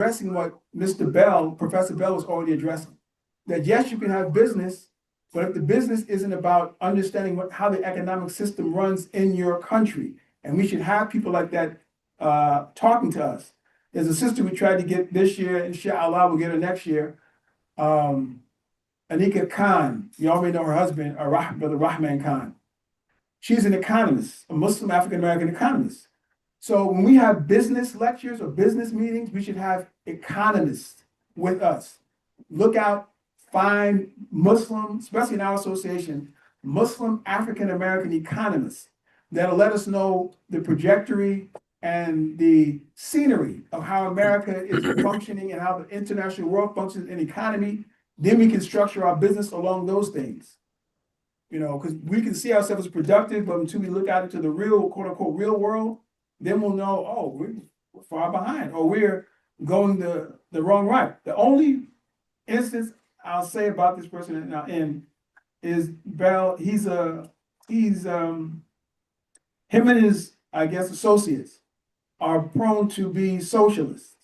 addressing what Mr. Bell, Professor Bell was already addressing. That yes, you can have business, but if the business isn't about understanding how the economic system runs in your country, and we should have people like that talking to us. There's a sister we tried to get this year, inshallah, we'll get her next year. Anika Khan, you all may know her husband, Brother Rahman Khan. She's an economist, a Muslim African-American economist. So when we have business lectures or business meetings, we should have economists with us. Look out, find Muslim, especially in our association, Muslim African-American economists that'll let us know the trajectory and the scenery of how America is functioning and how the international world functions in economy. Then we can structure our business along those things. Because we can see ourselves as productive, but until we look out into the real, quote unquote, real world, then we'll know, oh, we're far behind, or we're going the wrong route. The only instance I'll say about this person is Bell. Him and his, I guess, associates are prone to be socialists.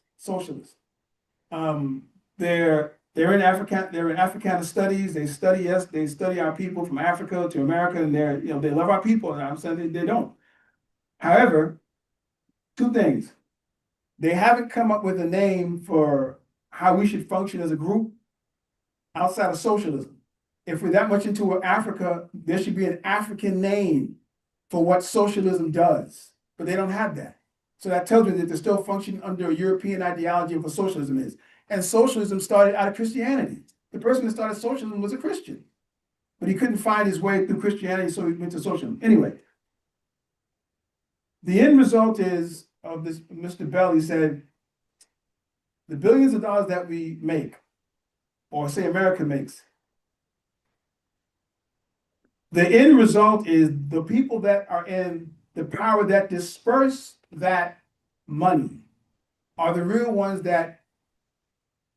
They're in Africa. They're in Africana studies. They study us. They study our people from Africa to America, and they love our people. And I'm saying they don't. However, two things: they haven't come up with a name for how we should function as a group outside of socialism. If we're that much into Africa, there should be an African name for what socialism does, but they don't have that. So that tells me that they're still functioning under a European ideology of what socialism is. And socialism started out of Christianity. The person that started socialism was a Christian, but he couldn't find his way through Christianity, so he went to socialism. Anyway, the end result is of this, Mr. Bell, he said, the billions of dollars that we make, or say America makes, the end result is the people that are in the power that disperse that money are the real ones that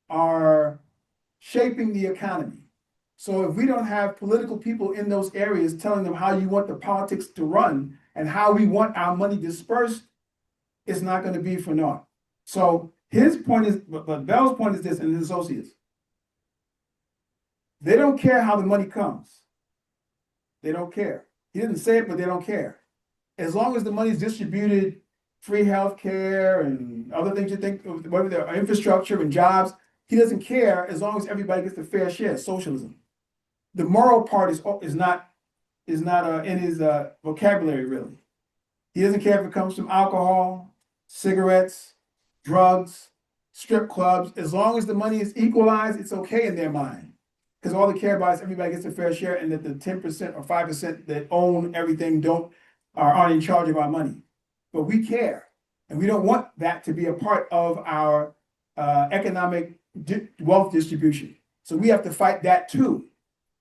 are shaping the economy. So if we don't have political people in those areas telling them how you want the politics to run and how we want our money dispersed, it's not going to be for naught. So his point is, but Bell's point is this, and his associates, they don't care how the money comes. They don't care. He didn't say it, but they don't care. As long as the money is distributed, free health care and other things you think, whether they're infrastructure and jobs, he doesn't care as long as everybody gets the fair share. Socialism. The moral part is not in his vocabulary really. He doesn't care if it comes from alcohol, cigarettes, drugs, strip clubs. As long as the money is equalized, it's okay in their mind. Because all they care about is everybody gets a fair share, and that the 10% or 5% that own everything aren't in charge of our money. But we care, and we don't want that to be a part of our economic wealth distribution. So we have to fight that too,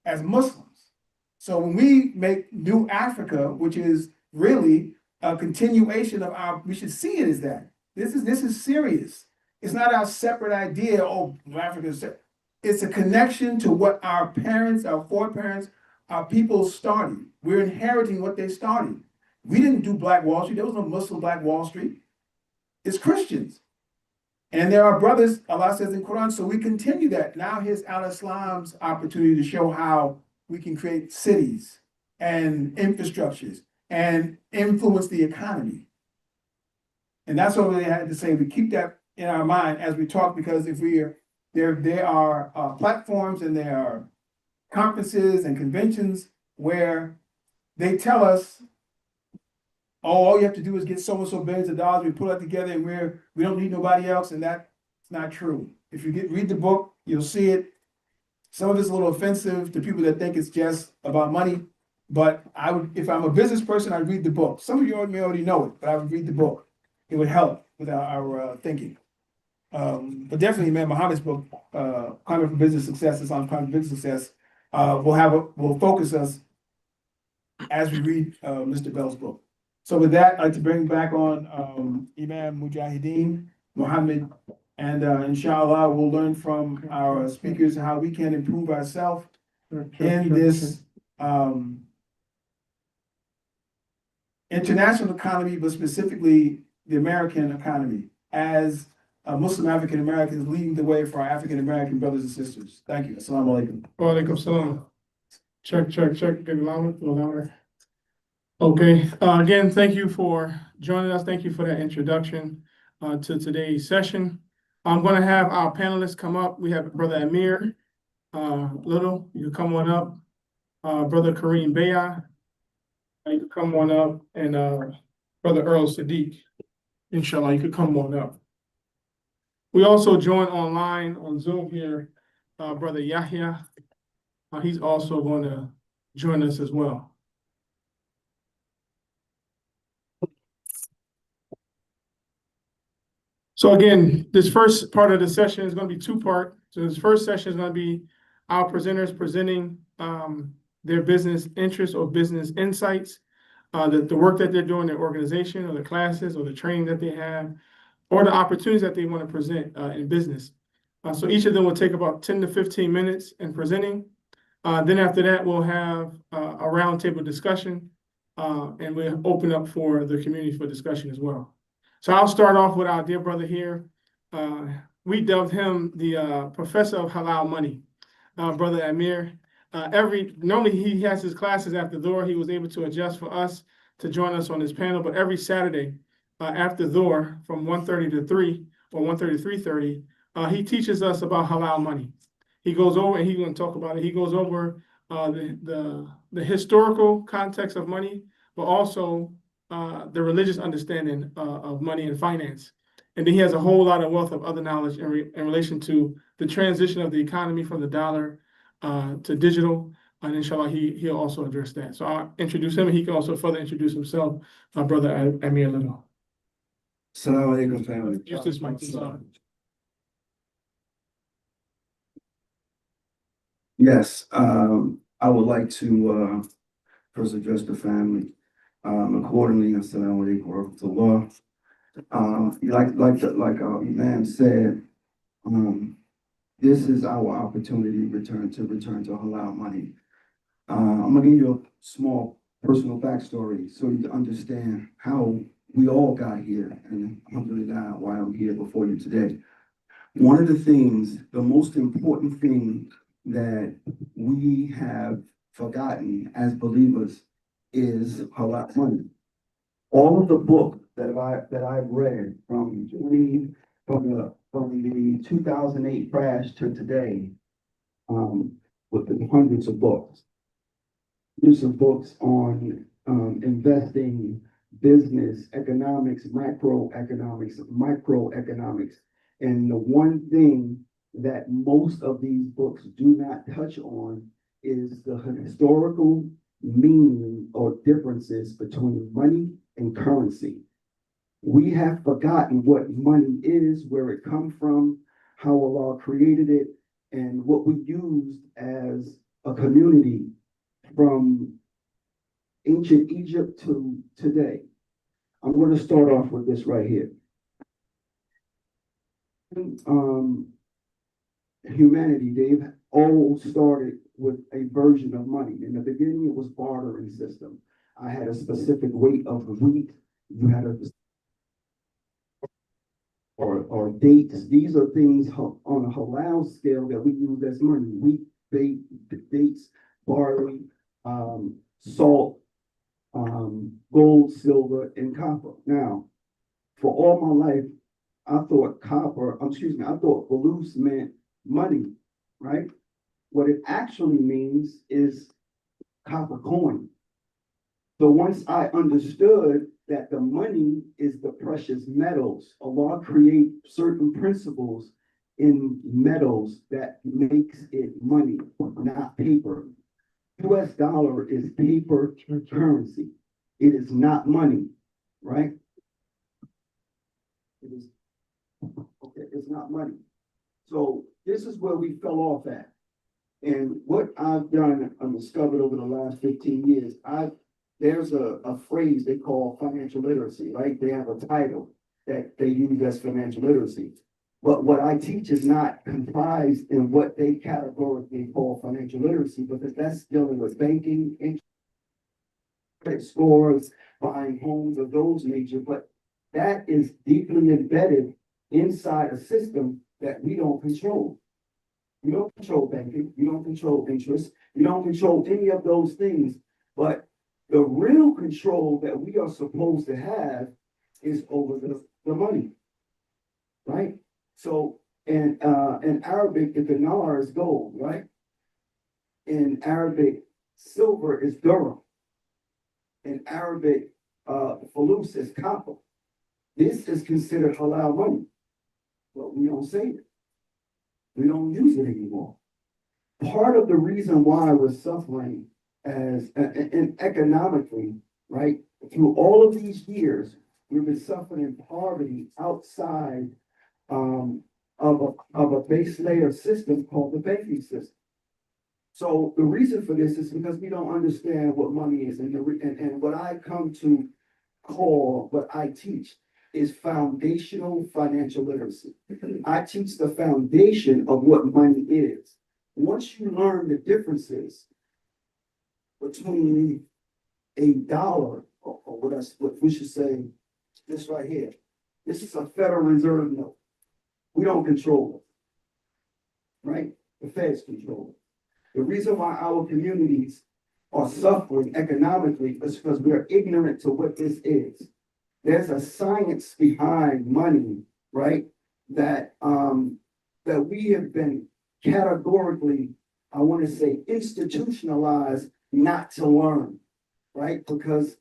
as Muslims. So when we make New Africa, which is really a continuation of we should see it as that. This is serious. It's not our separate idea, oh, Africa is separate. It's a connection to what our parents, our foreparents, our people started. We're inheriting what they started. We didn't do Black Wall Street. There was no Muslim Black Wall Street. It's Christians. And there are brothers, Allah says in Quran, so we continue that. Now here's Al-Islam's opportunity to show how we can create cities and infrastructures and influence the economy. And that's what they had to say. We keep that in our mind as we talk, because if there are platforms and there are conferences and conventions where they tell us, oh, all you have to do is get so and so billions of dollars. We pull that together, and we don't need nobody else, and that's not true. If you read the book, you'll see it. Some of it's a little offensive to people that think it's just about money, but if I'm a business person, I'd read the book. Some of you may already know it, but I would read the book. It would help with our thinking. But definitely, man, Muhammad's book, Climate for Business Success, Islam's Climate for Business Success, will focus us as we read Mr. Bell's book. So with that, I'd like to bring back on Imam Mujahideen Muhammad, and inshallah, we'll learn from our speakers how we can improve ourselves in this international economy, but specifically the American economy, as Muslim African Americans leading the way for our African American brothers and sisters. Thank you. Assalamu alaikum. Wa alaikum salam. Check. Get louder. Okay, again, thank you for joining us. Thank you for that introduction to today's session. I'm going to have our panelists come up. We have Brother Amir Little, you can come on up. Brother Kareem Bayah, you can come on up. And Brother Earl Sadiq, inshallah, you could come on up. We also join online on Zoom here, Brother Yahya. He's also going to join us as well. So again, this first part of the session is going to be two-part. So this first session is going to be our presenters presenting their business interests or business insights, the work that they're doing in their organization or the classes or the training that they have, or the opportunities that they want to present in business. So each of them will take about 10 to 15 minutes in presenting. Then after that, we'll have a roundtable discussion, and we'll open up for the community for discussion as well. So I'll start off with our dear brother here. We dubbed him the professor of halal money, Brother Amir. Normally he has his classes after Dhuhr. He was able to adjust for us to join us on this panel, but every Saturday after Dhuhr from 1:30 to 3 or 1:30 to 3:30, he teaches us about halal money. He goes over, and he's going to talk about it. He goes over the historical context of money, but also the religious understanding of money and finance. And then he has a whole lot of wealth of other knowledge in relation to the transition of the economy from the dollar to digital. And inshallah, he'll also address that. So I'll introduce him, and he can also further introduce himself, my brother Amir Little. Assalamu alaikum, family. Use this mic. Yes, I would like to first address the family accordingly. Assalamu alaikum wa rahmatullah. Like our Imam said, this is our opportunity to return to halal money. I'm gonna give you a small personal backstory so you can understand how we all got here, and alhamdulillah, why I'm here before you today. One of the things, the most important thing that we have forgotten as believers is halal money. All of the books that I've read from the 2008 crash to today, with the hundreds of books. There's some books on investing, business, economics, macroeconomics, microeconomics. And the one thing that most of these books do not touch on is the historical meaning or differences between money and currency. We have forgotten what money is, where it comes from, how Allah created it, and what we used as a community from ancient Egypt to today. I'm going to start off with this right here. Humanity, they've all started with a version of money. In the beginning, it was bartering system. I had a specific weight of wheat. You had or dates. These are things on a halal scale that we use as money. Wheat, dates, barley, salt, gold, silver, and copper. Now, for all my life, I thought fulus meant money, right? What it actually means is copper coin. So once I understood that the money is the precious metals, Allah create certain principles in metals that makes it money, not paper. US dollar is paper currency. It is not money, right? It is, okay, it's not money. So this is where we fell off at. And what I've done and discovered over the last 15 years, there's a phrase they call financial literacy, right? They have a title that they use as financial literacy. But what I teach is not comprised in what they categorically call financial literacy, because that's dealing with banking, credit scores, buying homes of those nature. But that is deeply embedded inside a system that we don't control. You don't control banking, you don't control interest, you don't control any of those things. But the real control that we are supposed to have is over the money. Right? So in Arabic, the dinar is gold, right? In Arabic, silver is dirham. In Arabic, fulus is copper. This is considered halal money, but we don't say it. We don't use it anymore. Part of the reason why we're suffering as and economically, right, through all of these years, we've been suffering poverty outside of a base layer system called the banking system. So the reason for this is because we don't understand what money is, and what I come to call, what I teach, is foundational financial literacy. I teach the foundation of what money is. Once you learn the differences between a dollar, or what we should say, this right here, this is a Federal Reserve note. We don't control it, right? The Feds control it. The reason why our communities are suffering economically is because we're ignorant to what this is. There's a science behind money, right? That we have been categorically, I want to say, institutionalized not to learn, right? Because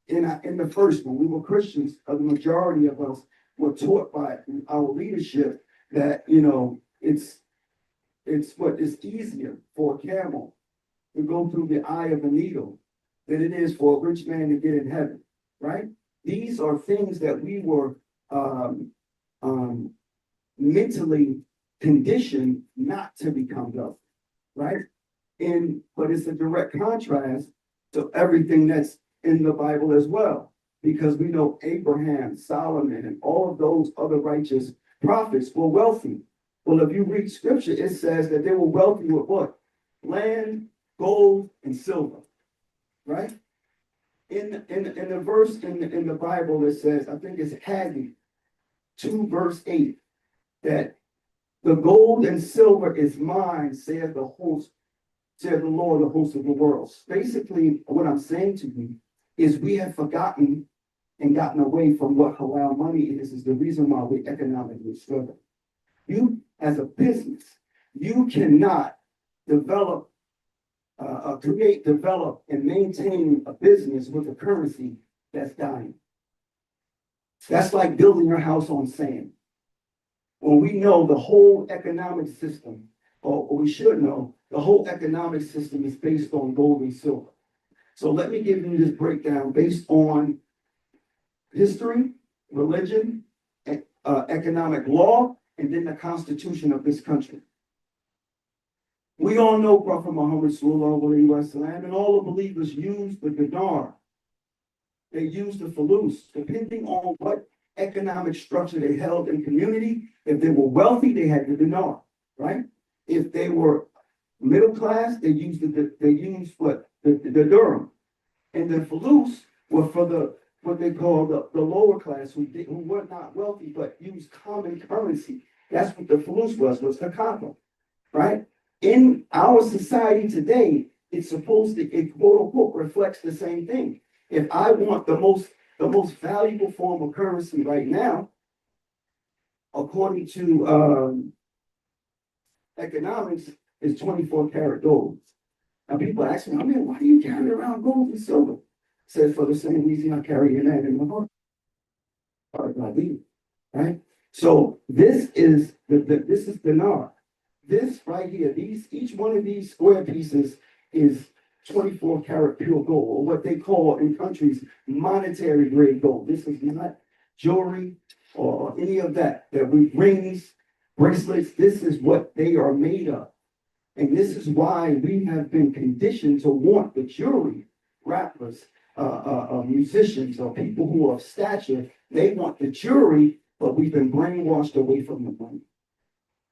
in the first, when we were Christians, the majority of us were taught by our leadership that, you know, it's what is easier for a camel to go through the eye of a needle than it is for a rich man to get in heaven, right? These are things that we were mentally conditioned not to become wealthy, right? But it's a direct contrast to everything that's in the Bible as well, because we know Abraham, Solomon, and all of those other righteous prophets were wealthy. Well, if you read scripture, it says that they were wealthy with what? Land, gold, and silver, right? In the verse in the Bible, it says, I think it's Haggai 2, verse 8, that the gold and silver is mine, saith the Lord, the host of the world. Basically, what I'm saying to you is we have forgotten and gotten away from what halal money is the reason why we economically struggle. You, as a business, you cannot develop, develop, and maintain a business with a currency that's dying. That's like building your house on sand. When we know the whole economic system, or we should know, the whole economic system is based on gold and silver. So let me give you this breakdown based on history, religion, economic law, and then the constitution of this country. We all know Prophet Muhammad sallallahu alaihi wasallam, and all the believers used the dinar. They used the fulus, depending on what economic structure they held in community. If they were wealthy, they had the dinar, right? If they were middle class, they used the dirham, and the fulus were for what they call the lower class who were not wealthy but used common currency. That's what the fulus was the copper, right? In our society today, it's supposed to, it quote unquote reflects the same thing. If I want the most valuable form of currency right now, according to economics, is 24 karat gold. Now people ask me, why do you carry around gold and silver? I said, for the same reason I carry an egg in my heart. Right? So this is this is dinar. This right here, each one of these square pieces is 24 karat pure gold, or what they call in countries monetary grade gold. This is not jewelry or any of that. Rings, bracelets, this is what they are made of. And this is why we have been conditioned to want the jewelry. Rappers, musicians, or people who are of stature, they want the jewelry, but we've been brainwashed away from the money.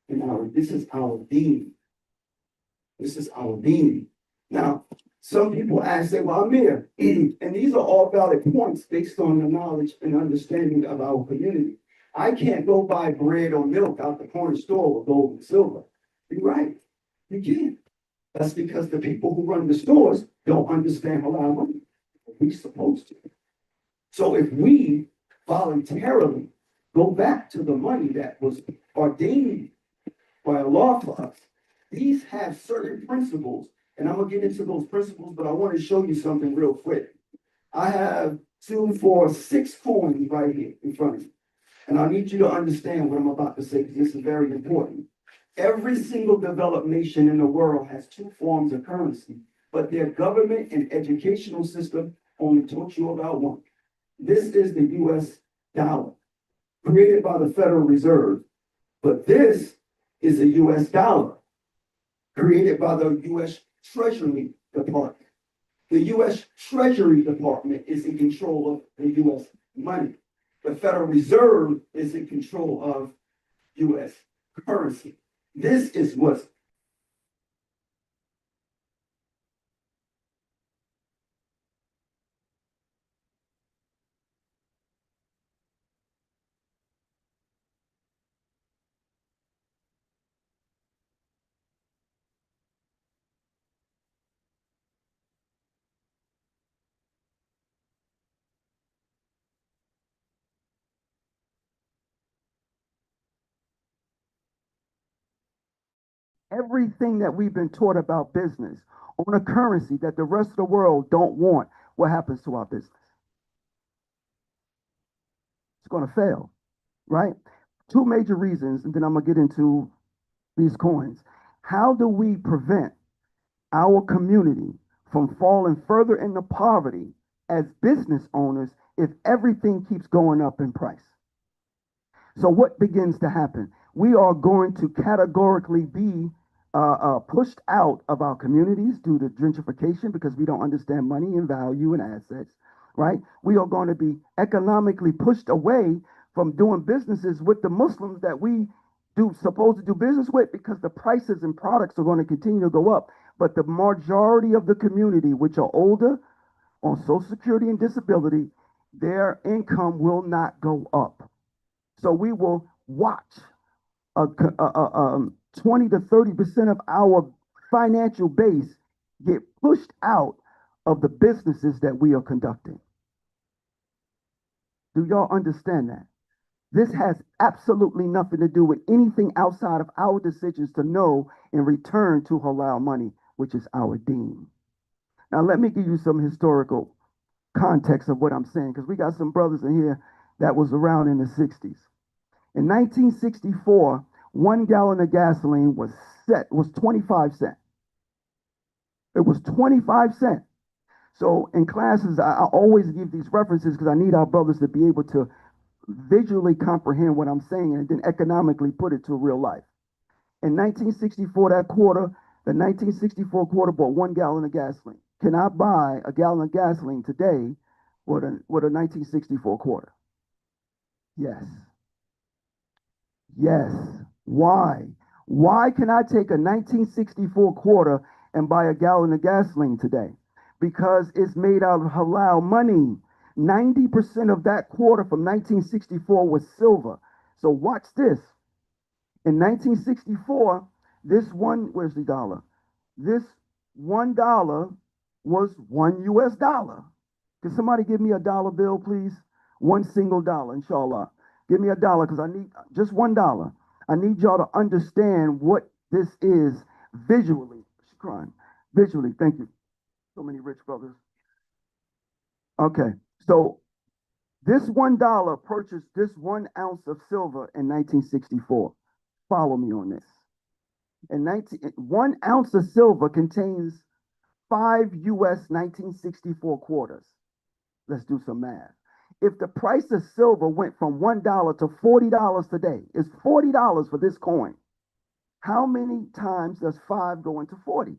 And this is our deen. This is our deen. Now, some people ask, say, well, Amir, and these are all valid points based on the knowledge and understanding of our community. I can't go buy bread or milk out the corner store with gold and silver. You're right. You can't. That's because the people who run the stores don't understand halal money. We're supposed to. So if we voluntarily go back to the money that was ordained by Allah for us, these have certain principles, and I'm gonna get into those principles, but I want to show you something real quick. I have 2, 4, 6 coins right here in front of you. And I need you to understand what I'm about to say, because this is very important. Every single developed nation in the world has 2 forms of currency, but their government and educational system only taught you about one. This is the US dollar, created by the Federal Reserve. But this is a US dollar, created by the US Treasury Department. The US Treasury Department is in control of the US money. The Federal Reserve is in control of US currency. This is what's everything that we've been taught about business on a currency that the rest of the world don't want. What happens to our business? It's going to fail, right? 2 major reasons, and then I'm going to get into these coins. How do we prevent our community from falling further into poverty as business owners if everything keeps going up in price? So what begins to happen? We are going to categorically be pushed out of our communities due to gentrification because we don't understand money and value and assets, right? We are going to be economically pushed away from doing businesses with the Muslims that we supposed to do business with, because the prices and products are going to continue to go up. But the majority of the community, which are older, on Social Security and disability, their income will not go up. So we will watch 20 to 30% of our financial base get pushed out of the businesses that we are conducting. Do y'all understand that? This has absolutely nothing to do with anything outside of our decisions to know and return to halal money, which is our deen. Now, let me give you some historical context of what I'm saying, because we got some brothers in here that was around in the 60s. In 1964, 1 gallon of gasoline was 25 cents. It was 25 cents. So in classes, I always give these references because I need our brothers to be able to visually comprehend what I'm saying and then economically put it to real life. In 1964, the 1964 quarter bought 1 gallon of gasoline. Can I buy a gallon of gasoline today with a 1964 quarter? Yes. Yes. Why? Why can I take a 1964 quarter and buy a gallon of gasoline today? Because it's made out of halal money. 90% of that quarter from 1964 was silver. So watch this. In 1964, where's the dollar? This $1 was $1 US. Can somebody give me a dollar bill, please? One single dollar, inshallah. Give me a dollar because I need just $1. I need y'all to understand what this is visually. Shukran. Visually, thank you. So many rich brothers. Okay, so this $1 purchased this 1 ounce of silver in 1964. Follow me on this. 1 ounce of silver contains 5 US 1964 quarters. Let's do some math. If the price of silver went from $1 to $40 today, it's $40 for this coin. How many times does 5 go into 40?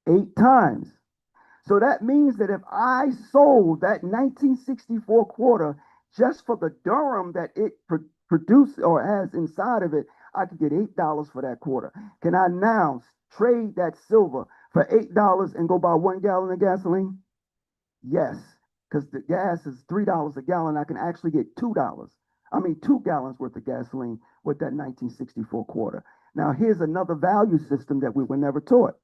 8 times. So that means that if I sold that 1964 quarter just for the dirham that it produced or has inside of it, I could get $8 for that quarter. Can I now trade that silver for $8 and go buy 1 gallon of gasoline? Yes. because the gas is $3 a gallon. I can actually get $2. I mean, 2 gallons worth of gasoline with that 1964 quarter. Now, here's another value system that we were never taught.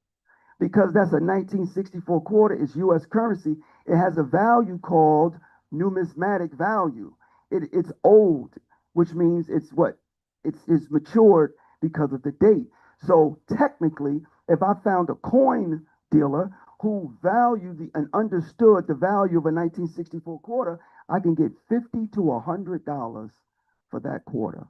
Because that's a 1964 quarter, it's US currency, it has a value called numismatic value. It's old, which means it's what? It's matured because of the date. So technically, if I found a coin dealer who valued and understood the value of a 1964 quarter, I can get $50 to $100 for that quarter.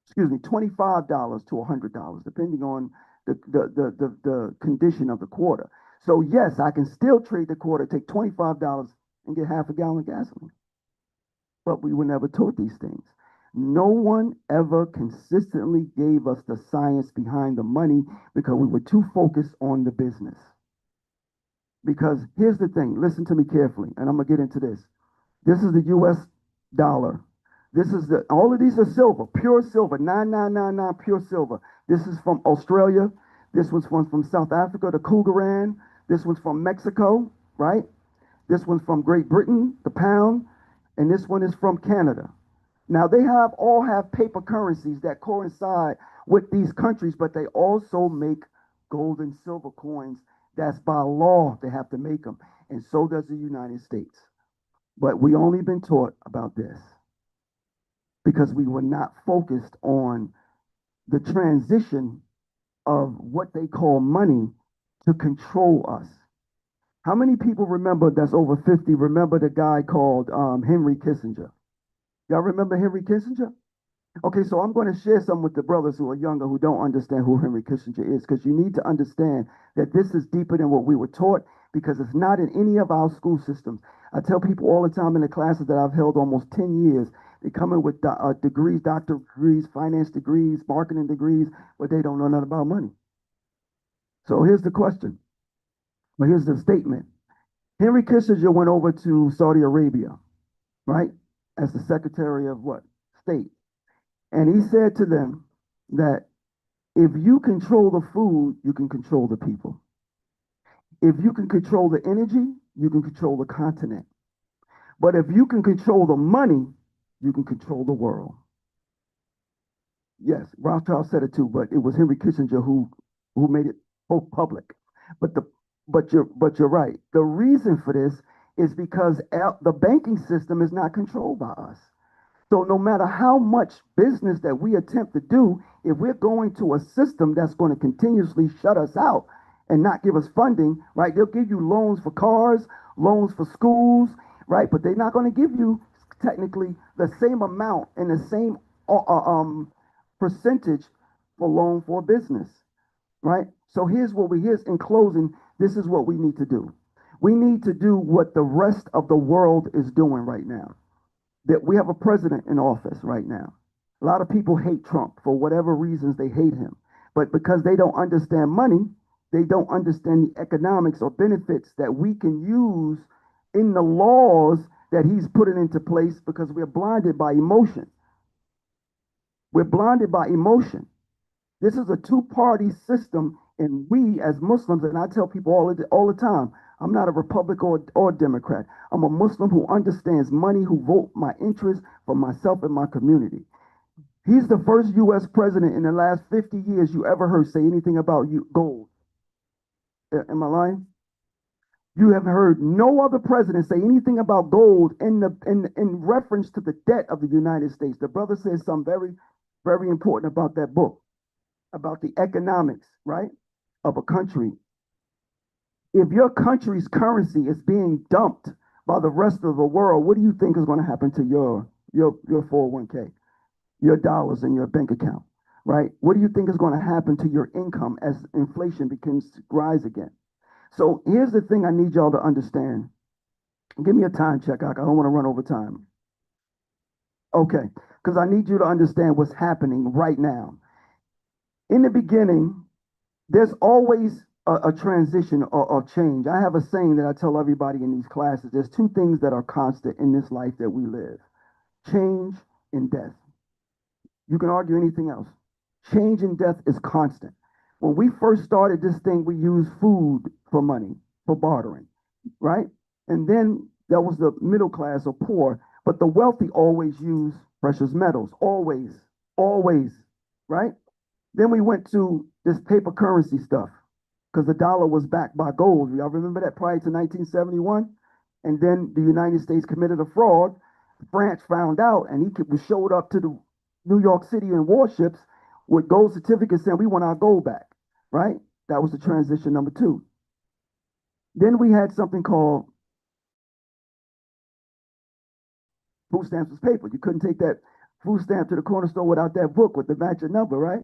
Excuse me, $25 to $100, depending on the condition of the quarter. So yes, I can still trade the quarter, take $25 and get half a gallon of gasoline. But we were never taught these things. No one ever consistently gave us the science behind the money because we were too focused on the business. Because here's the thing, listen to me carefully, and I'm gonna get into this. This is the US dollar. This is all of these are silver, pure silver, 9999 pure silver. This is from Australia. This one's from South Africa, the Krugerrand. This one's from Mexico, right? This one's from Great Britain, the pound. And this one is from Canada. Now they all have paper currencies that coincide with these countries, but they also make gold and silver coins. That's by law, they have to make them. And so does the United States. But we only been taught about this because we were not focused on the transition of what they call money to control us. How many people remember, that's over 50, remember the guy called Henry Kissinger? Y'all remember Henry Kissinger? Okay, so I'm going to share some with the brothers who are younger who don't understand who Henry Kissinger is, because you need to understand that this is deeper than what we were taught, because it's not in any of our school systems. I tell people all the time in the classes that I've held almost 10 years, they come in with degrees, doctor degrees, finance degrees, marketing degrees, but they don't know nothing about money. So here's the question. Well, here's the statement. Henry Kissinger went over to Saudi Arabia, right? As the Secretary of what? State. And he said to them that if you control the food, you can control the people. If you can control the energy, you can control the continent. But if you can control the money, you can control the world. Yes, Rothschild said it too, but it was Henry Kissinger who made it both public. But you're right. The reason for this is because the banking system is not controlled by us. So no matter how much business that we attempt to do, if we're going to a system that's going to continuously shut us out and not give us funding, right? They'll give you loans for cars, loans for schools, right? But they're not going to give you technically the same amount and the same percentage for loan for business, right? So here's in closing, this is what we need to do. We need to do what the rest of the world is doing right now. That we have a president in office right now. A lot of people hate Trump for whatever reasons they hate him. But because they don't understand money, they don't understand the economics or benefits that we can use in the laws that he's putting into place, because we're blinded by emotion. We're blinded by emotion. This is a two-party system, and we as Muslims, and I tell people all the time, I'm not a Republican or Democrat. I'm a Muslim who understands money, who vote my interests for myself and my community. He's the first U.S. president in the last 50 years you ever heard say anything about gold. Am I lying? You have heard no other president say anything about gold in reference to the debt of the United States. The brother says something very, very important about that book, about the economics, right, of a country. If your country's currency is being dumped by the rest of the world, what do you think is going to happen to your 401k, your dollars in your bank account, right? What do you think is going to happen to your income as inflation begins to rise again? So here's the thing I need y'all to understand. Give me a time check, I don't want to run over time. Okay, because I need you to understand what's happening right now. In the beginning, there's always a transition or change. I have a saying that I tell everybody in these classes. There's two things that are constant in this life that we live: change and death. You can argue anything else. Change and death is constant. When we first started this thing, we used food for money, for bartering, right? And then That was the middle class or poor. But the wealthy always use precious metals, always, always, right? Then we went to this paper currency stuff because the dollar was backed by gold. Y'all remember that prior to 1971? And then the United States committed a fraud. France found out, and showed up to the New York City in warships with gold certificates saying we want our gold back, right? That was the transition number two. Then we had something called food stamps was paper. You couldn't take that food stamp to the corner store without that book with the matching number, right?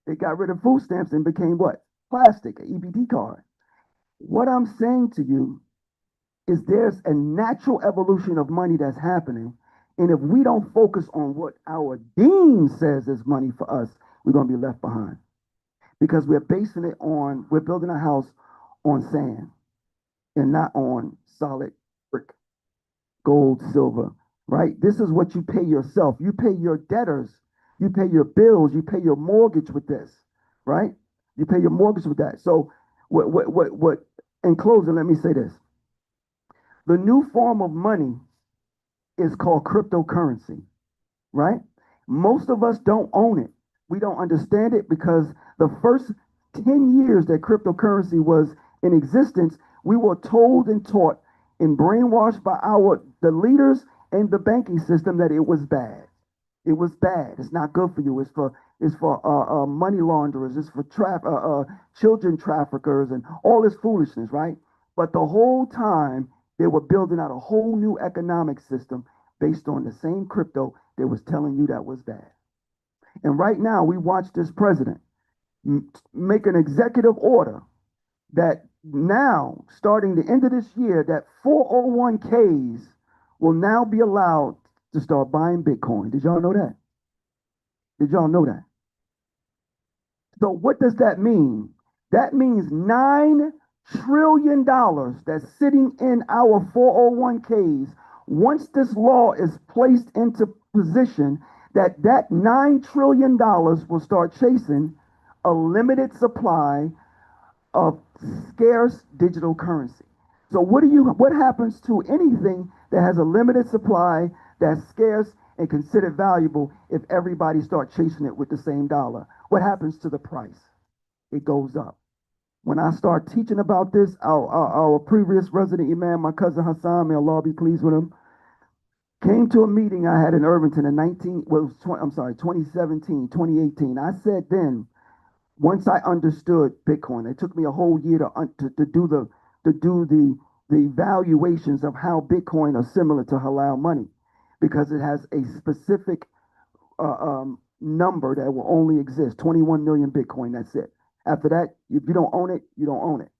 They got rid of food stamps and became what? Plastic, an EBT card. What I'm saying to you is there's a natural evolution of money that's happening. And if we don't focus on what our dean says is money for us, we're going to be left behind. Because we're building a house on sand and not on solid brick, gold, silver, right? This is what you pay yourself. You pay your debtors. You pay your bills. You pay your mortgage with this, right? You pay your mortgage with that. So in closing, let me say this. The new form of money is called cryptocurrency, right? Most of us don't own it. We don't understand it because the first 10 years that cryptocurrency was in existence, we were told and taught and brainwashed by the leaders and the banking system that it was bad. It was bad. It's not good for you. It's for money launderers. It's for children traffickers and all this foolishness, right? But the whole time they were building out a whole new economic system based on the same crypto that was telling you that was bad. And right now we watch this president make an executive order that now, starting the end of this year, that 401ks will now be allowed to start buying Bitcoin. Did y'all know that? Did y'all know that? So what does that mean? That means $9 trillion that's sitting in our 401ks. Once this law is placed into position, that $9 trillion will start chasing a limited supply of scarce digital currency. So what happens to anything that has a limited supply that's scarce and considered valuable if everybody starts chasing it with the same dollar? What happens to the price? It goes up. When I start teaching about this, our previous resident imam, my cousin Hassan, may Allah be pleased with him, came to a meeting I had in Irvington in 2017, 2018. I said then, once I understood Bitcoin, it took me a whole year to do the valuations of how Bitcoin are similar to halal money, because it has a specific number that will only exist, 21 million Bitcoin, that's it. After that, if you don't own it, you don't own it,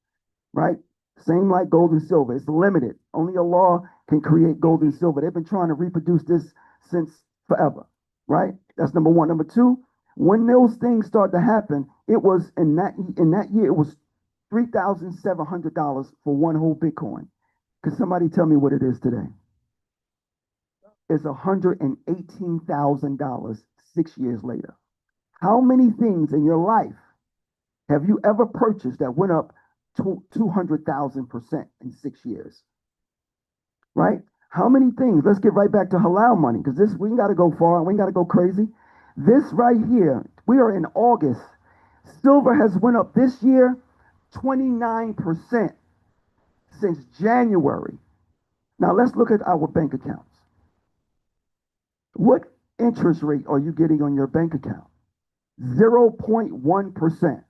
right? Same like gold and silver, it's limited. Only Allah can create gold and silver. They've been trying to reproduce this since forever, right? That's number one. Number two, when those things start to happen, it was in that year, it was $3,700 for one whole Bitcoin. Could somebody tell me what it is today? It's $118,000 6 years later. How many things in your life have you ever purchased that went up 200,000% in 6 years? Right? How many things? Let's get right back to halal money, because we ain't got to go far. We ain't got to go crazy. This right here, we are in August. Silver has went up this year 29% since January. Now let's look at our bank accounts. What interest rate are you getting on your bank account? 0.1%,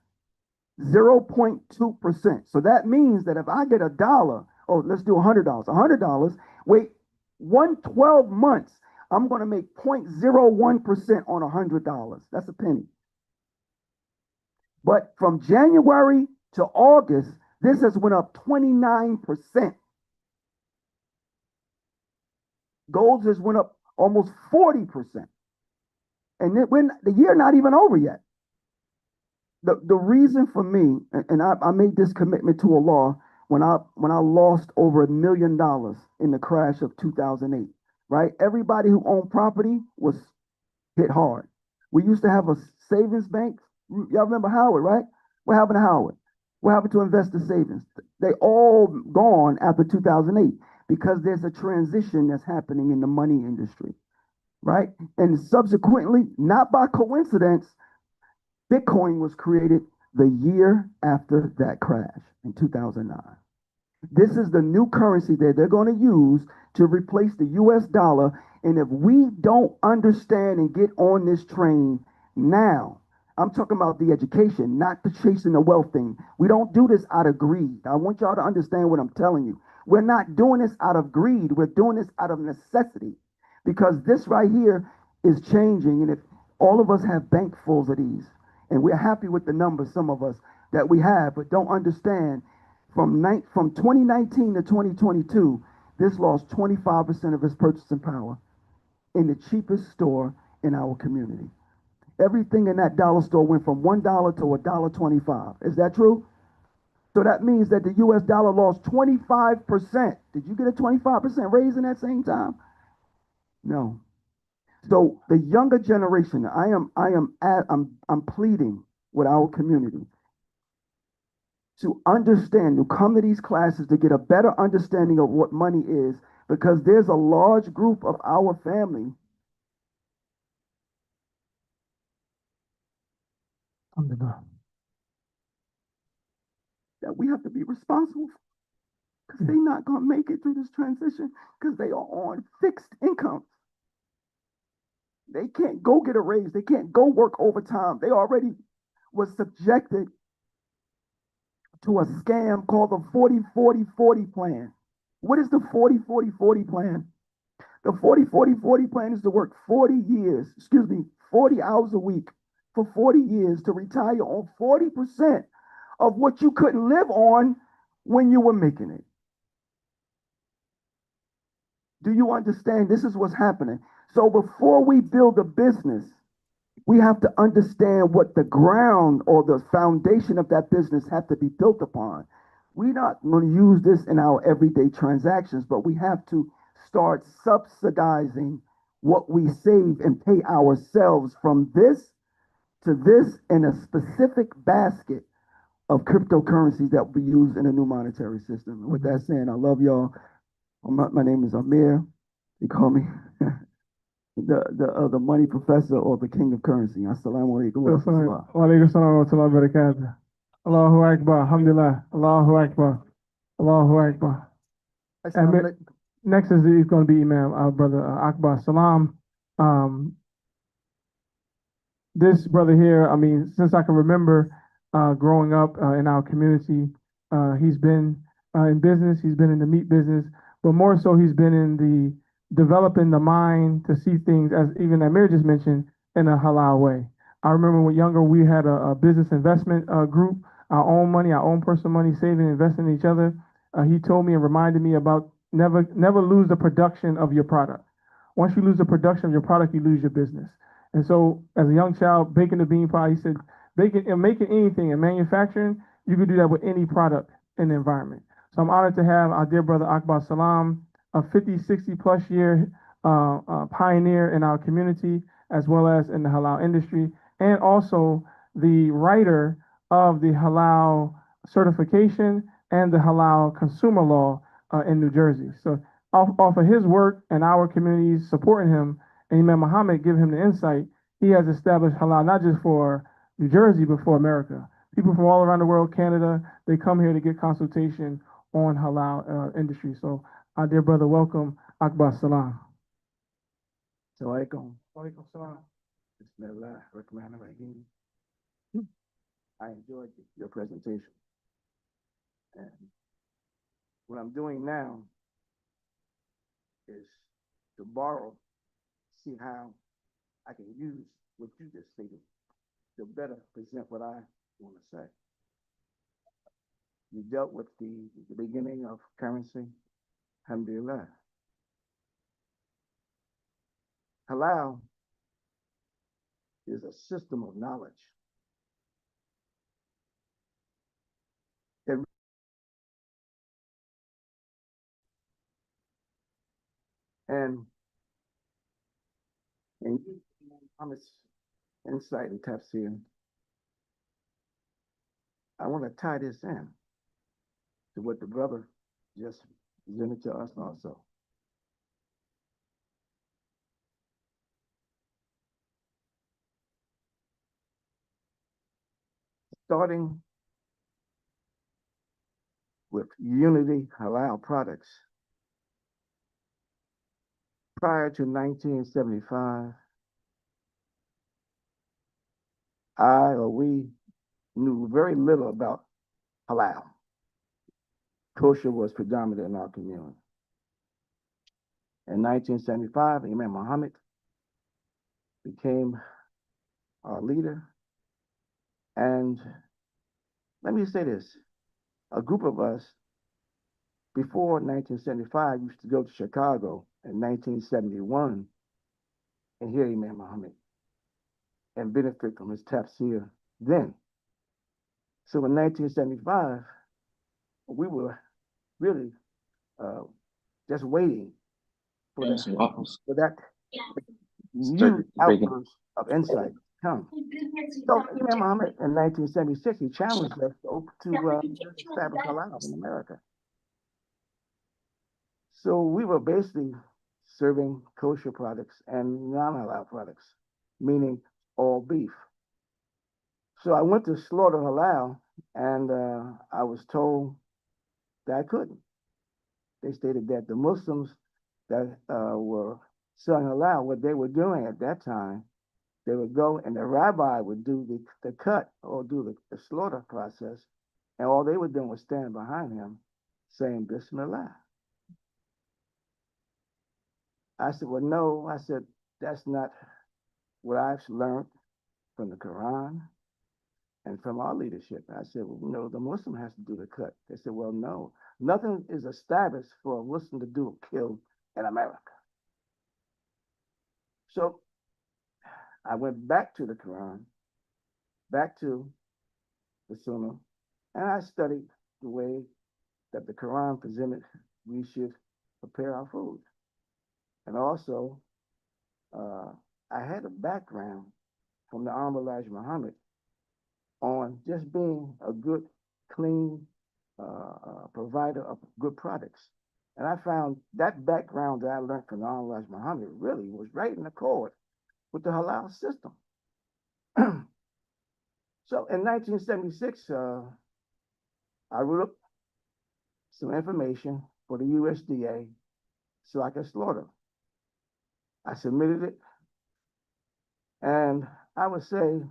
0.2%. So that means that if I get $1, let's do $100, wait 12 months, I'm going to make 0.01% on $100. That's a penny. But from January to August, this has went up 29%. Gold has went up almost 40%. And the year not even over yet. The reason for me, and I made this commitment to Allah when I lost over $1 million in the crash of 2008, right? Everybody who owned property was hit hard. We used to have a savings bank. Y'all remember Howard, right? What happened to Howard? What happened to investor savings? They all gone after 2008 because there's a transition that's happening in the money industry, right? And subsequently, not by coincidence, Bitcoin was created the year after that crash in 2009. This is the new currency that they're going to use to replace the US dollar. And if we don't understand and get on this train now, I'm talking about the education, not the chasing the wealth thing. We don't do this out of greed. I want y'all to understand what I'm telling you. We're not doing this out of greed. We're doing this out of necessity, because this right here is changing. And if all of us have bank fulls of these, and we're happy with the numbers, some of us, that we have, but don't understand from 2019 to 2022, this lost 25% of its purchasing power in the cheapest store in our community. Everything in that dollar store went from $1 to $1.25. Is that true? So that means that the US dollar lost 25%. Did you get a 25% raise in that same time? No. So the younger generation, I'm pleading with our community to understand, to come to these classes to get a better understanding of what money is, because there's a large group of our family that we have to be responsible for, because they're not going to make it through this transition because they are on fixed incomes. They can't go get a raise. They can't go work overtime. They already was subjected to a scam called the 40-40-40 plan. What is the 40-40-40 plan? The 40-40-40 plan is to work 40 hours a week for 40 years to retire on 40% of what you couldn't live on when you were making it. Do you understand? This is what's happening. So before we build a business, we have to understand what the ground or the foundation of that business have to be built upon. We're not going to use this in our everyday transactions, but we have to start subsidizing what we save and pay ourselves from this to this in a specific basket of cryptocurrencies that we use in a new monetary system. And with that saying, I love y'all. My name is Amir. They call me the money professor or the king of currency. Assalamu alaikum wa rahmatullah. Wa alaikum salam wa rahmatullahi wa barakatuh. Allahu Akbar. Alhamdulillah. Allahu Akbar. Allahu Akbar. Next is going to be Imam, our brother Akbar Salam. This brother here, I mean, since I can remember growing up in our community, he's been in business, he's been in the meat business, but more so he's been in the developing the mind to see things, as even Amir just mentioned, in a halal way. I remember when younger, we had a business investment group, our own money, our own personal money, saving, investing in each other. He told me and reminded me about never lose the production of your product. Once you lose the production of your product, you lose your business. And so as a young child, baking the bean pie, he said, baking and making anything and manufacturing, you could do that with any product in the environment. So I'm honored to have our dear brother Akbar Salam, a 50, 60 plus year pioneer in our community, as well as in the halal industry, and also the writer of the halal certification and the halal consumer law in New Jersey. So off of his work and our communities supporting him, and Imam Muhammad give him the insight, he has established halal not just for New Jersey, but for America. People from all around the world, Canada, they come here to get consultation on halal industry. So our dear brother, welcome, Akbar Salam. Assalamualaikum. Walaikum salam. Bismillah ar-Rahman ar-Rahim. I enjoyed your presentation. And what I'm doing now is to borrow, see how I can use what you just stated to better present what I want to say. You dealt with the beginning of currency. Alhamdulillah. Halal is a system of knowledge. And Muhammad's insight and tafsir, I want to tie this in to what the brother just presented to us also. Starting with Unity Halal products. Prior to 1975, we knew very little about halal. Kosher was predominant in our community. In 1975, Imam Muhammad became our leader. And let me say this, a group of us before 1975 used to go to Chicago in 1971 and hear Imam Muhammad and benefit from his tafsir then. So in 1975, we were really just waiting for that new outburst of insight to come. So Imam Muhammad in 1976, he challenged us to establish halal in America. So we were basically serving kosher products and non-halal products, meaning all beef. So I went to Slaughter Halal, and I was told that I couldn't. They stated that the Muslims that were selling halal, what they were doing at that time, they would go and the rabbi would do the cut or do the slaughter process, and all they were doing was stand behind him saying Bismillah. I said, well, no. I said, that's not what I've learned from the Quran and from our leadership. I said, well, no, the Muslim has to do the cut. They said, well, no, nothing is established for a Muslim to do a kill in America. So I went back to the Quran, back to the Sunnah, and I studied the way that the Quran presented we should prepare our food. And also, I had a background from the Honorable Elijah Muhammad on just being a good, clean provider of good products. And I found that background that I learned from the Honorable Elijah Muhammad really was right in accord with the halal system. So in 1976, I wrote up some information for the USDA so I could slaughter. I submitted it, and I would say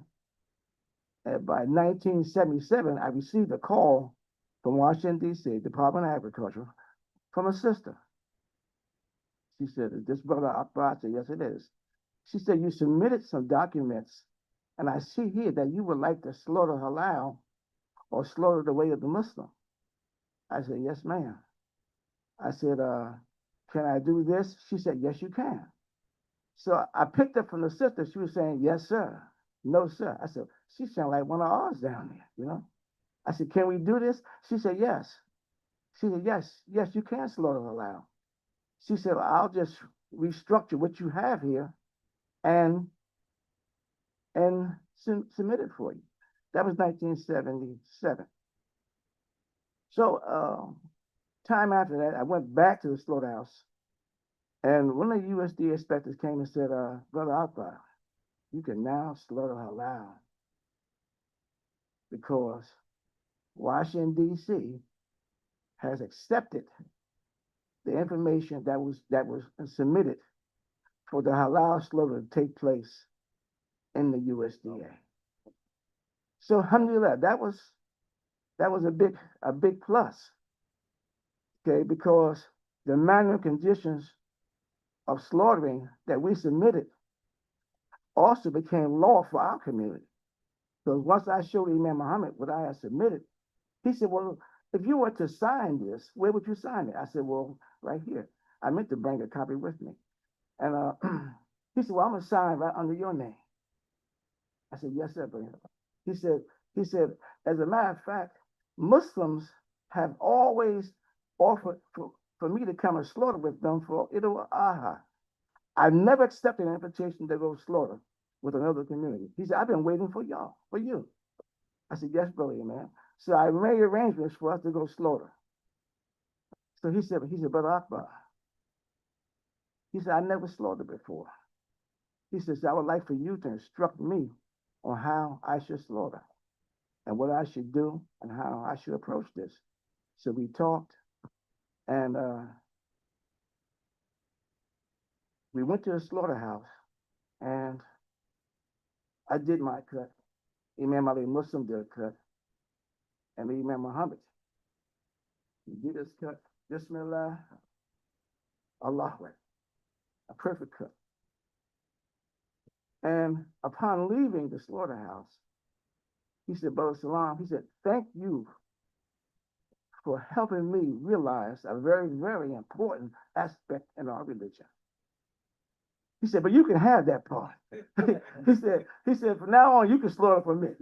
by 1977, I received a call from Washington, D.C., Department of Agriculture, from a sister. She said, is this brother Akbar? I said, yes, it is. She said, you submitted some documents, and I see here that you would like to slaughter halal or slaughter the way of the Muslim. I said, yes, ma'am. I said, can I do this? She said, yes, you can. So I picked up from the sister. She was saying, yes, sir. No, sir. I said, she sounded like one of ours down there, you know? I said, can we do this? She said, yes. She said, yes, you can slaughter halal. She said, well, I'll just restructure what you have here and submit it for you. That was 1977. So time after that, I went back to the slaughterhouse, and one of the USDA inspectors came and said, Brother Akbar, you can now slaughter halal because Washington, D.C. has accepted the information that was submitted for the halal slaughter to take place in the USDA. So alhamdulillah, that was a big plus, okay, because the manner and conditions of slaughtering that we submitted also became law for our community. Because once I showed Imam Muhammad what I had submitted, he said, well, if you were to sign this, where would you sign it? I said, well, right here. I meant to bring a copy with me. And he said, well, I'm going to sign right under your name. I said, yes, sir, brother. He said, as a matter of fact, Muslims have always offered for me to come and slaughter with them for Eid al-Adha. I've never accepted an invitation to go slaughter with another community. He said, I've been waiting for you. I said, yes, brother, man. So I made arrangements for us to go slaughter. So he said, Brother Akbar, he said, I never slaughtered before. He says, I would like for you to instruct me on how I should slaughter and what I should do and how I should approach this. So we talked, and we went to the slaughterhouse, and I did my cut. Imam Ali Muslim did a cut, and Imam Muhammad. He did his cut. Bismillah, Allahu Akbar. A perfect cut. And upon leaving the slaughterhouse, he said, Brother Salam, he said, thank you for helping me realize a very, very important aspect in our religion. He said, but you can have that part. he said, from now on, you can slaughter for me.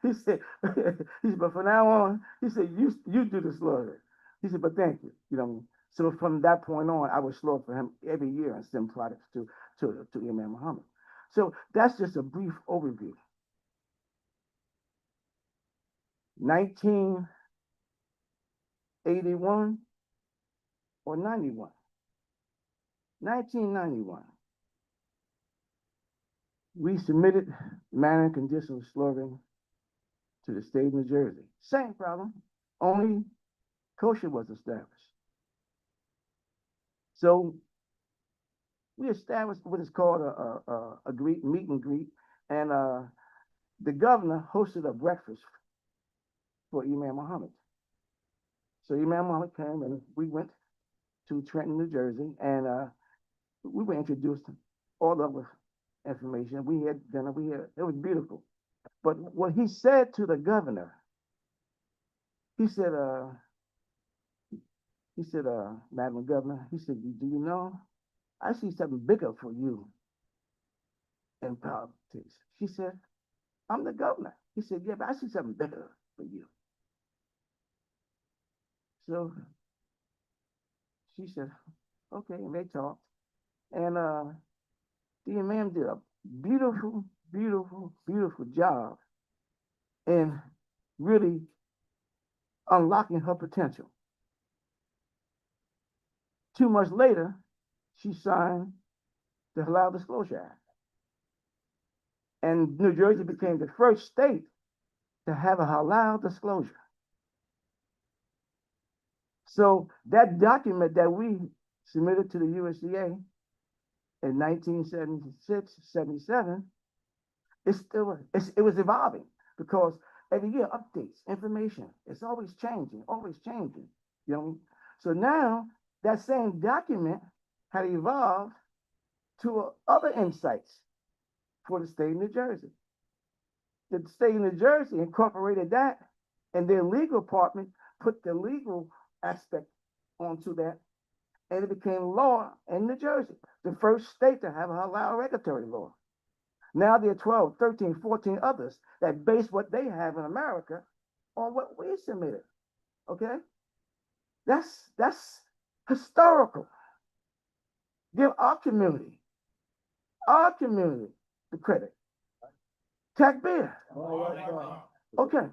he said, but from now on, he said, you do the slaughter. He said, but thank you. You know what I mean? So from that point on, I would slaughter for him every year and send products to Imam Muhammad. So that's just a brief overview. 1981 or 91? 1991. We submitted manner and condition of slaughtering to the state of New Jersey. Same problem, only kosher was established. So we established what is called a meet and greet, and the governor hosted a breakfast for Imam Muhammad. So Imam Muhammad came, and we went to Trenton, New Jersey, and we were introduced to all of the information. We had dinner. It was beautiful. But what he said to the governor, he said, Madam Governor, he said, do you know, I see something bigger for you in politics. She said, I'm the governor. He said, yeah, but I see something bigger for you. So she said, okay, and they talked. And the Imam did a beautiful, beautiful, beautiful job in really unlocking her potential. 2 months later, she signed the Halal Disclosure Act. And New Jersey became the first state to have a halal disclosure. So that document that we submitted to the USDA in 1976, 77, it was evolving because every year updates, information, it's always changing, you know? So now that same document had evolved to other insights for the state of New Jersey. The state of New Jersey incorporated that, and their legal department put the legal aspect onto that, and it became law in New Jersey, the first state to have a halal regulatory law. Now there are 12, 13, 14 others that base what they have in America on what we submitted. Okay? That's historical. Give our community the credit. Takbir. Okay.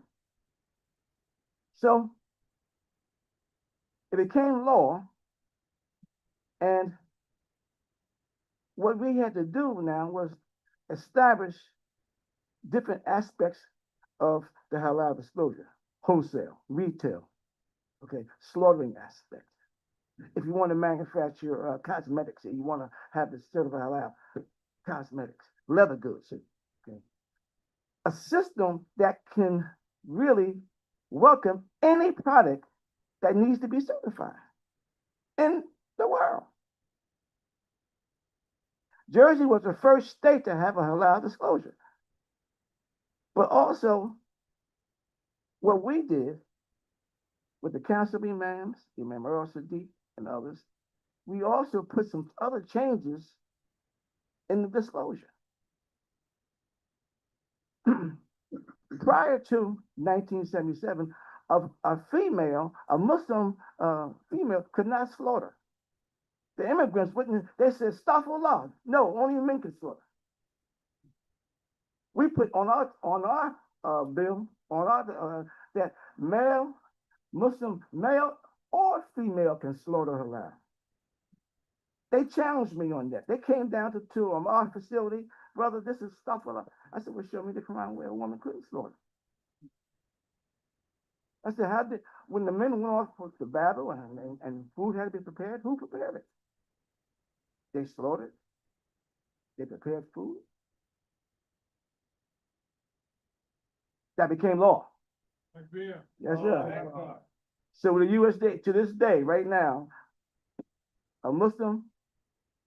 So it became law, and what we had to do now was establish different aspects of the halal disclosure: wholesale, retail, okay, slaughtering aspect. If you want to manufacture cosmetics, and you want to have the certified halal cosmetics, leather goods, okay, a system that can really welcome any product that needs to be certified in the world. Jersey was the first state to have a halal disclosure. But also, what we did with the Council of Imams, Imam Earl Sadiq, and others, we also put some other changes in the disclosure. Prior to 1977, a Muslim female could not slaughter. The immigrants wouldn't, they said, Astaghfirullah. No, only men can slaughter. We put on our bill, that Muslim male or female can slaughter halal. They challenged me on that. They came down to our facility, brother, this is stuff. I said, well, show me the Quran where a woman couldn't slaughter. I said, when the men went off for the battle and food had to be prepared, who prepared it? They slaughtered. They prepared food. That became law. Yes, sir. So the U.S. to this day, right now, a Muslim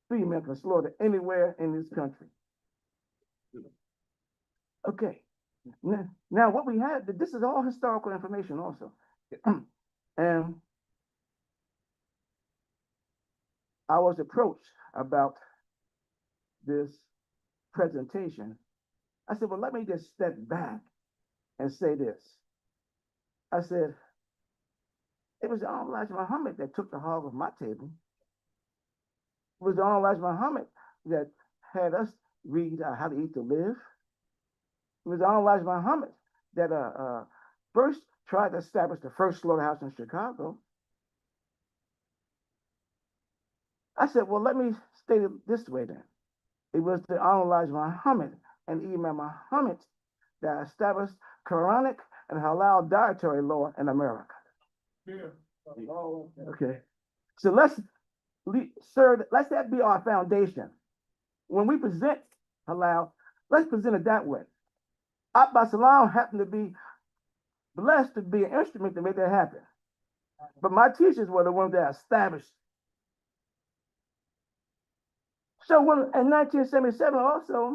female can slaughter anywhere in this country. Okay. Now what we had, this is all historical information also. And I was approached about this presentation. I said, well, let me just step back and say this. I said, it was Elijah Muhammad that took the hog of my table. It was Elijah Muhammad that had us read How to Eat to Live. It was Elijah Muhammad that first tried to establish the first slaughterhouse in Chicago. I said, well, let me state it this way then. It was the Elijah Muhammad and Imam Muhammad that established Quranic and halal dietary law in America. Okay. So let that be our foundation. When we present halal, let's present it that way. Abba Salam happened to be blessed to be an instrument to make that happen. But my teachers were the ones that established. So in 1977 also,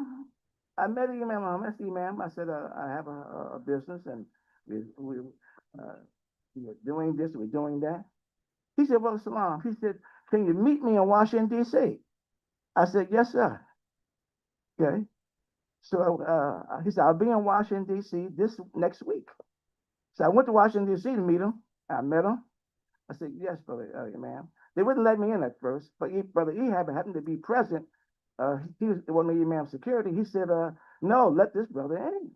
I met Imam Muhammad. Imam, I said, I have a business and we're doing this, we're doing that. He said, well, Salam, he said, can you meet me in Washington, D.C.? I said, yes, sir. Okay. So he said, I'll be in Washington, D.C. this next week. So I went to Washington, D.C. to meet him. I met him. I said, yes, brother, ma'am. They wouldn't let me in at first, but Brother Ehab happened to be present. He was one of the imam's security. He said, no, let this brother in.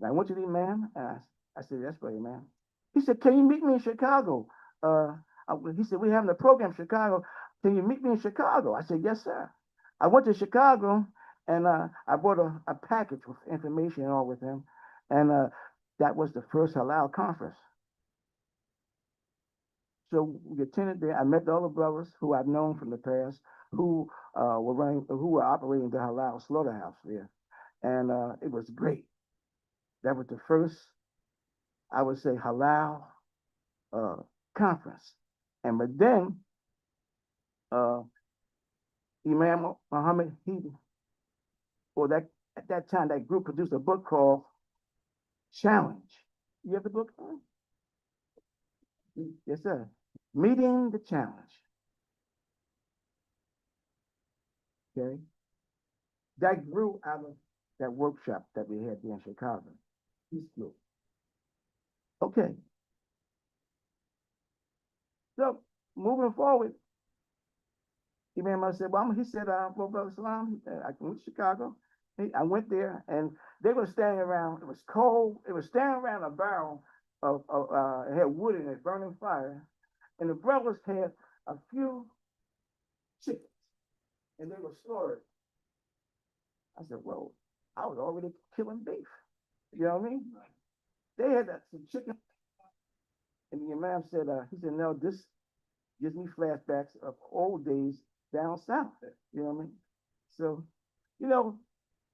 And I went to the imam. I said, yes, brother, ma'am. He said, can you meet me in Chicago? He said, we're having a program in Chicago. Can you meet me in Chicago? I said, yes, sir. I went to Chicago and I brought a package with information and all with him. And that was the first halal conference. So we attended there. I met all the brothers who I've known from the past who were operating the halal slaughterhouse there. And it was great. That was the first, I would say, halal conference. And but then Imam Muhammad, at that time, that group produced a book called Challenge. You have the book? Yes, sir. Meeting the Challenge. Okay. That grew out of that workshop that we had there in Chicago. Peace Group. Okay. So moving forward, Imam said, well, he said, well, Brother Salam, I went to Chicago. I went there and they were standing around, it was cold, it was standing around a barrel of it had wood in it, burning fire. And the brothers had a few chickens and they were slaughtered. I said, well, I was already killing beef. You know what I mean? They had some chicken. And the Imam said, he said, no, this gives me flashbacks of old days down south. You know what I mean? So,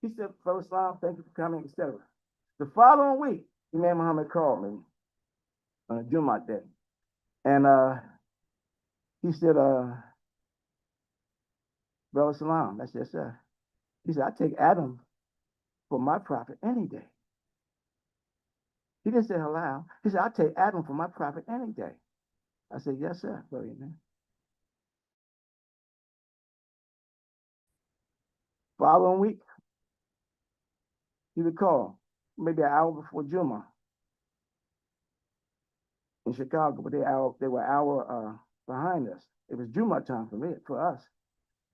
he said, Brother Salam, thank you for coming, etc. The following week, Imam Muhammad called me on a Jumat day. And he said, Brother Salam, I said, yes, sir. He said, I take Adam for my prophet any day. He didn't say halal. He said, I take Adam for my prophet any day. I said, yes, sir, brother, man. Following week, he would call maybe an hour before Juma in Chicago, but they were an hour behind us. It was Juma time for us.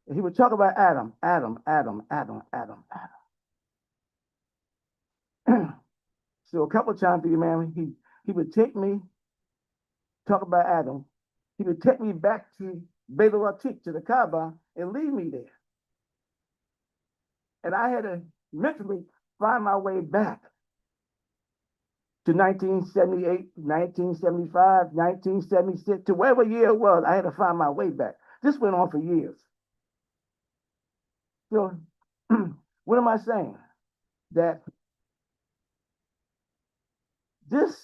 And he would talk about Adam. So a couple of times, man, he would take me, talk about Adam, he would take me back to Beit Atik, to the Kaaba, and leave me there. And I had to mentally find my way back to 1978, 1975, 1976, to whatever year it was. I had to find my way back. This went on for years. So, what am I saying? That this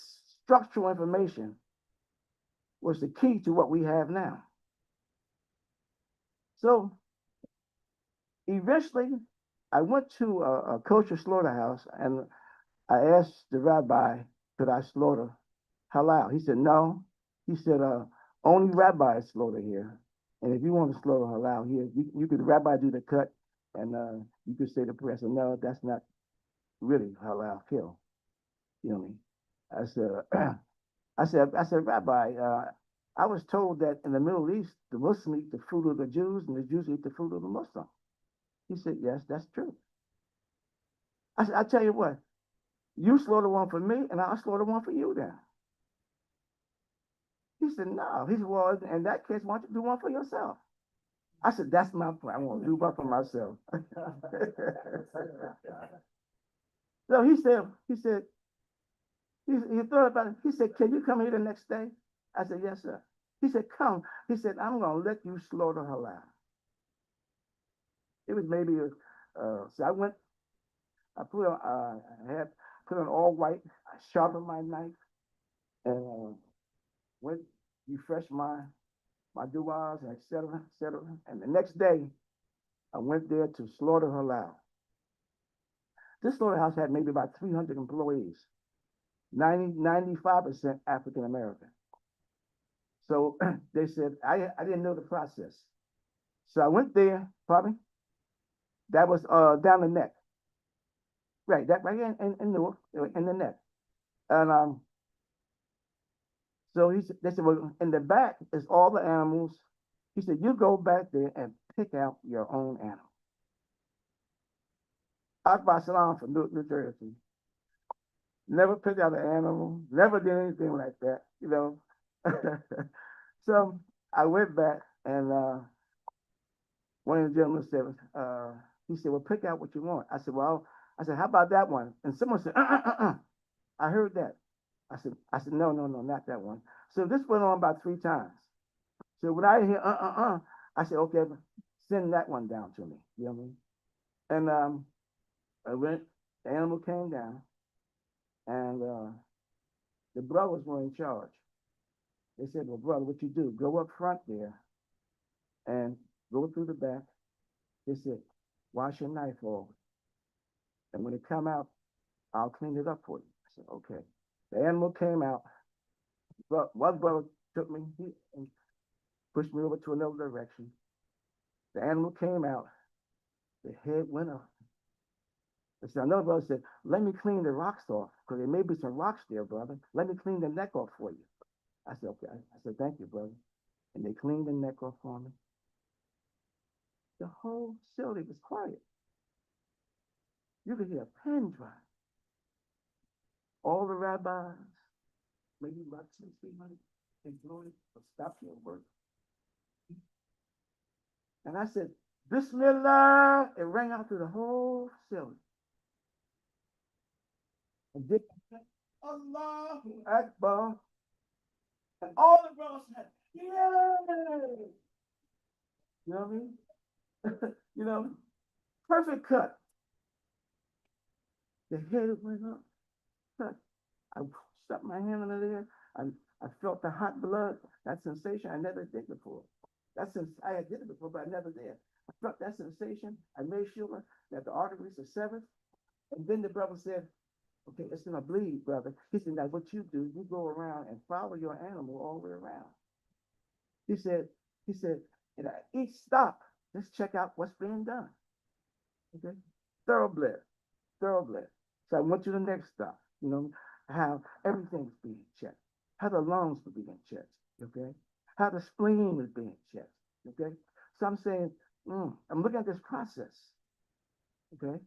structural information was the key to what we have now. So, eventually, I went to a kosher slaughterhouse and I asked the rabbi, could I slaughter halal? He said, no. He said, only rabbis slaughter here. And if you want to slaughter halal here, you could, the rabbi do the cut and you could say the prayer. I said, no, that's not really halal kill. You know what I mean? I said, Rabbi, I was told that in the Middle East, the Muslims eat the food of the Jews and the Jews eat the food of the Muslims. He said, yes, that's true. I said, I tell you what, you slaughter one for me and I'll slaughter one for you then. He said, no. He said, well, in that case, why don't you do one for yourself? I said, that's my plan. I want to do one for myself. So he thought about it. He said, can you come here the next day? I said, yes, sir. He said, come. He said, I'm going to let you slaughter halal. It was maybe, so I went, I put on, I had put on all white. I sharpened my knife and went, refreshed my duas and et cetera, et cetera. And the next day, I went there to slaughter halal. This slaughterhouse had maybe about 300 employees, 95% African American. So they said, I didn't know the process. So I went there, pardon? That was down the neck. Right, that right in north, in the neck. And so they said, well, in the back is all the animals. He said, you go back there and pick out your own animal. Akbar Salam from New Jersey. Never picked out an animal, never did anything like that, you know. So I went back and one of the gentlemen said, he said, well, pick out what you want. I said, well, how about that one? And someone said, I heard that. I said, no, not that one. So this went on about 3 times. So when I hear, I said, okay, send that one down to me. You know what I mean? And I went, the animal came down, and the brothers were in charge. They said, well, brother, what you do? Go up front there and go through the back. They said, wash your knife off. And when it come out, I'll clean it up for you. I said, okay. The animal came out. But one brother took me and pushed me over to another direction. The animal came out. The head went up. I said, another brother said, let me clean the rocks off, because there may be some rocks there, brother. Let me clean the neck off for you. I said, okay. I said, thank you, brother. And they cleaned the neck off for me. The whole facility was quiet. You could hear a pen drop. All the rabbis, maybe about 200-300 employees, would stop their work. And I said, Bismillah. It rang out through the whole facility. And did Allahu Akbar. And all the brothers said, yay! You know what I mean? You know, perfect cut. The head went up, cut. I stuck my hand under there. I felt the hot blood, that sensation I never did before. I had did it before, but I never did. I felt that sensation. I made sure that the arteries are severed. And then the brother said, okay, it's gonna bleed, brother. He said, now what you do, you go around and follow your animal all the way around. He said, and at each stop, let's check out what's being done. Okay, thoroughbred. So I went to the next stop, you know, how everything's being checked, how the lungs are being checked, okay, how the spleen is being checked, okay. So I'm saying, I'm looking at this process, okay.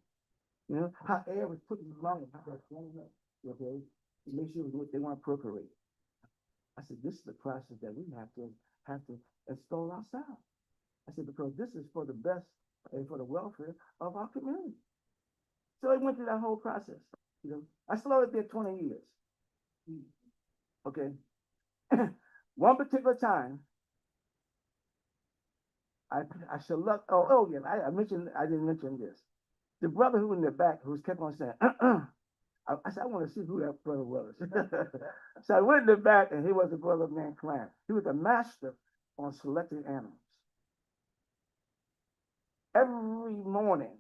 You know, how air was put in the lung, how that's running up, okay, to make sure they want to procreate. I said, this is the process that we have to have to install outside. I said, because this is for the best and for the welfare of our community. So it went through that whole process. You know, I slowed it there 20 years. Okay. One particular time, I select. Oh yeah. I didn't mention this. The brother who in the back who's kept on saying, I said, I want to see who that brother was. So I went in the back, and he was a brother named Clarence. He was a master on selecting animals. Every morning,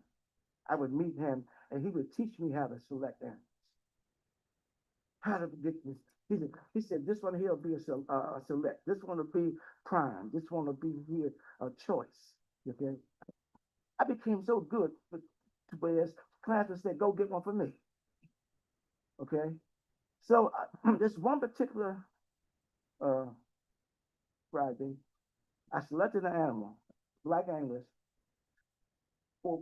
I would meet him, and he would teach me how to select animals. How to get this. He said, this one here will be a select. This one will be prime. This one will be here a choice. Okay. I became so good, whereas Clarence would say, go get one for me. Okay. So this one particular Friday, I selected an animal, black Angus. For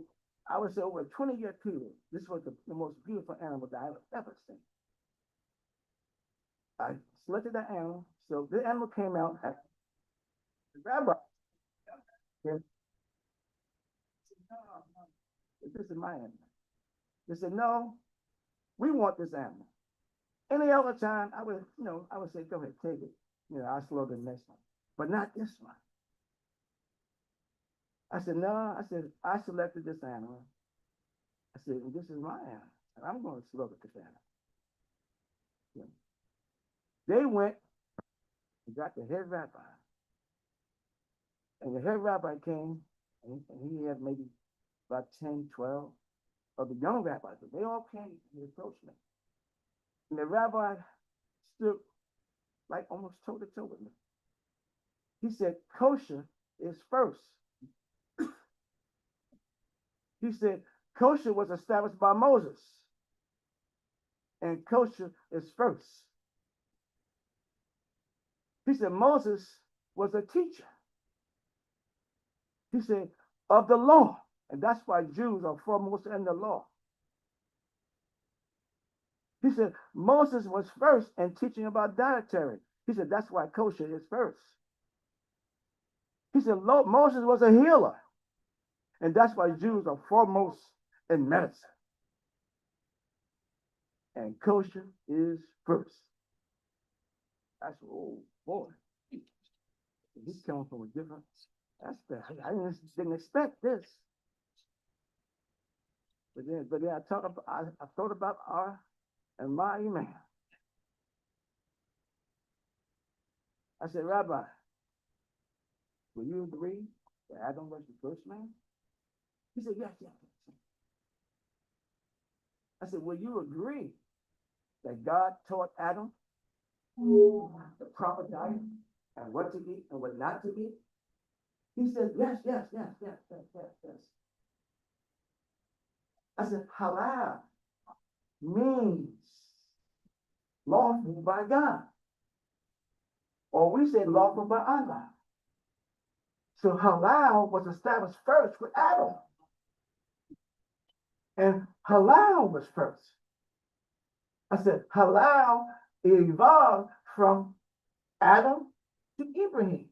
I would say over a 20-year period, this was the most beautiful animal that I've ever seen. I selected that animal, so the animal came out. The rabbi, okay, this is my animal. They said, no, we want this animal. Any other time, I would say, go ahead, take it. I'll slow the next one, but not this one. I said, no, I selected this animal. I said, well, this is my animal, and I'm going to slow this animal. Yeah. They went and got the head rabbi. And the head rabbi came, and he had maybe about 10, 12 of the young rabbis. But they all came and approached me. And the rabbi stood like almost toe to toe with me. He said, kosher is first. He said, kosher was established by Moses, and kosher is first. He said, Moses was a teacher. He said, of the law, and that's why Jews are foremost in the law. He said, Moses was first in teaching about dietary. He said, that's why kosher is first. He said, Moses was a healer. And that's why Jews are foremost in medicine. And kosher is first. That's, oh boy. He's coming from a different aspect. I didn't expect this. But then I thought about our and my imam. I said, Rabbi, will you agree that Adam was the first man? He said, yes. I said, will you agree that God taught Adam the proper diet and what to eat and what not to eat? He said, yes. I said, halal means lawful by God. Or we say lawful by Allah. So halal was established first with Adam. And halal was first. I said, halal evolved from Adam to Ibrahim,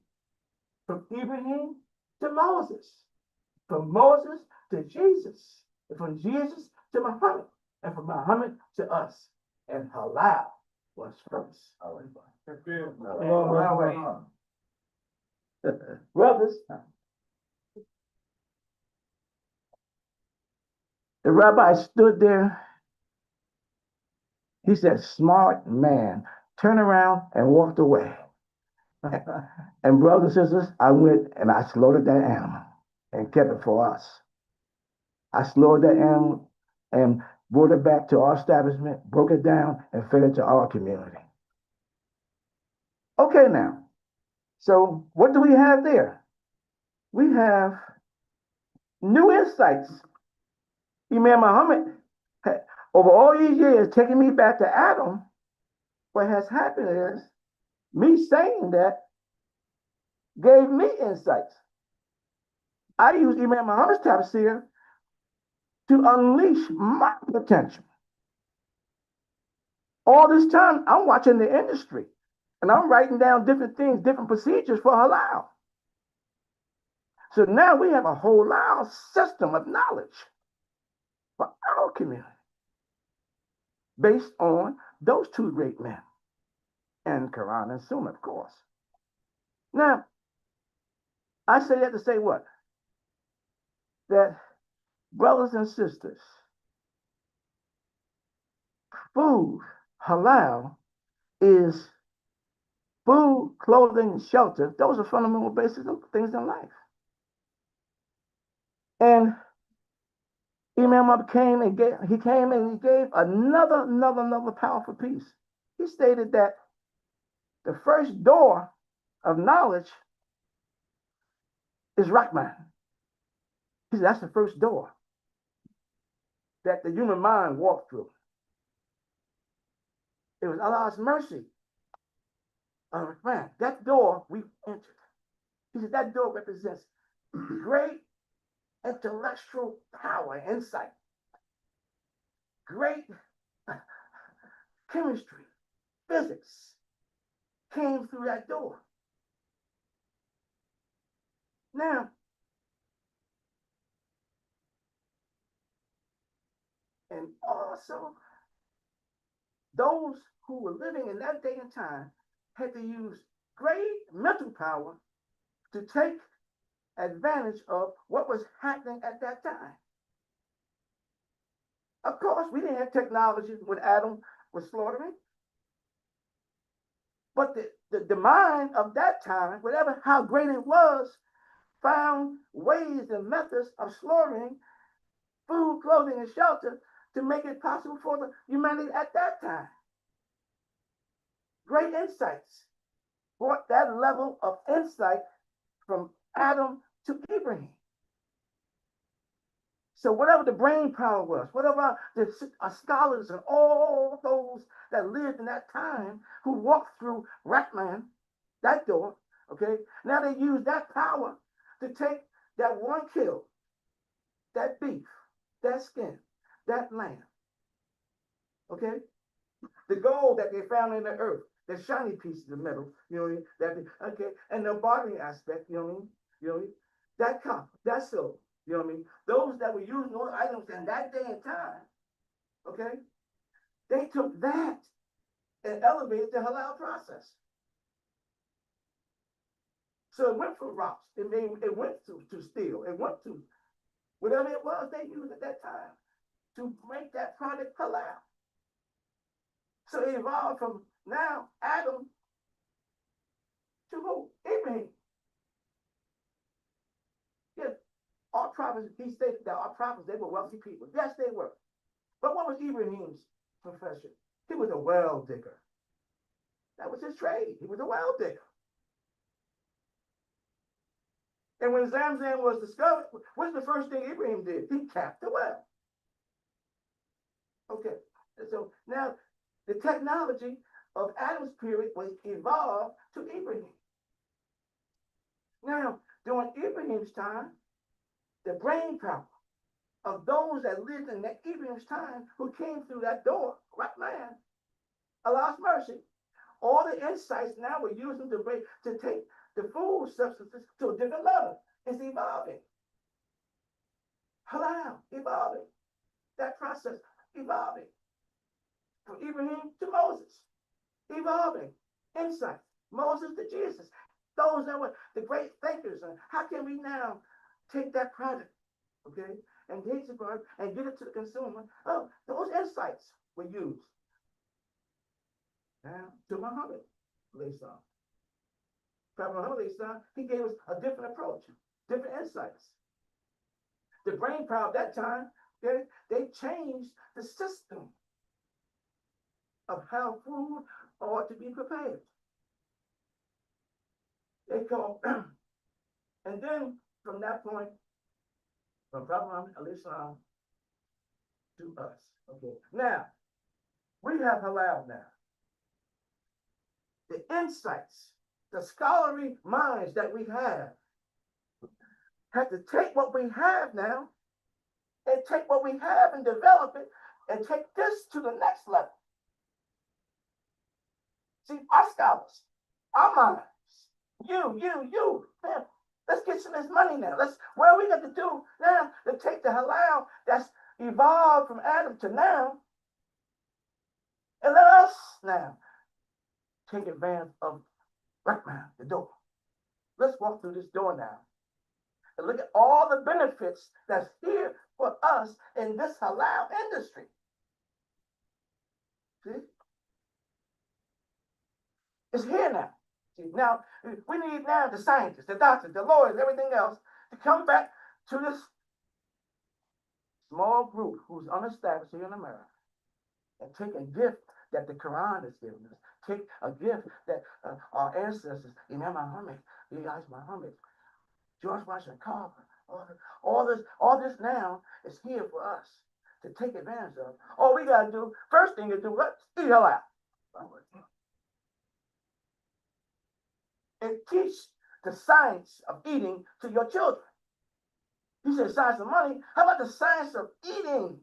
from Ibrahim to Moses, from Moses to Jesus, and from Jesus to Muhammad, and from Muhammad to us. And halal was first. Brothers, the rabbi stood there. He said, smart man, turn around and walked away. And brothers and sisters, I went and I slaughtered that animal and kept it for us. I slaughtered that animal and brought it back to our establishment, broke it down, and fed it to our community. Okay, now, so what do we have there? We have new insights. Imam Muhammad, over all these years, taking me back to Adam, what has happened is me saying that gave me insights. I used Imam Muhammad's tafsir to unleash my potential. All this time, I'm watching the industry. And I'm writing down different things, different procedures for halal. So now we have a halal system of knowledge for our community based on those two great men and Quran and Sunnah, of course. Now, I say that to say what? That brothers and sisters, food, halal, is food, clothing, and shelter. Those are fundamental basic things in life. And Imam Ahmad came and gave another powerful piece. He stated that the first door of knowledge is Rahman. He said that's the first door that the human mind walked through. It was Allah's mercy. Man, that door we entered. He said that door represents great intellectual power, insight, great chemistry, physics came through that door. Now, and also, those who were living in that day and time had to use great mental power to take advantage of what was happening at that time. Of course, we didn't have technology when Adam was slaughtering. But the mind of that time, whatever how great it was, found ways and methods of slaughtering food, clothing, and shelter to make it possible for the humanity at that time. Great insights brought that level of insight from Adam to Abraham. So whatever the brain power was, whatever the scholars and all those that lived in that time who walked through Rahman, that door, okay, now they use that power to take that one kill, that beef, that skin, that lamb, okay, the gold that they found in the earth, the shiny pieces of metal, you know what I mean? That, okay, and the bartering aspect, you know what I mean? You know what I mean? That copper, that silver, you know what I mean? Those that were using those items in that day and time, okay, they took that and elevated the halal process. So it went from rocks, it went to steel, it went to whatever it was they used at that time to make that product halal. So it evolved from now Adam to who? Abraham. Yes, our prophets, he stated that our prophets, they were wealthy people. Yes, they were. But what was Ibrahim's profession? He was a well digger. That was his trade. He was a well digger. And when Zamzam was discovered, what's the first thing Ibrahim did? He capped the well. Okay, so now the technology of Adam's period was evolved to Ibrahim. Now, during Ibrahim's time, the brain power of those that lived in that Ibrahim's time who came through that door, right man, Allah's mercy, all the insights now we're using to take the food substances to a different level. It's evolving. Halal, evolving. That process, evolving. From Ibrahim to Moses, evolving. Insight. Moses to Jesus. Those that were the great thinkers. How can we now take that product, okay, and take the product and get it to the consumer? Oh, those insights were used. Now, to Muhammad, Prophet Muhammad, he gave us a different approach, different insights. The brain power at that time, they changed the system of how food ought to be prepared. They call, and then from that point, from Prophet Muhammad to us. Okay, now we have halal now. The insights, the scholarly minds that we have to take what we have now and take what we have and develop it and take this to the next level. See, our scholars, our minds. You, man, let's get some of this money now. What we got to do now to take the halal that's evolved from Adam to now, and let us now take advantage of right now, the door. Let's walk through this door now and look at all the benefits that's here for us in this halal industry. See? It's here now. See, now, we need now the scientists, the doctors, the lawyers, everything else to come back to this small group who's unestablished here in America and take a gift that the Quran has given us, take a gift that our ancestors, Imam Muhammad, Elijah Muhammad, George Washington Carver, all this now is here for us to take advantage of. All we gotta do, first thing to do, let's eat halal. And teach the science of eating to your children. You said science of money. How about the science of eating?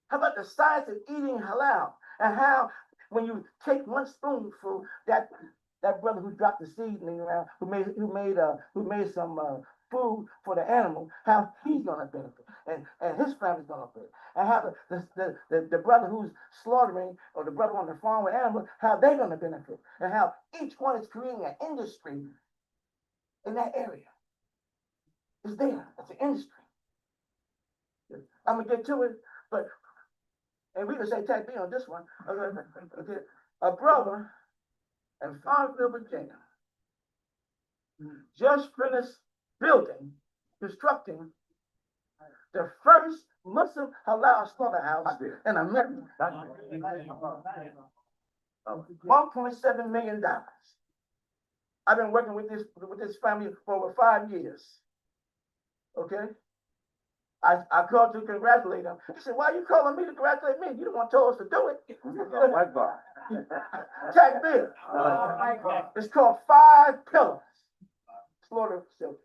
How about the science of eating halal? And how, when you take one spoonful, that brother who dropped the seed in the ground, who made some food for the animal, how he's gonna benefit, and his family's gonna benefit, and how the brother who's slaughtering, or the brother on the farm with animals, how they're gonna benefit, and how each one is creating an industry in that area. It's there. It's an industry. I'm gonna get to it, but and we can say tag me on this one. Okay. A brother in Farmville, Virginia, just finished constructing the first Muslim halal slaughterhouse in America. $1.7 million. I've been working with this family for over 5 years. Okay? I called to congratulate him. He said, "Why are you calling me to congratulate me? You the one told us to do it." Tag Bill. It's called 5 Pillars Slaughter Facility.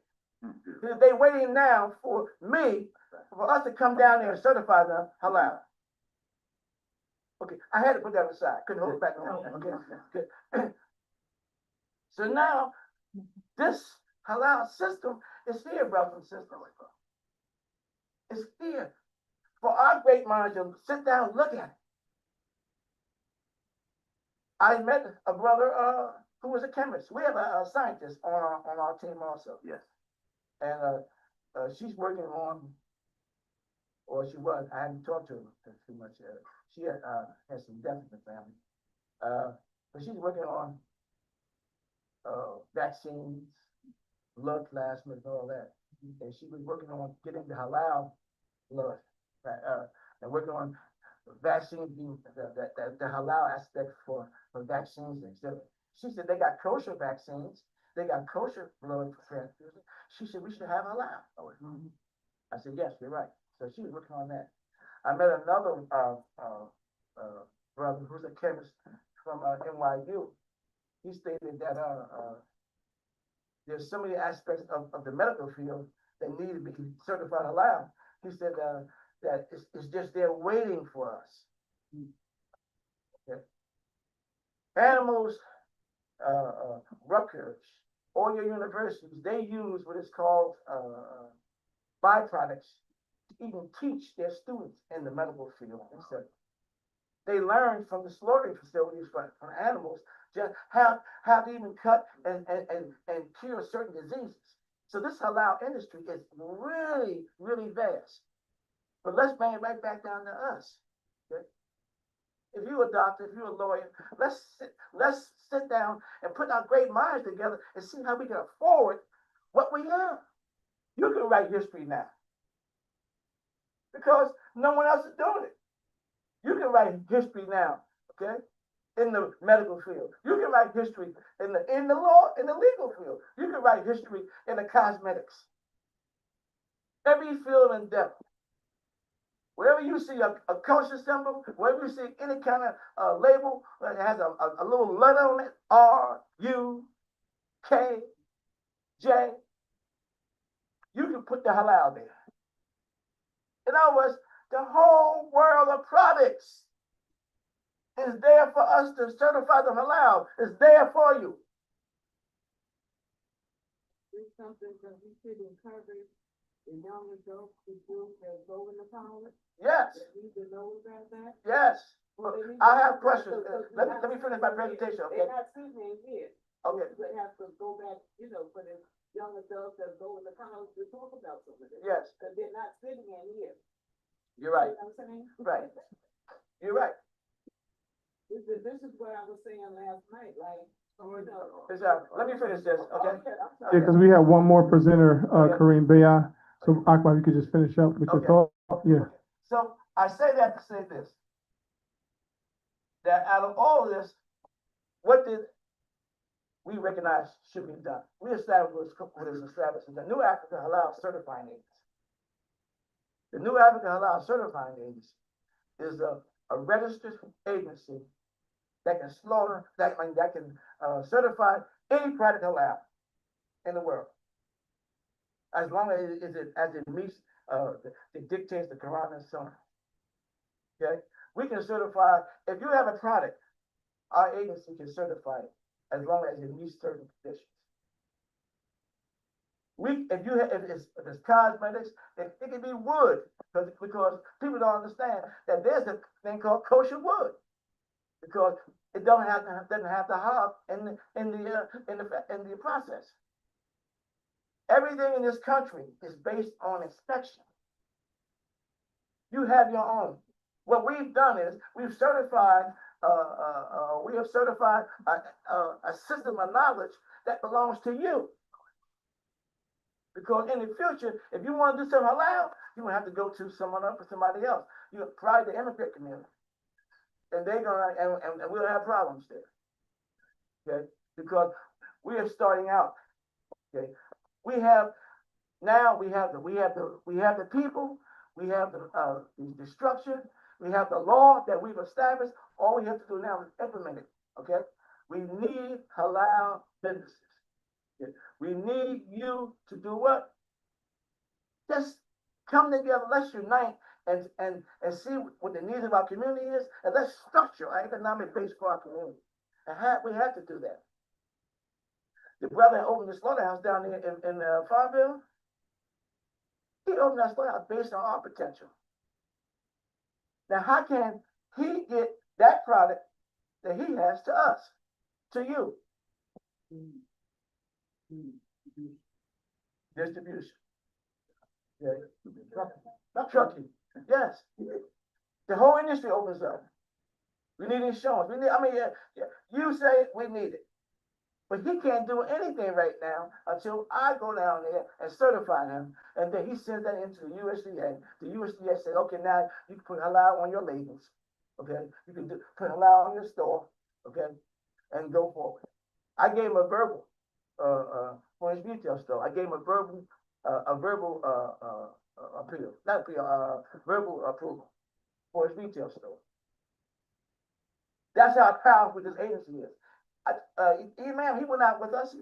They waiting now for us to come down there and certify them halal. Okay, I had to put that aside. Couldn't hold it back. Okay, good. So now, this halal system is here, brothers and sisters. It's here for our great minds to sit down and look at it. I met a brother who was a chemist. We have a scientist on our team also. Yes. And she's working on, or she was, I haven't talked to her too much. She has some death in the family. But she's working on vaccines, blood plasma, and all that. And she was working on getting the halal blood, and working on vaccines, the halal aspect for vaccines. And so she said they got kosher vaccines, they got kosher blood transfusion. She said we should have halal. I said, yes, you're right. So she was working on that. I met another brother who's a chemist from NYU. He stated that there's so many aspects of the medical field that need to be certified halal. He said that it's just there waiting for us. Okay. Animals, Rutgers, all your universities, they use what is called byproducts to even teach their students in the medical field. They learn from the slaughtering facilities from animals just how to even cut and cure certain diseases. So this halal industry is really, really vast. But let's bring it right back down to us. Okay? If you're a doctor, if you're a lawyer, let's sit down and put our great minds together and see how we can afford what we have. You can write history now, because no one else is doing it. You can write history now, okay? In the medical field. You can write history in the law, in the legal field. You can write history in the cosmetics. Every field and depth. Wherever you see a kosher symbol, wherever you see any kind of label that has a little letter on it, R, U, K, J, you can put the halal there. In other words, the whole world of products is there for us to certify the halal. It's there for you. It's something that we should encourage the young adults to do that go in the college. Yes, They need to know about that. yes. Well, they need I to have know questions. that, Let me finish my presentation, okay? They're not sitting in here. Okay, They have to go back, you know, for the young adults that go in the college to talk about some of this. yes, Cause they're not sitting in here. you're right, You know what I'm saying? right. You're right. This is what I was saying last night, like, you know. Exactly. Let me finish this, okay? I'm Yeah, sorry. because we have one more presenter, Okay. Kareem Baya. So Akbar, you could just finish up with your Okay. thought. Yeah. So I say that to say this. That out of all of this, what did we recognize should be done? We established what is established as the New Africa Halal Certifying Agency. The New Africa Halal Certifying Agency is a registered agency that can slaughter, that can certify any product halal in the world. As long as it meets it dictates the Quran and Sunnah. Okay? We can certify, if you have a product, our agency can certify it as long as it meets certain conditions. If it's cosmetics, it can be wood, because people don't understand that there's a thing called kosher wood, because it doesn't have to hop in the process. Everything in this country is based on inspection. You have your own. What we've done is we have certified a system of knowledge that belongs to you. Because in the future, if you want to do something halal, you will have to go to someone else or somebody else. You probably the immigrant community, and they're gonna and we'll have problems there. Okay, because we are starting out. Okay, we have the people, we have the structure, we have the law that we've established. All we have to do now is implement it. Okay, we need halal businesses. Okay? We need you to do what? Just come together. Let's unite and see what the needs of our community is, and let's structure our economic base for our community. And we have to do that. The brother that opened the slaughterhouse down there in Farmville, he opened that slaughterhouse based on our potential. Now, how can he get that product that he has to us, to you? Distribution. Yeah. Not trucking. Yes. The whole industry opens up. We need insurance. You say we need it. But he can't do anything right now until I go down there and certify him. And then he sends that into the USDA. The USDA says, okay, now you can put halal on your labels. Okay. You can put halal on your store. Okay. And go forward. I gave him a verbal for his retail store. I gave him a verbal appeal, not appeal, verbal approval for his retail store. That's how powerful this agency is. Imam, he went out with us.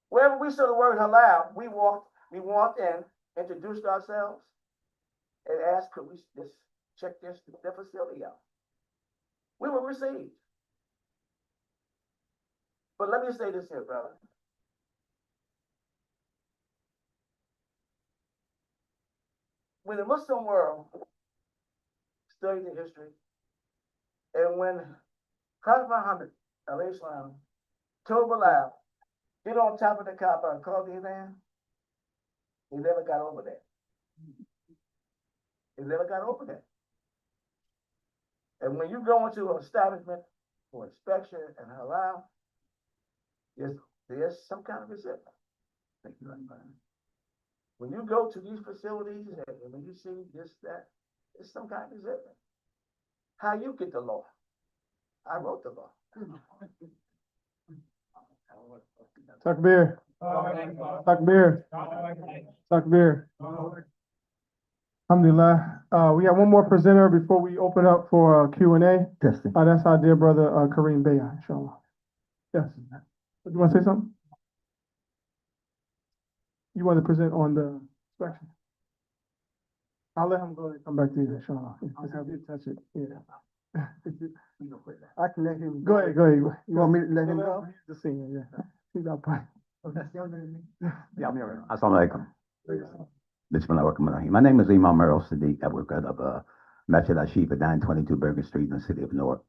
Wherever we saw the word halal, we walked in, introduced ourselves, and asked, could we just check their facility out? We were received. But let me say this here, brother. When the Muslim world studied the history, and when Prophet Muhammad Islam told Bilal, get on top of the Kaaba and call the Adhan, he never got over that. He never got over that. And when you go into an establishment for inspection and halal, there's some kind of resentment. Thank you very much. When you go to these facilities and when you see this, that, there's some kind of resentment. How you get the law? I wrote the law. Takbir. Takbir. Takbir. Alhamdulillah. We have one more presenter before we open up for Q&A. Testing. That's our dear brother Kareem Baya, inshallah. Yes. You want to say something? You want to present on the inspection? I'll let him go and come back to you, inshallah. Just have you touch it. Yeah. let him. Go ahead, go ahead. You want me to let him go? The singer, yeah. He's our part. Yeah, I'm here. Assalamu alaikum. Bismillahirrahmanirrahim. My name is Imam Earl Sadiq. I work out of Masjid Ashif at 922 Bergen Street in the city of Newark.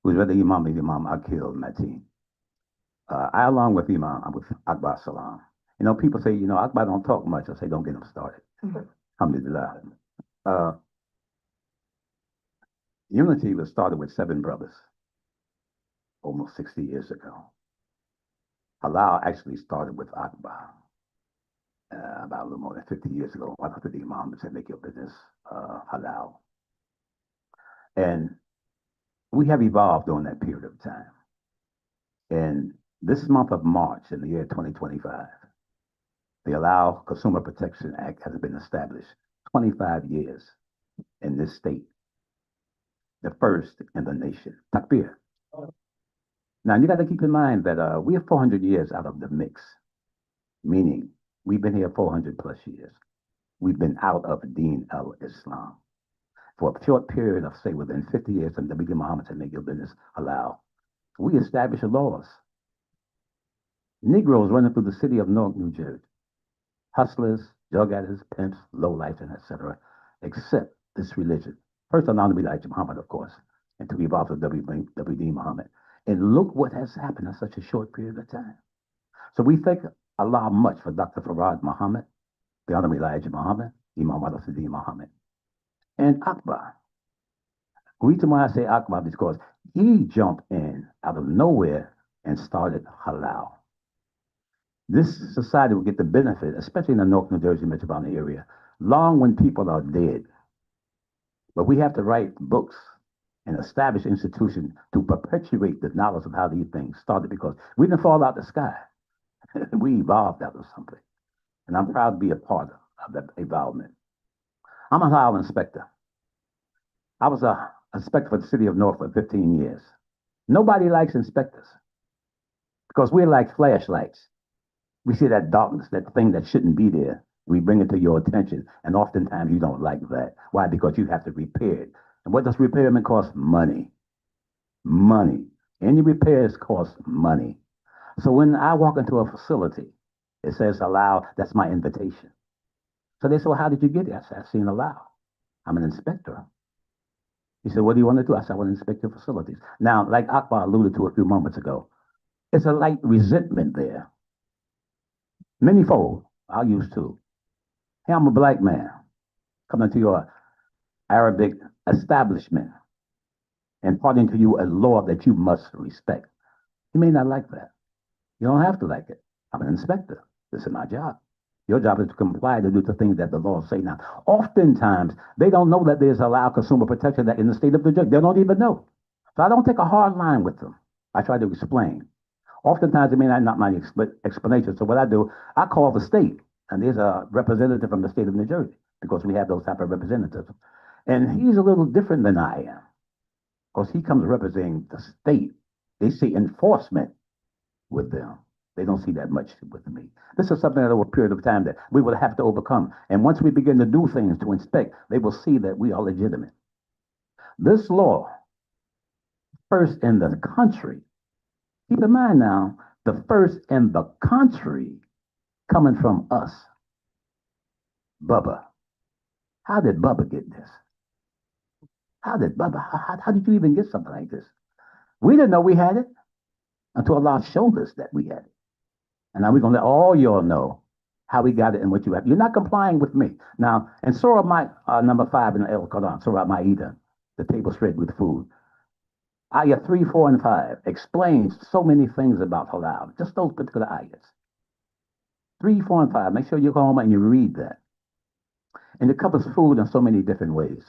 Who's with the Imam is Imam Akil Mateen. I, along with Imam, I'm with Akbar Salam. You know, people say, you know, Akbar don't talk much. I say, don't get him started. Alhamdulillah. Unity was started with 7 brothers almost 60 years ago. Halal actually started with Akbar about a little more than 50 years ago. One of the Imams said, make your business halal. And we have evolved during that period of time. And this month of March in the year 2025, the Halal Consumer Protection Act has been established 25 years in this state, the first in the nation. Takbir. Now, you got to keep in mind that we are 400 years out of the mix, meaning we've been here 400 plus years. We've been out of Deen al-Islam. For a short period of, say, within 50 years, and Nabi Muhammad said, make your business halal, we established laws. Negroes running through the city of Newark, New Jersey, hustlers, drug addicts, pimps, lowlifes, and etc., accept this religion. First, Allah Nabi Elijah Muhammad, of course, and to evolve to WD Muhammad. And look what has happened in such a short period of time. So we thank Allah much for Dr. Farad Muhammad, the Honorable Elijah Muhammad, Imam al-Sadiq Muhammad, and Akbar. The reason why I say Akbar is because he jumped in out of nowhere and started halal. This society will get the benefit, especially in the Newark, New Jersey metropolitan area, long when people are dead. But we have to write books and establish institutions to perpetuate the knowledge of how these things started, because we didn't fall out the sky. We evolved out of something. And I'm proud to be a part of that evolvement. I'm a halal inspector. I was an inspector for the city of Newark for 15 years. Nobody likes inspectors because we're like flashlights. We see that darkness, that thing that shouldn't be there. We bring it to your attention, and oftentimes you don't like that. Why? Because you have to repair it. And what does repairment cost? Money. Money. Any repairs cost money. So when I walk into a facility, it says allow, that's my invitation. So they said, well, how did you get it? I said, I've seen allow. I'm an inspector. He said, what do you want to do? I said, I want to inspect your facilities. Now, like Akbar alluded to a few moments ago, it's a light resentment there. Manyfold. I'll use 2. Hey, I'm a black man coming to your Arabic establishment, imparting to you a law that you must respect. You may not like that. You don't have to like it. I'm an inspector. This is my job. Your job is to comply, to do the things that the laws say. Now, oftentimes, they don't know that there's allowed consumer protection that in the state of New Jersey. They don't even know. So I don't take a hard line with them. I try to explain. Oftentimes, it may not my explanation. So what I do, I call the state, and there's a representative from the state of New Jersey, because we have those type of representatives. And he's a little different than I am, because he comes representing the state. They see enforcement with them. They don't see that much with me. This is something that over a period of time that we will have to overcome. And once we begin to do things to inspect, they will see that we are legitimate. This law, first in the country, keep in mind now, the first in the country coming from us. Bubba. How did Bubba get this? How did you even get something like this? We didn't know we had it until Allah showed us that we had it. And now we're going to let all y'all know how we got it and what you have. You're not complying with me. Now, in Surah number 5 in the Al-Quran, Surah Ma'idah, the table spread with food, Ayah 3, 4, and 5 explains so many things about halal, just those particular ayahs. 3, 4, and 5, make sure you go home and you read that. And it covers food in so many different ways.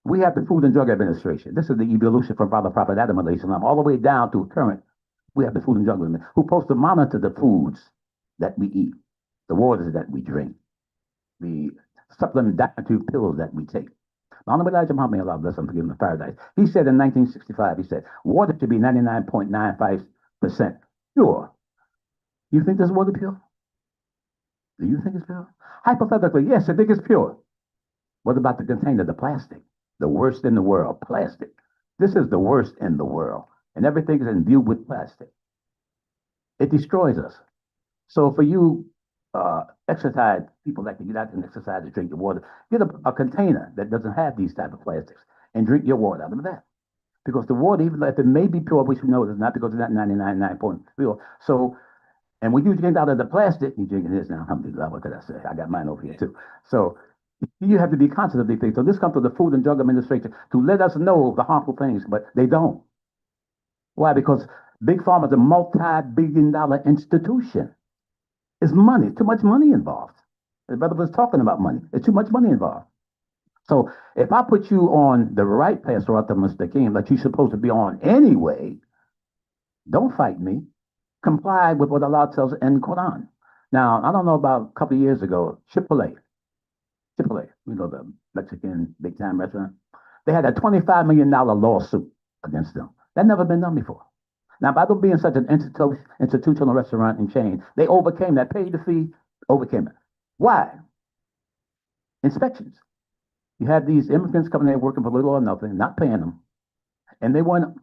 We have the Food and Drug Administration. This is the evolution from Prophet Adam all the way down to current. We have the Food and Drug Administration, who's supposed to monitor the foods that we eat, the waters that we drink, the supplement dietary pills that we take. Honorable Elijah Muhammad, Allah bless him, forgive him the paradise. He said in 1965, he said, water should be 99.95% pure. You think this water pure? Do you think it's pure? Hypothetically, yes, I think it's pure. What about the container, the plastic? The worst in the world, plastic. This is the worst in the world, and everything is imbued with plastic. It destroys us. So for you, exercise people that can get out and exercise and drink your water, get a container that doesn't have these type of plastics and drink your water out of that. Because the water, even if it may be pure, which we know it's not because it's not 99.9 pure. So, and when you drink out of the plastic, you're drinking this now. Alhamdulillah, what could I say? I got mine over here too. So you have to be conscious of these things. So this comes from the Food and Drug Administration to let us know the harmful things, but they don't. Why? Because Big Pharma is a multi-billion-dollar institution. It's money, too much money involved. The brother was talking about money. There's too much money involved. So if I put you on the right path, Mustaqim, that you're supposed to be on anyway, don't fight me. Comply with what Allah tells in the Quran. Now, I don't know, about a couple of years ago, Chipotle, you know, the Mexican big time restaurant, they had a $25 million lawsuit against them. That never been done before. Now, by them being such an institutional restaurant and chain, they overcame that, paid the fee, overcame it. Why? Inspections. You had these immigrants coming there working for little or nothing, not paying them, and they weren't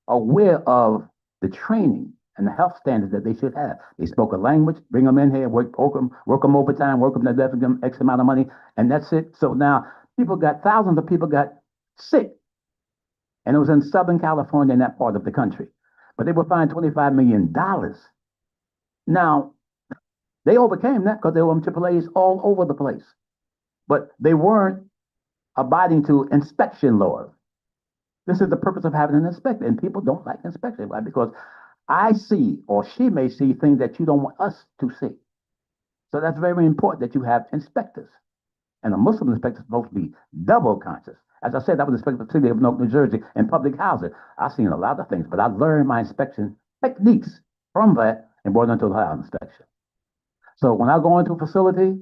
aware of the training and the health standards that they should have. They spoke a language, bring them in here, work them overtime, work them to death, give them X amount of money, and that's it. So now thousands of people got sick, and it was in Southern California, in that part of the country. But they were fined $25 million. Now, they overcame that because there were AAAs all over the place. But they weren't abiding to inspection laws. This is the purpose of having an inspector, and people don't like inspection. Why? Because I see, or she may see, things that you don't want us to see. So that's very important that you have inspectors. And a Muslim inspector is supposed to be double conscious. As I said, I was inspector for the city of Newark, New Jersey, in public housing. I've seen a lot of things, but I learned my inspection techniques from that and brought them to the house inspection. So when I go into a facility,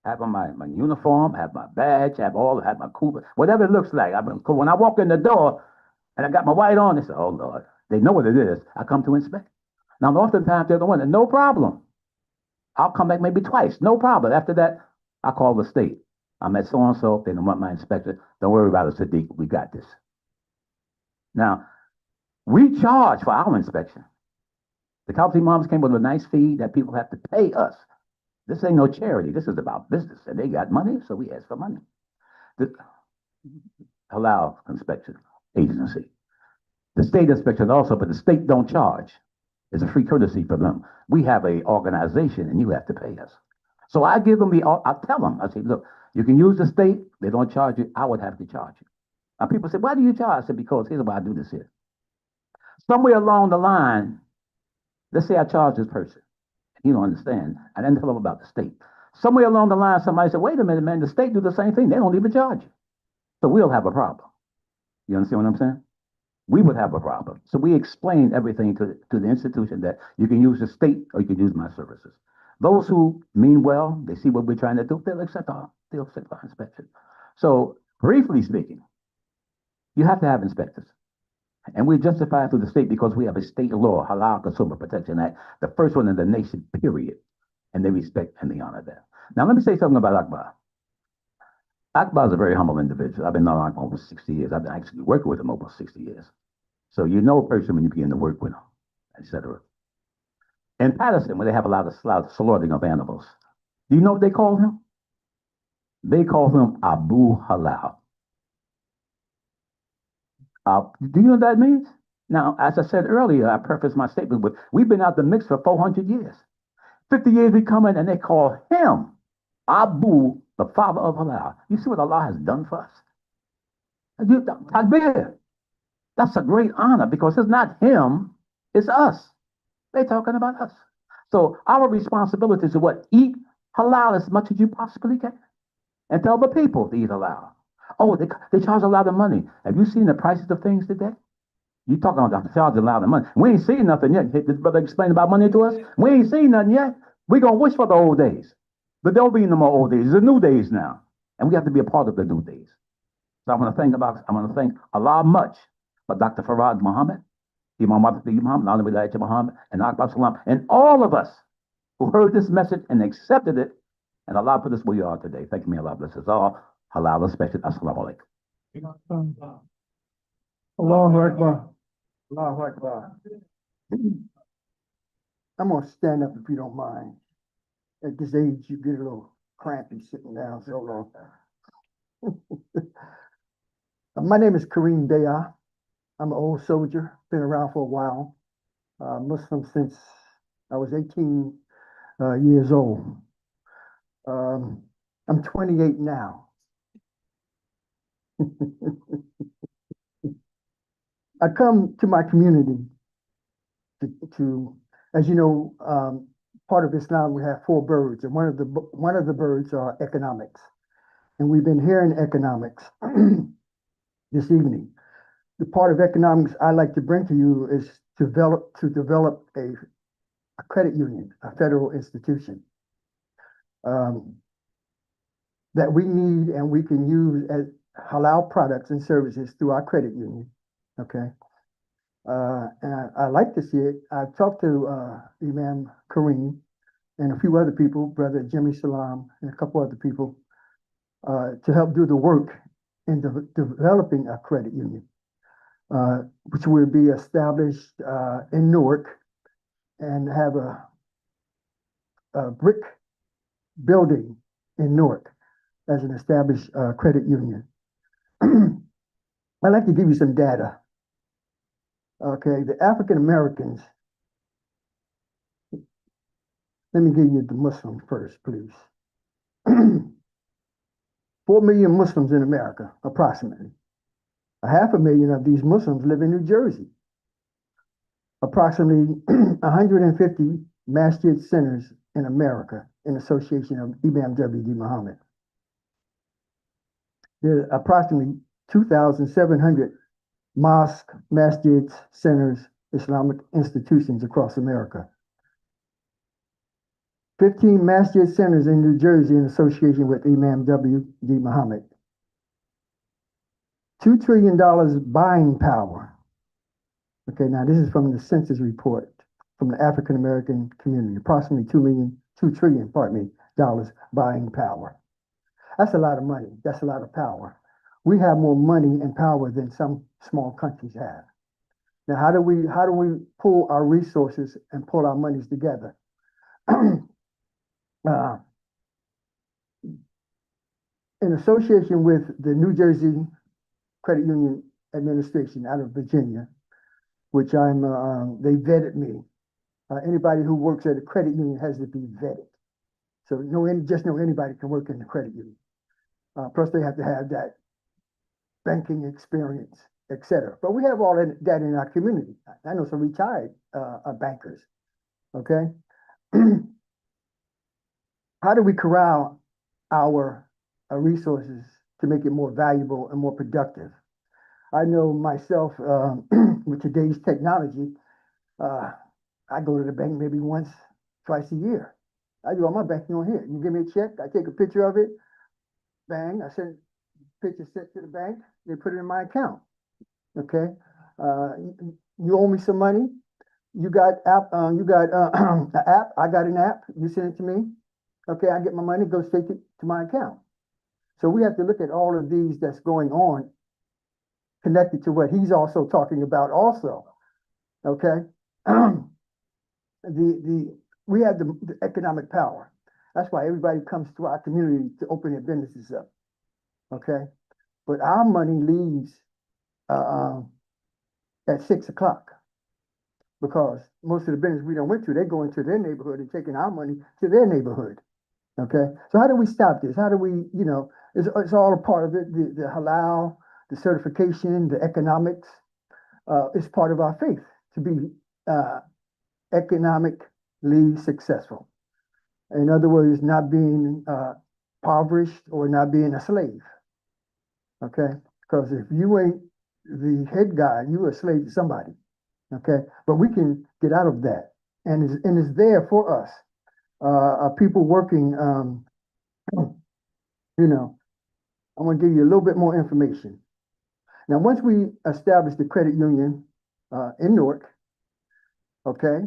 have on my uniform, have my badge, have my Cooper, whatever it looks like. When I walk in the door and I got my white on, they say, "Oh Lord," they know what it is. I come to inspect. Now, oftentimes they're the one that, no problem. I'll come back maybe twice, no problem. After that, I call the state. I'm at so and so. They don't want my inspector. Don't worry about it, Sadiq. We got this. Now, we charge for our inspection. The Caliph Imams came with a nice fee that people have to pay us. This ain't no charity. This is about business, and they got money, so we ask for money. The Halal Inspection Agency. The state inspection also, but the state don't charge. It's a free courtesy for them. We have an organization, and you have to pay us. So I give them I tell them, I say, look, you can use the state. They don't charge you. I would have to charge you. Now people say, why do you charge? I said, because here's why I do this here. Somewhere along the line, let's say I charge this person. You don't understand. I didn't tell them about the state. Somewhere along the line, somebody said, wait a minute, man, the state do the same thing. They don't even charge you. So we'll have a problem. You understand what I'm saying? We would have a problem. So we explain everything to the institution that you can use the state or you can use my services. Those who mean well, they see what we're trying to do, they'll accept our inspection. So briefly speaking, you have to have inspectors. And we justify it through the state because we have a state law, Halal Consumer Protection Act, the first one in the nation, period. And they respect and they honor that. Now, let me say something about Akbar. Akbar is a very humble individual. I've been knowing Akbar almost 60 years. I've been actually working with him almost 60 years. So you know a person when you begin to work with him, etc. In Patterson, where they have a lot of slaughtering of animals, do you know what they call him? They call him Abu Halal. Do you know what that means? Now, as I said earlier, I prefaced my statement with, we've been out the mix for 400 years. 50 years we come in and they call him Abu, the father of Halal. You see what Allah has done for us? Takbir. That's a great honor because it's not him, it's us. They're talking about us. So our responsibility is to what? Eat halal as much as you possibly can. And tell the people to eat halal. Oh, they charge a lot of money. Have you seen the prices of things today? You talking about charging a lot of money. We ain't seen nothing yet. This brother explained about money to us. We ain't seen nothing yet. We're going to wish for the old days. But there'll be no more old days. It's the new days now. And we have to be a part of the new days. So I want to thank Allah much for Dr. Farad Muhammad, Imam Muhammad, Muhammad, and Akbar Salam, and all of us who heard this message and accepted it. And Allah put us where we are today. Thank you, may Allah bless us all. Halal inspection. Assalamu alaikum. Allahu Akbar. Allahu Akbar. I'm gonna stand up if you don't mind. At this age, you get a little crampy sitting down so long. My name is Kareem Daya. I'm an old soldier, been around for a while. Muslim since I was 18 years old. I'm 28 now. I come to my community to, as you know, part of Islam, we have four birds, and one of the birds are economics. And we've been hearing economics this evening. The part of economics I like to bring to you is to develop a credit union, a federal institution that we need and we can use as halal products and services through our credit union. Okay. And I like to see it. I've talked to Imam Kareem and a few other people, Brother Jimmy Salam, and a couple other people, to help do the work in developing a credit union, which will be established in Newark and have a brick building in Newark as an established credit union. I'd like to give you some data. Okay, the African Americans, let me give you the Muslims first, please. 4 million Muslims in America, approximately. 500,000 of these Muslims live in New Jersey. Approximately 150 masjid centers in America in association of Imam W.D. Muhammad. There are approximately 2,700 mosque, masjids, centers, Islamic institutions across America. 15 masjid centers in New Jersey in association with Imam W.D. Muhammad. $2 trillion buying power. Okay, now this is from the census report from the African American community. Approximately $2 trillion buying power. That's a lot of money. That's a lot of power. We have more money and power than some small countries have. Now, how do we pull our resources and pull our monies together? In association with the New Jersey Credit Union Administration out of Virginia, which they vetted me. Anybody who works at a credit union has to be vetted. So anybody can work in the credit union. Plus they have to have that banking experience, etc. But we have all that in our community. I know some retired bankers, okay? How do we corral our resources to make it more valuable and more productive? I know myself, with today's technology, I go to the bank maybe once, twice a year. I do all my banking on here. You give me a check, I take a picture of it, bang, I send picture sent to the bank, they put it in my account. Okay. You owe me some money. You got an app, I got an app, you send it to me. Okay, I get my money, goes straight to my account. So we have to look at all of these that's going on, connected to what he's also talking about also. Okay. We have the economic power. That's why everybody comes to our community to open their businesses up. Okay. But our money leaves at 6 o'clock, because most of the business we don't went to, they go into their neighborhood and taking our money to their neighborhood. Okay. So how do we stop this? How do we, it's all a part of it. The halal, the certification, the economics, is part of our faith to be economically successful. In other words, not being impoverished or not being a slave. Okay, because if you ain't the head guy, you're a slave to somebody. Okay, but we can get out of that, and it's there for us. People working, I'm going to give you a little bit more information. Now, once we establish the credit union in Newark, okay,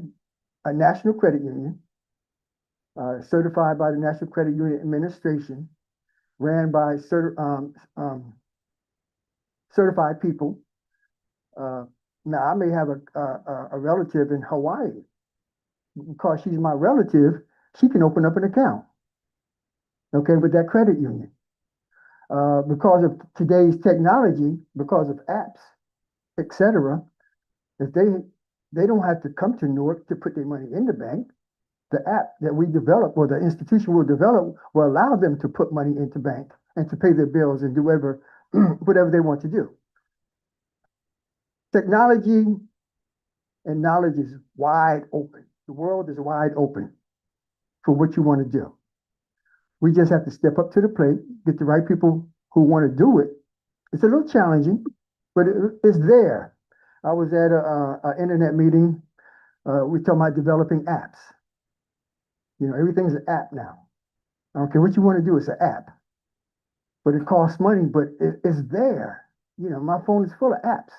a national credit union, certified by the National Credit Union Administration, ran by certified people, Now, I may have a relative in Hawaii. Because she's my relative, she can open up an account, okay, with that credit union. Because of today's technology, because of apps, etc., if they don't have to come to Newark to put their money in the bank, the app that we develop or the institution will develop will allow them to put money into bank and to pay their bills and do whatever they want to do. Technology and knowledge is wide open. The world is wide open for what you want to do. We just have to step up to the plate, get the right people who want to do it. It's a little challenging, but it's there. I was at a internet meeting. We talking about developing apps. You know, everything's an app now. I don't care what you want to do, it's an app. But it costs money, but it's there. You know, my phone is full of apps.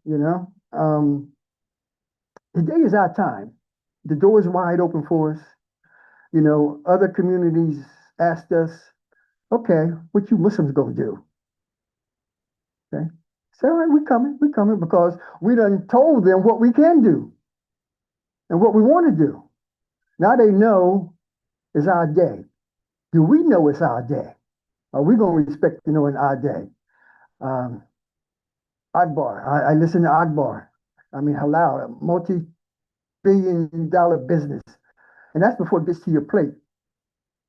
You know, today is our time. The door is wide open for us. You know, other communities asked us, okay, what you Muslims gonna do? Okay, so all right, we're coming because we done told them what we can do and what we want to do. Now they know it's our day. Do we know it's our day? Are we gonna respect knowing our day? Akbar, I listen to Akbar. I mean, halal, a multi-billion-dollar business. And that's before it gets to your plate.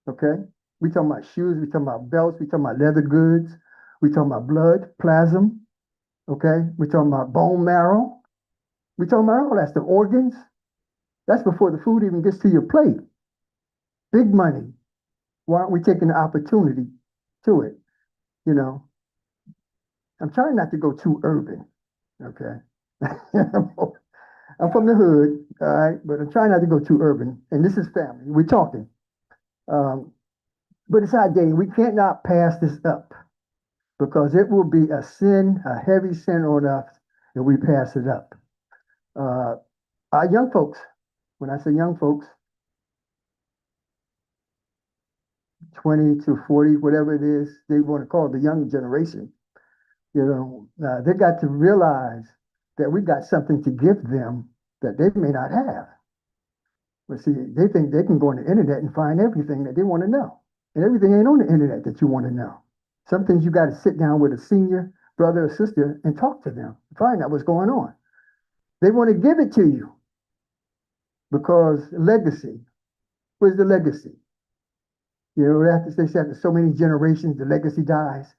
Okay? We talking about shoes, we talking about belts, we talking about leather goods, we talking about blood, plasma. Okay? We talking about bone marrow. We talking about all that, the organs. That's before the food even gets to your plate. Big money. Why aren't we taking the opportunity to it? You know, I'm trying not to go too urban. Okay? I'm from the hood, all right, but I'm trying not to go too urban. And this is family. We're talking. But it's our day. We can't not pass this up because it will be a sin, a heavy sin on us if we pass it up. Our young folks, when I say young folks, 20 to 40, whatever it is they want to call it, the young generation, you know, they got to realize that we got something to give them that they may not have. But see, they think they can go on the internet and find everything that they want to know. And everything ain't on the internet that you want to know. Some things you got to sit down with a senior brother or sister and talk to them, find out what's going on. They want to give it to you because legacy. Where's the legacy? You know, after so many generations, the legacy dies.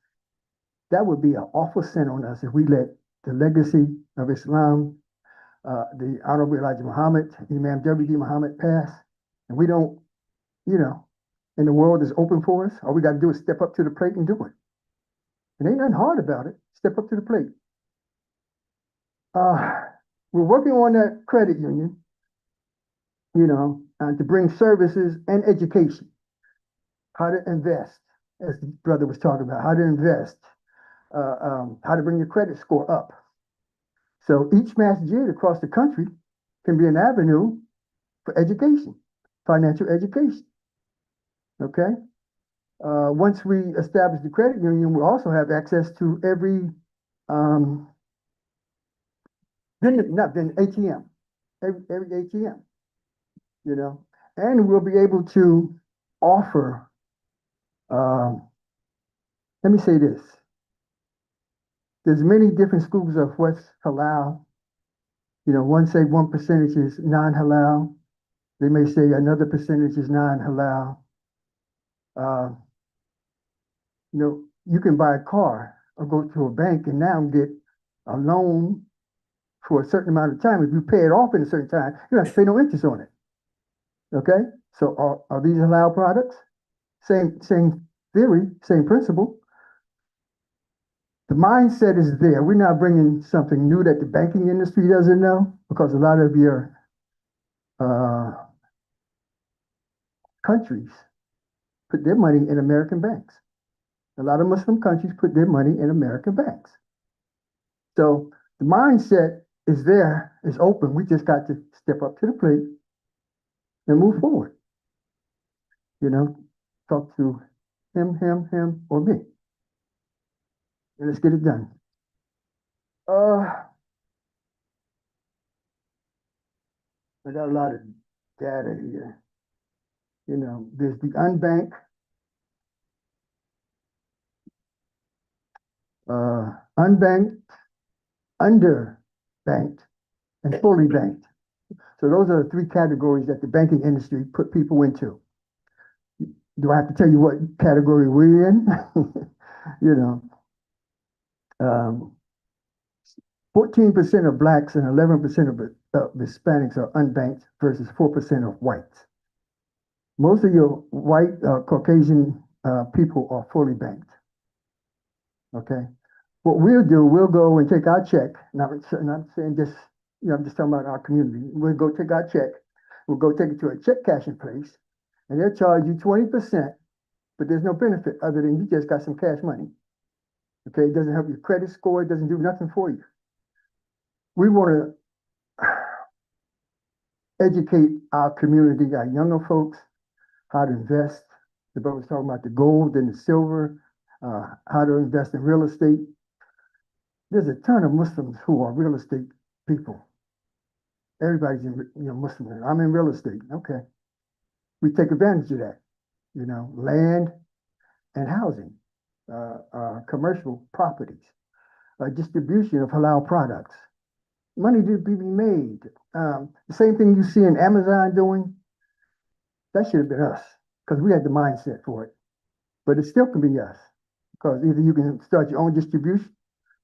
That would be an awful sin on us if we let the legacy of Islam, the Honorable Elijah Muhammad, Imam W.D. Muhammad pass, and we don't, you know, and the world is open for us. All we got to do is step up to the plate and do it. It ain't nothing hard about it. Step up to the plate. We're working on that credit union, you know, to bring services and education. How to invest, as the brother was talking about, how to invest, how to bring your credit score up. So each masjid across the country can be an avenue for education, financial education. Okay? Once we establish the credit union, we'll also have access to every ATM, every ATM, you know, and we'll be able to offer, let me say this. There's many different schools of what's halal. You know, one say 1% is non-halal. They may say another percentage is non-halal. You know, you can buy a car or go to a bank and now get a loan for a certain amount of time. If you pay it off in a certain time, you don't have to pay no interest on it. Okay? So are these halal products? Same theory, same principle. The mindset is there. We're not bringing something new that the banking industry doesn't know, because a lot of your countries put their money in American banks. A lot of Muslim countries put their money in American banks. So the mindset is there, is open. We just got to step up to the plate and move forward. You know, talk to him, or me. And let's get it done. I got a lot of data here. You know, there's the unbanked, unbanked, underbanked, and fully banked. So those are the three categories that the banking industry put people into. Do I have to tell you what category we're in? You know, 14% of blacks and 11% of Hispanics are unbanked versus 4% of whites. Most of your white Caucasian people are fully banked. Okay, what we'll do, we'll go and take our check. Not saying just, you know, I'm just talking about our community. We'll go take our check. We'll go take it to a check cashing place, and they'll charge you 20%, but there's no benefit other than you just got some cash money. Okay, it doesn't help your credit score. It doesn't do nothing for you. We want to educate our community, our younger folks, how to invest. The brother was talking about the gold and the silver, how to invest in real estate. There's a ton of Muslims who are real estate people. Everybody's in, you know, Muslim. I'm in real estate. Okay. We take advantage of that, you know, land and housing, commercial properties, distribution of halal products. Money to be made. The same thing you see in Amazon doing, that should have been us, because we had the mindset for it. But it still can be us, because either you can start your own distribution,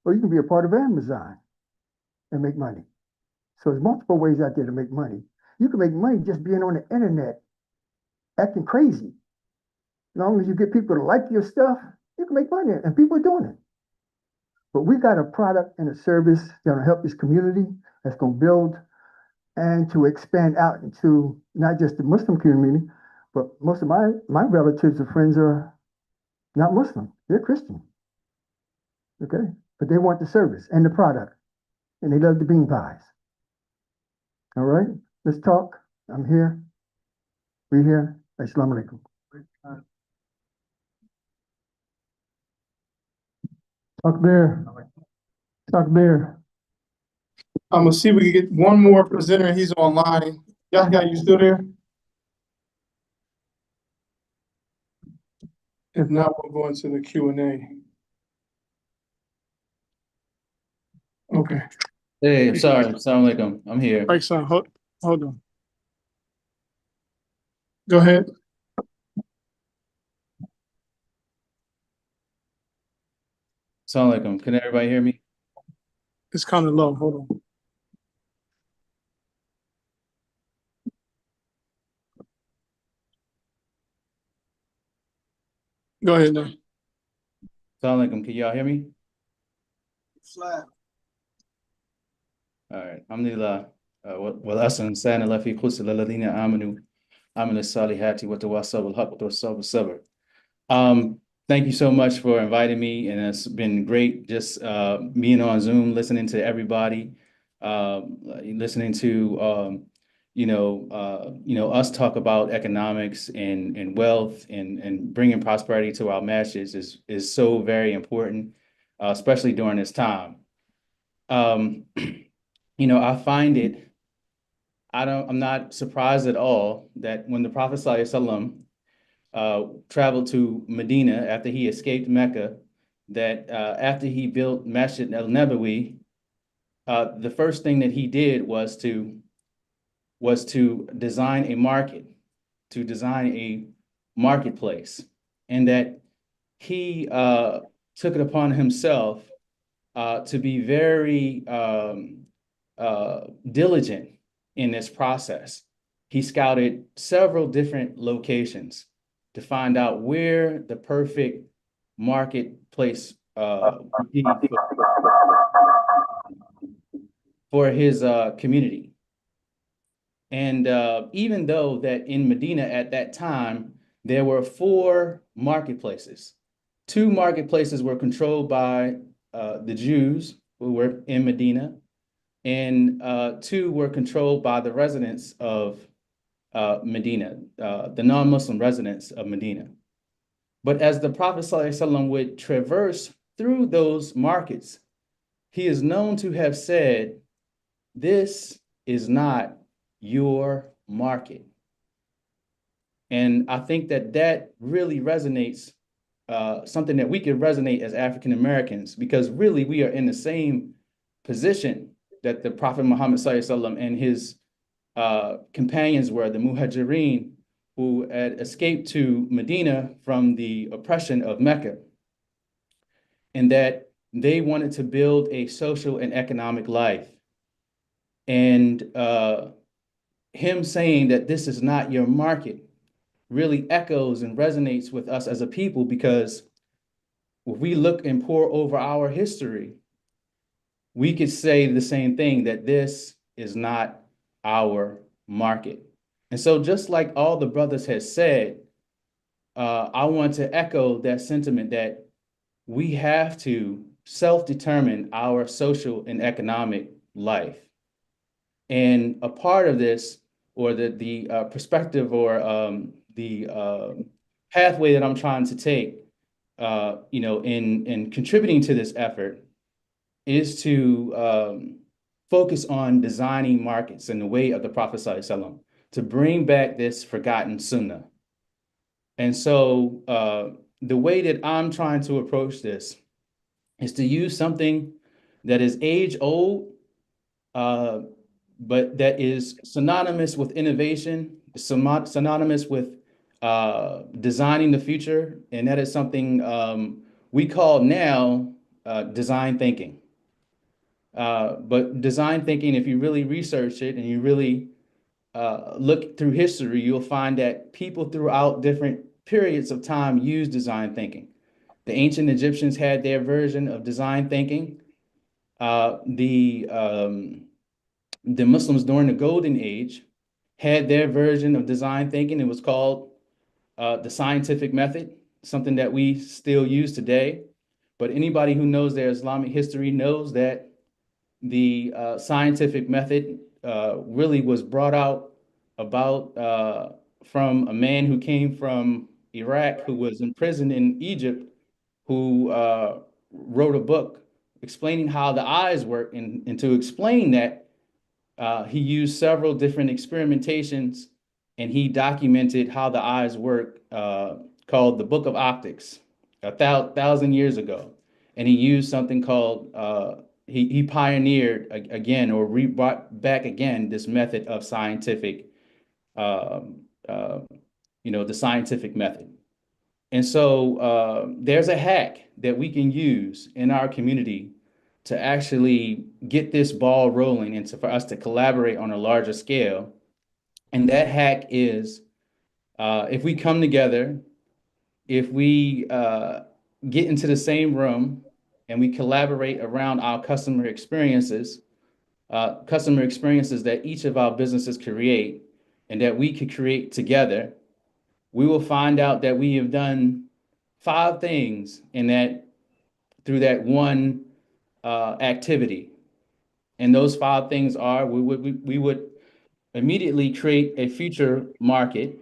or you can be a part of Amazon and make money. So there's multiple ways out there to make money. You can make money just being on the internet, acting crazy. As long as you get people to like your stuff, you can make money, and people are doing it. But we got a product and a service that will help this community, that's going to build and to expand out into not just the Muslim community, but most of my relatives and friends are not Muslim. They're Christian. Okay? But they want the service and the product, and they love the bean pies. All right? Let's talk. I'm here. We're here. Assalamu alaikum. Talk there. Talk there. I'm gonna see if we can get one more presenter. He's online. Yahya, you still there? If not, we'll go into the Q&A. Okay. Hey, I'm sorry. Assalamu alaikum. I'm here. Right, son. Hold on. Go ahead. Assalamu alaikum. Can everybody hear me? It's kind of low. Hold on. Go ahead now. Assalamu alaikum. Can y'all hear me? Flat. All right. Alhamdulillah. والأحسن إنسان لا في خسر الذين آمنوا عملوا الصالحات وتواصوا بالحق وتواصوا بالصبر. Thank you so much for inviting me, and it's been great just being on Zoom, listening to everybody, listening to us talk about economics and wealth and bringing prosperity to our masses is so very important, especially during this time. I find it. I'm not surprised at all that when the Prophet ﷺ traveled to Medina after he escaped Mecca, that after he built Masjid al-Nabawi, the first thing that he did was to design a marketplace, and that he took it upon himself to be very diligent in this process. He scouted several different locations to find out where the perfect marketplace would be for his community. And even though that in Medina at that time, there were 4 marketplaces. 2 marketplaces were controlled by the Jews who were in Medina, and 2 were controlled by the residents of Medina, the non-Muslim residents of Medina. But as the Prophet ﷺ would traverse through those markets, he is known to have said, "This is not your market. And I think that that really resonates, something that we can resonate as African Americans, because really we are in the same position that the Prophet Muhammad Sallallahu Alaihi Wasallam and his companions were, the Muhajirin, who had escaped to Medina from the oppression of Mecca, and that they wanted to build a social and economic life. And him saying that this is not your market really echoes and resonates with us as a people, because if we look and pore over our history, we could say the same thing, that this is not our market. And so just like all the brothers had said, I want to echo that sentiment that we have to self-determine our social and economic life. And a part of this, or the perspective, or the pathway that I'm trying to take, in contributing to this effort, is to focus on designing markets in the way of the Prophet Sallallahu Alaihi Wasallam, to bring back this forgotten sunnah. And so the way that I'm trying to approach this is to use something that is age old, but that is synonymous with innovation, synonymous with designing the future. And that is something we call now design thinking. But design thinking, if you really research it and you really look through history, you'll find that people throughout different periods of time use design thinking. The ancient Egyptians had their version of design thinking. The Muslims during the Golden Age had their version of design thinking. It was called the scientific method, something that we still use today. But anybody who knows their Islamic history knows that the scientific method really was brought about from a man who came from Iraq, who was imprisoned in Egypt, who wrote a book explaining how the eyes work. And to explain that, he used several different experimentations, and he documented how the eyes work, called the Book of Optics, 1,000 years ago. And he used something called, he pioneered again, or brought back again, this method of scientific, the scientific method. And so there's a hack that we can use in our community to actually get this ball rolling, and for us to collaborate on a larger scale. And that hack is, if we come together, if we get into the same room and we collaborate around our customer experiences that each of our businesses create and that we could create together, we will find out that we have done 5 things through that one activity. And those 5 things are, we would immediately create a future market.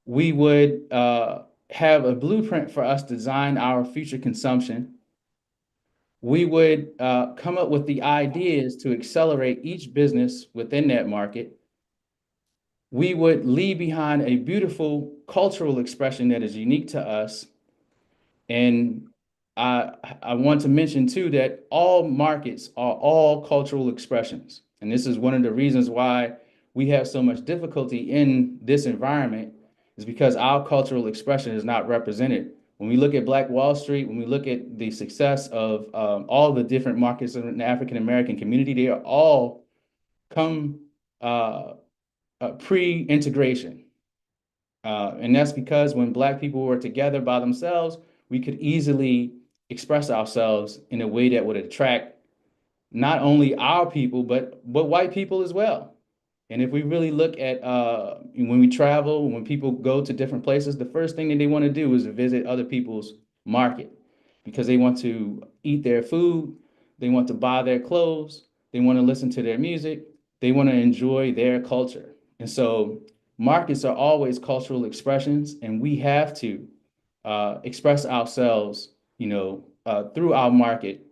We would have a blueprint for us to design our future consumption. We would come up with the ideas to accelerate each business within that market. We would leave behind a beautiful cultural expression that is unique to us. And I want to mention too that all markets are all cultural expressions. And this is one of the reasons why we have so much difficulty in this environment, is because our cultural expression is not represented. When we look at Black Wall Street, when we look at the success of all the different markets in the African American community, they are all come pre-integration. And that's because when Black people were together by themselves, we could easily express ourselves in a way that would attract not only our people, but white people as well. And if we really look at when we travel, when people go to different places, the first thing that they want to do is visit other people's market, because they want to eat their food, they want to buy their clothes, they want to listen to their music, they want to enjoy their culture. And so markets are always cultural expressions, and we have to express ourselves, through our market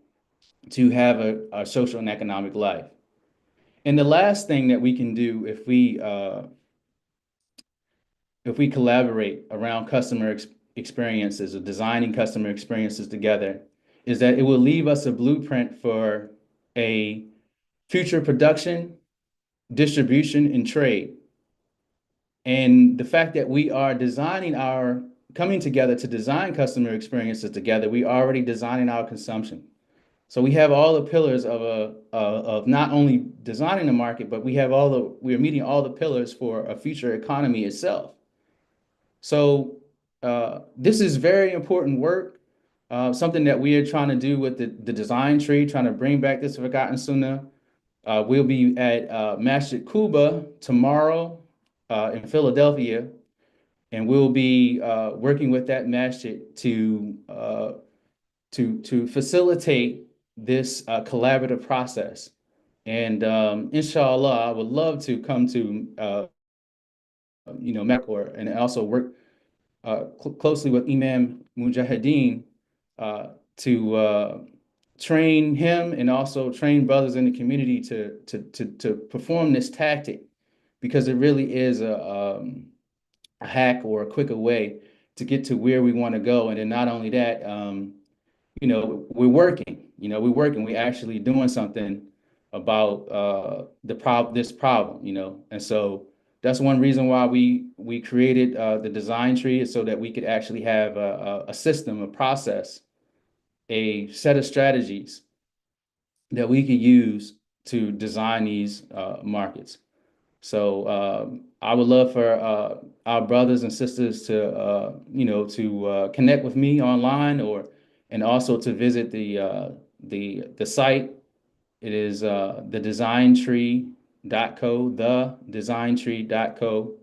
to have a social and economic life. And the last thing that we can do if we collaborate around experiences or designing customer experiences together, is that it will leave us a blueprint for a future production, distribution, and trade. And the fact that we are coming together to design customer experiences together, we are already designing our consumption. So we have all the pillars of not only designing the market, but we are meeting all the pillars for a future economy itself. So this is very important work, something that we are trying to do with the design tree, trying to bring back this forgotten sunnah. We'll be at Masjid Kuba tomorrow in Philadelphia, and we'll be working with that masjid to facilitate this collaborative process. And inshallah, I would love to come to Mecca and also work closely with Imam Mujahideen to train him and also train brothers in the community to perform this tactic, because it really is a hack or a quicker way to get to where we want to go. And then not only that, we're working, we're actually doing something about this problem, and so that's one reason why we created the design tree, is so that we could actually have a system, a process, a set of strategies that we could use to design these markets. So I would love for our brothers and sisters to connect with me online, and also to visit the site. It is thedesigntree.co,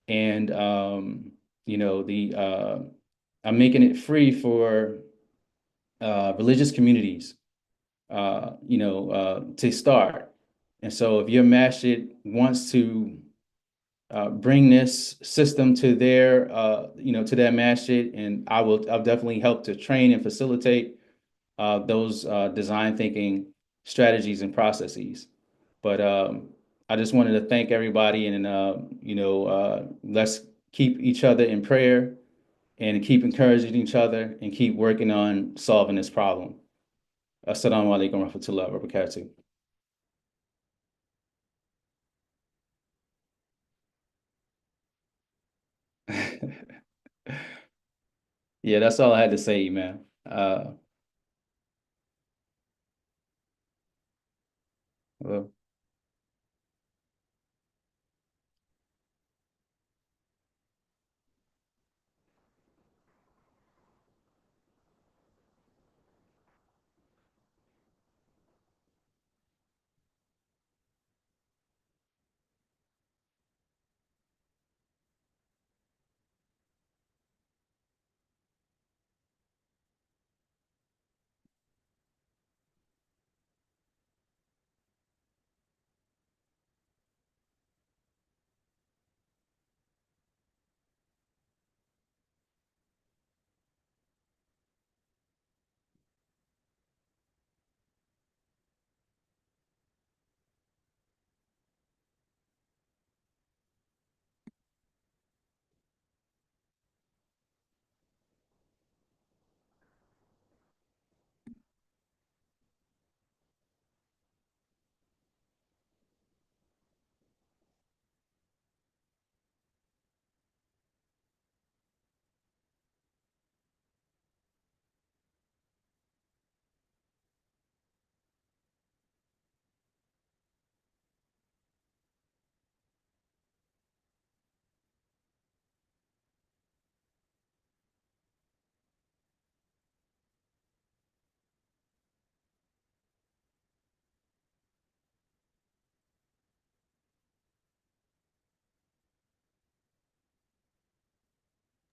and I'm making it free for religious communities, to start. And so if your masjid wants to bring this system to to their masjid, and I'll definitely help to train and facilitate those design thinking strategies and processes. But I just wanted to thank everybody, and let's keep each other in prayer and keep encouraging each other and keep working on solving this problem. Assalamu alaikum wa rahmatullahi wa barakatuh. Yeah, that's all I had to say, man. Well.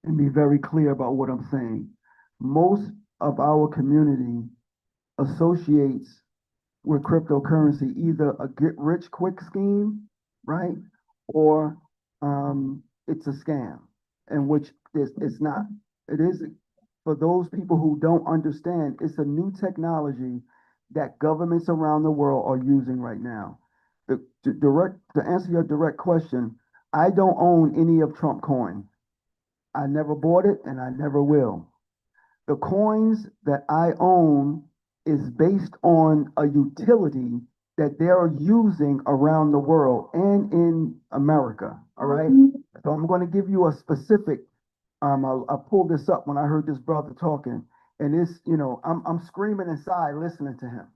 And be very clear about what I'm saying. Most of our community associates with cryptocurrency either a get rich quick scheme, right? Or it's a scam, in which it's not. It is, for those people who don't understand, it's a new technology that governments around the world are using right now. to answer your direct question, I don't own any of Trump coin. I never bought it and I never will. The coins that I own is based on a utility that they're using around the world and in America, all right? So I'm going to give you a specific, I pulled this up when I heard this brother talking, and it's, I'm screaming inside listening to him,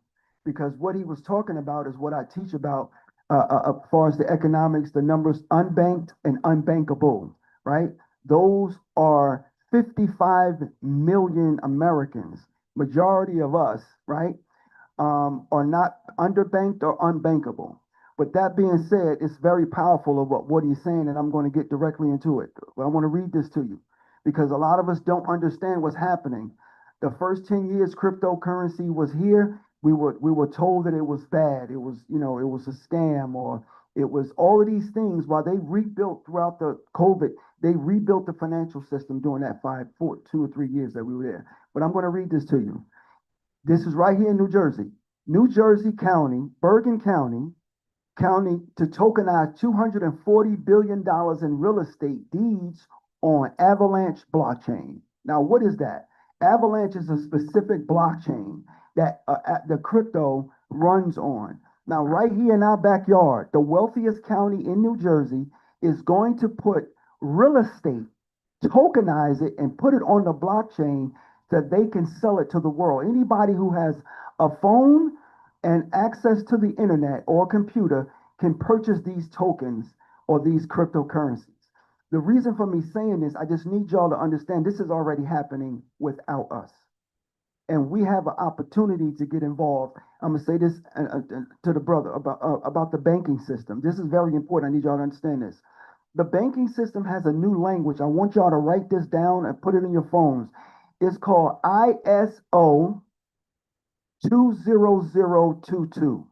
because what he was talking about is what I teach about, as far as the economics, the numbers, unbanked and unbankable, right? Those are 55 million Americans, majority of us, right, are not underbanked or unbankable. But that being said, it's very powerful of what he's saying, and I'm going to get directly into it. But I want to read this to you because a lot of us don't understand what's happening. The first 10 years cryptocurrency was here, we were told that it was bad. It was, it was a scam, or it was all of these things. While they rebuilt throughout the COVID, they rebuilt the financial system during that 2 or 3 years that we were there. But I'm going to read this to you. This is right here in New Jersey. New Jersey County, Bergen County to tokenize $240 billion in real estate deeds on Avalanche blockchain. Now, what is that? Avalanche is a specific blockchain that the crypto runs on. Now, right here in our backyard, the wealthiest county in New Jersey is going to put real estate, tokenize it, and put it on the blockchain so they can sell it to the world. Anybody who has a phone and access to the internet or computer can purchase these tokens or these cryptocurrencies. The reason for me saying this, I just need y'all to understand this is already happening without us. And we have an opportunity to get involved. I'm gonna say this to the brother about the banking system. This is very important. I need y'all to understand this. The banking system has a new language. I want y'all to write this down and put it in your phones. It's called ISO 20022.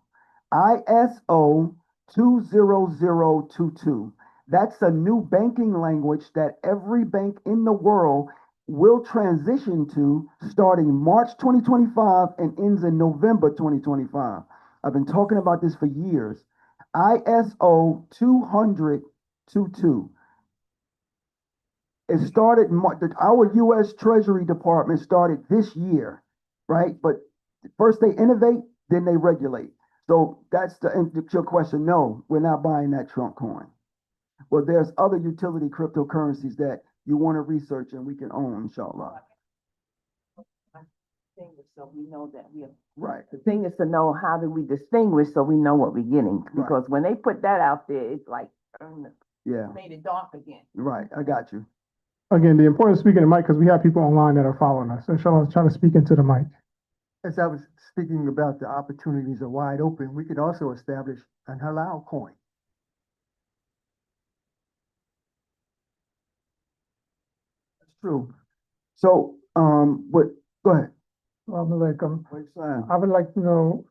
ISO 20022. That's a new banking language that every bank in the world will transition to starting March 2025 and ends in November 2025. I've been talking about this for years. ISO 20022. It started, our U.S. Treasury Department started this year, right? But first they innovate, then they regulate. So that's your question. No, we're not buying that Trump coin. But there's other utility cryptocurrencies that you want to research and we can own, inshallah. So we know that we have. Right. The thing is to know how do we distinguish so we know what we're getting. Right. Because when they put that out there, it's like, Yeah, made it dark again. right. I got you. Again, the importance of speaking to the mic, because we have people online that are following us. So Inshallah, trying to speak into the mic. As I was speaking about the opportunities are wide open, we could also establish an halal coin. That's true. So, but go ahead. Alaikum. Wait, Sam. I would like to know,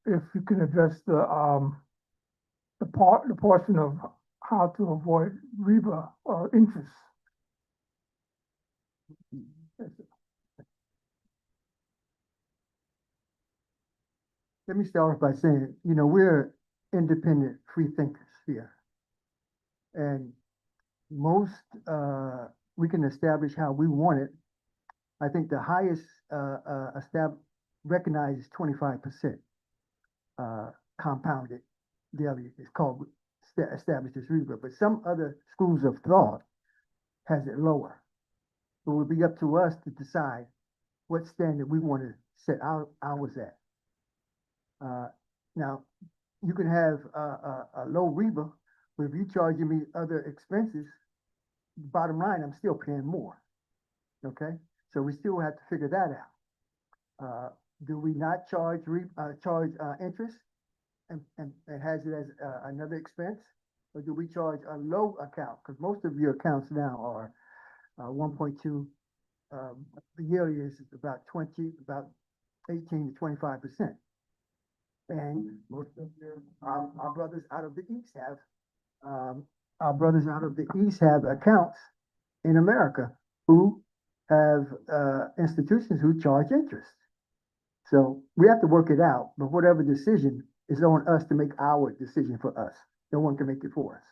if you can address the portion of how to avoid riba or interest. Let me start off by saying, we're independent free thinkers here. And most, we can establish how we want it. I think the highest recognized is 25% compounded daily. It's called established as riba, but some other schools of thought has it lower. It will be up to us to decide what standard we want to set ours at. Now, you can have a low riba, but if you charging me other expenses, bottom line, I'm still paying more. Okay, so we still have to figure that out. Do we not charge interest and has it as another expense, or do we charge a low account? Because most of your accounts now are 1.2. Yearly is about 18 to 25%. And most of our brothers out of the East have accounts in America who have institutions who charge interest. So we have to work it out, but whatever decision is on us to make our decision for us. No one can make it for us.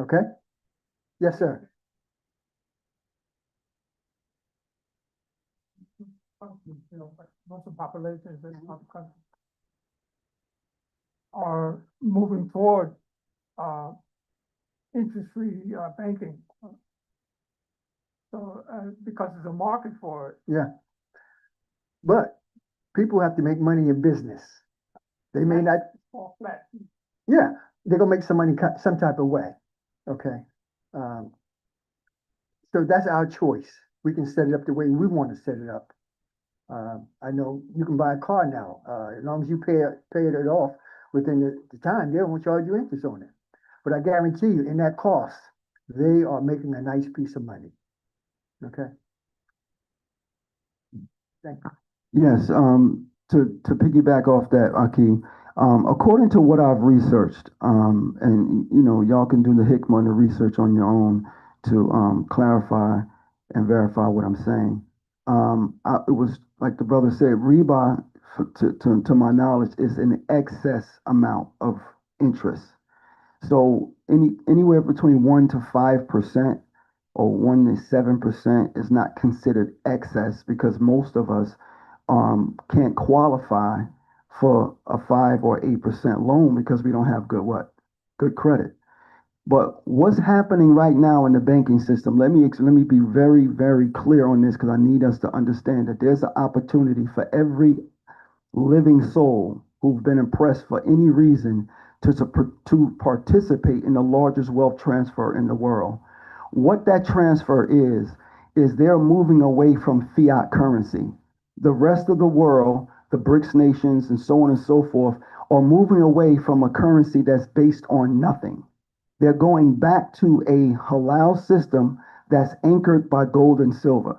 Okay? Yes, sir. Most of the populations in the country are moving toward, interest-free, banking. So, because there's a market for it. Yeah. But people have to make money in business. They may not, Fall flat. yeah, they're gonna make some money some type of way. Okay? So that's our choice. We can set it up the way we want to set it up. I know you can buy a car now, as long as you pay it off within the time, they won't charge you interest on it. But I guarantee you, in that cost, they are making a nice piece of money. Okay? Thank you. Yes, to piggyback off that, Aki, according to what I've researched, and you know, y'all can do the Hickman and the research on your own to clarify and verify what I'm saying. It was like the brother said, Reba, to my knowledge, is an excess amount of interest. So anywhere between 1 to 5% or 1 to 7% is not considered excess because most of us can't qualify for a 5 or 8% loan because we don't have good credit. But what's happening right now in the banking system, let me be very, very clear on this because I need us to understand that there's an opportunity for every living soul who've been impressed for any reason to participate in the largest wealth transfer in the world. What that transfer is they're moving away from fiat currency. The rest of the world, the BRICS nations and so on and so forth, are moving away from a currency that's based on nothing. They're going back to a halal system that's anchored by gold and silver.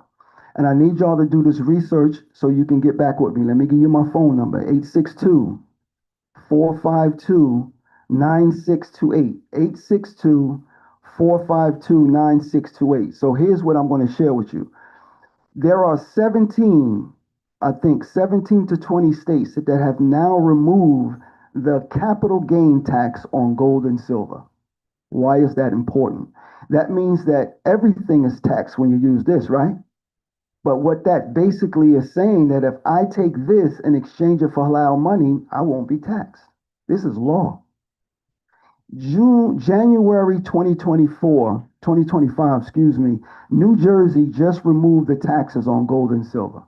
And I need y'all to do this research so you can get back with me. Let me give you my phone number, 862-452-9628. 862-452-9628. So here's what I'm going to share with you. There are 17 to 20 states that have now removed the capital gain tax on gold and silver. Why is that important? That means that everything is taxed when you use this, right? But what that basically is saying that if I take this in exchange for halal money, I won't be taxed. This is law. January 2025, excuse me, New Jersey just removed the taxes on gold and silver.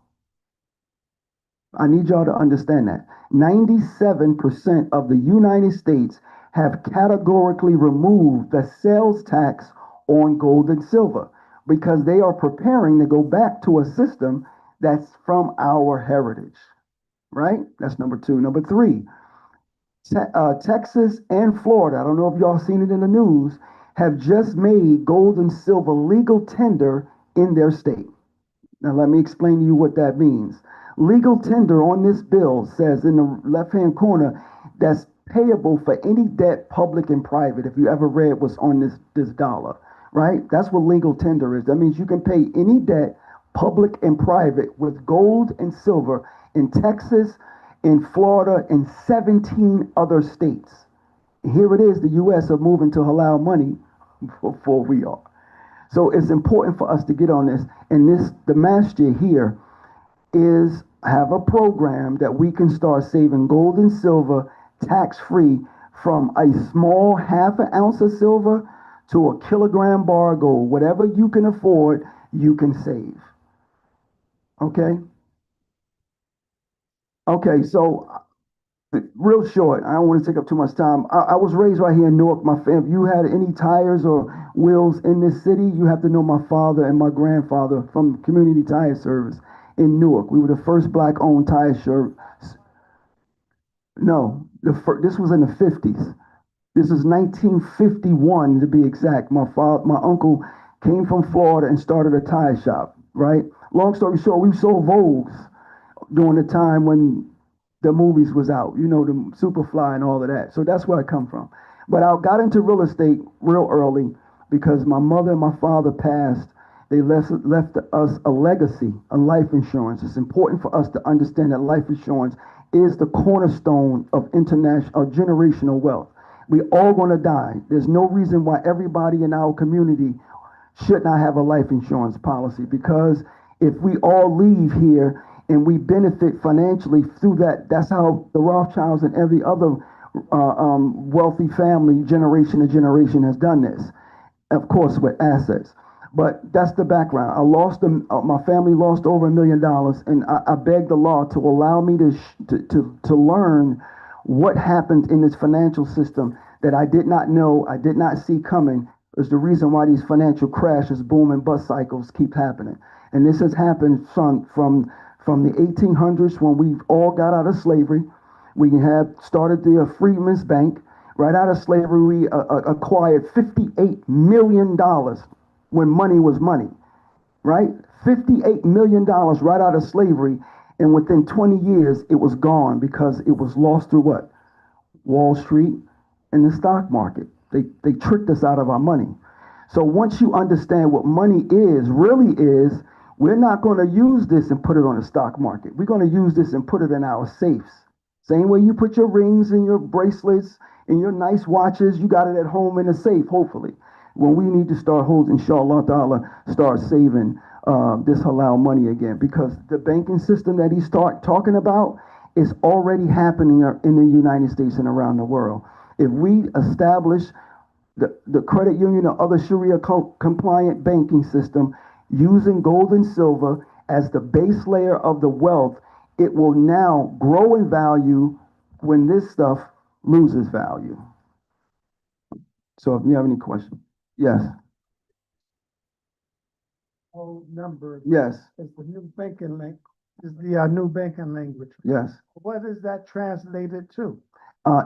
I need y'all to understand that. 97% of the United States have categorically removed the sales tax on gold and silver because they are preparing to go back to a system that's from our heritage, right? That's number two. Number three, Texas and Florida, I don't know if y'all seen it in the news, have just made gold and silver legal tender in their state. Now, let me explain to you what that means. Legal tender on this bill says in the left-hand corner that's payable for any debt, public and private. If you ever read what's on this dollar, right? That's what legal tender is. That means you can pay any debt, public and private, with gold and silver in Texas, in Florida, and 17 other states. Here it is, the U.S. are moving to halal money before we are. So it's important for us to get on this. And the master here is have a program that we can start saving gold and silver tax-free from a small half an ounce of silver to a kilogram bar of gold. Whatever you can afford, you can save. Okay? Okay, so real short, I don't want to take up too much time. I was raised right here in Newark. My family, if you had any tires or wheels in this city, you have to know my father and my grandfather from Community Tire Service in Newark. We were the first black-owned tire service. No, this was in the 50s. This is 1951 to be exact. My uncle came from Florida and started a tire shop, right? Long story short, we sold Vogues during the time when the movies was out, you know, the Superfly and all of that. So that's where I come from. But I got into real estate real early because my mother and my father passed They left us a legacy, a life insurance. It's important for us to understand that life insurance is the cornerstone of international, generational wealth. We all gonna die. There's no reason why everybody in our community should not have a life insurance policy, because if we all leave here and we benefit financially through that, that's how the Rothschilds and every other wealthy family, generation to generation, has done this. Of course, with assets. But that's the background. My family lost over $1 million, and I begged the law to allow me to learn what happened in this financial system that I did not know, I did not see coming, is the reason why these financial crashes, boom and bust cycles keep happening. And this has happened from the 1800s, when we all got out of slavery. We have started the Freedmen's Bank. Right out of slavery, we acquired $58 million when money was money, right? $58 million right out of slavery. And within 20 years, it was gone because it was lost through what? Wall Street and the stock market. They tricked us out of our money. So once you understand what money is, really is, we're not going to use this and put it on the stock market. We're going to use this and put it in our safes. Same way you put your rings and your bracelets and your nice watches, you got it at home in a safe, hopefully. When we need to start holding, inshallah ta'ala, start saving this halal money again, because the banking system that he's talking about is already happening in the United States and around the world. If we establish the credit union or other Sharia compliant banking system using gold and silver as the base layer of the wealth, it will now grow in value when this stuff loses value. So if you have any questions, yes, Whole number yes, is the new banking is the new banking language. yes. What is that translated to?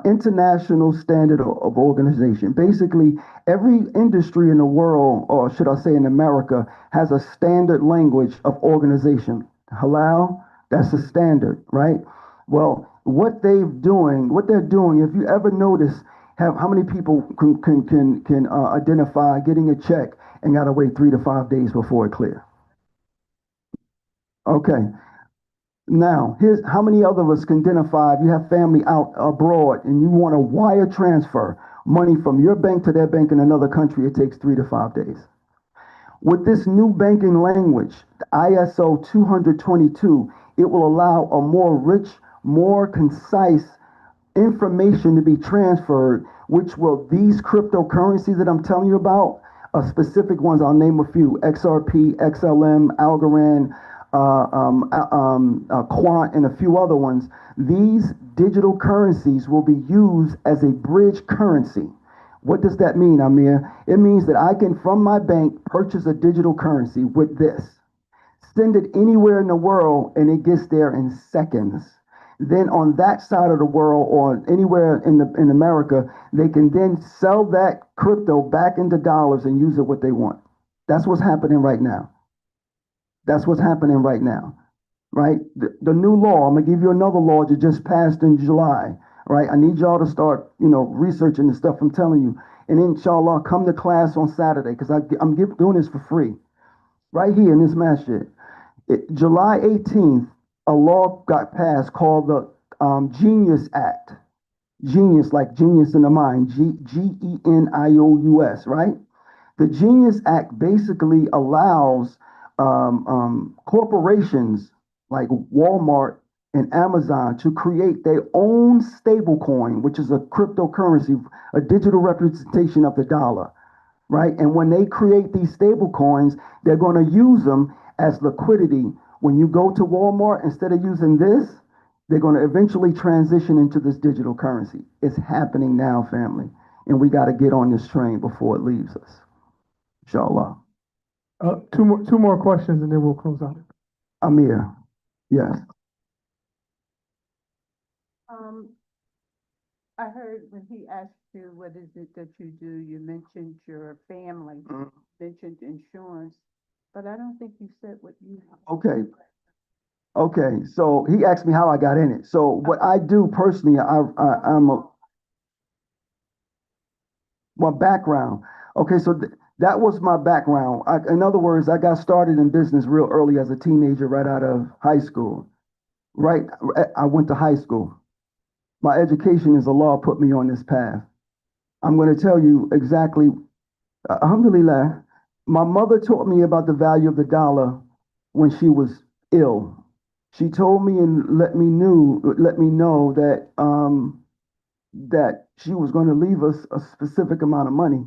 International standard of organization. Basically, every industry in the world, or should I say in America, has a standard language of organization. Halal, that's a standard, right? Well, what they're doing, if you ever notice, how many people can identify getting a check and gotta wait 3 to 5 days before it clear? Okay. Now, here's how many other of us can identify if you have family out abroad and you want to wire transfer money from your bank to their bank in another country, it takes 3 to 5 days. With this new banking language, the ISO 222, it will allow a more rich, more concise information to be transferred, which will, these cryptocurrencies that I'm telling you about, specific ones, I'll name a few: XRP, XLM, Algorand, Quant, and a few other ones. These digital currencies will be used as a bridge currency. What does that mean, Amir? It means that I can, from my bank, purchase a digital currency with this, send it anywhere in the world, and it gets there in seconds. Then on that side of the world, or anywhere in America, they can then sell that crypto back into dollars and use it what they want. That's what's happening right now. That's what's happening right now, right? The new law, I'm gonna give you another law that just passed in July, right? I need y'all to start, researching the stuff I'm telling you. And inshallah, come to class on Saturday, because I'm doing this for free, right here in this masjid. July 18th, a law got passed called the Genius Act. Genius, like genius in the mind, Genius, right? The Genius Act basically allows corporations like Walmart and Amazon to create their own stable coin, which is a cryptocurrency, a digital representation of the dollar, right? And when they create these stable coins, they're going to use them as liquidity. When you go to Walmart, instead of using this, they're going to eventually transition into this digital currency. It's happening now, family, and we got to get on this train before it leaves us. Inshallah. Two more questions and then we'll close out. Amir, yes. I heard when he asked you, what is it that you do? You mentioned your family, mentioned insurance, but I don't think you said what you. Okay. So he asked me how I got in it. So what I do personally, my background. Okay, so that was my background. In other words, I got started in business real early as a teenager, right out of high school. Right, I went to high school. My education as a law put me on this path. I'm going to tell you exactly. Alhamdulillah, my mother taught me about the value of the dollar when she was ill. She told me and let me know that that she was going to leave us a specific amount of money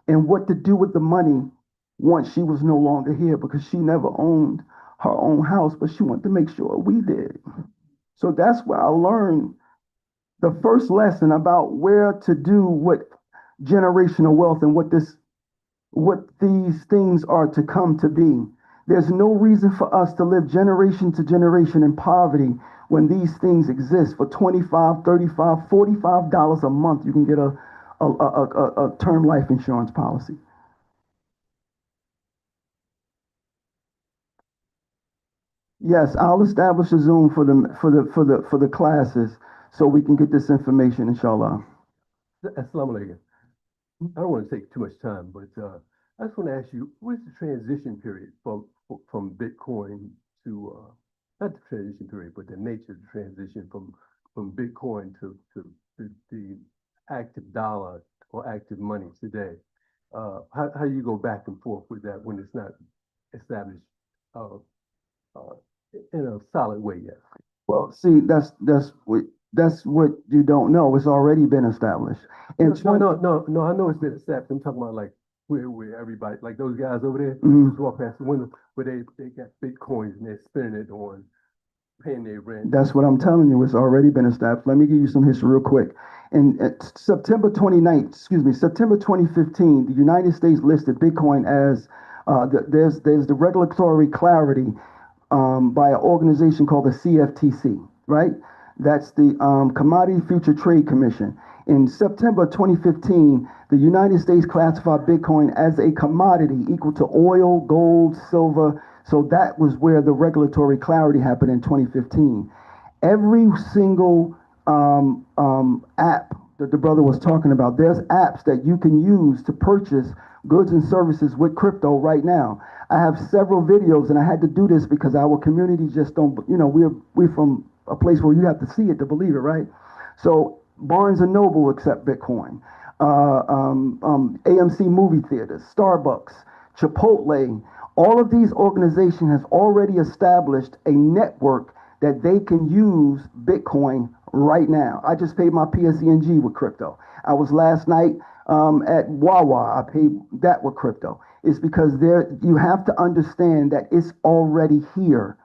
and what to do with the money once she was no longer here, because she never owned her own house, but she wanted to make sure we did. So that's where I learned the first lesson about where to do what generational wealth and what these things are to come to be. There's no reason for us to live generation to generation in poverty when these things exist. For $25, $35, $45 a month, you can get a term life insurance policy. Yes, I'll establish a Zoom for the classes so we can get this information, inshallah. Assalamu alaikum. I don't want to take too much time, but I just want to ask you, what is the transition period from Bitcoin to, not the transition period, but the nature of the transition from Bitcoin to the active dollar or active money today? How do you go back and forth with that when it's not established in a solid way yet? Well, see, that's what you don't know. It's already been established. And No, I know it's been established. I'm talking about like where everybody, like those guys over there, Mhm. just walk past the window where they got Bitcoins and they're spending it on paying their rent. That's what I'm telling you. It's already been established. Let me give you some history real quick. In September 2015, the United States listed Bitcoin as there's the regulatory clarity by an organization called the CFTC, right? That's the Commodity Future Trade Commission. In September 2015, the United States classified Bitcoin as a commodity equal to oil, gold, silver. So that was where the regulatory clarity happened in 2015. Every single app that the brother was talking about, there's apps that you can use to purchase goods and services with crypto right now. I have several videos, and I had to do this because our community just don't, we're from a place where you have to see it to believe it, right? So Barnes and Noble accept Bitcoin, AMC movie theaters, Starbucks, Chipotle, all of these organizations have already established a network that they can use Bitcoin right now. I just paid my PSENG with crypto. I was last night at Wawa. I paid that with crypto. It's because you have to understand that it's already here.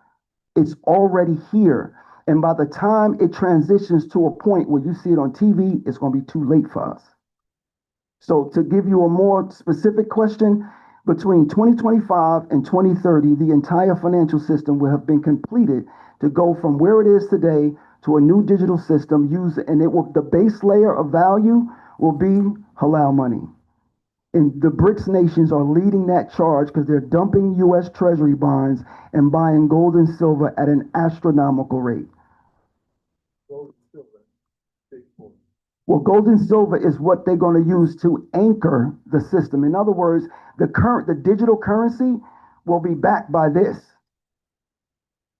It's already here. And by the time it transitions to a point where you see it on TV, it's going to be too late for us. So to give you a more specific question, between 2025 and 2030, the entire financial system will have been completed to go from where it is today to a new digital system and the base layer of value will be halal money. And the BRICS nations are leading that charge because they're dumping U.S. Treasury bonds and buying gold and silver at an astronomical rate. Gold and silver, Bitcoin. Well, gold and silver is what they're going to use to anchor the system. In other words, the digital currency will be backed by this.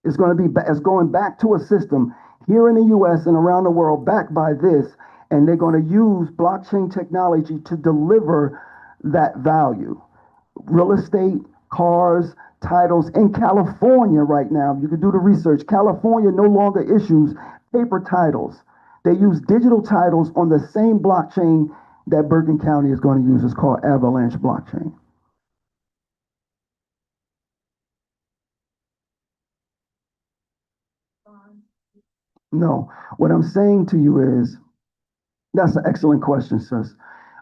It's going back to a system here in the U.S. and around the world backed by this, and they're going to use blockchain technology to deliver that value. Real estate, cars, titles in California right now. You can do the research. California no longer issues paper titles. They use digital titles on the same blockchain that Bergen County is going to use. It's called Avalanche blockchain. No, what I'm saying to you is, that's an excellent question, sis.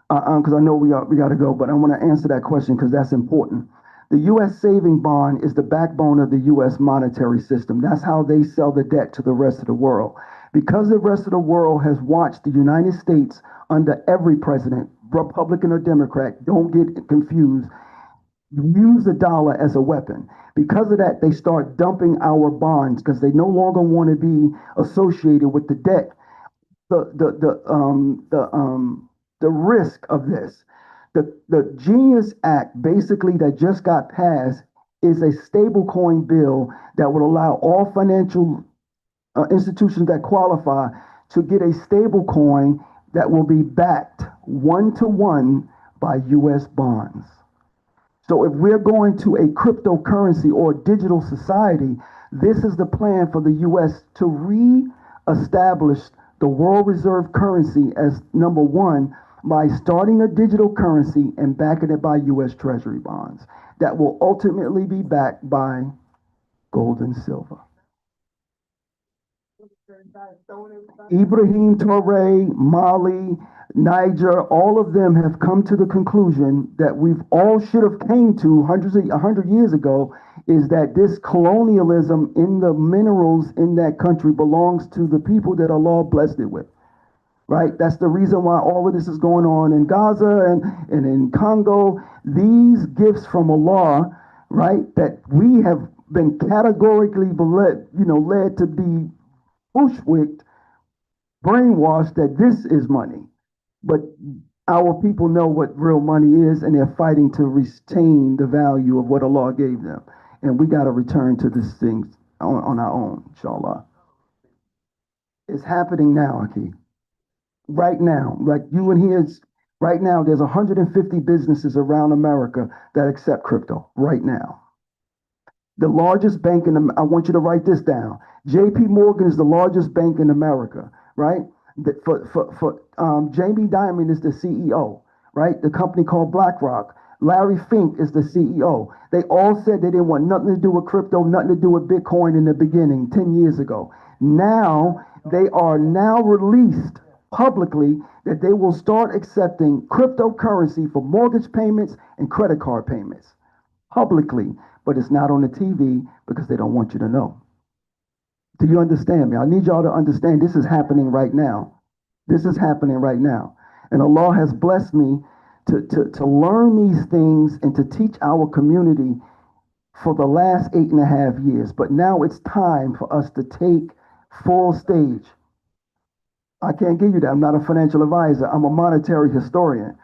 Because I know we got to go, but I want to answer that question because that's important. The U.S. saving bond is the backbone of the U.S. monetary system. That's how they sell the debt to the rest of the world. Because the rest of the world has watched the United States under every president, Republican or Democrat, don't get confused, use the dollar as a weapon. Because of that, they start dumping our bonds because they no longer want to be associated with the debt. The risk of this. The Genius Act, basically, that just got passed, is a stablecoin bill that would allow all financial institutions that qualify to get a stablecoin that will be backed 1-to-1 by U.S. bonds. So if we're going to a cryptocurrency or digital society, this is the plan for the U.S. to re-establish the world reserve currency as number one by starting a digital currency and backing it by U.S. Treasury bonds that will ultimately be backed by gold and silver. Ibrahim Traoré, Mali, Niger, all of them have come to the conclusion that we've all should have came to 100 years ago, is that this colonialism in the minerals in that country belongs to the people that Allah blessed it with. Right? That's the reason why all of this is going on in Gaza and in Congo. These gifts from Allah, right, that we have been categorically led to be bushwicked, brainwashed that this is money. But our people know what real money is, and they're fighting to retain the value of what Allah gave them. And we got to return to this thing on our own, inshallah. It's happening now, Aki. Right now, like you and he is, right now, there's 150 businesses around America that accept crypto right now. The largest bank I want you to write this down. JP Morgan is the largest bank in America, right? Jamie Dimon is the CEO, right? The company called BlackRock. Larry Fink is the CEO. They all said they didn't want nothing to do with crypto, nothing to do with Bitcoin in the beginning, 10 years ago. Now, they are now released publicly that they will start accepting cryptocurrency for mortgage payments and credit card payments publicly, but it's not on the TV because they don't want you to know. Do you understand me? I need y'all to understand this is happening right now. This is happening right now. And Allah has blessed me to learn these things and to teach our community for the last 8.5 years. But now it's time for us to take full stage. I can't give you that. I'm not a financial advisor. I'm a monetary historian.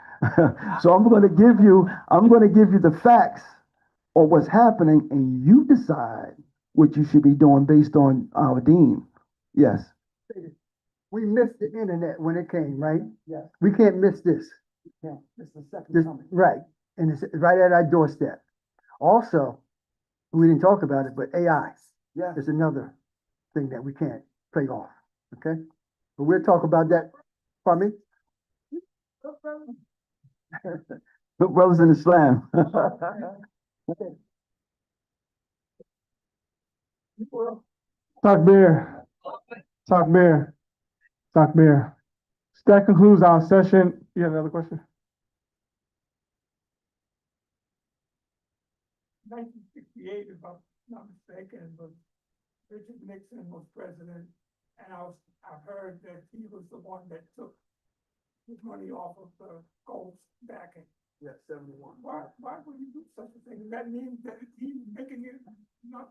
So I'm going to give you the facts or what's happening, and you decide what you should be doing based on our deen. Yes. We missed the internet when it came, right? Yes. We can't miss this. Yeah, it's the second coming. Right, and it's right at our doorstep. Also, we didn't talk about it, but AI is another thing that we can't play off, okay? But we'll talk about that. Pardon me? Good brothers in Islam. Takbir. Takbir. Takbir. That concludes our session. You have another question? 1968, if I'm not mistaken, but Richard Nixon was president, and I've heard that he was the one that took his money off of the gold backing. Yeah, 71. Why would you do such a thing? That means that he's making it no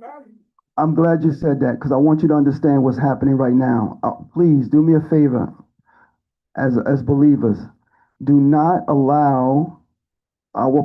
value. I'm glad you said that because I want you to understand what's happening right now. Please do me a favor as believers. Do not allow our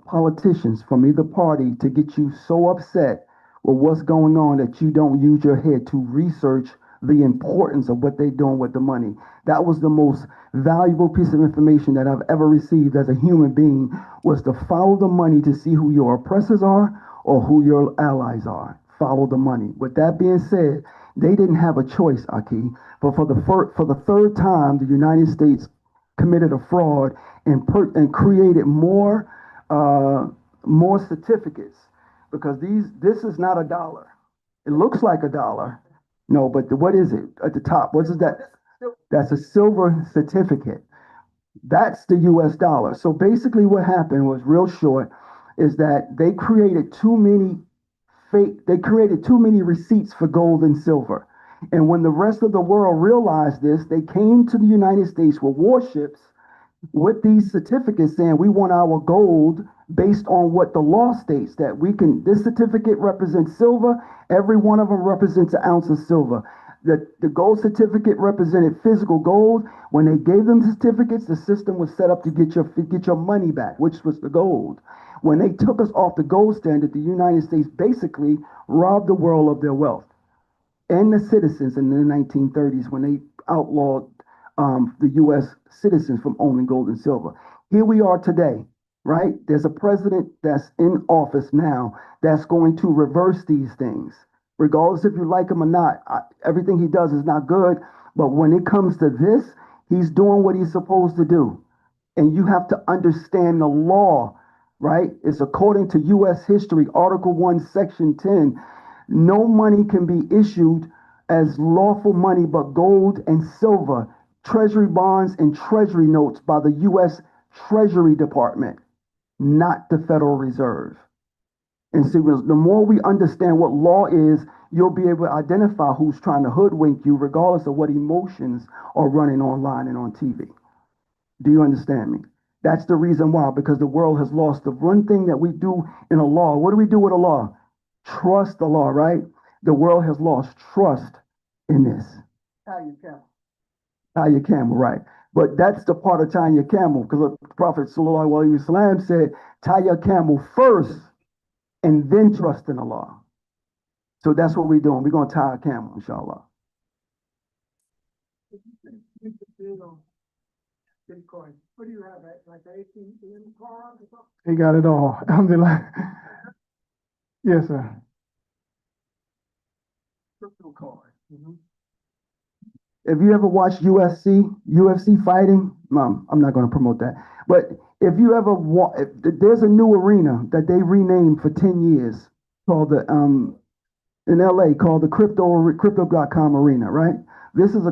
politicians from either party to get you so upset with what's going on that you don't use your head to research the importance of what they're doing with the money. That was the most valuable piece of information that I've ever received as a human being, was to follow the money to see who your oppressors are or who your allies are. Follow the money. With that being said, they didn't have a choice, Aki. But for the third time, the United States committed a fraud and created more certificates, because this is not a dollar. It looks like a dollar. No, but what is it at the top? What is that? That's a silver certificate. That's the US dollar. So basically what happened was, real short, is that they created too many receipts for gold and silver. And when the rest of the world realized this, they came to the United States with warships with these certificates saying, we want our gold based on what the law states, that this certificate represents silver. Every one of them represents an ounce of silver. The gold certificate represented physical gold. When they gave them certificates, the system was set up to get your money back, which was the gold. When they took us off the gold standard, the United States basically robbed the world of their wealth and the citizens in the 1930s when they outlawed the U.S. citizens from owning gold and silver. Here we are today, right? There's a president that's in office now that's going to reverse these things. Regardless if you like him or not, everything he does is not good. But when it comes to this, he's doing what he's supposed to do. And you have to understand the law, right? It's according to U.S. history, Article 1, Section 10. No money can be issued as lawful money but gold and silver, treasury bonds and treasury notes by the U.S. Treasury Department, not the Federal Reserve. And see, the more we understand what law is, you'll be able to identify who's trying to hoodwink you, regardless of what emotions are running online and on TV. Do you understand me? That's the reason why, because the world has lost the one thing that we do in a law. What do we do with a law? Trust the law, right? The world has lost trust in this. Tie your camel. Tie your camel, right. But that's the part of tying your camel, because the Prophet Sallallahu Alaihi Wasallam said, tie your camel first and then trust in Allah. So that's what we're doing. We're going to tie our camel, inshallah. You could bid on Bitcoin. What do you have, like ATM card or something? He got it all. Alhamdulillah. Yes, sir. Crypto card. If you ever watched UFC fighting, I'm not going to promote that. But if you ever there's a new arena that they renamed for 10 years called in LA called the crypto.com arena, right? This is a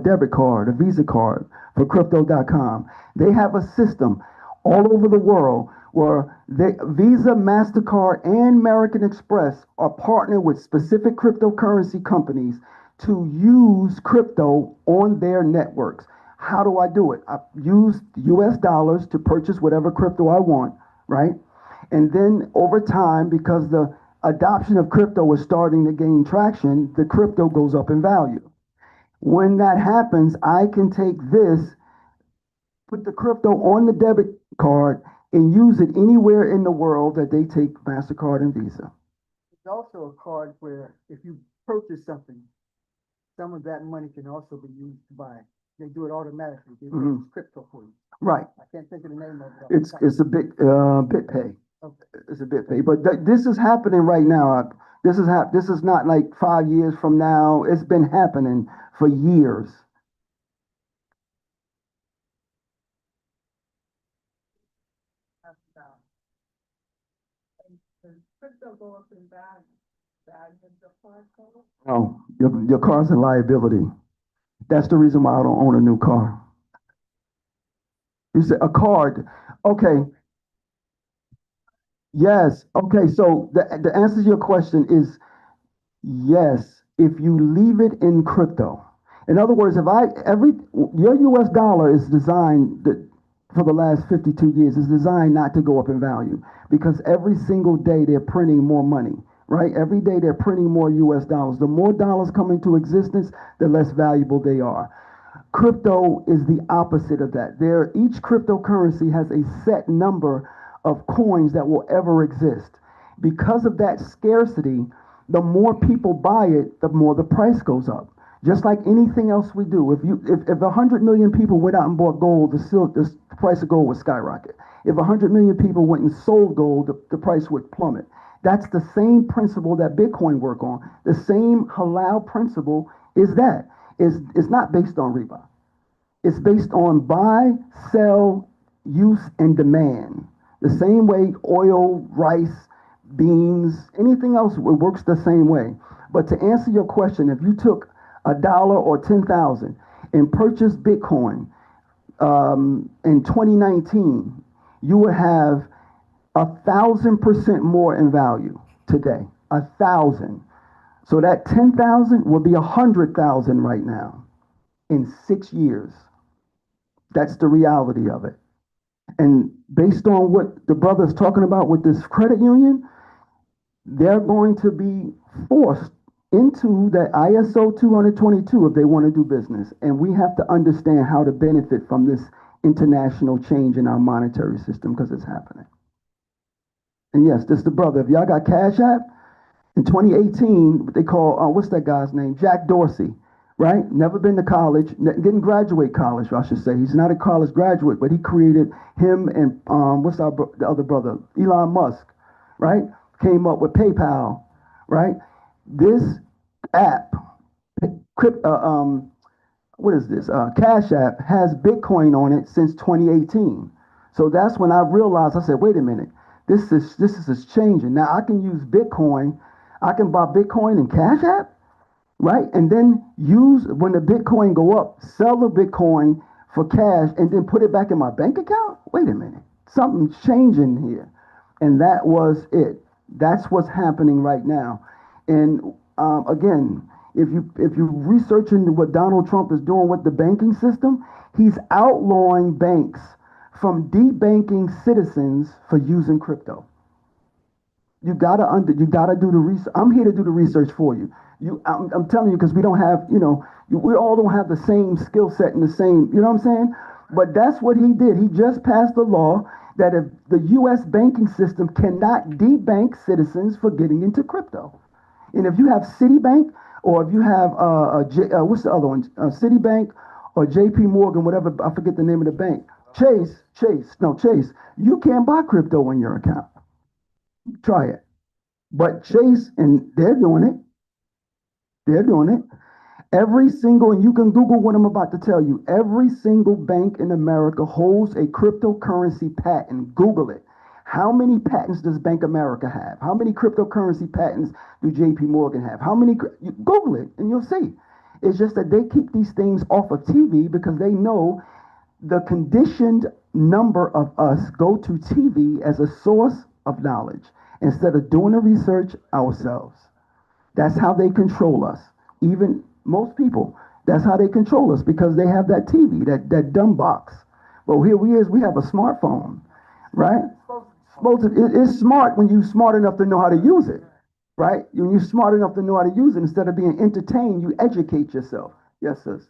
debit card, a Visa card for crypto.com. They have a system all over the world where Visa, MasterCard, and American Express are partnered with specific cryptocurrency companies to use crypto on their networks. How do I do it? I use US dollars to purchase whatever crypto I want, right? And then over time, because the adoption of crypto is starting to gain traction, the crypto goes up in value. When that happens, I can take this, put the crypto on the debit card, and use it anywhere in the world that they take MasterCard and Visa. It's also a card where if you purchase something, some of that money can also be used to buy. They do it automatically. They use crypto for you. Right. I can't think of the name of it. It's a BitPay. It's a BitPay. But this is happening right now. This is not like 5 years from now. It's been happening for years. Crypto go up in value. No, your car's a liability. That's the reason why I don't own a new car. You said a card. Okay. Yes. Okay. So the answer to your question is yes, if you leave it in crypto. In other words, your US dollar is designed for the last 52 years is designed not to go up in value, because every single day they're printing more money. Right? Every day they're printing more US dollars. The more dollars come into existence, the less valuable they are. Crypto is the opposite of that. Each cryptocurrency has a set number of coins that will ever exist. Because of that scarcity, the more people buy it, the more the price goes up. Just like anything else we do. If 100 million people went out and bought gold, the price of gold would skyrocket. If 100 million people went and sold gold, the price would plummet. That's the same principle that Bitcoin work on. The same halal principle is that. It's not based on riba. It's based on buy, sell, use, and demand. The same way oil, rice, beans, anything else, it works the same way. But to answer your question, if you took $1 or 10,000 and purchased Bitcoin in 2019, you would have 1,000% more in value today. 1,000. So that 10,000 will be 100,000 right now in 6 years. That's the reality of it. And based on what the brother's talking about with this credit union, they're going to be forced into that ISO 222 if they want to do business. And we have to understand how to benefit from this international change in our monetary system because it's happening. And yes, this is the brother. If y'all got Cash App, in 2018, what they call, what's that guy's name? Jack Dorsey, right? Never been to college, didn't graduate college, I should say. He's not a college graduate, but he created him and, the other brother? Elon Musk, right? Came up with PayPal, right? This app, what is this? Cash App has Bitcoin on it since 2018. So that's when I realized, I said, wait a minute, this is changing. Now I can use Bitcoin. I can buy Bitcoin in Cash App, right? And then use, when the Bitcoin go up, sell the Bitcoin for cash and then put it back in my bank account? Wait a minute, something's changing here. And that was it. That's what's happening right now. And again, if you're researching what Donald Trump is doing with the banking system, he's outlawing banks from debanking citizens for using crypto. You gotta do the research. I'm here to do the research for you. I'm telling you because we don't have, we all don't have the same skill set and the same, you know what I'm saying? But that's what he did. He just passed a law that if the U.S. banking system cannot debank citizens for getting into crypto. And if you have Citibank or if you have, what's the other one? Citibank or JP Morgan, whatever, I forget the name of the bank. Chase, you can't buy crypto in your account. Try it. But Chase, and they're doing it. Every single, and you can Google what I'm about to tell you, every single bank in America holds a cryptocurrency patent. Google it. How many patents does Bank America have? How many cryptocurrency patents do JP Morgan have? Google it and you'll see. It's just that they keep these things off of TV because they know the conditioned number of us go to TV as a source of knowledge instead of doing the research ourselves. That's how they control us. Even most people, that's how they control us because they have that TV, that dumb box. Well, here we have a smartphone, right? It's smart when you're smart enough to know how to use it, right? When you're smart enough to know how to use it, instead of being entertained, you educate yourself. Yes, sis.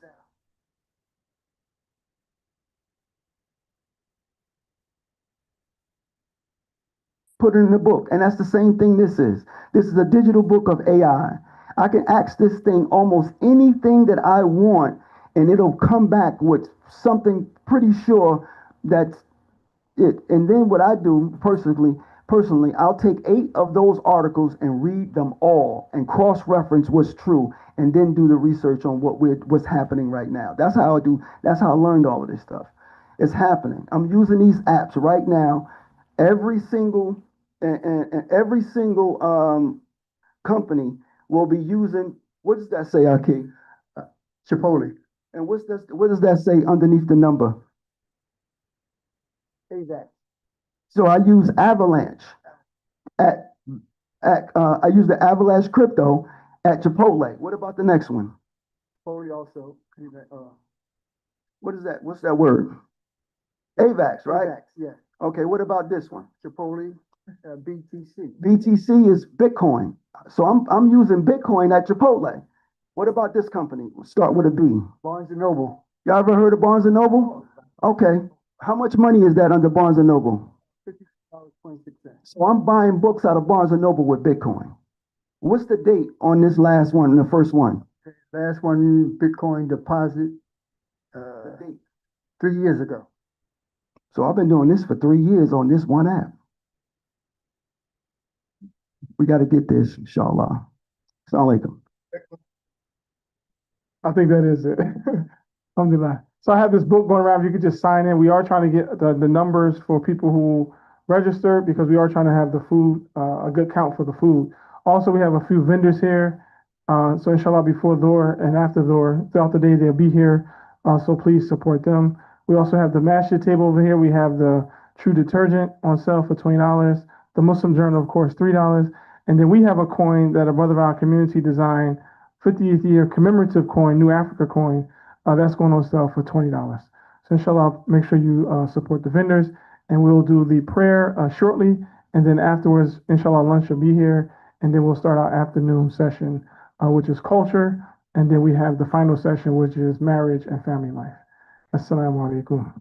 Put it in the book. And that's the same thing this is. This is a digital book of AI. I can ask this thing almost anything that I want, and it'll come back with something pretty sure that's it. And then what I do personally, I'll take 8 of those articles and read them all and cross-reference what's true and then do the research on what's happening right now. That's how I learned all of this stuff. It's happening. I'm using these apps right now. Every single company will be using, what does that say, Aki? Chipotle. And what does that say underneath the number? AVAX. So I use Avalanche I use the Avalanche crypto at Chipotle. What about the next one? Chipotle also. What is that? What's that word? AVAX, right? AVAX, yeah. Okay, what about this one? Chipotle, BTC. BTC is Bitcoin. So I'm using Bitcoin at Chipotle. What about this company? We'll start with a B. Barnes & Noble. Y'all ever heard of Barnes & Noble? Okay. How much money is that under Barnes & Noble? $50.26. So I'm buying books out of Barnes & Noble with Bitcoin. What's the date on this last one, the first one? Last one, Bitcoin deposit, 3 years ago. So I've been doing this for 3 years on this one app. We got to get this, inshallah. Assalamu alaikum. I think that is it. Alhamdulillah. So I have this book going around. You could just sign in. We are trying to get the numbers for people who register because we are trying to have the food, a good count for the food. Also, we have a few vendors here. So inshallah, before Dhuhr and after Dhuhr, throughout the day, they'll be here. So please support them. We also have the masjid table over here. We have the True Detergent on sale for $20. The Muslim Journal, of course, $3. And then we have a coin that a brother of our community designed, 50th year commemorative coin, New Africa coin. That's going on sale for $20. So inshallah, make sure you support the vendors. And we'll do the prayer shortly. And then afterwards, inshallah, lunch will be here. And then we'll start our afternoon session which is culture, and then we have the final session, which is marriage and family life. Assalamu alaikum.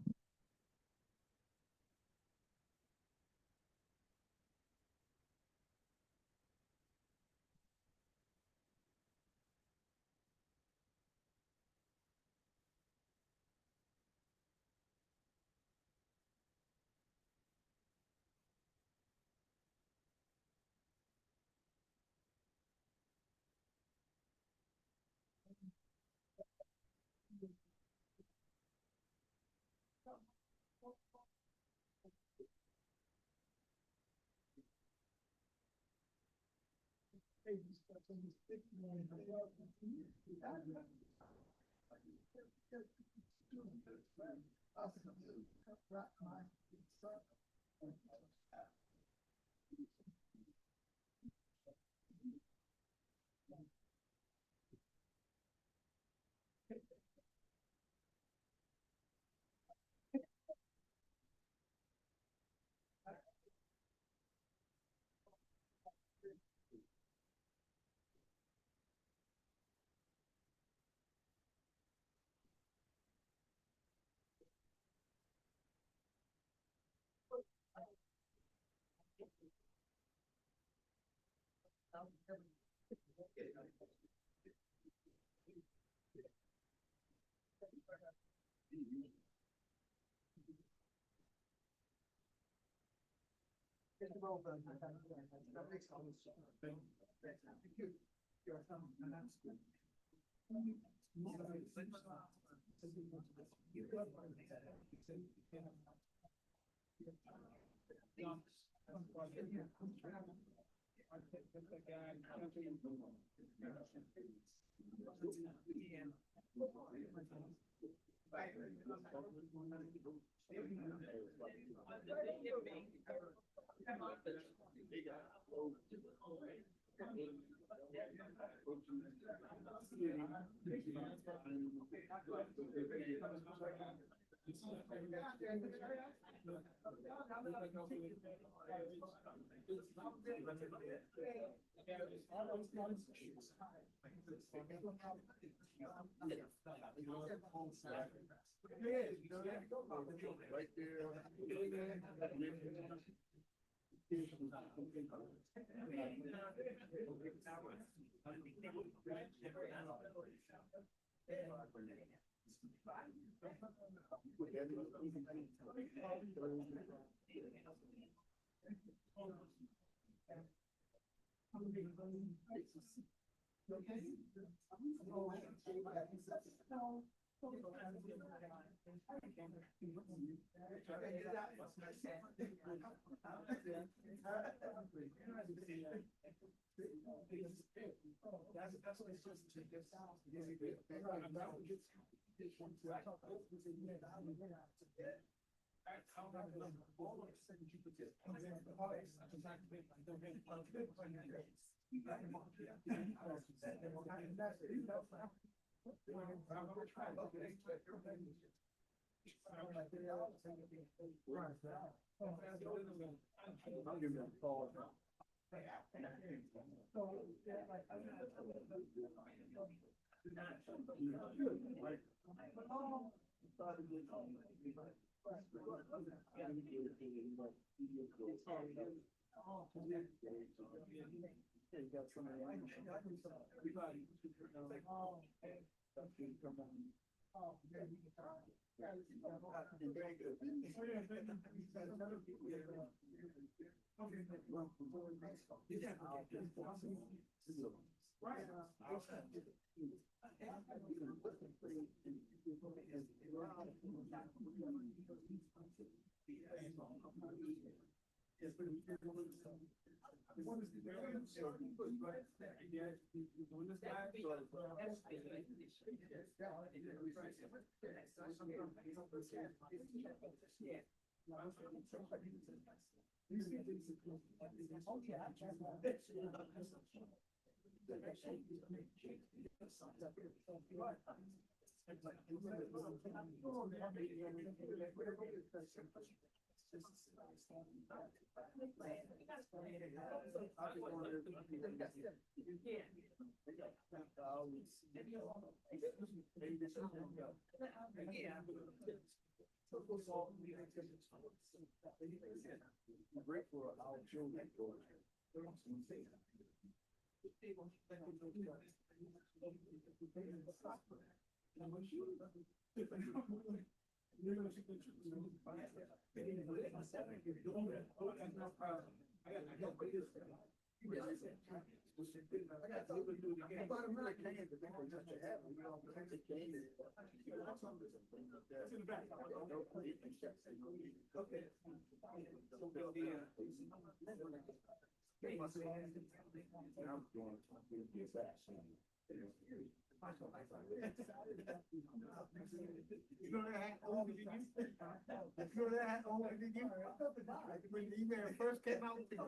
When the email first came out, he said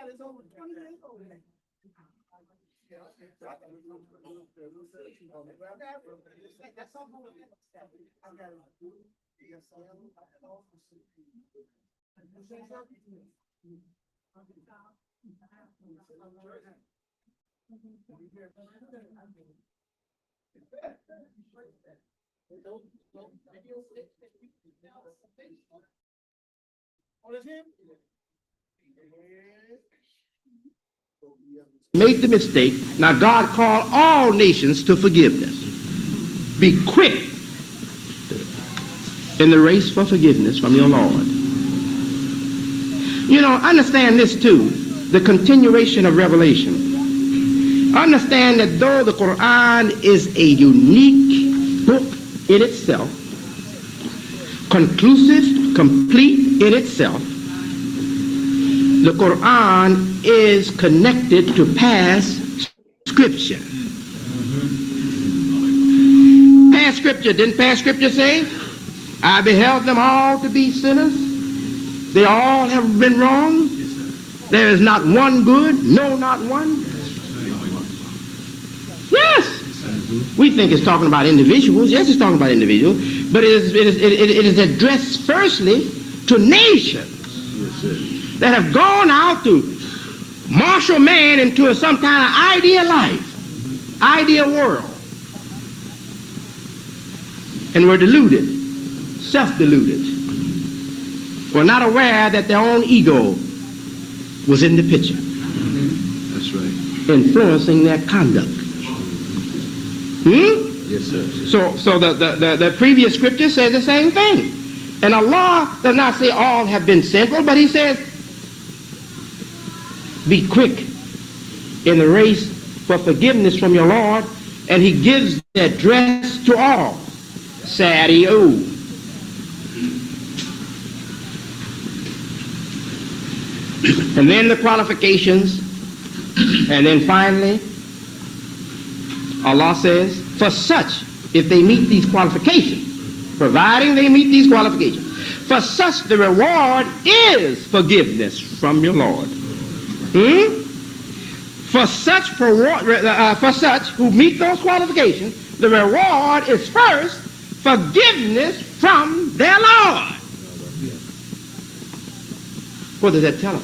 it's over 20 years old. That's all. Made the mistake. Now God called all nations to forgiveness. Be quick in the race for forgiveness from your Lord. You know, understand this too, the continuation of Revelation. Understand that though the Quran is a unique book in itself, conclusive, complete in itself, the Quran is connected to past scripture. Past scripture, didn't past scripture say, I beheld them all to be sinners? They all have been wrong. There is not one good, no, not one. Yes. We think it's talking about individuals. Yes, it's talking about individuals. But it is addressed firstly to nations that have gone out to marshal man into some kind of ideal life, ideal world, and were deluded, self-deluded, were not aware that their own ego was in the picture. That's right. Influencing their conduct. Yes, sir. So the previous scripture says the same thing. And Allah does not say all have been sinful, but he says, be quick in the race for forgiveness from your Lord, and he gives the address to all. Sari'u. And then the qualifications, and then finally, Allah says, for such, if they meet these qualifications, providing they meet these qualifications, for such the reward is forgiveness from your Lord. For such who meet those qualifications, the reward is first forgiveness from their Lord. What does that tell us?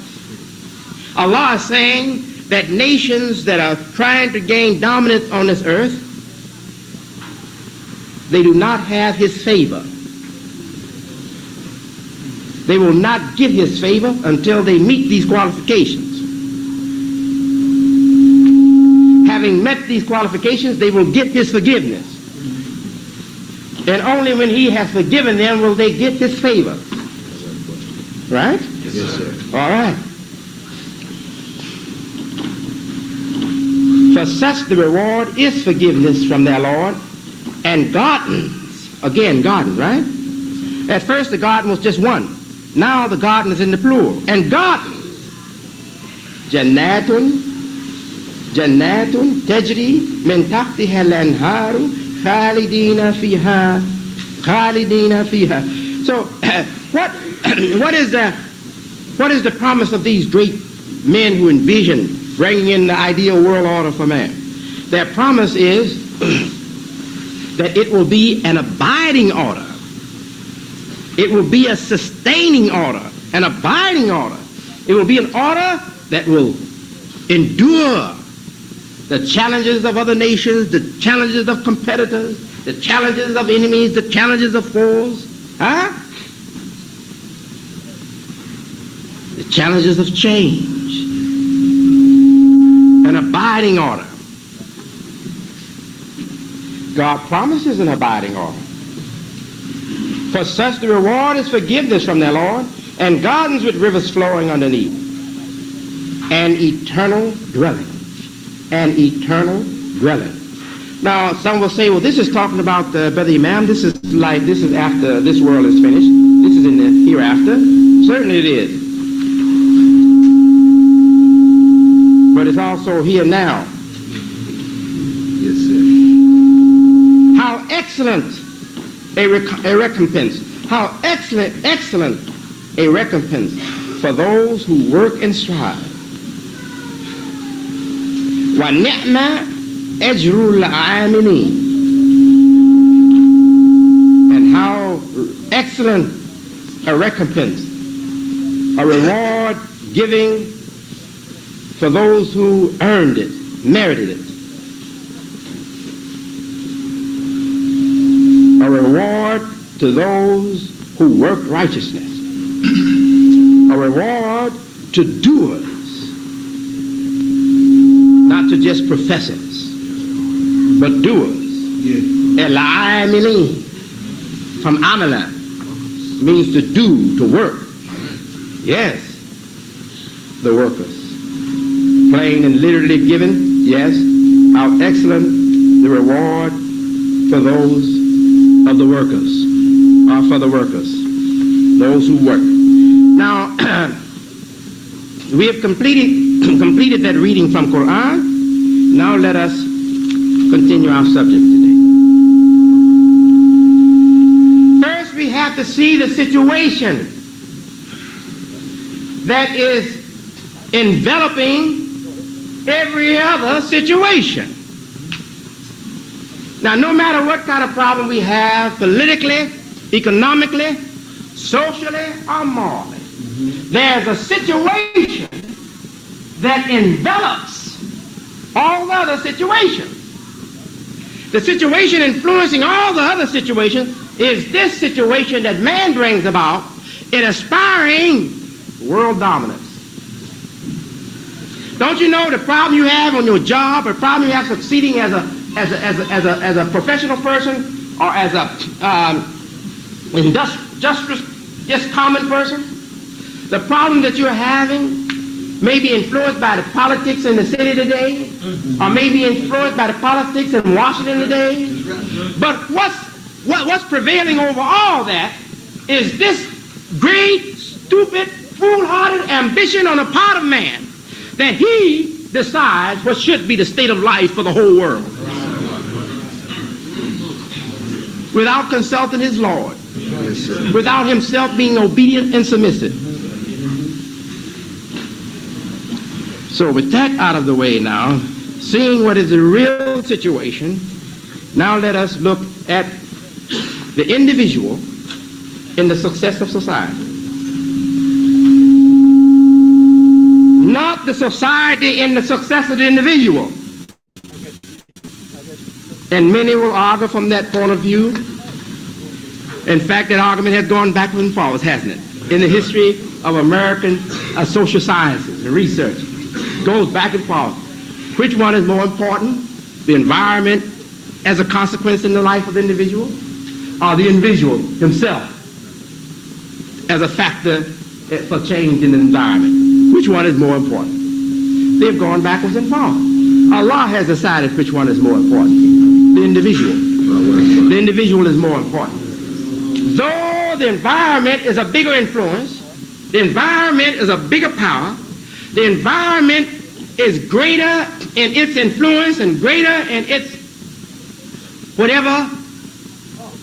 Allah is saying that nations that are trying to gain dominance on this earth, they do not have his favor. They will not get his favor until they meet these qualifications. Having met these qualifications, they will get his forgiveness. And only when he has forgiven them will they get his favor. Right? Yes, sir. All right. For such the reward is forgiveness from their Lord, and gardens. Again, garden, right? At first the garden was just one. Now the garden is in the plural. And gardens. Jannatun tajri min tahtiha al-anharu khalidina fiha. So what is the promise of these great men who envision bringing in the ideal world order for man? Their promise is that it will be an abiding order. It will be a sustaining order, an abiding order. It will be an order that will endure the challenges of other nations, the challenges of competitors, the challenges of enemies, the challenges of foes, the challenges of change. An abiding order. God promises an abiding order. For such the reward is forgiveness from their Lord, and gardens with rivers flowing underneath. An eternal dwelling. An eternal dwelling. Now, some will say, well, this is talking about, Brother Imam, this is after this world is finished. This is in the hereafter. Certainly it is. But it's also here now. Yes, sir. How excellent a recompense. How excellent a recompense for those who work and strive. Wa ni'ma ajrul amilin. And how excellent a recompense, a reward giving for those who earned it, merited it. A reward to those who work righteousness. A reward to doers, not to just professors, but doers. El-Amilin, from amala, means to do, to work. Yes, the workers. Plain and literally given, yes, how excellent the reward for those of the workers, or for the workers, those who work. Now, we have completed that reading from Quran. Now let us continue our subject today. First, we have to see the situation that is enveloping every other situation. Now, no matter what kind of problem we have, politically, economically, socially, or morally, there's a situation that envelops all the other situations. The situation influencing all the other situations is this situation that man brings about in aspiring world dominance. Don't you know the problem you have on your job, or problem you have succeeding as a professional person, or as a industrious, just common person? The problem that you're having may be influenced by the politics in the city today, or may be influenced by the politics in Washington today. But what's prevailing over all that is this great, stupid, foolhardy ambition on the part of man, that he decides what should be the state of life for the whole world, without consulting his Lord, without himself being obedient and submissive. So with that out of the way now, seeing what is the real situation, now let us look at the individual in the success of society. Not the society in the success of the individual. And many will argue from that point of view. In fact, that argument has gone backwards and forwards, hasn't it? In the history of American social sciences and research. It goes back and forth. Which one is more important? The environment as a consequence in the life of the individual, or the individual himself as a factor for change in the environment? Which one is more important? They've gone backwards and forwards. Allah has decided which one is more important. The individual. The individual is more important. Though the environment is a bigger influence, the environment is a bigger power, the environment is greater in its influence and greater in its whatever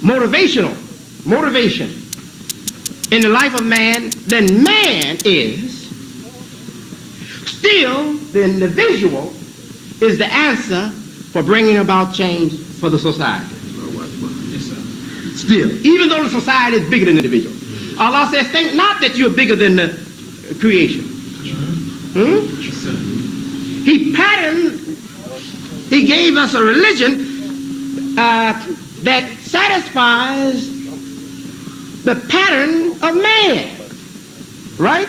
motivation in the life of man than man is, still the individual is the answer for bringing about change for the society. Still, even though the society is bigger than the individual. Allah says, think not that you're bigger than the creation. He patterned, he gave us a religion that satisfies the pattern of man, right?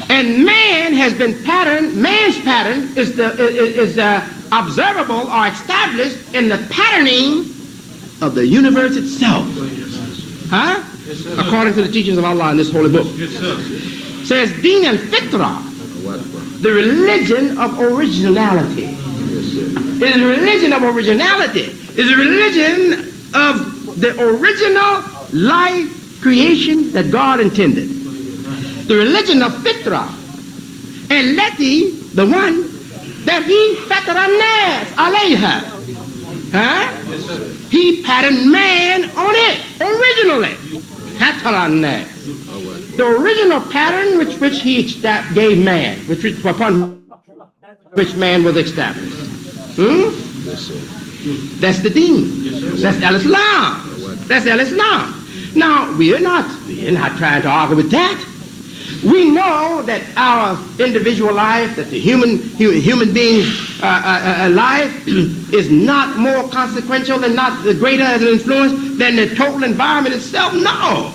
And man has been patterned, man's pattern is observable or established in the patterning of the universe itself. Huh? According to the teachings of Allah in this holy book. Says Deen al-Fitra, the religion of originality. It is a religion of originality. It is a religion of the original life creation that God intended. The religion of Fitra. And Leti, the one that he fatara nas alayha. Huh? He patterned man on it originally. Fatara nas. The original pattern which he gave man, upon which man was established. That's the deen. That's al-Islam. That's al-Islam. Now, we're not trying to argue with that. We know that our individual life, that the human being's life is not more consequential and not the greater as an influence than the total environment itself. No.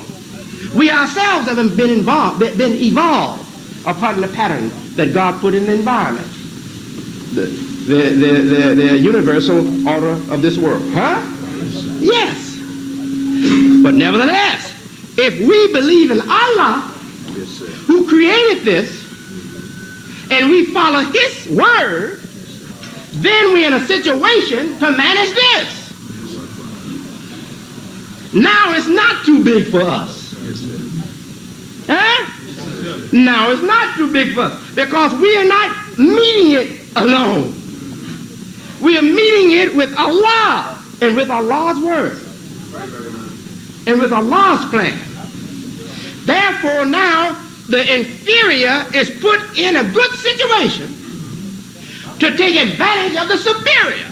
We ourselves have been evolved upon the pattern that God put in the environment. The universal order of this world. Huh? Yes. But nevertheless, if we believe in Allah, who created this, and we follow his word, then we're in a situation to manage this. Now it's not too big for us. Huh? Now it's not too big for us, because we are not meeting it alone. We are meeting it with Allah, and with Allah's word, and with Allah's plan. Therefore now the inferior is put in a good situation to take advantage of the superior.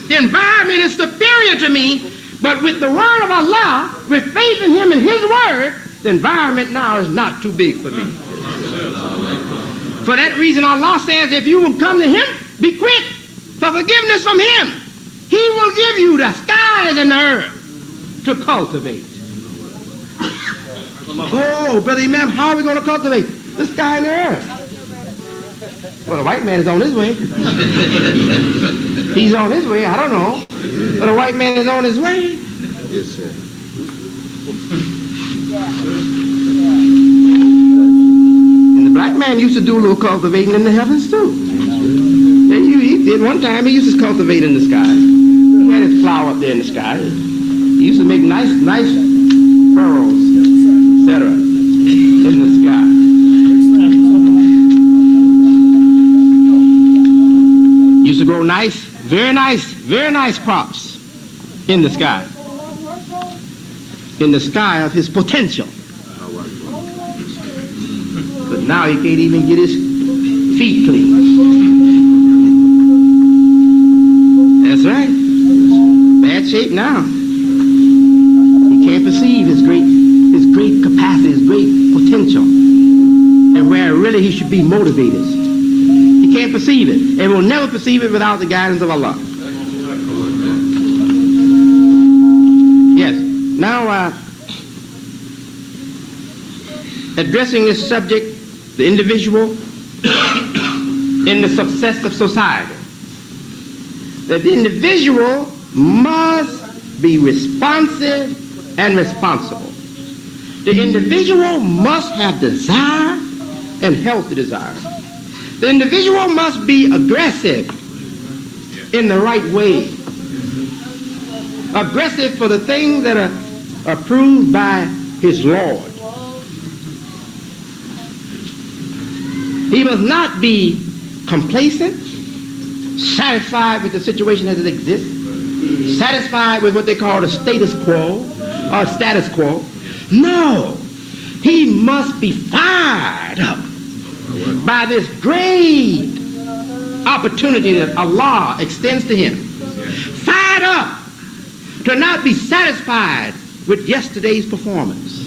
The environment is superior to me, but with the word of Allah, with faith in him and his word, the environment now is not too big for me. For that reason Allah says, if you will come to him, be quick for forgiveness from him. He will give you the skies and the earth to cultivate. Oh, Brother Imam, how are we going to cultivate the sky and the earth? Well, the white man is on his way. He's on his way, I don't know. But the white man is on his way. Yes, sir. And the black man used to do a little cultivating in the heavens too. And he did one time, he used to cultivate in the sky. He had his flower up there in the sky. He used to make nice furrows, etc. in the sky. Used to grow very nice crops in the sky. In the sky of his potential. But now he can't even get his feet clean. That's right. Bad shape now. He can't perceive his great capacity, his great potential, and where really he should be motivated. He can't perceive it, and will never perceive it without the guidance of Allah. Yes. Now, addressing this subject, the individual in the success of society, that the individual must be responsive and responsible. The individual must have desire and healthy desire. The individual must be aggressive in the right way. Aggressive for the things that are approved by his Lord. He must not be complacent, satisfied with the situation as it exists, satisfied with what they call the status quo or status quo. No, he must be fired up by this great opportunity that Allah extends to him. Fired up to not be satisfied with yesterday's performance.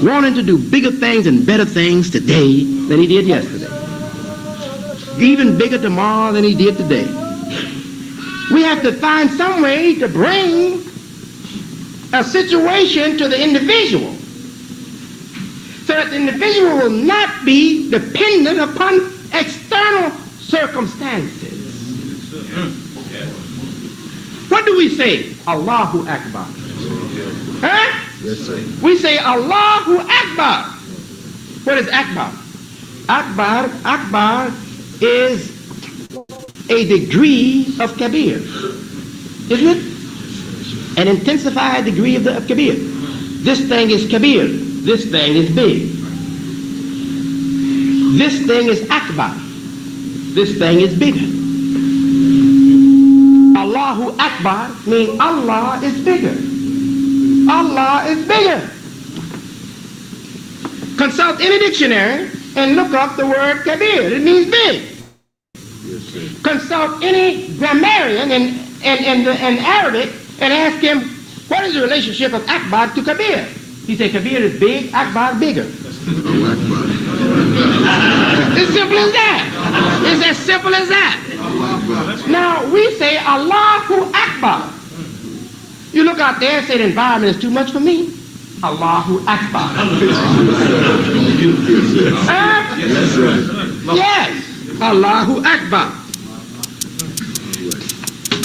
Wanting to do bigger things and better things today than he did yesterday. Even bigger tomorrow than he did today. We have to find some way to bring a situation to the individual so that the individual will not be dependent upon external circumstances. What do we say? Allahu Akbar. Huh? We say Allahu Akbar. What is Akbar? Akbar is a degree of Kabir. Isn't it? An intensified degree of Kabir. This thing is Kabir. This thing is big. This thing is Akbar. This thing is bigger. Allahu Akbar means Allah is bigger. Allah is bigger. Consult any dictionary and look up the word Kabir. It means big. Consult any grammarian in Arabic and ask him, what is the relationship of Akbar to Kabir? He said, Kabir is big, Akbar bigger. It's simple as that. It's as simple as that. Now, we say Allahu Akbar. You look out there and say the environment is too much for me. Allahu Akbar. Yes, Allahu Akbar.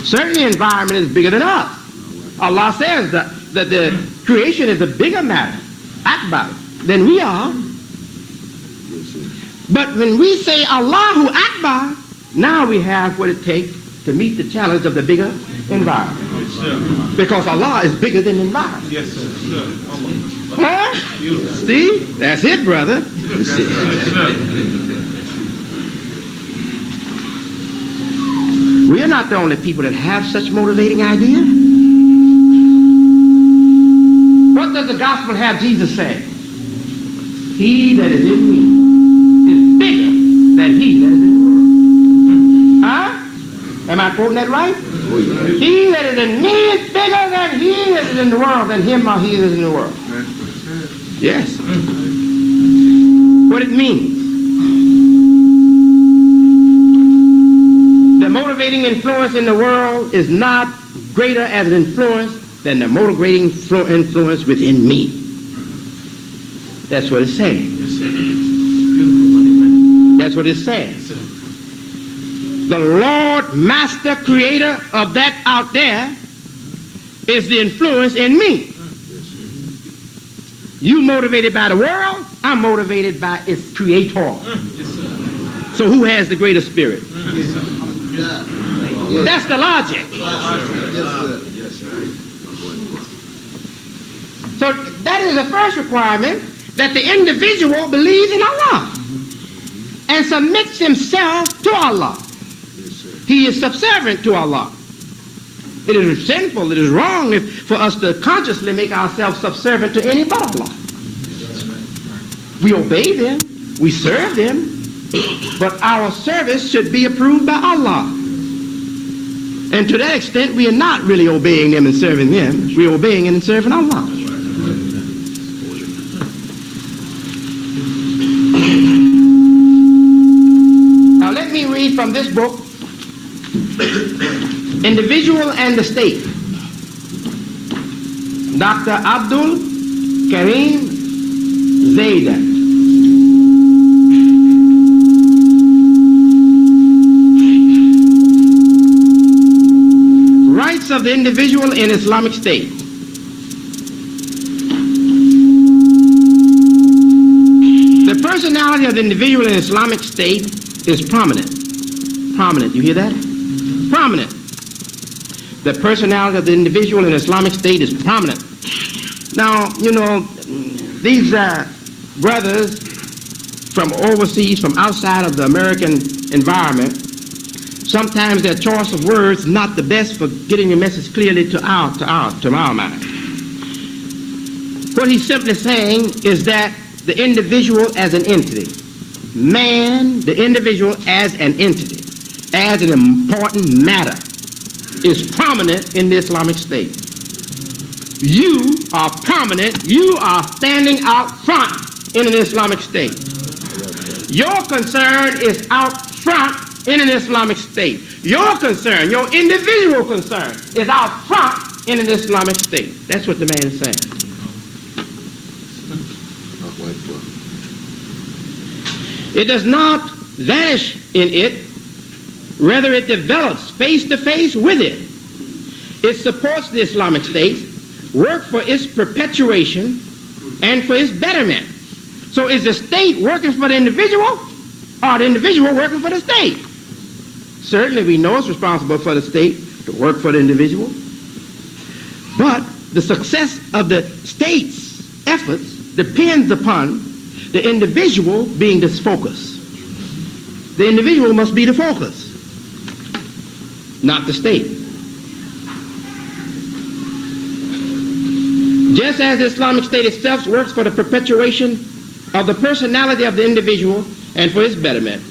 Certainly environment is bigger than us. Allah says that the creation is a bigger matter, Akbar, than we are. But when we say Allahu Akbar, now we have what it takes to meet the challenge of the bigger environment. Because Allah is bigger than the environment. Yes, sir. Huh? See? That's it, brother. We are not the only people that have such motivating ideas. What does the gospel have Jesus say? He that is in me is bigger than he that is in the world. Huh? Am I quoting that right? He that is in me is bigger than he that is in the world, than him or he that is in the world. Yes. What it means. The motivating influence in the world is not greater as an influence than the motivating influence within me. That's what it's saying. That's what it's saying. The Lord, Master, Creator of that out there is the influence in me. You motivated by the world, I'm motivated by its creator. So who has the greater spirit? That's the logic. So that is the first requirement, that the individual believes in Allah and submits himself to Allah. He is subservient to Allah. It is sinful, it is wrong for us to consciously make ourselves subservient to any but Allah. We obey them, we serve them, but our service should be approved by Allah. And to that extent, we are not really obeying them and serving them. We are obeying and serving Allah. Now let me read from this book, Individual and the State. Dr. Abdul Karim Zaidan. Rights of the individual in Islamic State. The personality of the individual in Islamic State is prominent. Prominent, you hear that? Prominent. The personality of the individual in Islamic State is prominent. Now, you know, these brothers from overseas, from outside of the American environment, sometimes their choice of words not the best for getting the message clearly to our mind. What he's simply saying is that the individual as an entity, man, the individual as an entity, as an important matter, is prominent in the Islamic State. You are prominent, you are standing out front in an Islamic State. Your concern is out front in an Islamic State. Your concern, your individual concern, is out front in an Islamic State. That's what the man is saying. It does not vanish in it, rather it develops face to face with it. It supports the Islamic State, work for its perpetuation and for its betterment. So is the state working for the individual or the individual working for the state? Certainly we know it's responsible for the state to work for the individual, but the success of the state's efforts depends upon the individual being the focus. The individual must be the focus, not the state. Just as the Islamic State itself works for the perpetuation of the personality of the individual and for its betterment,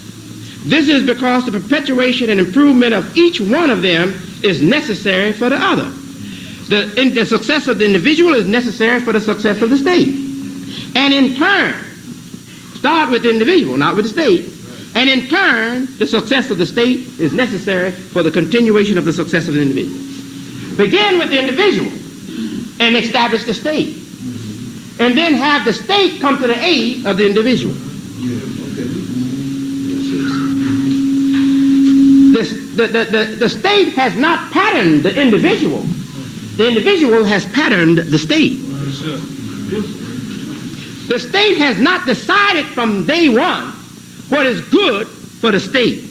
this is because the perpetuation and improvement of each one of them is necessary for the other. The success of the individual is necessary for the success of the state. And in turn, start with the individual, not with the state. And in turn, the success of the state is necessary for the continuation of the success of the individual. Begin with the individual and establish the state. And then have the state come to the aid of the individual. The state has not patterned the individual. The individual has patterned the state. The state has not decided from day one what is good for the state.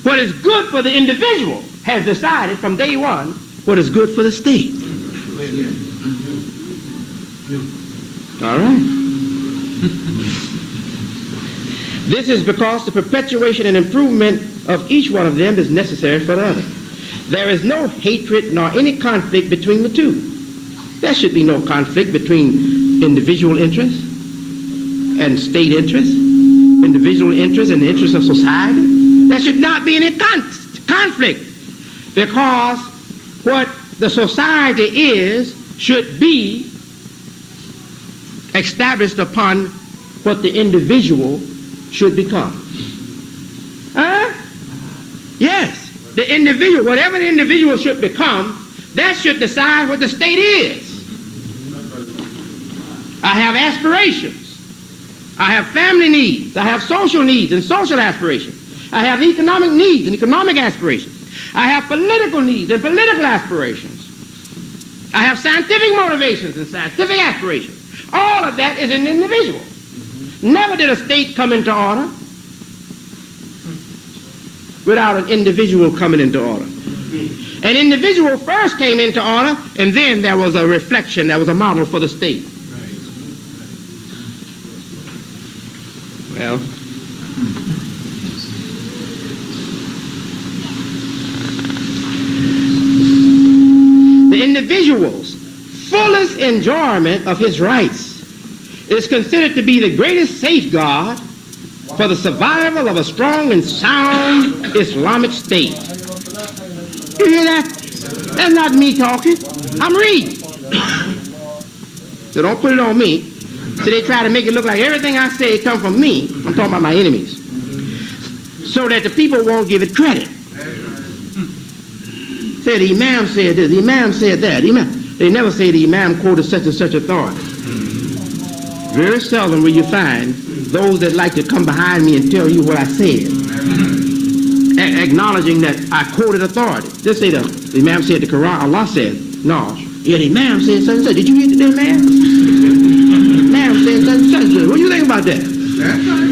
What is good for the individual has decided from day one what is good for the state. All right. This is because the perpetuation and improvement of each one of them is necessary for the other. There is no hatred nor any conflict between the two. There should be no conflict between individual interests and state interests, individual interests and the interests of society. There should not be any conflict, because what the society is should be established upon what the individual should become. Yes, the individual, whatever the individual should become, that should decide what the state is. I have aspirations. I have family needs. I have social needs and social aspirations. I have economic needs and economic aspirations. I have political needs and political aspirations. I have scientific motivations and scientific aspirations. All of that is in the individual. Never did a state come into order without an individual coming into order. An individual first came into order, and then there was a reflection, there was a model for the state. Well, the individual's fullest enjoyment of his rights is considered to be the greatest safeguard for the survival of a strong and sound Islamic state. You hear that? That's not me talking. I'm reading. So don't put it on me. So they try to make it look like everything I say comes from me. I'm talking about my enemies. So that the people won't give it credit. Say the Imam said this, the Imam said that. They never say the Imam quoted such and such authority. Very seldom will you find those that like to come behind me and tell you what I said, acknowledging that I quoted authority. Just say the Imam said the Quran, Allah said. No. Yeah, the Imam said such and such. Did you hear the man? The Imam said such and such. What do you think about that? That's right.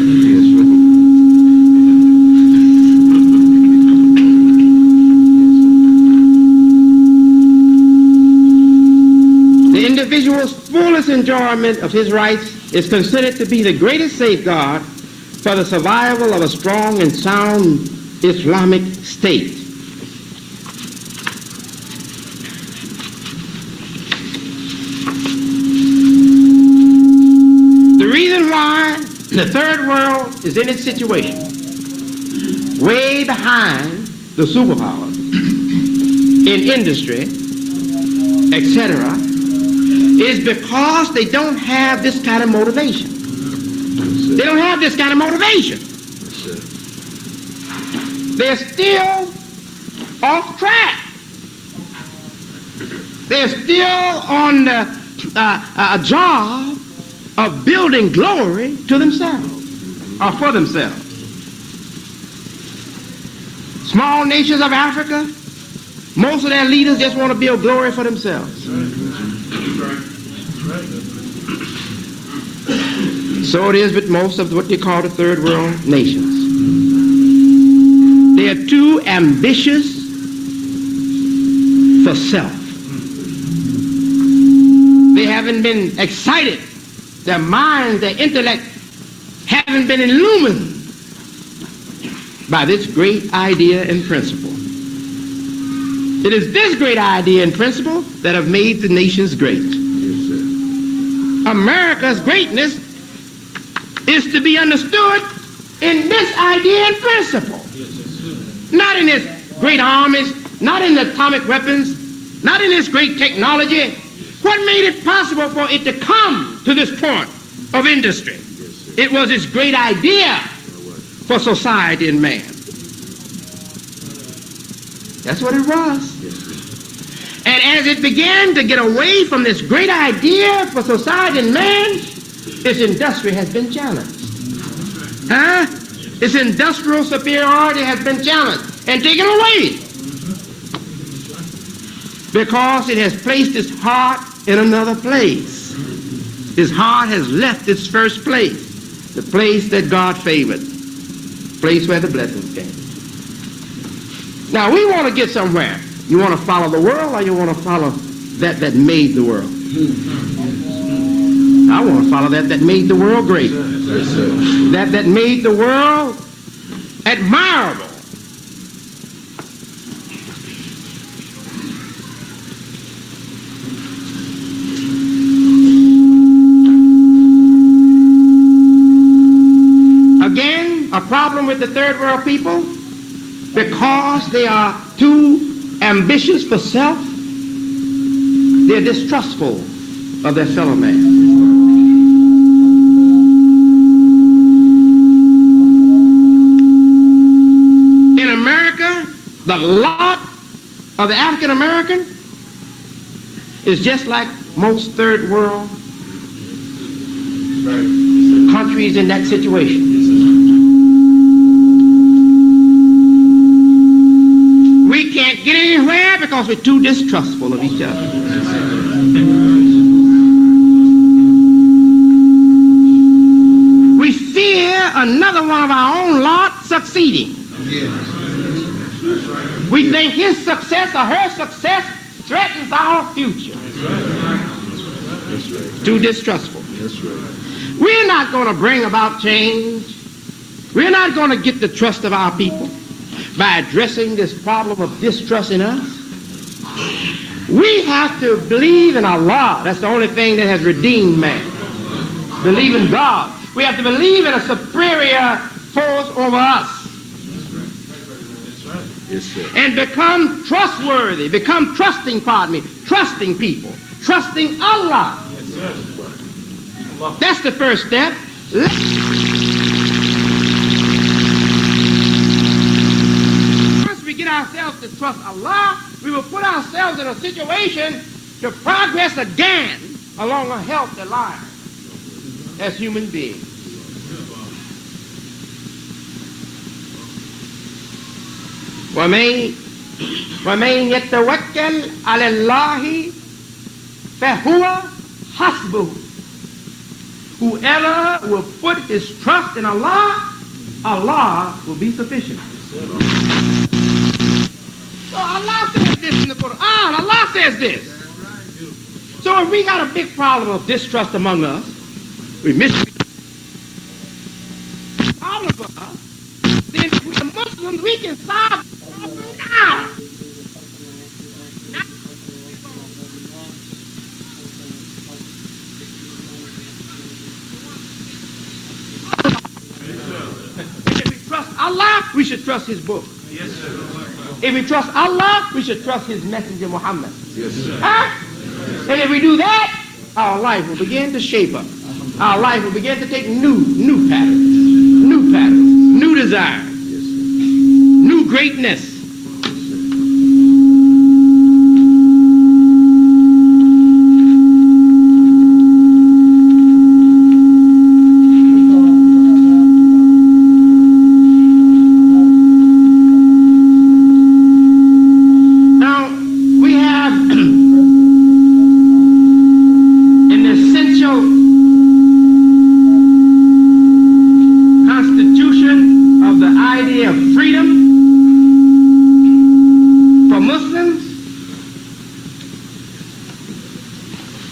The individual's fullest enjoyment of his rights is considered to be the greatest safeguard for the survival of a strong and sound Islamic state. The reason why the third world is in its situation, way behind the superpowers, in industry, etc., is because they don't have this kind of motivation. They don't have this kind of motivation. They're still off track. They're still on a job of building glory to themselves or for themselves. Small nations of Africa, most of their leaders just want to build glory for themselves. So it is with most of what they call the third world nations. They are too ambitious for self. They haven't been excited. Their minds, their intellect haven't been illumined by this great idea and principle. It is this great idea and principle that have made the nations great. America's greatness is to be understood in this idea and principle. Not in its great armies, not in the atomic weapons, not in its great technology. What made it possible for it to come to this point of industry? It was its great idea for society and man. That's what it was. And as it began to get away from this great idea for society and man, its industry has been challenged. Its industrial superiority has been challenged and taken away because it has placed its heart in another place. Its heart has left its first place, the place that God favored, the place where the blessings came. Now we want to get somewhere. You want to follow the world, or you want to follow that made the world? I want to follow that made the world great. That made the world admirable. Again, a problem with the third world people, because they are too ambitious for self, they're distrustful of their fellow man. In America, the lot of the African American is just like most third world countries in that situation. We can't get anywhere because we're too distrustful of each other. We fear another one of our own lot succeeding. We think his success or her success threatens our future. Too distrustful. We're not going to bring about change. We're not going to get the trust of our people by addressing this problem of distrust in us. We have to believe in Allah. That's the only thing that has redeemed man. Believe in God. We have to believe in a superior force over us. And become trustworthy, become trusting people, trusting Allah. That's the first step. Once we get ourselves to trust Allah, we will put ourselves in a situation to progress again along a healthy line as human beings. ومن يتوكل على الله فهو حسبه. Whoever will put his trust in Allah, Allah will be sufficient. So Allah says this in the Quran. Allah says this. So if we got a big problem of distrust among us, we miss all of us, then if we're Muslims, we can solve the problem now. If we trust Allah, we should trust His book. Yes, sir. If we trust Allah, we should trust His Messenger Muhammad. Huh? And if we do that, our life will begin to shape up. Our life will begin to take new patterns, new desires, new greatness.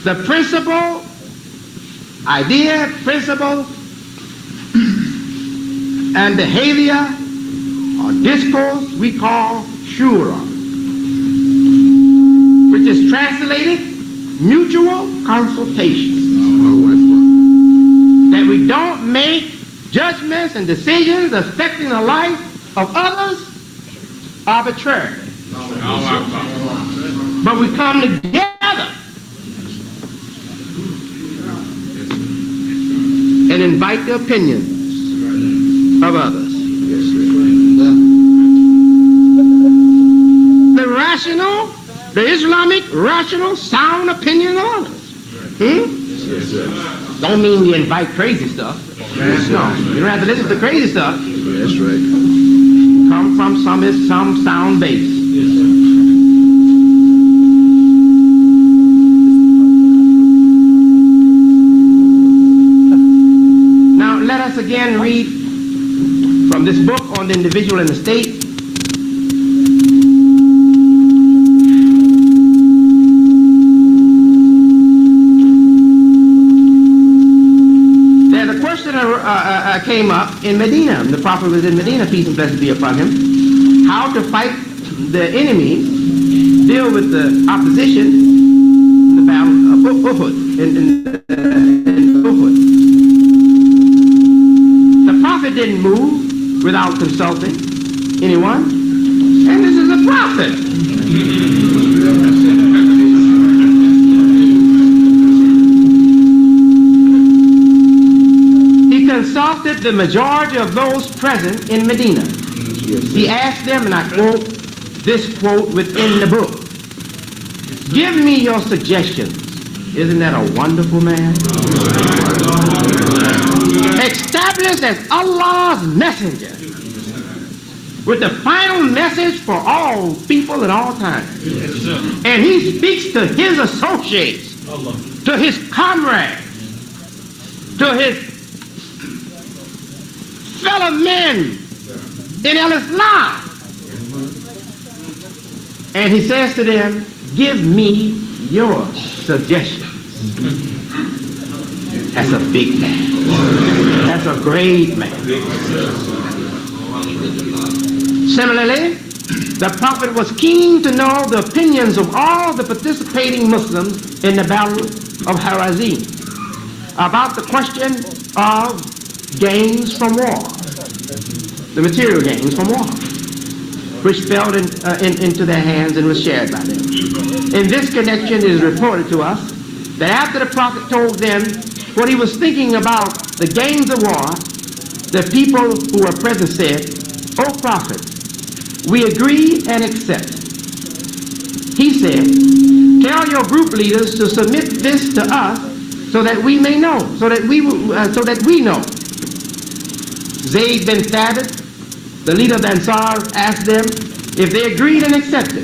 The principle, and behavior or discourse we call shura, which is translated mutual consultation. That we don't make judgments and decisions affecting the life of others arbitrarily. But we come together and invite the opinions of others. The Islamic rational sound opinion of others. Don't mean we invite crazy stuff. No, you don't have to listen to crazy stuff. That's right. Come from some sound base. Again, read from this book on the individual and the state. There's a question came up in Medina. The Prophet was in Medina, peace and blessings be upon him. How to fight the enemies, deal with the opposition in the battle of Uhud. In Uhud. Prophet didn't move without consulting anyone, and this is a prophet. He consulted the majority of those present in Medina. He asked them, and I quote this quote within the book, "Give me your suggestions." Isn't that a wonderful man? Established as Allah's messenger with the final message for all people at all times. And he speaks to his associates, to his comrades, to his fellow men in Islam. And he says to them, "Give me your suggestions." That's a big man. That's a great man. Similarly, the Prophet was keen to know the opinions of all the participating Muslims in the battle of Harazim about the question of gains from war, the material gains from war, which fell into their hands and was shared by them. In this connection, it is reported to us that after the Prophet told them what he was thinking about the gains of war, the people who were present said, "O Prophet, we agree and accept." He said, "Tell your group leaders to submit this to us so that we may know, so that we know." Zayd bin Thabit, the leader of the Ansar, asked them if they agreed and accepted.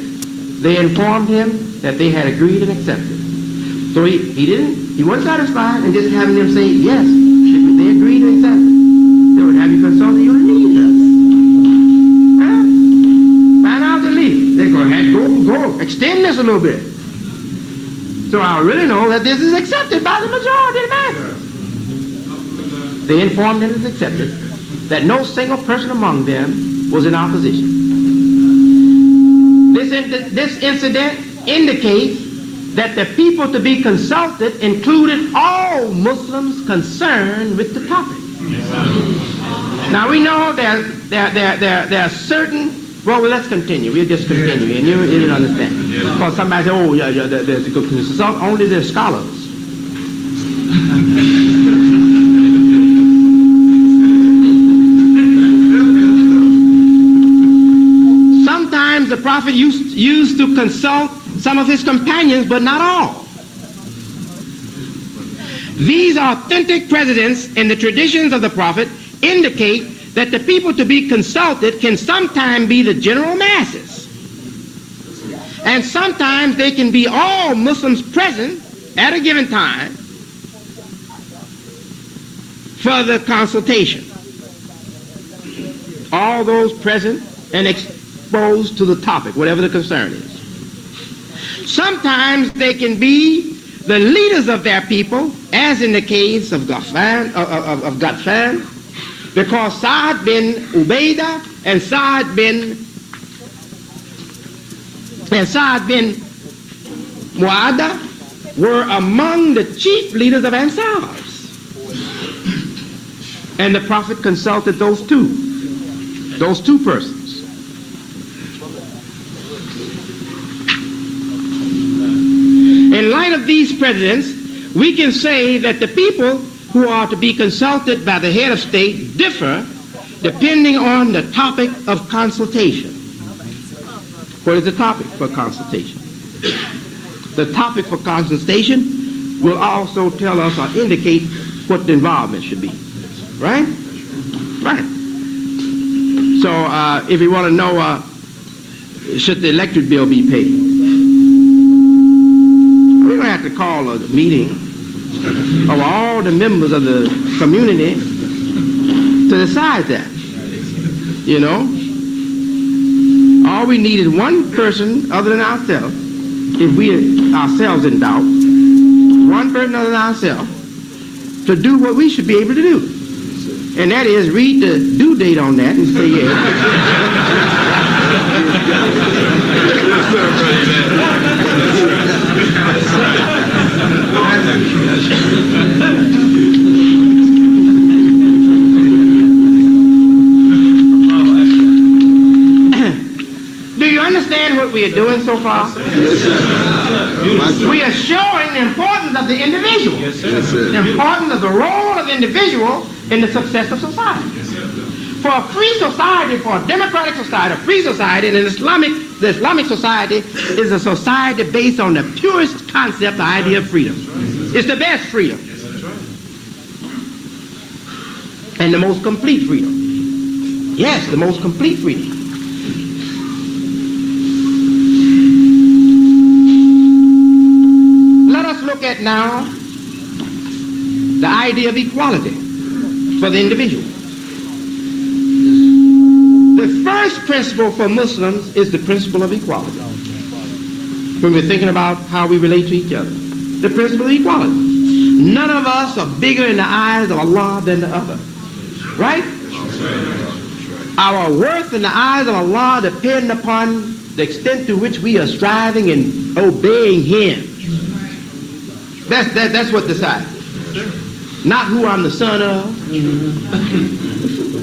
They informed him that they had agreed and accepted. So he wasn't satisfied in just having them say, "Yes, they agreed and accepted." They would have you consulted your leaders. Huh? Find out the leader. They're going to have go, extend this a little bit. So I really know that this is accepted by the majority of the masses. They informed them it was accepted, that no single person among them was in opposition. This incident indicates that the people to be consulted included all Muslims concerned with the topic. Now we know there are certain Well, let's continue. We'll just continue, and you didn't understand. Because somebody said, oh, yeah, only the scholars. Sometimes the prophet used to consult some of his companions, but not all. These authentic precedents in the traditions of the prophet indicate that the people to be consulted can sometimes be the general masses. And sometimes they can be all Muslims present at a given time for the consultation. All those present and exposed to the topic, whatever the concern is. Sometimes they can be the leaders of their people, as in the case of Ghatfan, because Sa'd bin Ubaidah and Sa'd bin Mu'addah were among the chief leaders of Ansars. And the Prophet consulted those two persons. In light of these precedents, we can say that the people who are to be consulted by the head of state differ depending on the topic of consultation. What is the topic for consultation? The topic for consultation will also tell us or indicate what the involvement should be. Right? Right. So if you want to know, should the electric bill be paid? We're going to have to call a meeting of all the members of the community to decide that. You know? All we need is one person other than ourselves, if we ourselves in doubt, one person other than ourselves, to do what we should be able to do. And that is read the due date on that and say yes. Do you understand what we are doing so far? We are showing the importance of the individual. The importance of the role of the individual in the success of society. For a free society, for a democratic society, a free society, and the Islamic society is a society based on the purest concept, the idea of freedom. It's the best freedom. And the most complete freedom. Yes, the most complete freedom. Let us look at now the idea of equality for the individual. The first principle for Muslims is the principle of equality. When we're thinking about how we relate to each other. The principle of equality. None of us are bigger in the eyes of Allah than the other. Right? Our worth in the eyes of Allah depends upon the extent to which we are striving and obeying Him. That's what decides. Not who I'm the son of.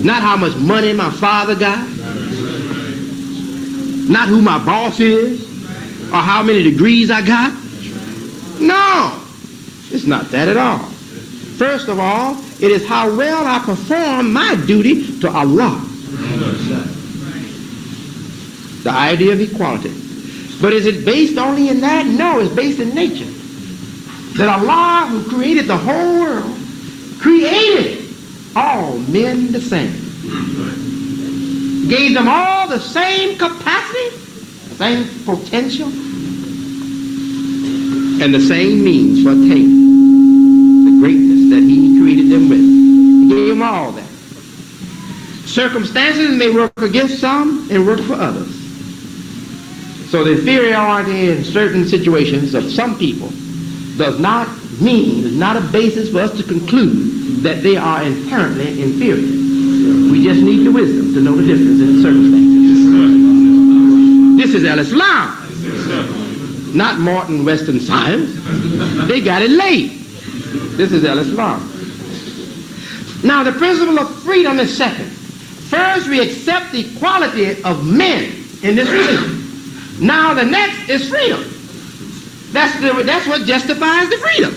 Not how much money my father got. Not who my boss is. Or how many degrees I got. No. It's not that at all. First of all, it is how well I perform my duty to Allah. The idea of equality. But is it based only in that? No, it's based in nature. That Allah, who created the whole world, created all men the same. Gave them all the same capacity, same potential, and the same means for attaining the greatness that He created them with. He gave them all that. Circumstances may work against some and work for others. So the inferiority in certain situations of some people does not mean, is not a basis for us to conclude that they are inherently inferior. We just need the wisdom to know the difference in circumstances. This is Al-Islam, not Morton Western science. They got it late. This is Al-Islam. Now the principle of freedom is second. first we accept the equality of men in this religion. Now the next is freedom. That's what justifies the freedom.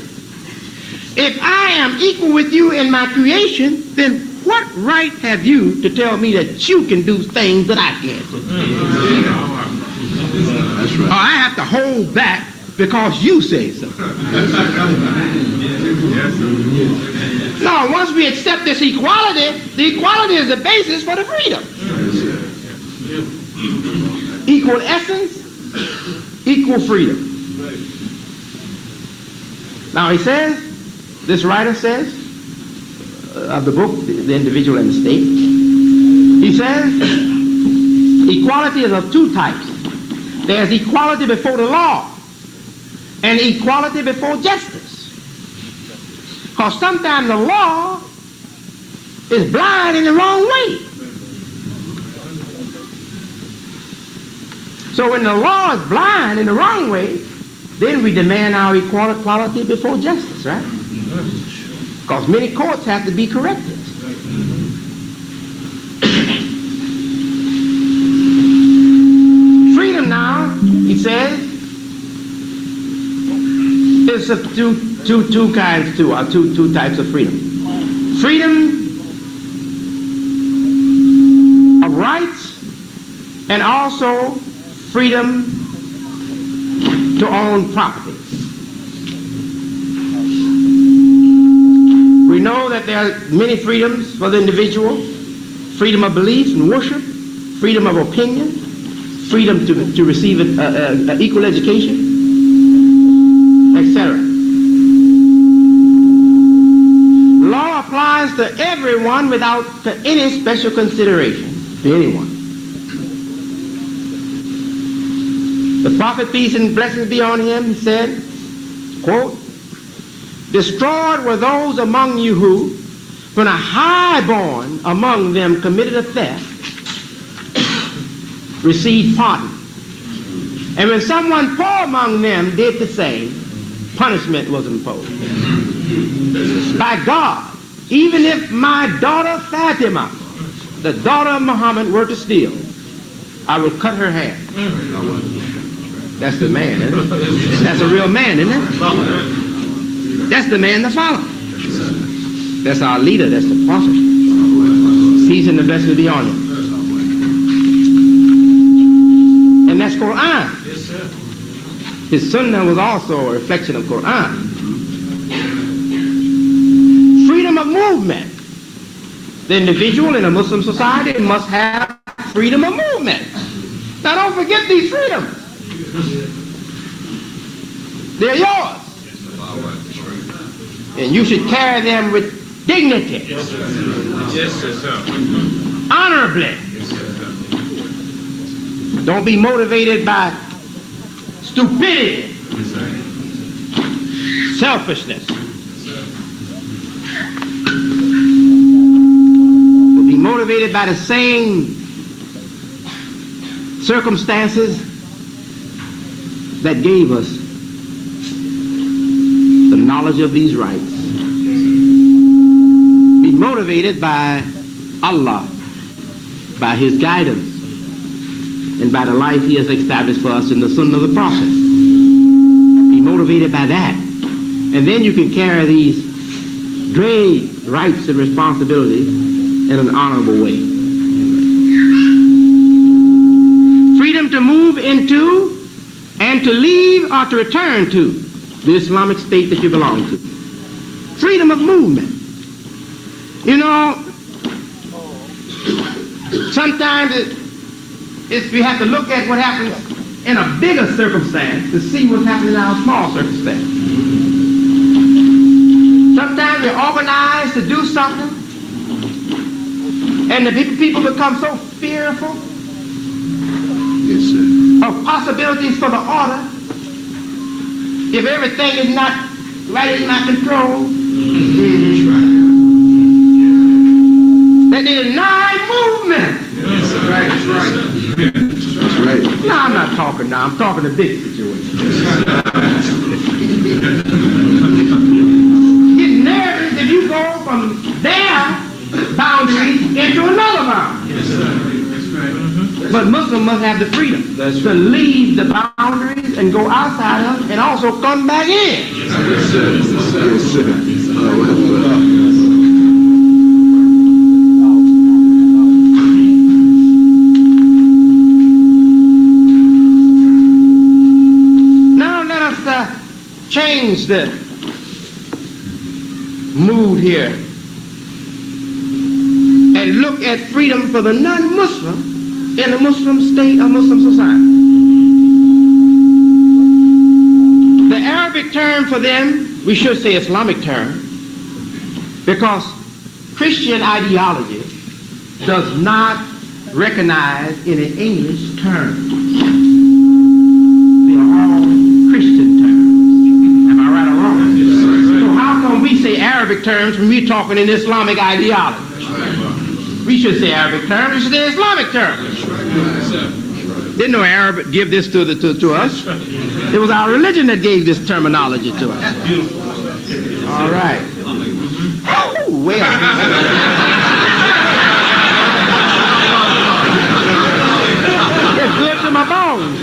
If I am equal with you in my creation, then what right have you to tell me that you can do things that I can't do? That's right. Or I have to hold back because you say so. No, once we accept this equality, the equality is the basis for the freedom. Equal essence, equal freedom. Now he says, this writer says, of the book, The Individual and the State, he says, equality is of two types. There's equality before the law and equality before justice. Because sometimes the law is blind in the wrong way. So when the law is blind in the wrong way, then we demand our equality before justice, right? Because many courts have to be corrected. Freedom now, he says, is of two types of freedom. Freedom of rights and also freedom to own property. We know that there are many freedoms for the individual: freedom of belief and worship, freedom of opinion, freedom to receive an equal education, etc. Law applies to everyone without any special consideration to anyone. The prophet, peace and blessings be on him, said, quote, "Destroyed were those among you who, when a highborn among them committed a theft, received pardon. And when someone poor among them did the same, punishment was imposed. By God, even if my daughter Fatima, the daughter of Muhammad, were to steal, I will cut her hair." That's the man, isn't it? That's a real man, isn't it? That's the man to follow. That's our leader. That's the prophet. Peace and the blessings be on him. And that's Quran. His sunnah was also a reflection of Quran. Freedom of movement. The individual in a Muslim society must have freedom of movement. Now don't forget these freedoms. They're yours. And you should carry them with dignity. Honorably. Don't be motivated by stupidity, selfishness. Be motivated by the same circumstances that gave us the knowledge of these rights. Be motivated by Allah, by his guidance, and by the life he has established for us in the Sunnah of the Prophet. Be motivated by that. And then you can carry these great rights and responsibilities in an honorable way. Freedom to move into and to leave or to return to the Islamic state that you belong to. Freedom of movement. You know, sometimes we have to look at what happens in a bigger circumstance to see what's happening in our small circumstance. Sometimes we're organized to do something, and the people become so fearful of possibilities for the order. If everything is not right in my control, that they deny movement. That's right. That's right. No, I'm not talking now. I'm talking the big situation. Get nervous if you go from their boundaries into another boundary. But Muslims must have the freedom to leave the boundaries and go outside of them and also come back in. Now let us change the mood here and look at freedom for the non-Muslim in a Muslim state or Muslim society. The Arabic term for them, we should say Islamic term, because Christian ideology does not recognize any English term. They are all Christian terms. Am I right or wrong? So how come we say Arabic terms when we're talking in Islamic ideology? We should say Arabic terms, we should say Islamic terms. Didn't no Arab give this to us. It was our religion that gave this terminology to us. All right. Oh, well. It's good to my bones.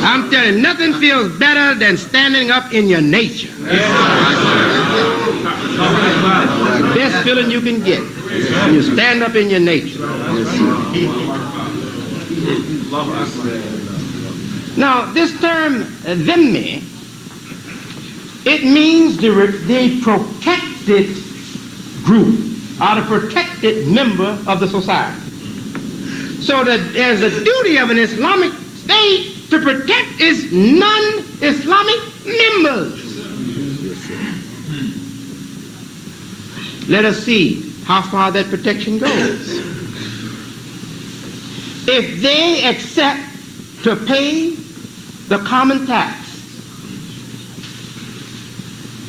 I'm telling you, nothing feels better than standing up in your nature. Best feeling you can get. When you stand up in your nature. Now, this term, dhimmi, it means the protected group, or the protected member of the society. So that there's a duty of an Islamic state to protect its non-Islamic members. Let us see how far that protection goes. If they accept to pay the common tax,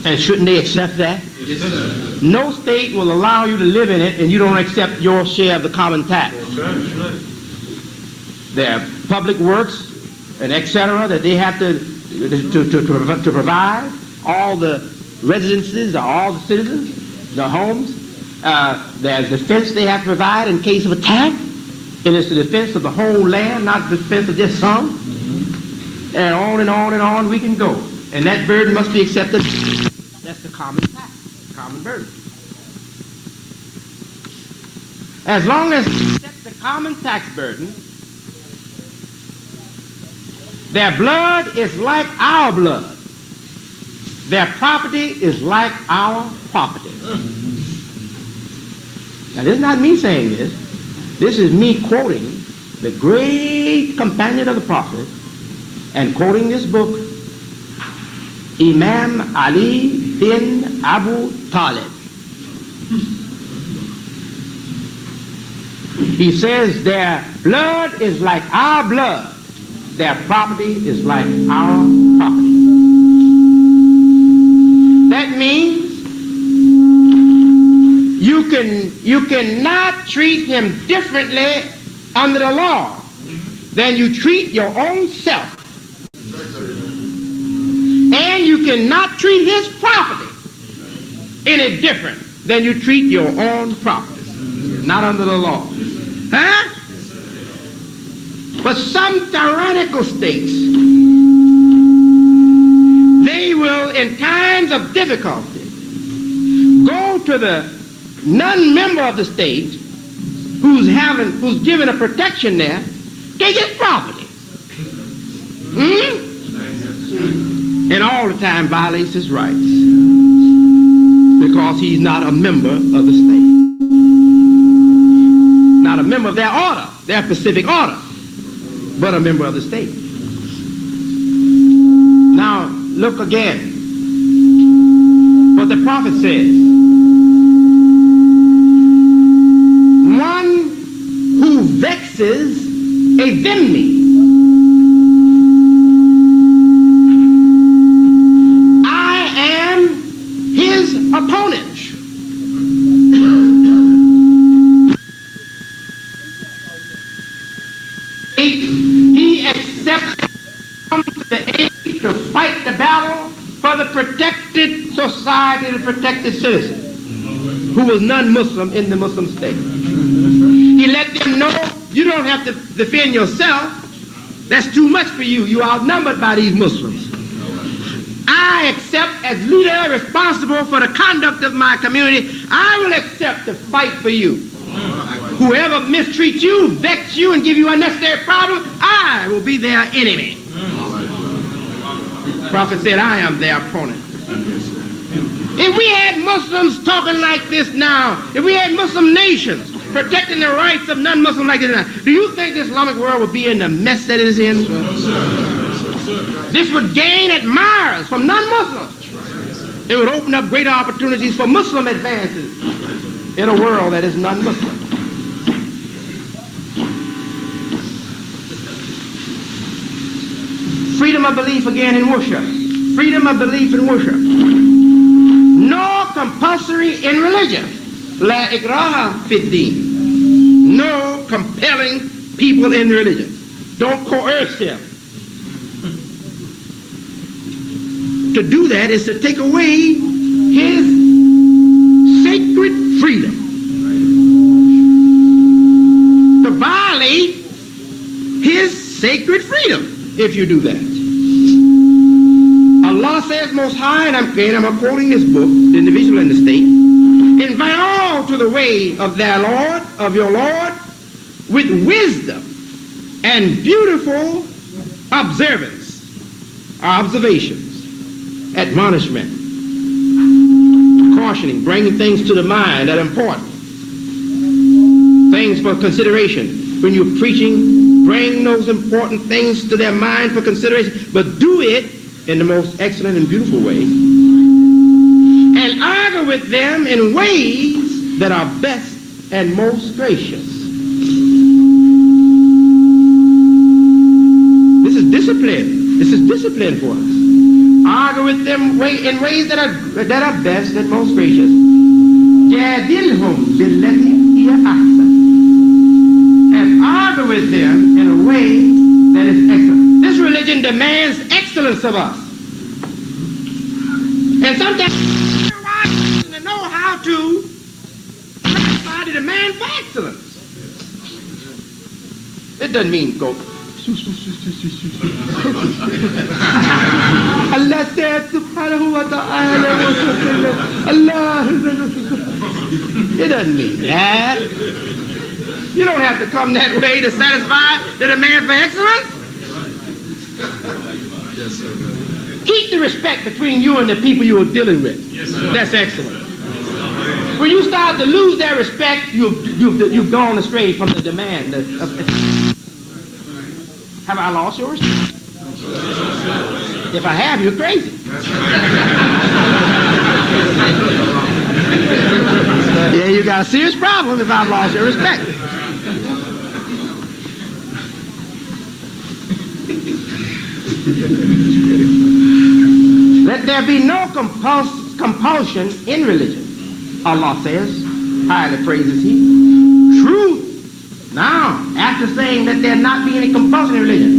and shouldn't they accept that? Yes, sir. No state will allow you to live in it and you don't accept your share of the common tax. There are public works and etc. that they have to provide, all the residences, all the citizens, the homes. There's defense they have to provide in case of attack, and it's the defense of the whole land, not the defense of just some. And on and on and on we can go. And that burden must be accepted. That's the common tax, common burden. As long as we accept the common tax burden, their blood is like our blood. Their property is like our property. Now, this is not me saying this. This is me quoting the great companion of the Prophet and quoting this book, Imam Ali bin Abu Talib. He says their blood is like our blood. Their property is like our property. That means you cannot treat him differently under the law than you treat your own self. And you cannot treat his property any different than you treat your own property. Not under the law. Huh? But some tyrannical states, they will, in times of difficulty, go to the non-member of the state who's given a protection there, take his property. And all the time violates his rights because he's not a member of the state. Not a member of their order, their specific order, but a member of the state. Now, look again what the prophet says. One who vexes a dhimmi, I am his opponent. He accepts the aid to fight the battle for the protected society, the protected citizen who was non-Muslim in the Muslim state. He let them know you don't have to defend yourself. That's too much for you. You are outnumbered by these Muslims. I accept as leader responsible for the conduct of my community, I will accept to fight for you. Whoever mistreats you, vex you, and give you unnecessary problems, I will be their enemy. The prophet said, I am their opponent. If we had Muslims talking like this now, if we had Muslim nations protecting the rights of non-Muslims like this now, do you think the Islamic world would be in the mess that it is in? This would gain admirers from non-Muslims. It would open up greater opportunities for Muslim advances in a world that is non-Muslim. Freedom of belief again in worship. Freedom of belief in worship. No compulsory in religion. La ikraha fid din. No compelling people in religion. Don't coerce them. to do that is to take away his sacred freedom, to violate his sacred freedom if you do that. Allah says most high, and I'm quoting this book, The Individual and the State, invite all to the way of their Lord, of your Lord, with wisdom and beautiful observance, observations, admonishment, cautioning, bringing things to the mind that are important, things for consideration. When you're preaching, bring those important things to their mind for consideration, but do it in the most excellent and beautiful way, and argue with them in ways that are best and most gracious. This is discipline. This is discipline for us. Argue with them in ways that are best and most gracious. Jadilhum billati hiya ahsan. And argue with them in a way that is excellent. This religion demands excellence of us. And sometimes we're wise to know how to satisfy the demand for excellence. It doesn't mean go. Allah said subhanahu wa ta'ala. Allah. It doesn't mean that. You don't have to come that way to satisfy the demand for excellence. Yes, sir. Keep the respect between you and the people you are dealing with. Yes, sir. That's excellent. When you start to lose their respect, you've gone astray from the demand. Have I lost your respect? If I have, you're crazy. Yeah, you got a serious problem if I've lost your respect. Let there be no compulsion in religion. Allah says, highly praises He. Truth. Now, after saying that there not be any compulsion in religion,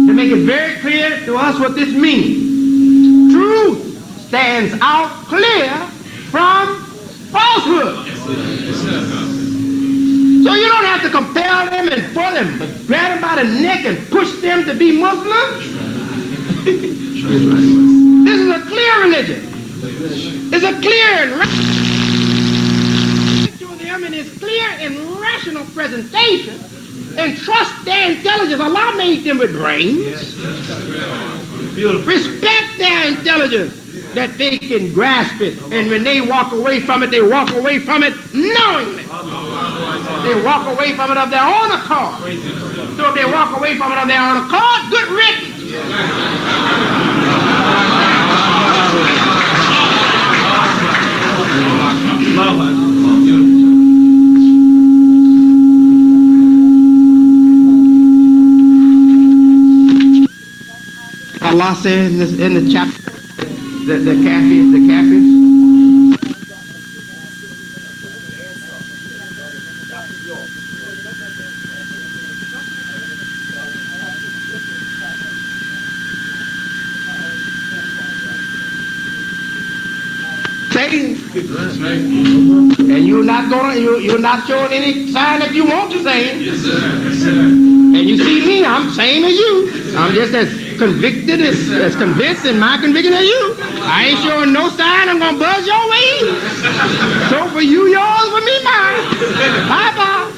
to make it very clear to us what this means. Truth stands out clear from falsehood. So you don't have to compel them and pull them, but grab them by the neck and push them to be Muslims. This is a clear religion. It's a clear and to them in its clear and rational presentation, and trust their intelligence. Allah made them with brains. Respect their intelligence, that they can grasp it, and when they walk away from it, they walk away from it knowingly. They walk away from it of their own accord. So if they walk away from it of their own accord, good riddance. Allah says in the chapter, the Kafirs. And you're not showing any sign that you want to sing. Yes, sir. Yes, sir. And you see me, I'm same as you. I'm just as convicted, as convinced in my conviction as you. I ain't showing no sign I'm gonna buzz your way. So for you, yours, for me, mine. Bye-bye.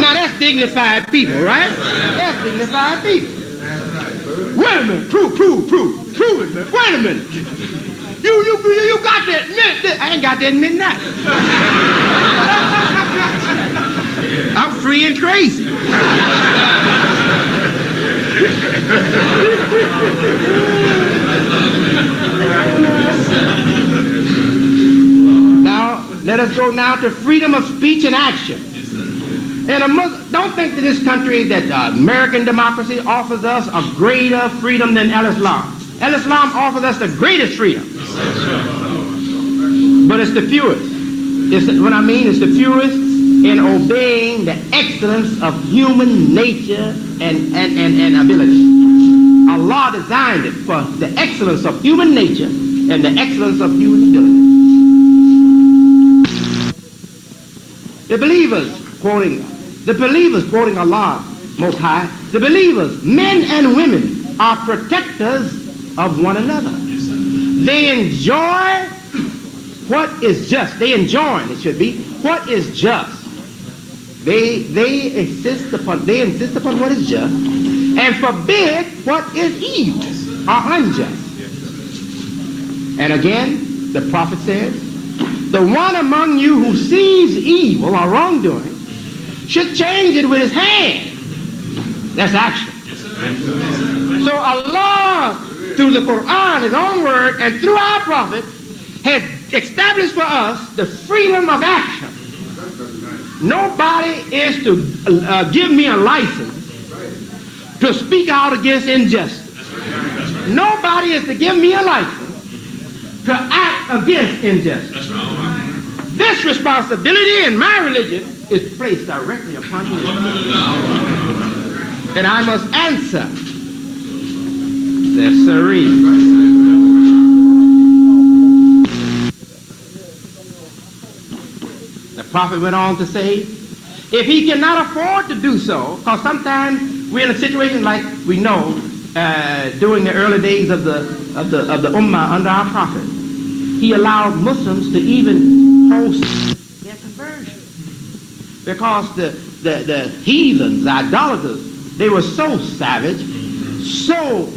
Now that's dignified people, right? That's dignified people. Wait a minute, prove it, man. Wait a minute. You got to admit that. I ain't got to admit nothing. I'm free and crazy. Now, let us go now to freedom of speech and action. And don't think that this country, that American democracy offers us a greater freedom than Al-Islam. Al-Islam offers us the greatest freedom. But it's the fewest. It's the fewest in obeying the excellence of human nature and ability. Allah designed it for the excellence of human nature and the excellence of human ability. The believers quoting Allah Most High, the believers, men and women, are protectors of one another. They enjoy what is just. They enjoin, it should be, what is just. They insist upon what is just and forbid what is evil or unjust. And again, the prophet says, the one among you who sees evil or wrongdoing should change it with his hand. That's action. So Allah, through the Quran, his own word, and through our prophet, has established for us the freedom of action. Nobody is to give me a license to speak out against injustice. Nobody is to give me a license to act against injustice. This responsibility in my religion is placed directly upon me. And I must answer. That's serene. The prophet went on to say, if he cannot afford to do so, because sometimes we're in a situation like we know during the early days of the Ummah under our prophet, he allowed Muslims to even host their conversion. Because the heathens, the idolaters, they were so savage, so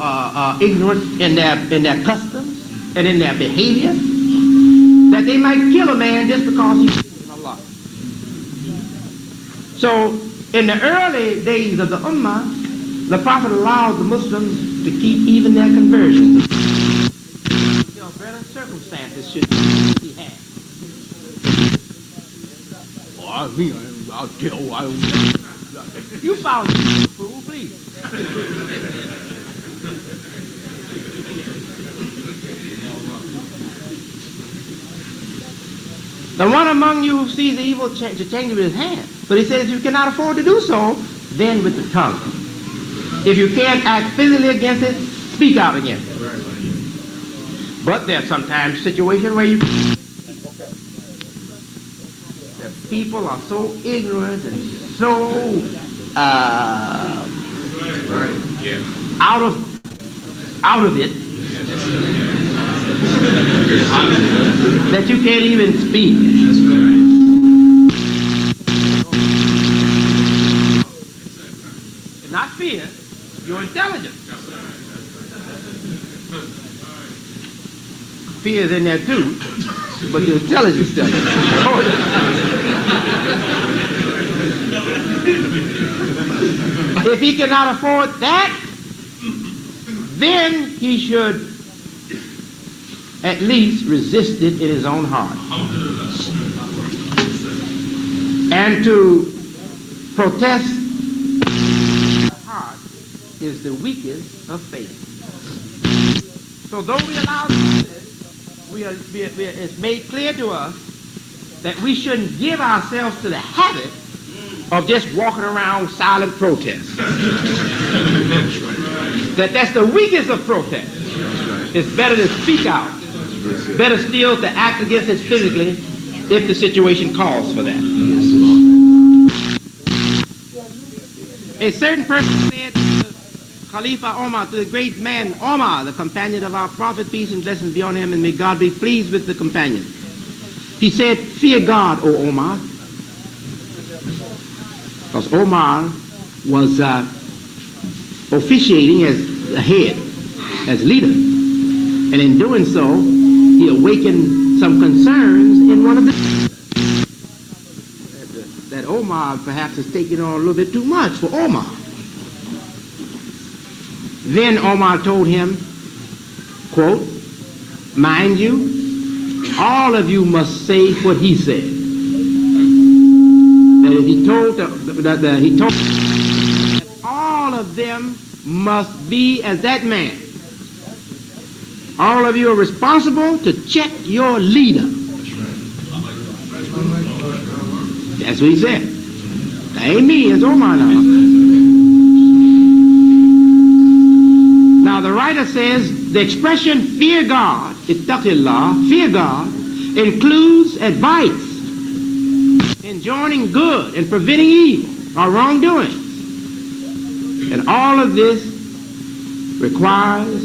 ignorant in their customs and in their behavior, that they might kill a man just because he believes in Allah. So in the early days of the Ummah, the Prophet allowed the Muslims to keep even their conversions. Better circumstances should be had. Oh, I'll tell you found the fool, please. The one among you who sees the evil to change it with his hand. But he says if you cannot afford to do so, then with the tongue. If you can't act physically against it, speak out against it. But there's sometimes situations where the people are so ignorant and so out of it that you can't even speak. It's not fear, your intelligence. Fear is in there too, but your intelligence doesn't. If he cannot afford that, then he should at least resist it in his own heart. And to protest the heart is the weakest of faith. So though we allow this, it's made clear to us that we shouldn't give ourselves to the habit of just walking around silent protest. That's the weakest of protests. It's better to speak out. Better still to act against it physically if the situation calls for that. A certain person said to Khalifa Omar, to the great man Omar, the companion of our prophet, peace and blessings be on him, and may God be pleased with the companion. He said, fear God, O Omar. Because Omar was officiating as the head, as leader. And in doing so, he awakened some concerns in one of the that Omar perhaps is taking on a little bit too much for Omar. Then Omar told him, quote, mind you, all of you must say what he said. That he told that all of them must be as that man. All of you are responsible to check your leader. That's what he said. That ain't me, it's Omar now. writer says the expression fear God, ittaqillah, fear God, includes advice, enjoining good and preventing evil or wrongdoing. And all of this requires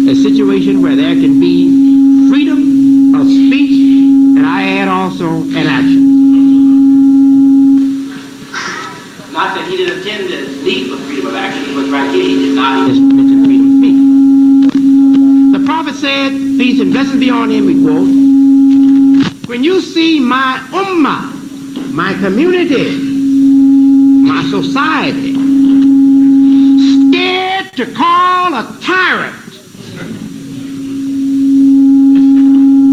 a situation where there can be freedom of speech, and I add also an action. Not that he didn't intend to lead for freedom of action, but right here he did not just mention freedom of speech. The prophet said, peace and blessings be on him, we quote, when you see my ummah, my community, my society, scared to call a tyrant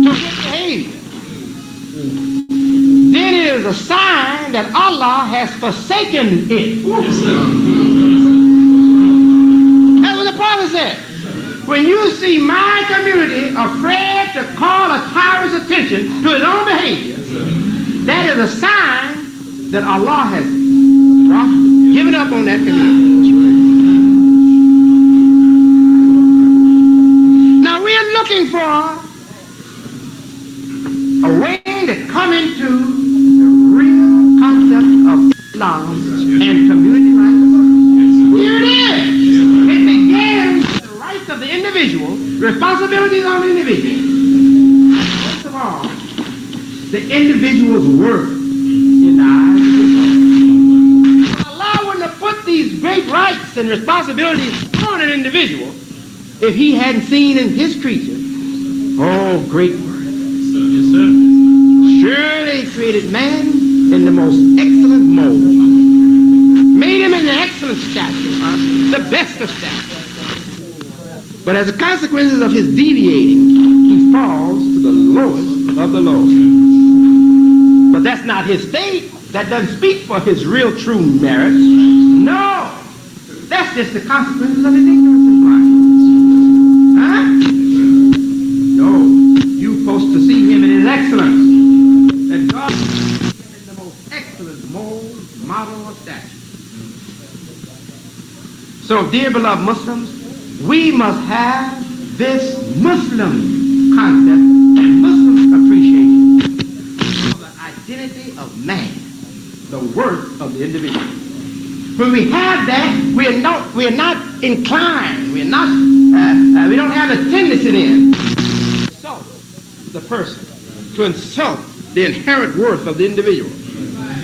to good behavior, then it is a sign that Allah has forsaken it. That's what the prophet said. When you see my community afraid to call a tyrant's attention to his own behavior, that is a sign that Allah has given up on that community. Now we are looking for a way to come into the real concept of Islam and community rights. Here it is. It begins with the rights of the individual, responsibilities of the individual. First of all, the individual's worth in the eyes of God. Allah wouldn't have put these great rights and responsibilities on an individual if he hadn't seen in his creature, oh, great worth. Yes, sir. Surely he created man in the most excellent mold. Made him in the excellent stature, the best of stature. But as a consequence of his deviating, he falls to the lowest of the low. But that's not his state. That doesn't speak for his real true merits. No. That's just the consequences of his ignorance and pride. Huh? No. You're supposed to see him in his excellence. That God is in the most excellent mold, model, or statue. So, dear beloved Muslims, we must have this Muslim concept and Muslim appreciation of the identity of man, the worth of the individual. When we have that, we're not inclined, we don't have a tendency then to insult the person, to insult the inherent worth of the individual,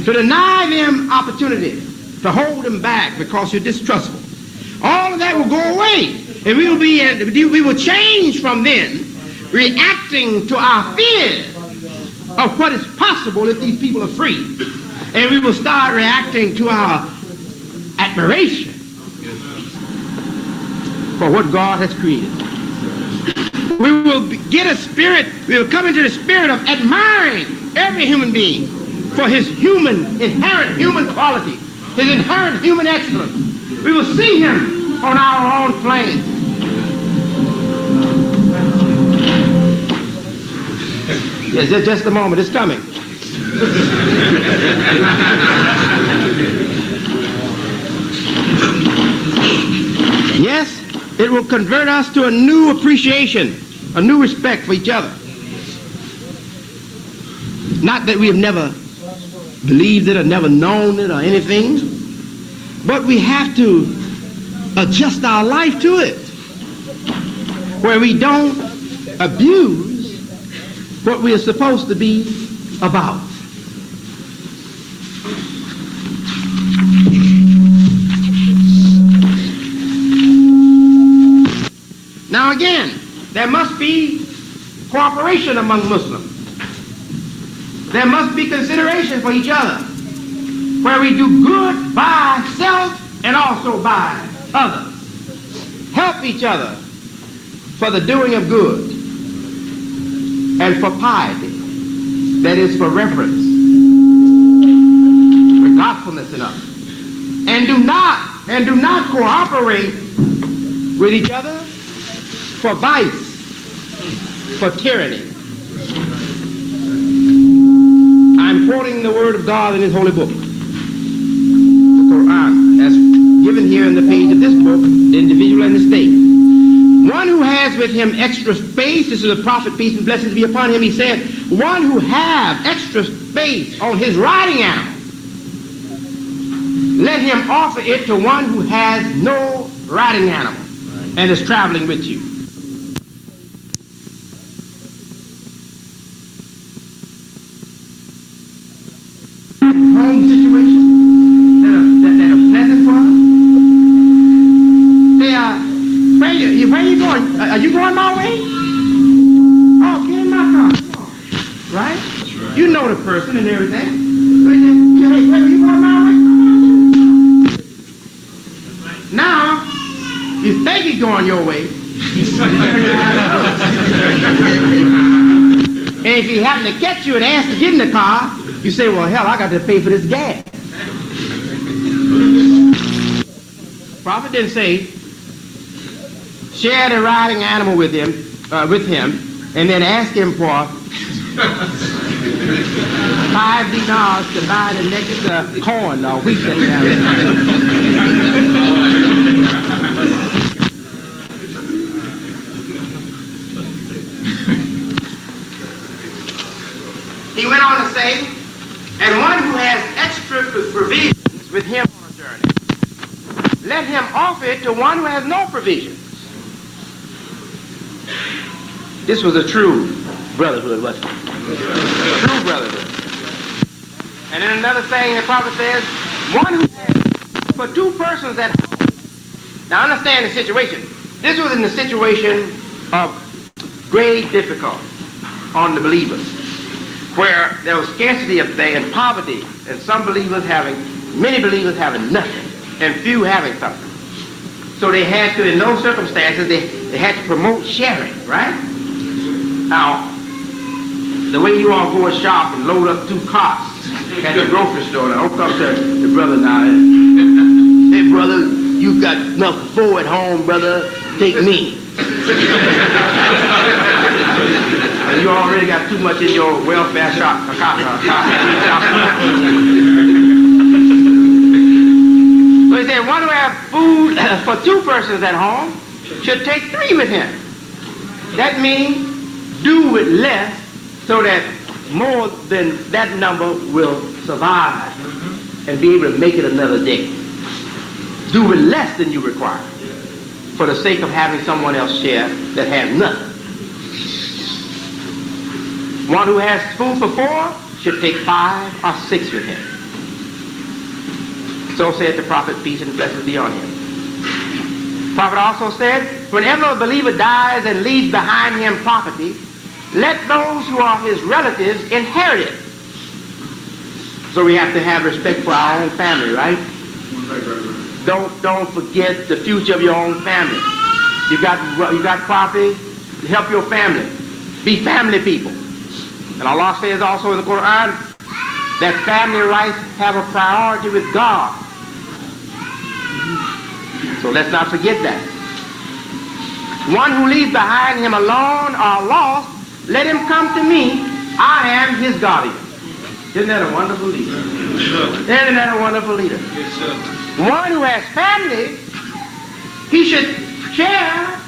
to deny them opportunity, to hold them back because you're distrustful. All of that will go away, and we will change from then reacting to our fears of what is possible if these people are free, and we will start reacting to our admiration for what God has created. We will get a spirit, we will come into the spirit of admiring every human being for his inherent human quality, his inherent human excellence. We will see him on our own plane. Yes, just a moment, it's coming. Yes, it will convert us to a new appreciation, a new respect for each other. Not that we have never believed it or never known it or anything, but we have to adjust our life to it, where we don't abuse what we are supposed to be about. Now again, there must be cooperation among Muslims. There must be consideration for each other, where we do good by self and also by others. Help each other for the doing of good and for piety, that is for reverence, for godfulness in us. And do not cooperate with each other for vice, for tyranny. I'm quoting the word of God in his holy book, the Quran, as given here in the page of this book, the individual and the state. One who has with him extra space, this is a prophet, peace and blessings be upon him, he said, one who have extra space on his riding animal, let him offer it to one who has no riding animal and is traveling with you. Home situation that are pleasant for us. They are, where you going? Are you going my way? Oh, get in my car. Come on. Right? You know the person and everything. So you say, hey, are you going my way? Now, you think he's going your way. And if he happen to catch you and ask to get in the car, you say, well, hell, I got to pay for this gas. Prophet didn't say, share the riding animal with him, and then ask him for 5 dinars to buy the next corn or wheat that He went on to say, and one who has extra provisions with him on a journey, let him offer it to one who has no provisions. This was a true brotherhood, wasn't it? True brotherhood. And then another thing the prophet says, one who has for 2 persons at home. Now understand the situation. This was in the situation of great difficulty on the believers, where there was scarcity of things and poverty, and many believers having nothing, and few having something. So they had to, in those circumstances, they had to promote sharing, right? Now, the way you all go and shop and load up 2 carts at the grocery store, now don't come to the brother now. Hey brother, you got enough for 4 at home, brother, take me. You already got too much in your welfare shop. So he said, one who has food for 2 persons at home should take 3 with him. That means do with less so that more than that number will survive and be able to make it another day. Do with less than you require for the sake of having someone else share that has nothing. One who has food for 4 should take 5 or 6 with him. So said the prophet, peace and blessings be on him. The prophet also said, whenever a believer dies and leaves behind him property, let those who are his relatives inherit it. So we have to have respect for our own family, right? Don't forget the future of your own family. You got property, help your family. Be family people. And Allah says also in the Quran that family rights have a priority with God. So let's not forget that. One who leaves behind him alone or lost, let him come to me. I am his guardian. Isn't that a wonderful leader? Isn't that a wonderful leader? One who has family, he should share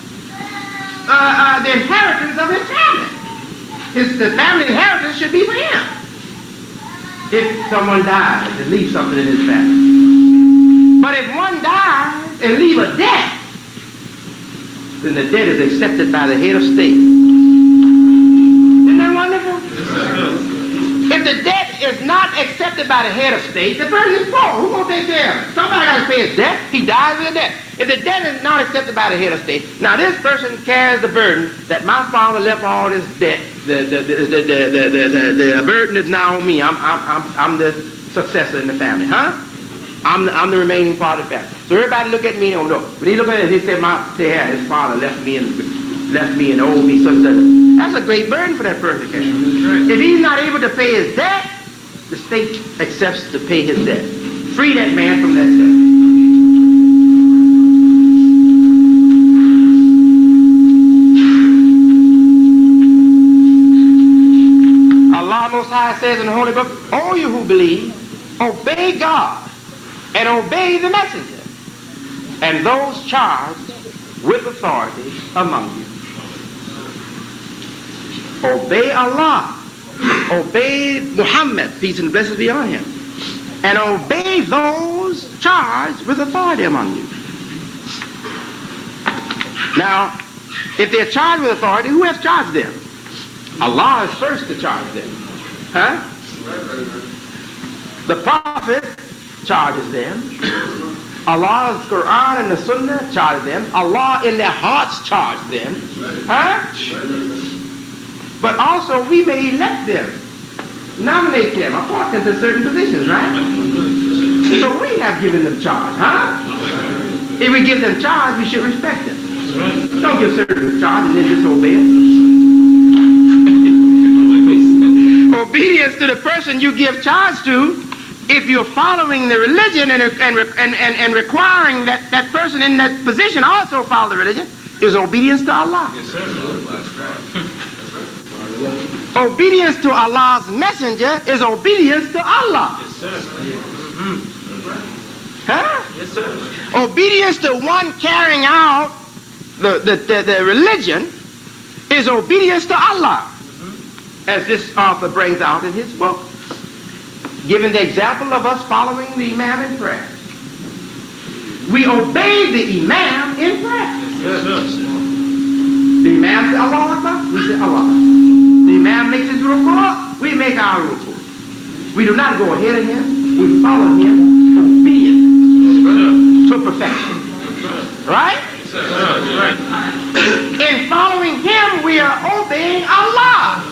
the inheritance of his family. The family inheritance should be for him. If someone dies and leaves something in his family. But if one dies and leave a debt, then the debt is accepted by the head of state. Isn't that wonderful? If the debt is not accepted by the head of state, the person is poor. Who's going to take care of it? Somebody got to pay his debt. He dies with a debt. If the debt is not accepted by the head of state, now this person carries the burden that my father left all this debt. The burden is now on me. I'm the successor in the family, huh? I'm the remaining part of the family. So everybody look at me and don't know. But he look at it, he said, his father left me and owed me such. That's a great burden for that person to carry. If he's not able to pay his debt, the state accepts to pay his debt. Free that man from that debt. Allah Most High says in the Holy Book, all you who believe, obey God and obey the messenger, and those charged with authority among you. Obey Allah. Obey Muhammad, peace and blessings be on him. And obey those charged with authority among you. Now, if they're charged with authority, who has charged them? Allah is first to charge them. Huh? The Prophet charges them. Allah's Quran and the Sunnah charge them. Allah in their hearts charge them. Huh? But also we may elect them, nominate them, appoint them to certain positions, right? So we have given them charge, huh? If we give them charge, we should respect them. Don't give certain charge and then disobey it. Obedience to the person you give charge to, if you're following the religion and requiring that person in that position also follow the religion, is obedience to Allah. Yes, sir. Obedience to Allah's messenger is obedience to Allah. Yes, sir. Huh? Yes, sir. Obedience to one carrying out the religion is obedience to Allah, as this author brings out in his book, giving the example of us following the Imam in prayer. We obey the Imam in prayer. Yes, sir. The Imam says Allah Akbar, we say Allah. The Imam makes his ruku', we make our ruku'. We do not go ahead of him, we follow him obediently to perfection. Right? In following him, we are obeying Allah.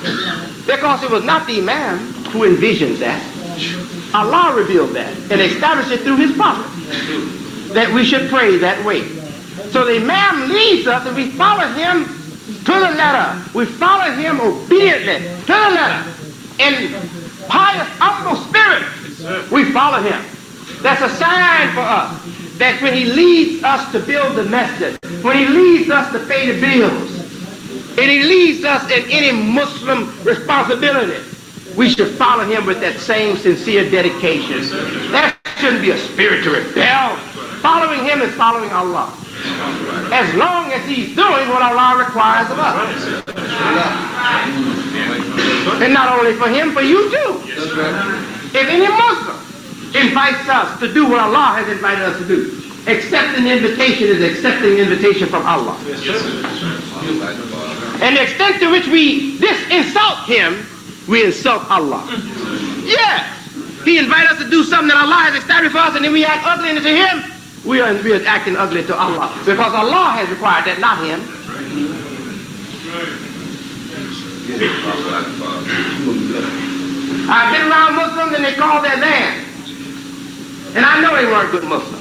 Because it was not the Imam who envisioned that. Allah revealed that and established it through his prophet, that we should pray that way. So the Imam leads us and we follow him to the letter. We follow him obediently to the letter. In pious, humble spirit, we follow him. That's a sign for us that when he leads us to build the masjid, when he leads us to pay the bills, and he leads us in any Muslim responsibility, we should follow him with that same sincere dedication. That shouldn't be a spirit to rebel. Following him is following Allah, as long as he's doing what Allah requires of us. And not only for him, for you too. If any Muslim invites us to do what Allah has invited us to do, accepting the invitation is accepting the invitation from Allah. And the extent to which we insult him, we insult Allah. Yes, he invites us to do something that Allah has established for us, and then we act ugly to him. We are acting ugly to Allah, because Allah has required that, not him. I've been around Muslims and they call their land, and I know they weren't good Muslims.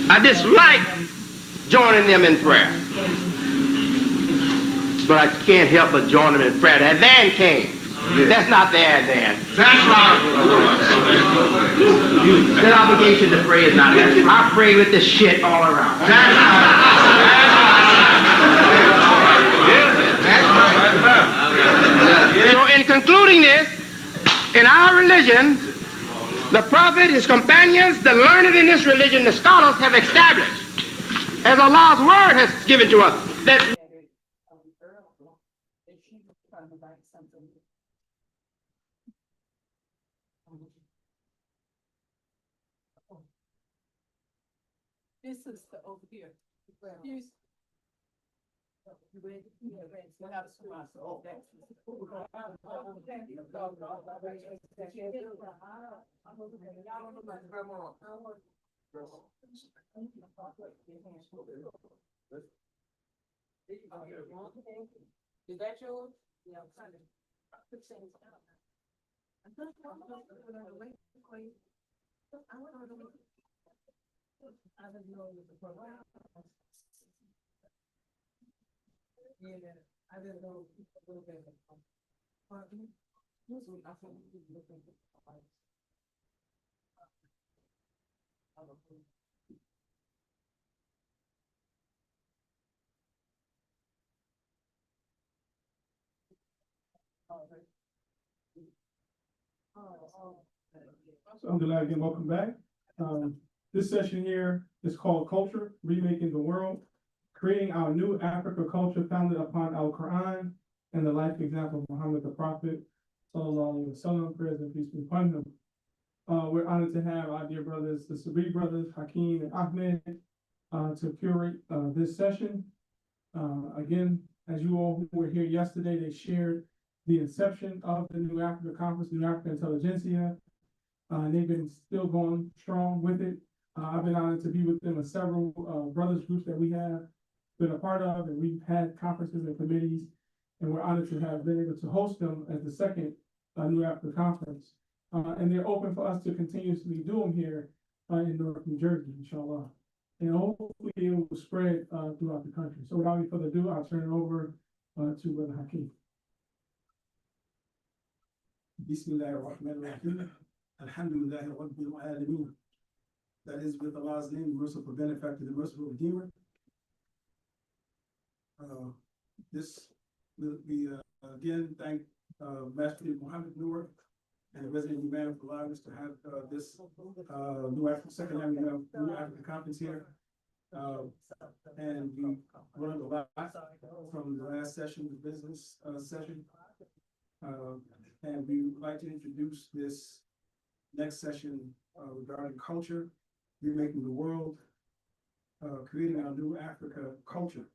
I dislike joining them in prayer, but I can't help but join them in prayer. The adhan came. That's not the adhan. That obligation to pray is not that. I pray with this shit all around. So in concluding this, in our religion, the Prophet, his companions, the learned in this religion, the scholars have established, as Allah's word has given to us, that this is the over here. Here's is that yours? Yeah, I'm trying to put things out. I don't know the program. Yeah, I didn't know a little bit. Usually I think we look at the Alhamdulillah, again, welcome back. This session here is called Culture, Remaking the World. creating our new Africa culture founded upon Al Quran and the life example of Muhammad the Prophet, sallallahu alaihi wasallam, prayers and peace be upon him. We're honored to have our dear brothers, the Sabri brothers, Hakeem and Ahmed, to curate this session. Again, as you all who were here yesterday, they shared the inception of the New Africa Conference, New Africa Intelligentsia. They've been still going strong with it. I've been honored to be with them in several brothers groups that we have been a part of, and we've had conferences and committees, and we're honored to have been able to host them as the second New Africa Conference. And they're open for us to continuously do them here in North New Jersey, inshallah. And hopefully it will spread throughout the country. So without any further ado, I'll turn it over to Brother Hakeem. Bismillahirrahmanirrahim. Alhamdulillahi Rabbil Alameen. That is with Allah's name, the merciful benefactor, the merciful redeemer. This will be again thank Master Muhammad Noor and the resident Imam for allowing us to have this New African second annual New African Conference here. And we learned a lot from the last session, the business session. And we would like to introduce this next session regarding culture, remaking the world, creating our new Africa culture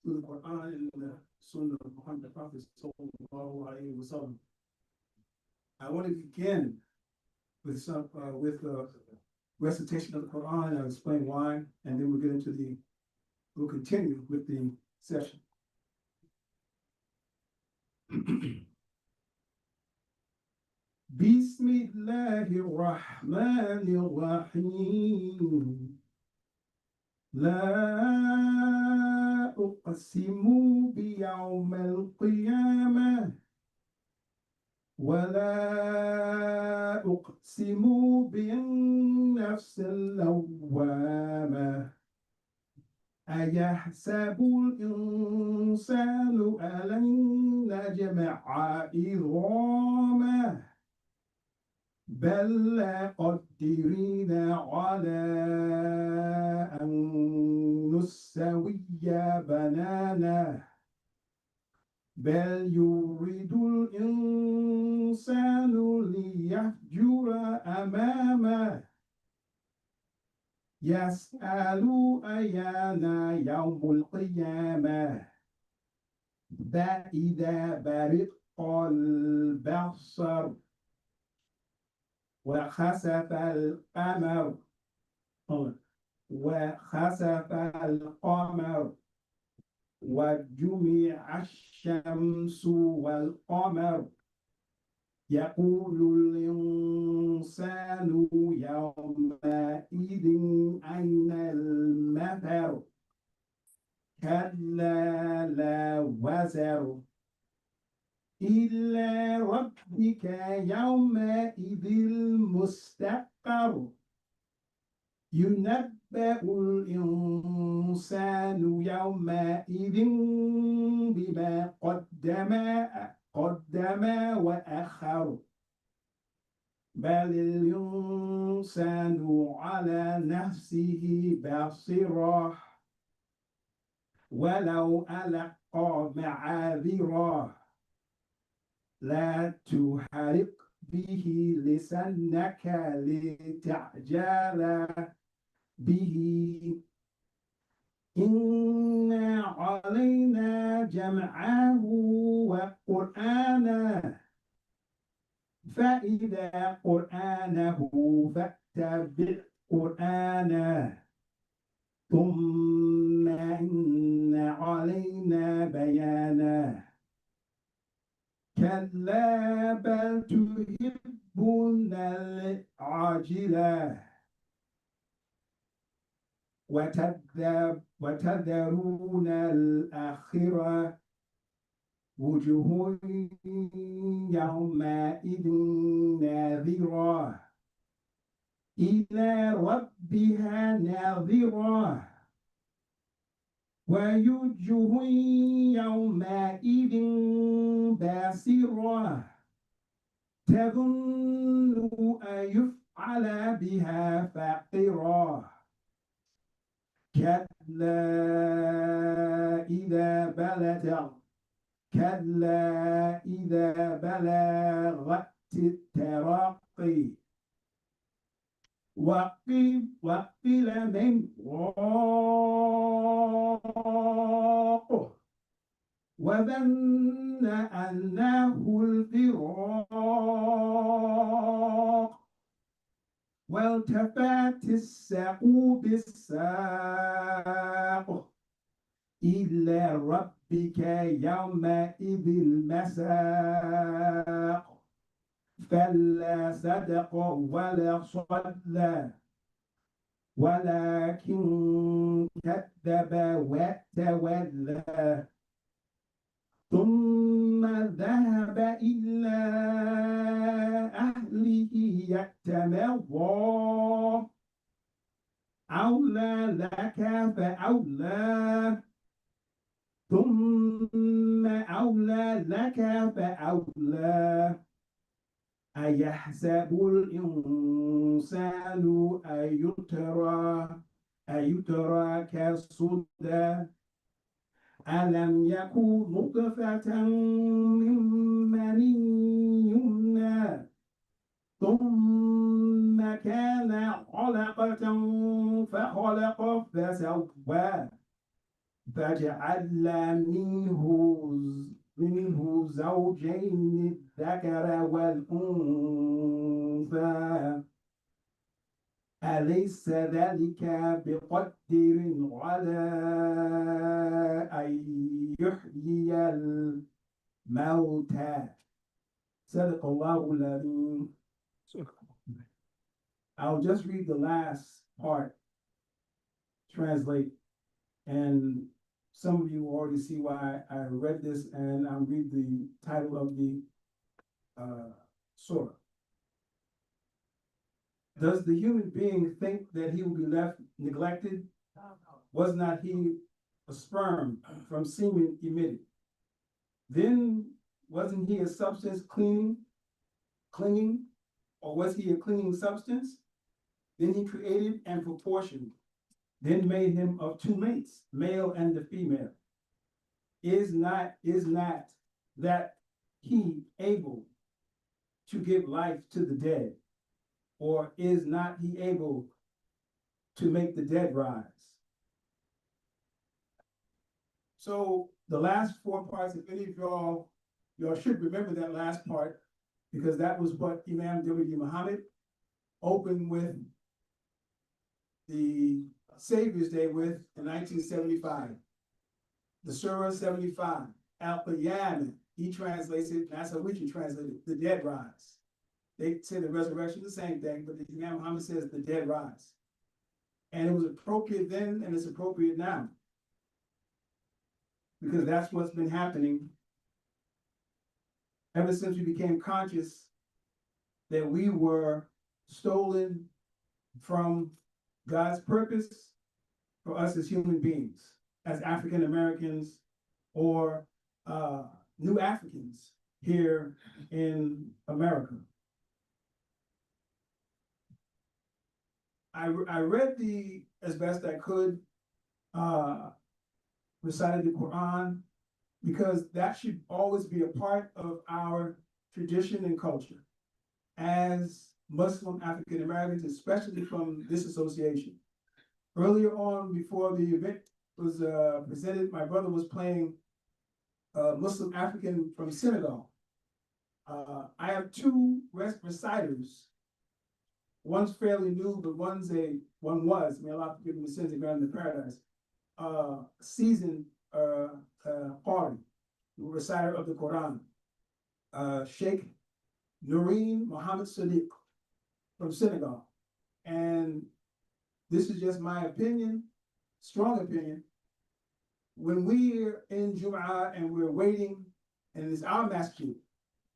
through the Quran and the Sunnah of Muhammad the Prophet sallallahu alaihi wasallam. I want to begin with some recitation of the Quran. I'll explain why, and then we'll continue with the session. Bismillahirrahmanirrahim. La uqsimu biyawm al-qiyamah. ولا أقسم بالنفس اللوامة أيحسب الإنسان ألن نجمع عظامه بل قادرين على أن نسوي بنانه بل يريد الإنسان ليفجر أمامه يسأل أيان يوم القيامة فإذا برق البصر وخسف القمر وجمع الشمس والقمر يقول الإنسان يومئذ أين المفر كلا لا وزر إلى ربك يومئذ المستقر ينبأ الإنسان يومئذ بما قدم وأخر بل الإنسان على نفسه بصيرة ولو ألقى معاذيره لا تحرق به لسانك لتعجل به إن علينا جمعه وقرآنه فإذا قرآنه فاتبع قرآنه ثم إن علينا بيانه كلا بل تحبون العاجلة وتذرون الآخرة وجوه يومئذ ناظرة إلى ربها ناظرة ووجوه يومئذ باسرة تظن أن يفعل بها فاقرة كذبت كلا إذا بلغ كلا إذا بلغت التراقي وقيل من راق وظن أنه الفراق والتفت الساق بالساق إلى ربك يومئذ المساق فلا صدق ولا صلى ولكن كذب وتولى ثم ذهب إلى أهله يتمضى أولى لك فأولى ثم أولى لك فأولى أيحسب الإنسان أيترى كالسدى ألم يكن نطفة من مني يمنى ثم كان علقة فخلق فسوى فجعل منه زوجين الذكر والأنثى أليس ذلك بقدر على أن يحيي الموتى صدق الله العظيم. I'll just read the last part, translate, and some of you already see why I read this, and I'll read the title of the surah. Does the human being think that he will be left neglected? Was not he a sperm from semen emitted? Then wasn't he a substance clinging, or was he a clinging substance? Then he created and proportioned, then made him of two mates, male and the female. Is not that he able to give life to the dead? Or is not he able to make the dead rise? So the last four parts, if any of y'all should remember that last part, because that was what Imam W. Muhammad opened with the Savior's Day with in 1975. The Surah 75, Al-Qiyamah, he translates it, and that's how we should translate it, the dead rise. They say the resurrection is the same thing, but the Imam Muhammad says the dead rise. And it was appropriate then, and it's appropriate now. Because that's what's been happening ever since we became conscious that we were stolen from God's purpose for us as human beings, as African Americans or new Africans here in America. I read as best I could, recited the Quran, because that should always be a part of our tradition and culture as Muslim African Americans, especially from this association. Earlier on, before the event was presented, my brother was playing Muslim African from Senegal. I have two reciters. One's fairly new, but one was, may Allah forgive him the sins and grant him the paradise, seasoned party, reciter of the Quran, Sheikh Noreen Muhammad Sadiq from Senegal. And this is just my opinion, strong opinion. When we're in Jum'ah and we're waiting, and it's our masjid,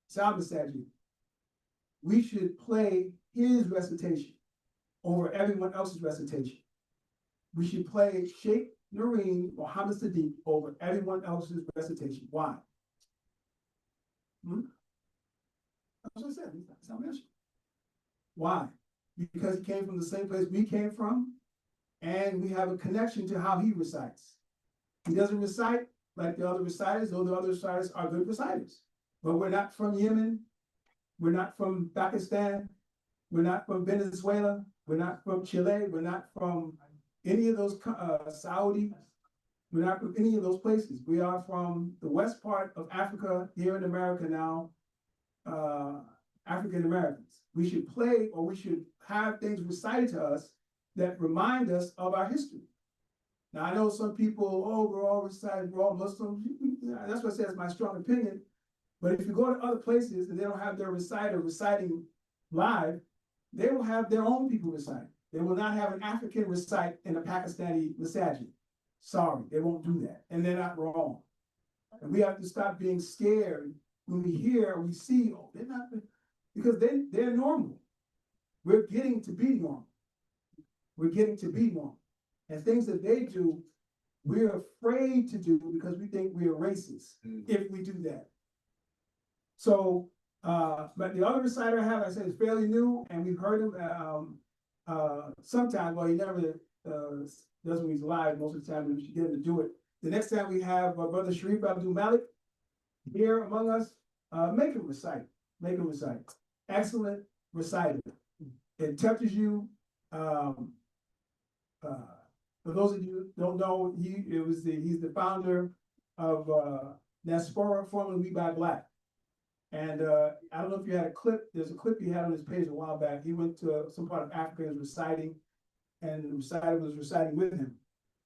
it's our masajid, we should play his recitation over everyone else's recitation. We should play Sheikh Noreen Muhammad Sadiq over everyone else's recitation. Why? That's what I said. That's how I mentioned. Why? Because he came from the same place we came from, and we have a connection to how he recites. He doesn't recite like the other reciters, though the other reciters are good reciters. But we're not from Yemen, we're not from Pakistan, we're not from Venezuela, we're not from Chile, we're not from any of those, Saudi, we're not from any of those places. We are from the west part of Africa, here in America now, African Americans. We should play, or we should have things recited to us that remind us of our history. Now, I know some people, oh, we're all reciting, we're all Muslims. That's what I say is my strong opinion. But if you go to other places and they don't have their reciter reciting live, they will have their own people recite. They will not have an African recite in a Pakistani masajid. Sorry, they won't do that. And they're not wrong. And we have to stop being scared when we hear, we see, oh, they're not, because they're normal. We're getting to be normal. We're getting to be normal. And things that they do, we're afraid to do because we think we are racist if we do that. So, but the other reciter I have, I said, is fairly new, and we've heard him sometimes. Well, he never does when he's live. Most of the time, we should get him to do it. The next time we have Brother Sharif Abdul Malik here among us, make him recite. Make him recite. Excellent reciter. It touches you. For those of you who don't know, he's the founder of Diaspora, formerly We Buy Black. And I don't know if you had a clip, there's a clip he had on his page a while back. He went to some part of Africa and was reciting, and the reciter was reciting with him.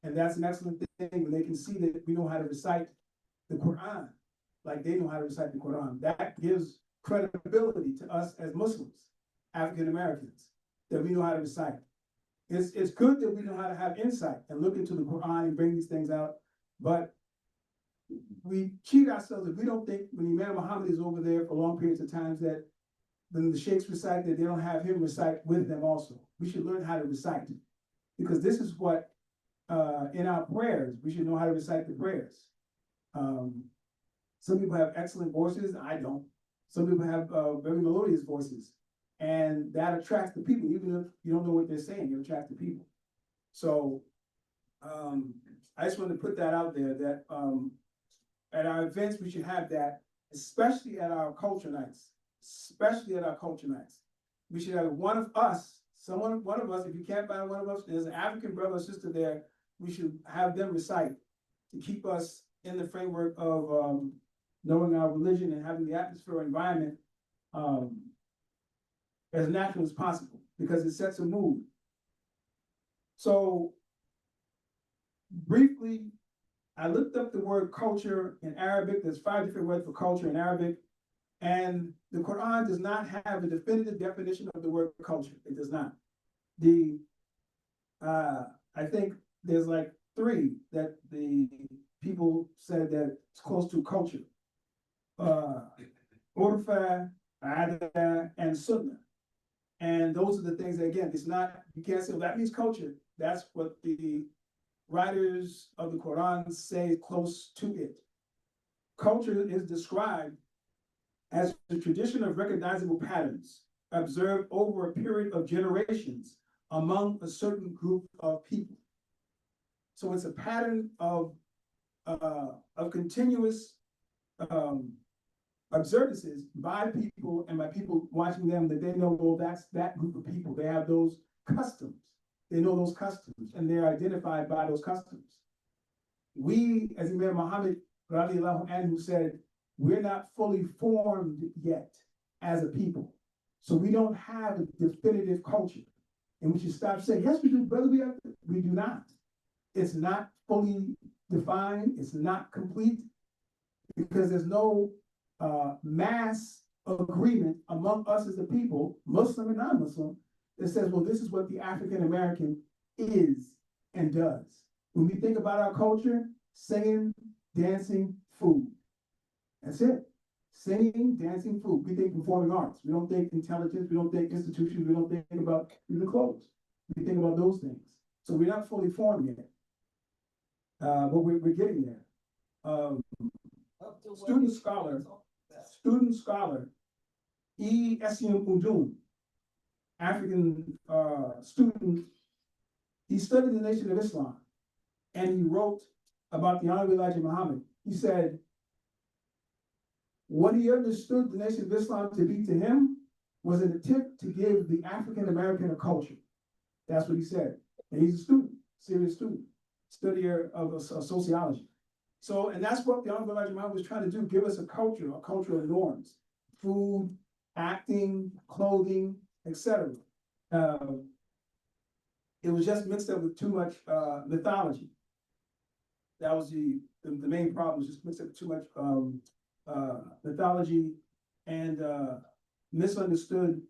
And that's an excellent thing when they can see that we know how to recite the Quran, like they know how to recite the Quran. That gives credibility to us as Muslims, African Americans, that we know how to recite. It's good that we know how to have insight and look into the Quran and bring these things out, but we cheat ourselves if we don't think when Imam Muhammad is over there for long periods of times that when the sheikhs recite that they don't have him recite with them also. We should learn how to recite, because this is what in our prayers, we should know how to recite the prayers. Some people have excellent voices, I don't. Some people have very melodious voices, and that attracts the people. Even if you don't know what they're saying, you attract the people. So I just wanted to put that out there, that at our events, we should have that, especially at our culture nights, We should have one of us, one of us, if you can't find one of us, there's an African brother or sister there, we should have them recite to keep us in the framework of knowing our religion and having the atmosphere environment as natural as possible, because it sets a mood. So briefly, I looked up the word culture in Arabic. There's 5 different words for culture in Arabic. And the Quran does not have a definitive definition of the word culture. It does not. I think there's like 3 that the people said that it's close to culture. Urfa, Ada, and Sunnah. And those are the things that, again, it's not, you can't say, well, that means culture. That's what the writers of the Quran say close to it. Culture is described as the tradition of recognizable patterns observed over a period of generations among a certain group of people. So it's a pattern of continuous observances by people, and by people watching them, that they know, well, that's that group of people. They have those customs. They know those customs, and they're identified by those customs. We, as Imam Muhammad radiallahu anhu said, we're not fully formed yet as a people. So we don't have a definitive culture. And we should stop saying, yes, we do, brother, we do not. It's not fully defined, it's not complete, because there's no mass agreement among us as a people, Muslim and non-Muslim, that says, well, this is what the African American is and does. When we think about our culture, singing, dancing, food. That's it. Singing, dancing, food. We think performing arts. We don't think intelligence. We don't think institutions. We don't think about even clothes. We think about those things. So we're not fully formed yet. But we're getting there. Student scholar, E. Essiem Udum, African student He studied the Nation of Islam, and he wrote about the Honorable Elijah Muhammad. He said, what he understood the Nation of Islam to be to him was an attempt to give the African American a culture. That's what he said. And he's a student, serious student, studier of sociology. So, and that's what the Honorable Elijah Muhammad was trying to do, give us a culture of norms, food, acting, clothing, etc. It was just mixed up with too much mythology. That was the main problem, was just mixed up with too much mythology and misunderstood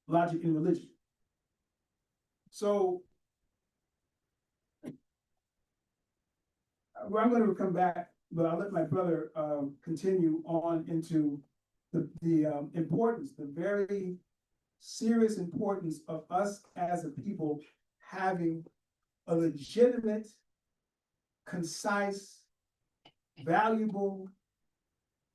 logic in religion. So I'm going to come back, but I'll let my brother continue on into the importance, the very serious importance of us as a people having a legitimate, concise, valuable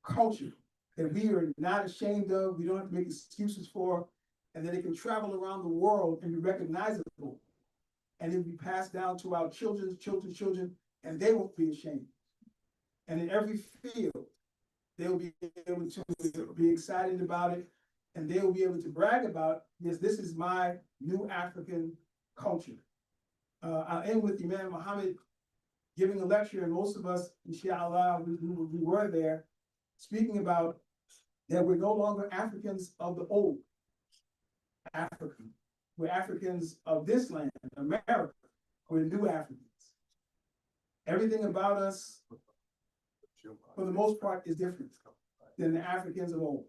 culture that we are not ashamed of, we don't have to make excuses for, and that it can travel around the world and be recognizable. And it will be passed down to our children's children, and they won't be ashamed. And in every field, they'll be able to be excited about it, and they will be able to brag about, yes, this is my new African culture. I'll end with Imam Muhammad giving a lecture, and most of us, inshallah, we were there, speaking about that we're no longer Africans of the old African. We're Africans of this land, America. We're new Africans. Everything about us, for the most part, is different than the Africans of old.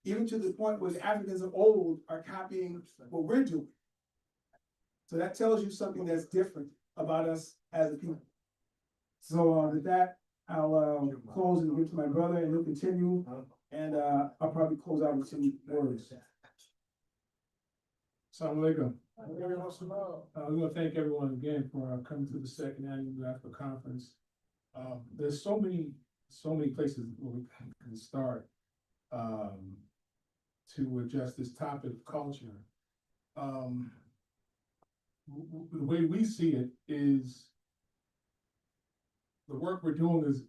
Even to the point where the Africans of old are copying what we're doing. So that tells you something that's different about us as a people. So with that, I'll close and give to my brother, and he'll continue, and I'll probably close out with some words. Assalamu alaikum. We want to thank everyone again for coming to the second annual Africa conference. There's so many places where we can start to address this topic of culture. The way we see it is the work we're doing is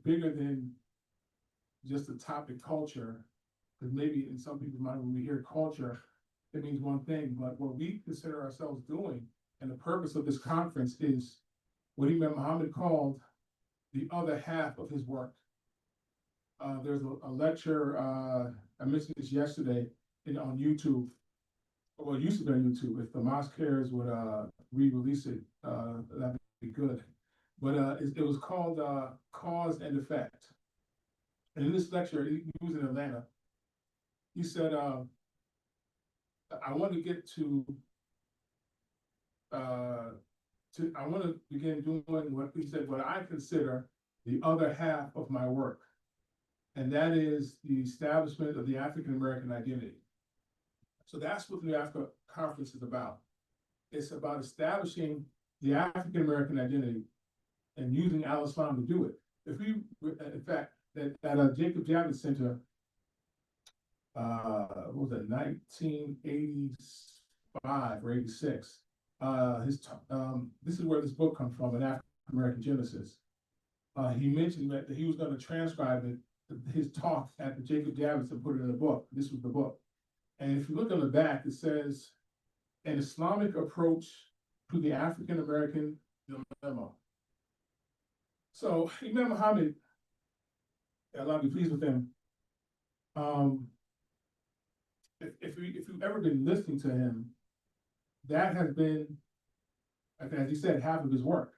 bigger than just the topic culture. Because maybe in some people's mind, when we hear culture, it means one thing, but what we consider ourselves doing, and the purpose of this conference, is what Imam Muhammad called the other half of his work. There's a lecture, I mentioned this yesterday on YouTube. Well, it used to be on YouTube. If the mosque cares would re-release it, that'd be good. But it was called Cause and Effect. And in this lecture, he was in Atlanta. He said, I want to get I want to begin doing what he said, what I consider the other half of my work. And that is the establishment of the African American identity. So that's what the Africa Conference is about. It's about establishing the African American identity and using Al-Islam to do it. If we, in fact, at Jacob Javits Center, what was that, 1985 or 86, this is where this book comes from, An African American Genesis. He mentioned that he was going to transcribe his talk at the Jacob Javits and put it in a book. This was the book. And if you look on the back, it says, an Islamic approach to the African American dilemma. So Imam Muhammad, Allah be pleased with him. If you've ever been listening to him, that has been, as he said, half of his work,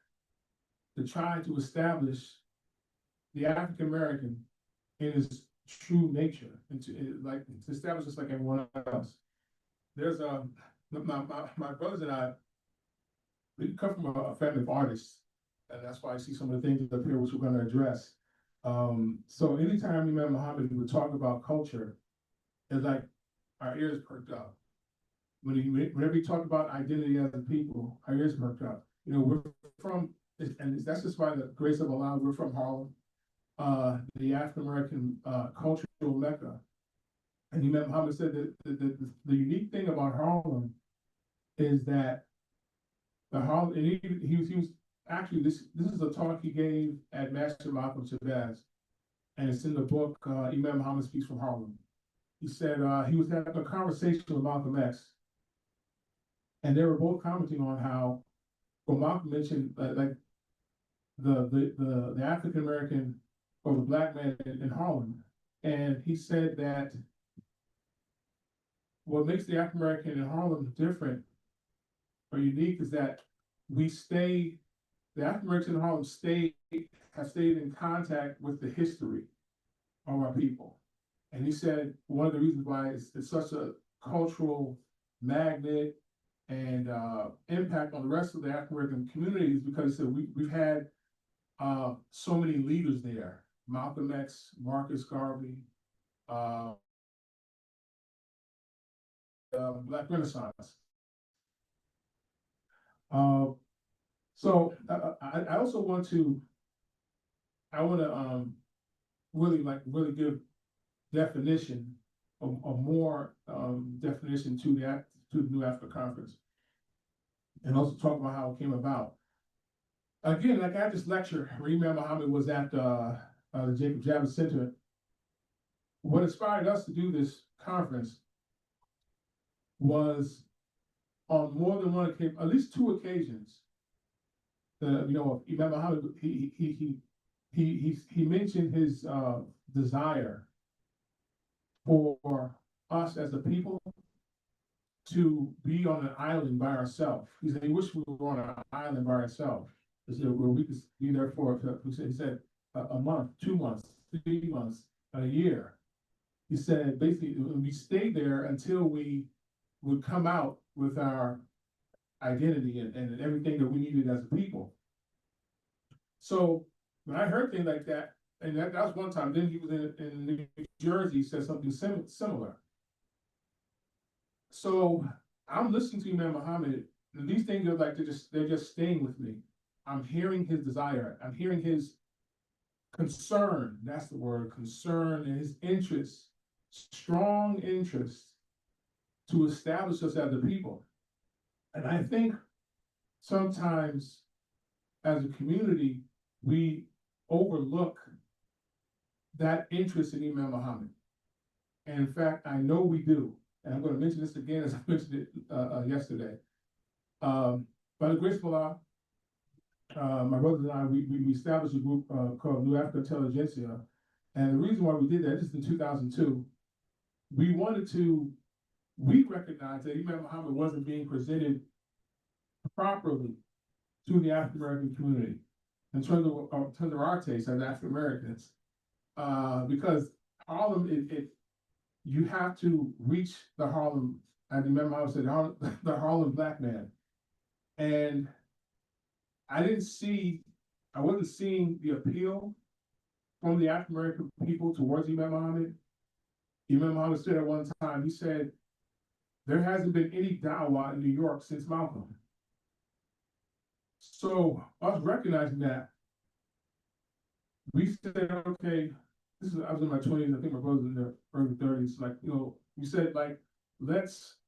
to try to establish the African American in his true nature, and to establish us like everyone else. There's my brothers and I, we come from a family of artists, and that's why I see some of the things up here which we're going to address. So anytime Imam Muhammad would talk about culture, it's like our ears perked up. Whenever he talked about identity as a people, our ears perked up. You know, we're from, and that's just by the grace of Allah, we're from Harlem, the African American cultural mecca. And Imam Muhammad said that the unique thing about Harlem is that the Harlem, and he was actually, this is a talk he gave at Master Malcolm Shabazz, and it's in the book, Imam Muhammad Speaks from Harlem. He said, he was having a conversation with Malcolm X, and they were both commenting on how, well, Malcolm mentioned, like, the African American or the black man in Harlem, and he said that what makes the African American in Harlem different or unique is that the African Americans in Harlem have stayed in contact with the history of our people. And he said one of the reasons why it's such a cultural magnet and impact on the rest of the African American community is because he said we've had so many leaders there: Malcolm X, Marcus Garvey, Black Renaissance. So I also want to really give definition, a more definition to the New Africa Conference, and also talk about how it came about. Again, like at this lecture, Imam Muhammad was at the Jacob Javits Center. What inspired us to do this conference was on more than one occasion, at least two occasions, Imam Muhammad, he mentioned his desire for us as a people to be on an island by ourselves. He said he wished we were on an island by ourselves. He said where we could be there for, he said a month, 2 months, 3 months, a year. He said basically we stayed there until we would come out with our identity and everything that we needed as a people. So when I heard things like that, and that was one time, then he was in New Jersey, said something similar. So I'm listening to Imam Muhammad, and these things are like they're just staying with me. I'm hearing his desire, I'm hearing his concern, that's the word, concern, and his interest, strong interest to establish us as a people. And I think sometimes as a community, we overlook that interest in Imam Muhammad. And in fact, I know we do. And I'm going to mention this again as I mentioned it yesterday. By the grace of Allah, my brothers and I, we established a group called New Africa Intelligentsia. And the reason why we did that, just in 2002, we recognized that Imam Muhammad wasn't being presented properly to the African American community in terms of our taste as African Americans, because Harlem, you have to reach the Harlem, as Imam Muhammad said, the Harlem black man, and I wasn't seeing the appeal from the African American people towards Imam Muhammad. Imam Muhammad said at one time, he said, there hasn't been any dawah in New York since Malcolm. So us recognizing that, we said, okay, I was in my 20s, I think my brother's in their early 30s, we said, let's,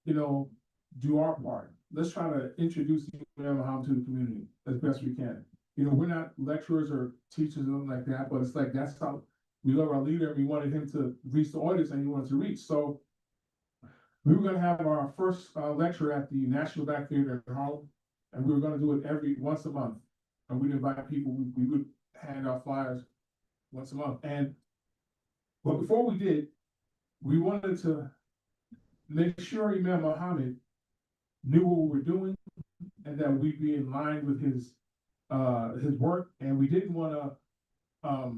do our part. Let's try to introduce Imam Muhammad to the community as best we can. We're not lecturers or teachers or anything like that, but it's like, that's how we love our leader, and we wanted him to reach the audience and he wanted to reach. So we were going to have our first lecture at the National Black Theater in Harlem, and we were going to do it once a month. And we'd invite people, we would hand out flyers once a month. But before we did, we wanted to make sure Imam Muhammad knew what we were doing and that we'd be in line with his work. And we didn't want to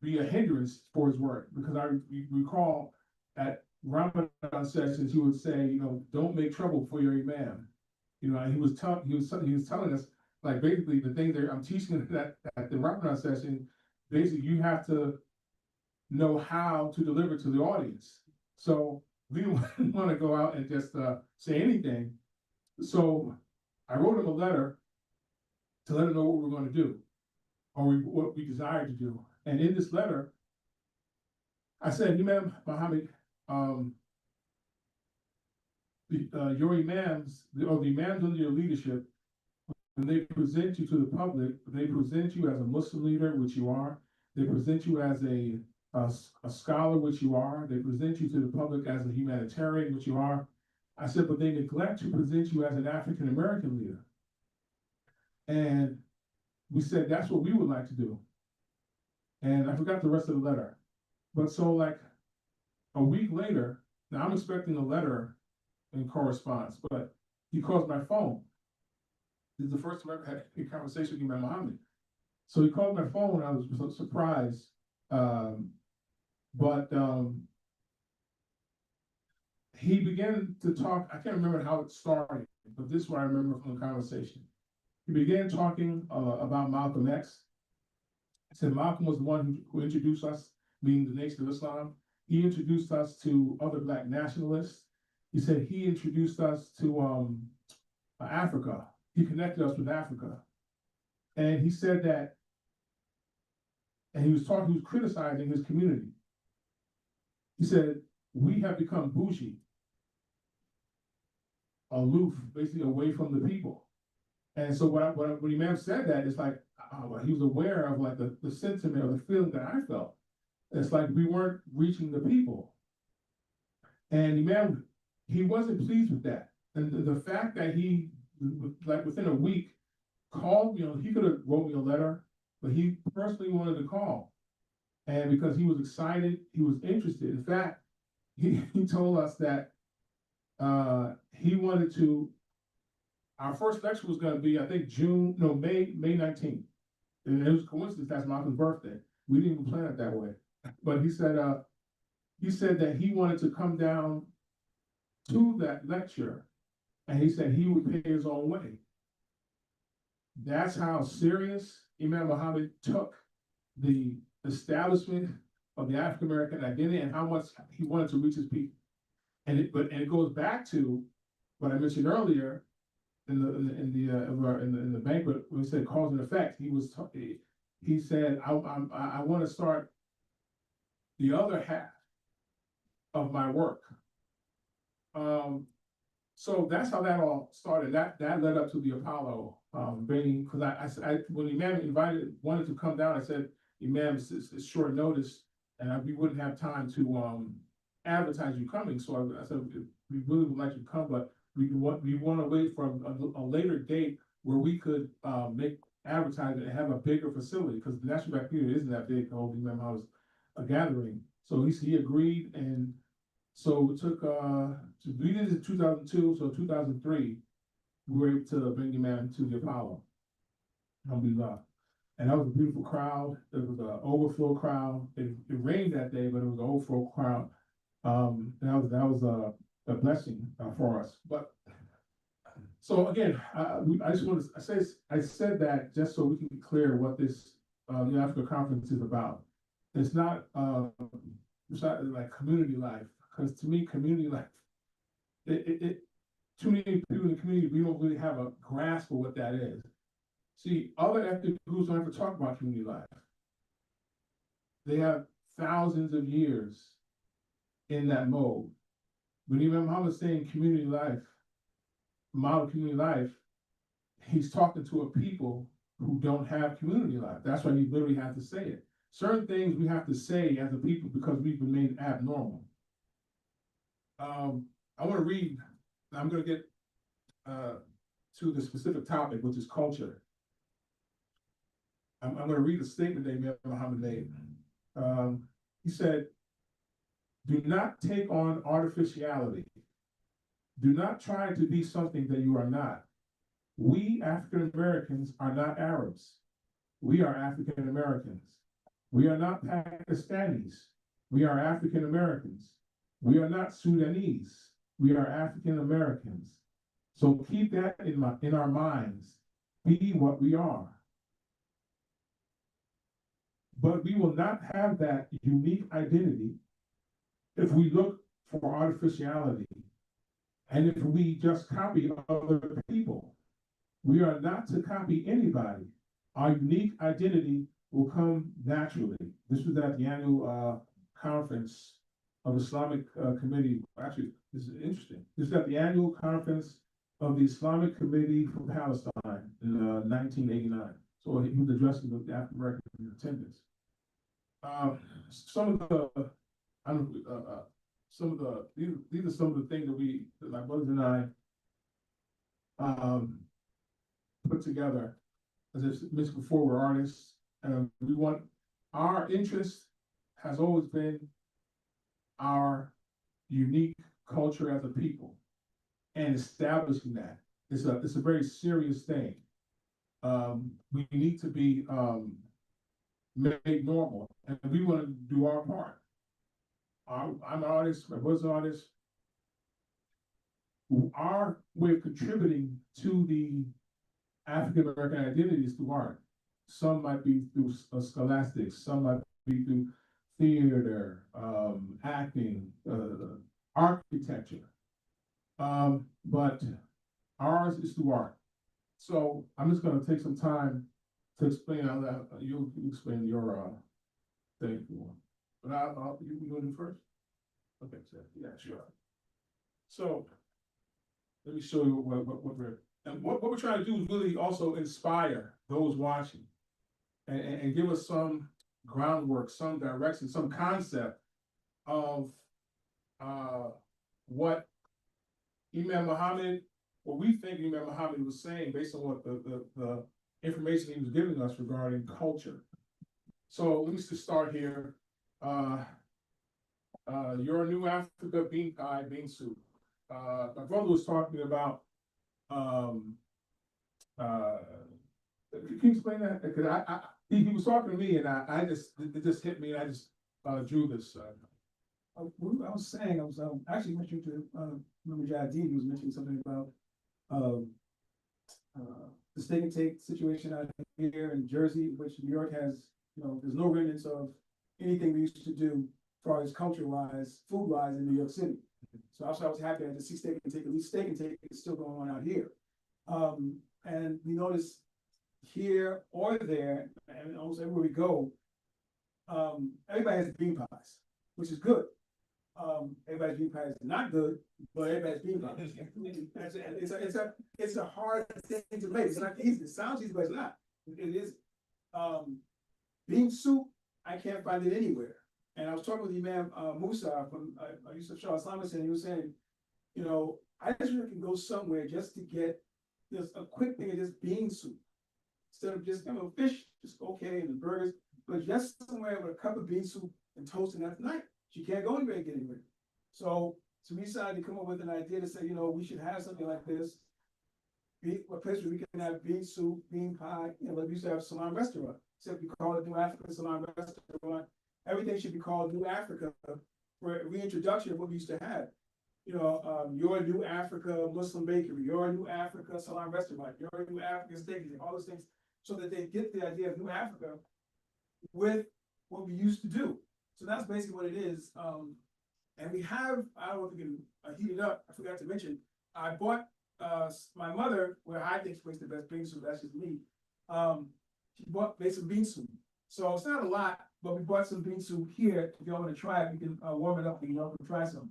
be a hindrance for his work, because I recall at Ramadan sessions, he would say, don't make trouble for your imam. And he was telling us, basically the thing that I'm teaching at the Ramadan session, basically you have to know how to deliver to the audience. So we didn't want to go out and just say anything. So I wrote him a letter to let him know what we were going to do, or what we desired to do. And in this letter, I said, Imam Muhammad, your imams, or the imams under your leadership, when they present you to the public, they present you as a Muslim leader, which you are. They present you as a scholar, which you are. They present you to the public as a humanitarian, which you are. I said, but they neglect to present you as an African American leader. And we said, that's what we would like to do. And I forgot the rest of the letter. But so like a week later, now I'm expecting a letter in correspondence, but he calls my phone. This is the first time I ever had a conversation with Imam Muhammad. So he called my phone and I was so surprised. He began to talk, I can't remember how it started, but this is what I remember from the conversation. He began talking about Malcolm X. He said Malcolm was the one who introduced us, meaning the Nation of Islam. He introduced us to other Black nationalists. He said he introduced us to Africa. He connected us with Africa. And he said that, and he was criticizing his community. He said, we have become bougie, aloof, basically away from the people. And so when Imam said that, it's like, he was aware of like the sentiment or the feeling that I felt. It's like we weren't reaching the people. And Imam, he wasn't pleased with that. And the fact that he, like within a week, called, he could have wrote me a letter, but he personally wanted to call. And because he was excited, he was interested. In fact, he told us that he wanted to, our first lecture was going to be, I think May 19th. And it was a coincidence, that's Malcolm's birthday. We didn't even plan it that way. But he said that he wanted to come down to that lecture, and he said he would pay his own way. That's how serious Imam Muhammad took the establishment of the African American identity and how much he wanted to reach his people. And it goes back to what I mentioned earlier in the banquet when he said cause and effect. He said I want to start the other half of my work. So that's how that all started. That led up to the Apollo bringing, because when Imam wanted to come down, I said, Imam, it's short notice, and we wouldn't have time to advertise you coming. So I said, we really would like you to come, but we want to wait for a later date where we could make advertising and have a bigger facility, because the National Black Community isn't that big to hold Imam House a gathering. So he agreed, and so it took, we did it in 2002, so 2003, we were able to bring Imam to the Apollo. Alhamdulillah. And that was a beautiful crowd. It was an overflow crowd. It rained that day, but it was an overflow crowd. And that was a blessing for us. But so again, I just want to say, I said that just so we can be clear what this the Africa Conference is about. It's not like community life, because to me, community life, too many people in the community, we don't really have a grasp of what that is. See, other ethnic groups don't ever talk about community life. They have thousands of years in that mode. When Imam Muhammad is saying community life, model community life, he's talking to a people who don't have community life. That's why he literally has to say it. Certain things we have to say as a people because we've been made abnormal. I want to read, I'm going to get to the specific topic, which is culture. I'm going to read a statement that Imam Muhammad made. He said, do not take on artificiality. Do not try to be something that you are not. We African Americans are not Arabs. We are African Americans. We are not Pakistanis. We are African Americans. We are not Sudanese. We are African Americans. So keep that in our minds. Be what we are. But we will not have that unique identity if we look for artificiality and if we just copy other people. We are not to copy anybody. Our unique identity will come naturally. This was at the annual conference of Islamic Committee. Actually, this is interesting. This got the annual conference of the Islamic Committee for Palestine in 1989. So he was addressing the African American attendance. Some of the, I don't, some of the, these are some of the things that my brothers and I put together. As I mentioned before, we're artists, and we want, our interest has always been our unique culture as a people and establishing that. It's a very serious thing. We need to be made normal, and we want to do our part. I'm an artist, my brother's an artist. Our way of contributing to the African American identity is through art. Some might be through scholastics, some might be through theater, acting, architecture. But ours is through art. So I'm just going to take some time to explain how that. You'll explain your thing. But you can go to first. Okay, so yeah, sure. So let me show you what we're. And what we're trying to do is really also inspire those watching and give us some groundwork, some direction, some concept of what Imam Muhammad, what we think Imam Muhammad was saying based on what the information he was giving us regarding culture. So let me just start here. Your New Africa bean pie, bean soup. My brother was talking about can you explain that? Because he was talking to me, and it just hit me, and I just drew this. I was saying, I was actually mentioning to remember Jadid was mentioning something about the steak and take situation out here in Jersey, which New York has, there's no remnants of anything we used to do as far as culture-wise, food-wise in New York City. So I was happy to see steak and take, at least steak and take is still going on out here. And we notice here or there, and almost everywhere we go, everybody has bean pies, which is good. Everybody's bean pie is not good, but everybody's bean pie. It's a hard thing to make. It's not easy. It sounds easy, but it's not. It is. Bean soup, I can't find it anywhere. And I was talking with Imam Musa from Yusuf Shah Islamist, and he was saying, I just really can go somewhere just to get just a quick thing of just bean soup. Instead of just fish, just okay, and the burgers, but just somewhere with a cup of bean soup and toast, and that's night. You can't go anywhere and get anywhere. So we decided to come up with an idea to say, we should have something like this. A place where we can have bean soup, bean pie, like we used to have a Salam restaurant. Except we call it New Africa Salam restaurant. Everything should be called New Africa for a reintroduction of what we used to have. Your New Africa Muslim bakery, your New Africa Salam restaurant, your New Africa steak, all those things, so that they get the idea of New Africa with what we used to do. So that's basically what it is. And we have, I don't know if we can heat it up. I forgot to mention, I bought my mother, where I think she makes the best bean soup, that's just me. She made some bean soup. So it's not a lot, but we bought some bean soup here. If y'all want to try it, we can warm it up and y'all can try some.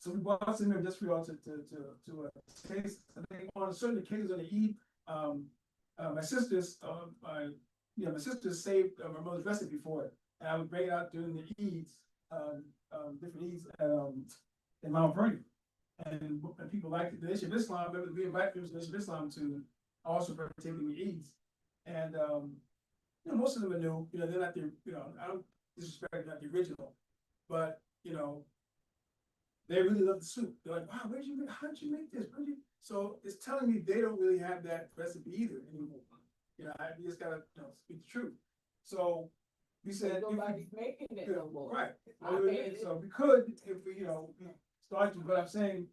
So we bought some here just for y'all to taste. I think on certain occasions on the Eid, my sisters saved my mother's recipe for it, and I would bring it out during the Eids, different Eids in Mount Vernon, and people liked it. The Nation of Islam, we invite people to the Nation of Islam to also partake in the Eids, and most of them are new. They're not the I don't disrespect, not the original, but they really love the soup. They're like, wow, how'd you make this? So it's telling me they don't really have that recipe either anymore. You just gotta speak the truth. So we said nobody's making it no more. Right. So we could, if we start to, but I'm saying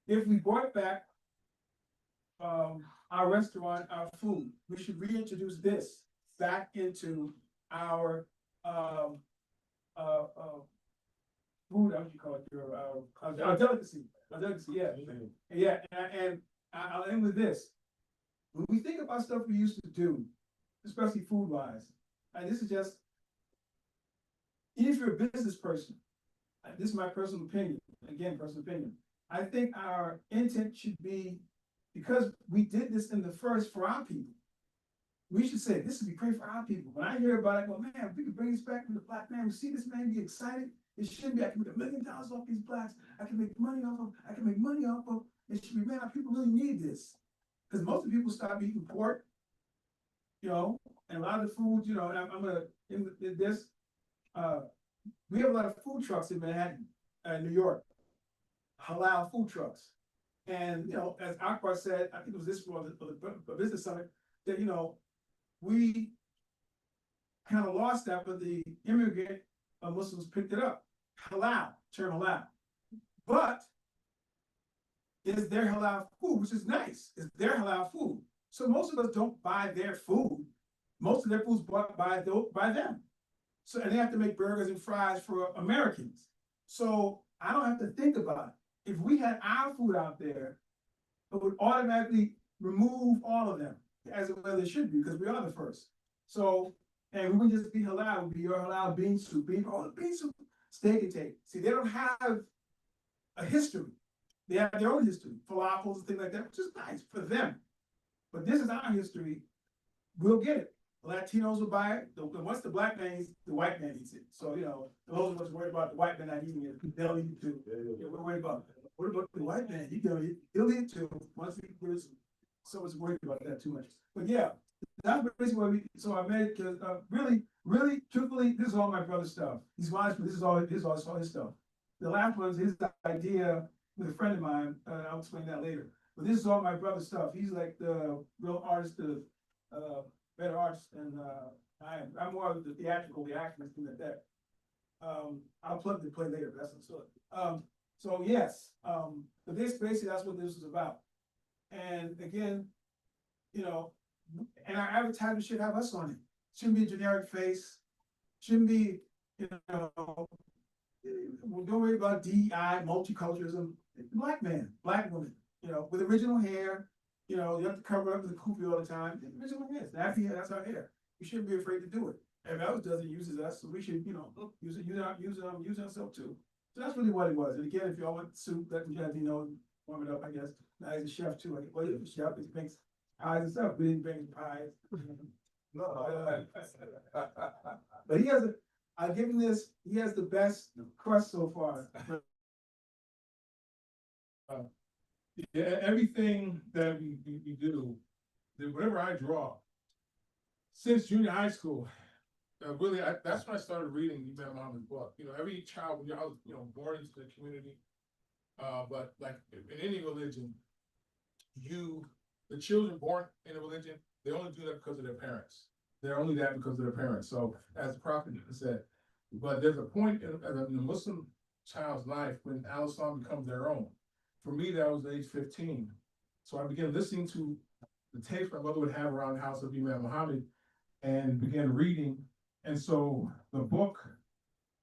if we brought back our restaurant, our food, we should reintroduce this back into our food, how would you call it? Our delicacy. Yeah. And I'll end with this. When we think about stuff we used to do, especially food-wise, and this is just if you're a business person, this is my personal opinion, again, personal opinion. I think our intent should be, because we did this in the first for our people, we should say, this would be great for our people. When I hear about it, I go, man, if we could bring this back from the black man, we see this man be excited. It shouldn't be, I can make $1 million off these blacks. I can make money off of, it should be, man, our people really need this. Because most of the people stop eating pork, you know, and a lot of the food, you know, and I'm gonna, in this, we have a lot of food trucks in Manhattan, New York, halal food trucks. And, you know, as Akbar said, I think it was this for the business summit, that, you know, we kind of lost that, but the immigrant Muslims picked it up. Halal, term halal. But it's their halal food, which is nice. It's their halal food. So most of us don't buy their food. Most of their food's bought by them. So, and they have to make burgers and fries for Americans. So I don't have to think about it. If we had our food out there, it would automatically remove all of them, as well it should be, because we are the first. So, and we wouldn't just be halal, it would be your halal bean soup, bean soup, steak and take. See, they don't have a history. They have their own history, falafels and things like that, which is nice for them. But this is our history. We'll get it. The Latinos will buy it. Once the black man eats, the white man eats it. So, you know, those of us worried about the white man not eating it, they'll eat it too. Yeah, we're worried about it. What about the white man? He'll eat it too. Once he gets, so it's worried about that too much. But yeah, that's basically what so I made, because really, truthfully, this is all my brother's stuff. He's honest, but this is all his stuff. The last one is his idea with a friend of mine. I'll explain that later. But this is all my brother's stuff. He's like the real artist, the better artist than I am. I'm more of the theatrical, the acting, things like that. I'll plug the play later, but that's not so. So yes, but this basically, that's what this is about. And again, you know, and our advertising should have us on it. Shouldn't be a generic face. Shouldn't be, you know, don't worry about DEI, multiculturalism. Black man, black woman, you know, with original hair. You know, you have to cover up with a kufi all the time. Original hair, nappy hair, that's our hair. We shouldn't be afraid to do it. Everybody else does it, uses us, so we should, you know, use ourselves too. So that's really what it was. And again, if y'all want soup, that you have, you know, warm it up, I guess. Now he's a chef too. Well, he's a chef, he makes pies and stuff. We didn't bake pies. But he has I'll give him this, he has the best crust so far. Yeah, everything that we do, whatever I draw, since junior high school, really, that's when I started reading Imam Muhammad's book. You know, every child, when you're, you know, born into the community, but like in any religion, the children born in a religion, they only do that because of their parents. They're only that because of their parents. So, as the Prophet said, but there's a point in a Muslim child's life when Al-Islam becomes their own. For me, that was age 15. So I began listening to the tapes my mother would have around the house of Imam Muhammad and began reading. And so the book,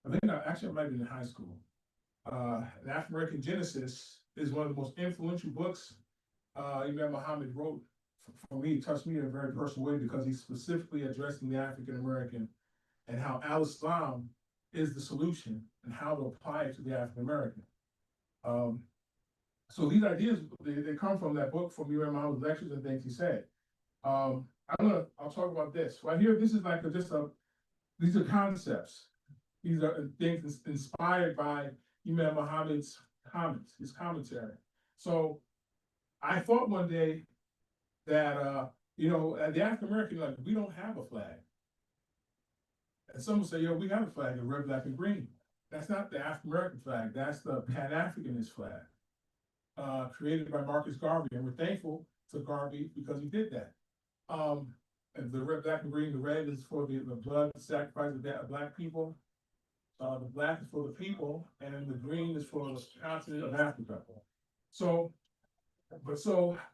I think actually I might have been in high school. An African American Genesis is one of the most influential books Imam Muhammad wrote. For me, it touched me in a very personal way because he's specifically addressing the African American and how Al-Islam is the solution and how to apply it to the African American. So these ideas, they come from that book, from Imam Muhammad's lectures and things he said. I'll talk about this. Right here, this is like these are concepts. These are things inspired by Imam Muhammad's comments, his commentary. So I thought one day that, you know, the African American, like, we don't have a flag. And some will say, yo, we have a flag, the red, black, and green. That's not the African American flag. That's the Pan-Africanist flag, created by Marcus Garvey. And we're thankful to Garvey because he did that. And the red, black, and green, the red is for the blood sacrifice of black people. The black is for the people, and the green is for the continent of Africa. So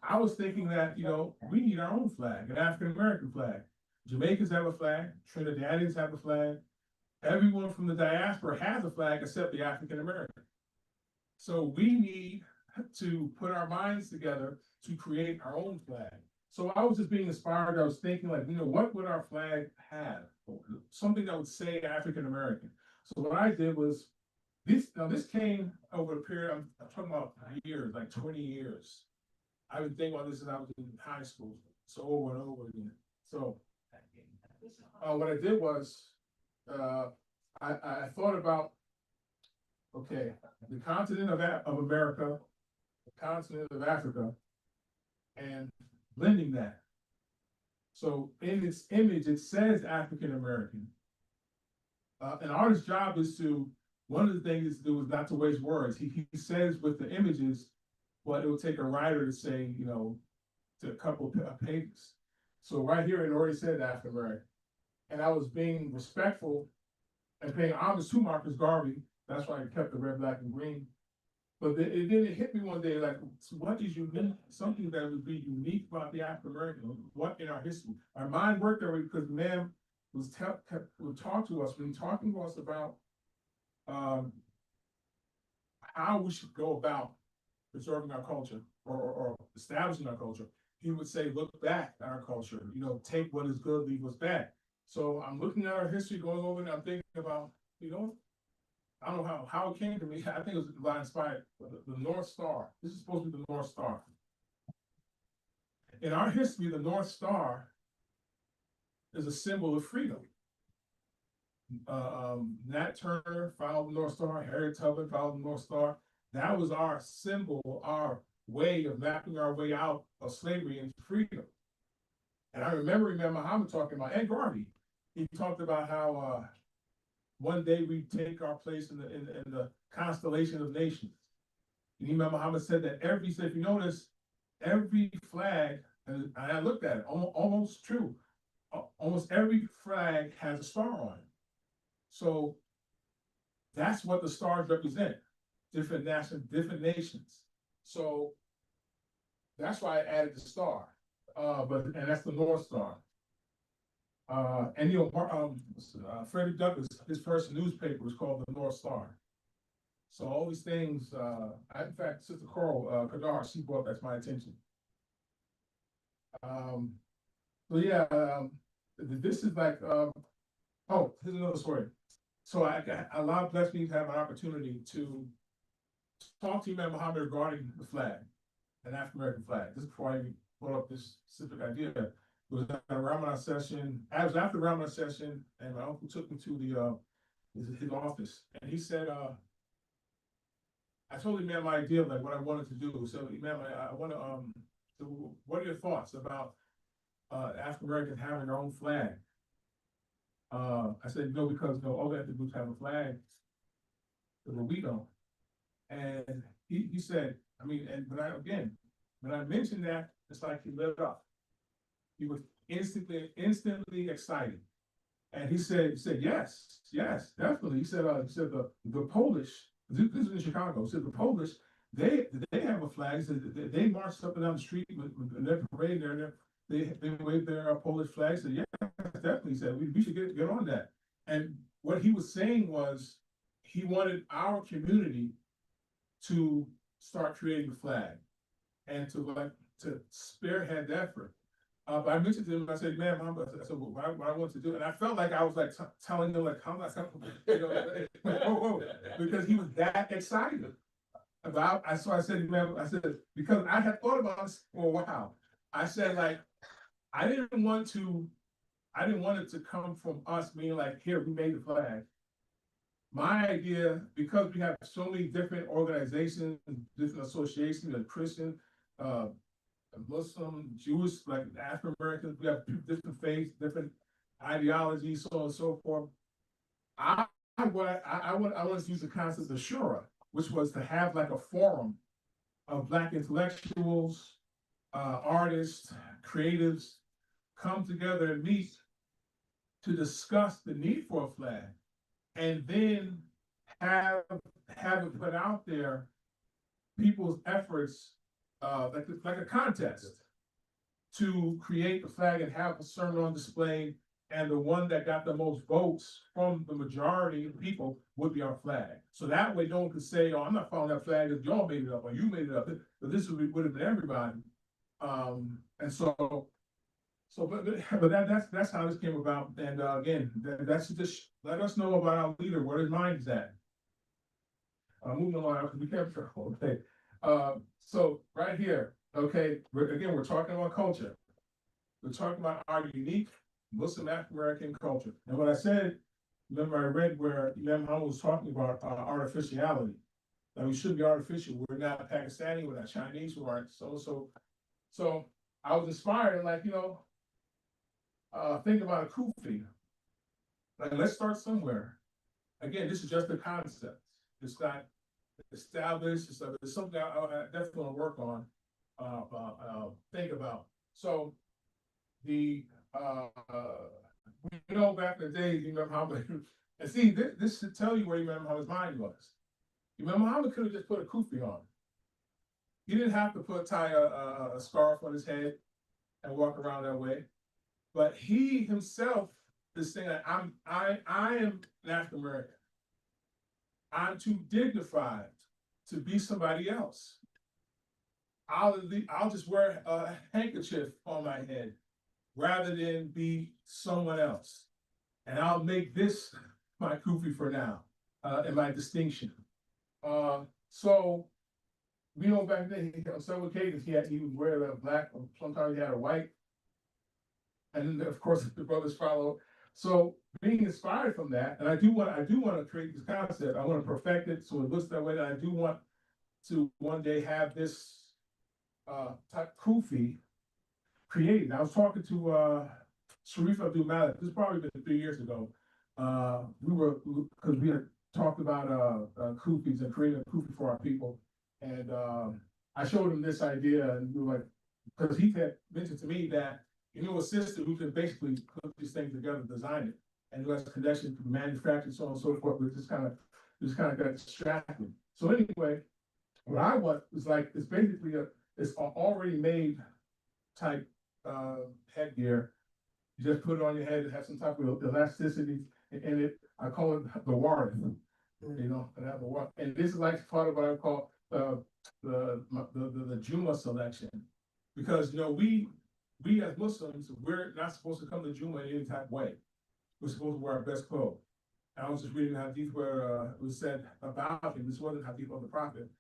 I was thinking that, you know, we need our own flag, an African American flag. Jamaicans have a flag, Trinidadians have a flag. Everyone from the diaspora has a flag except the African American. So we need to put our minds together to create our own flag. So I was just being inspired. I was thinking, like, you know, what would our flag have? Something that would say African American. So what I did was, this came over a period, I'm talking about years, like 20 years. I've been thinking about this since I was in high school, so over and over again. So what I did was, I thought about, okay, the continent of America, the continent of Africa, and blending that. So in its image, it says African American. An artist's job is to, one of the things to do is not to waste words. He says with the images what it will take a writer to say, you know, to a couple of pages. So right here, it already said African American. And I was being respectful and paying homage to Marcus Garvey. That's why I kept the red, black, and green. But then it hit me one day, like, what is unique? Something that would be unique about the African American, what in our history? Our mind worked that way because man would talk to us, when talking to us about how we should go about preserving our culture or establishing our culture. He would say, look back at our culture, you know, take what is good, leave what's bad. So I'm looking at our history, going over, and I'm thinking about, you know, I don't know how it came to me. I think it was by inspired, the North Star. This is supposed to be the North Star. In our history, the North Star is a symbol of freedom. Nat Turner followed the North Star, Harriet Tubman followed the North Star. That was our symbol, our way of mapping our way out of slavery and freedom. And I remember Muhammad talking about, and Garvey, he talked about how one day we take our place in the constellation of nations. And Imam Muhammad said that if you notice, every flag, and I looked at it, almost true, almost every flag has a star on it. So that's what the stars represent, different nations. So that's why I added the star, and that's the North Star. And you know, Frederick Douglass, his first newspaper was called the North Star. So all these things, in fact, Sister Coral Kadar, she brought that to my attention. So yeah, this is like, oh, here's another story. So Allah blessed me to have an opportunity to talk to Imam Muhammad regarding the flag, an African American flag. This is before I even brought up this specific idea. It was at a Ramadan session. I was after the Ramadan session, and my uncle took me to his office, and he said, I told Imam my idea of like what I wanted to do. So Imam, I want to so what are your thoughts about African Americans having their own flag? I said, no, because all they have to do is have a flag, but we don't. And he said, I mean, and when I mentioned that, it's like he lit up. He was instantly excited. And he said, yes, definitely. He said the Polish, this is in Chicago, he said the Polish, they have a flag. He said they marched up and down the street with their parade there. They waved their Polish flags. Said, yeah, definitely. He said we should get on that. And what he was saying was he wanted our community to start creating a flag and to spearhead the effort. But I mentioned to him, I said, man, Mom, I said, what I want to do. And I felt like I was like telling him, like, how much, you know, whoa, because he was that excited about. So I said, man, because I had thought about this for a while. I said, like, I didn't want it to come from us being like, here, we made the flag. My idea, because we have so many different organizations, different associations, like Christian, Muslim, Jewish, like African Americans, we have different faiths, different ideologies, so on and so forth. I want to use the concept of Shura, which was to have like a forum of Black intellectuals, artists, creatives come together and meet to discuss the need for a flag, and then have it put out there people's efforts, like a contest to create a flag and have a sermon on display, and the one that got the most votes from the majority of people would be our flag. So that way no one could say, oh, I'm not following that flag if y'all made it up or you made it up, but this would have been everybody. And so So, but that's how this came about, and again, that's just, let us know about our leader, where his mind is at. Moving along, we kept, okay, so right here, okay, we're talking about culture. We're talking about our unique Muslim African American culture, and what I said, remember I read where Imam Muhammad was talking about artificiality. That we should be artificial, we're not Pakistani, we're not Chinese, we aren't so I was inspired, and like, think about a kufi. Like, let's start somewhere. Again, this is just a concept. It's not established. It's something I definitely want to work on, think about. So we back in the days, you remember how many, and see, this should tell you where you remember how his mind was. You remember Muhammad could have just put a kufi on. He didn't have to tie a scarf on his head and walk around that way. But he himself is saying that I am an African American. I'm too dignified to be somebody else. I'll just wear a handkerchief on my head rather than be someone else. And I'll make this my kufi for now, and my distinction. So back then, on several occasions, he would wear a black, or sometimes he had a white. And then, of course, the brothers follow. So being inspired from that, and I do want to create this concept. I want to perfect it so it looks that way. And I do want to one day have this type kufi created. I was talking to Sharif Abdul Malik. This has probably been 3 years ago. Because we had talked about kufis and creating a kufi for our people. And I showed him this idea, and we were like, because he had mentioned to me that a sister who can basically put these things together, design it, and who has a connection to manufacture, so on and so forth. But just kind of got distracted. So anyway, what I want is it's basically it's already made type headgear. You just put it on your head. It has some type of elasticity in it. I call it the ward. And have the ward. And this is like part of what I call the Juma selection, because we as Muslims, we're not supposed to come to Juma in any type of way. We're supposed to wear our best clothes. I was just reading a hadith where it was said about him. This wasn't hadith of the Prophet,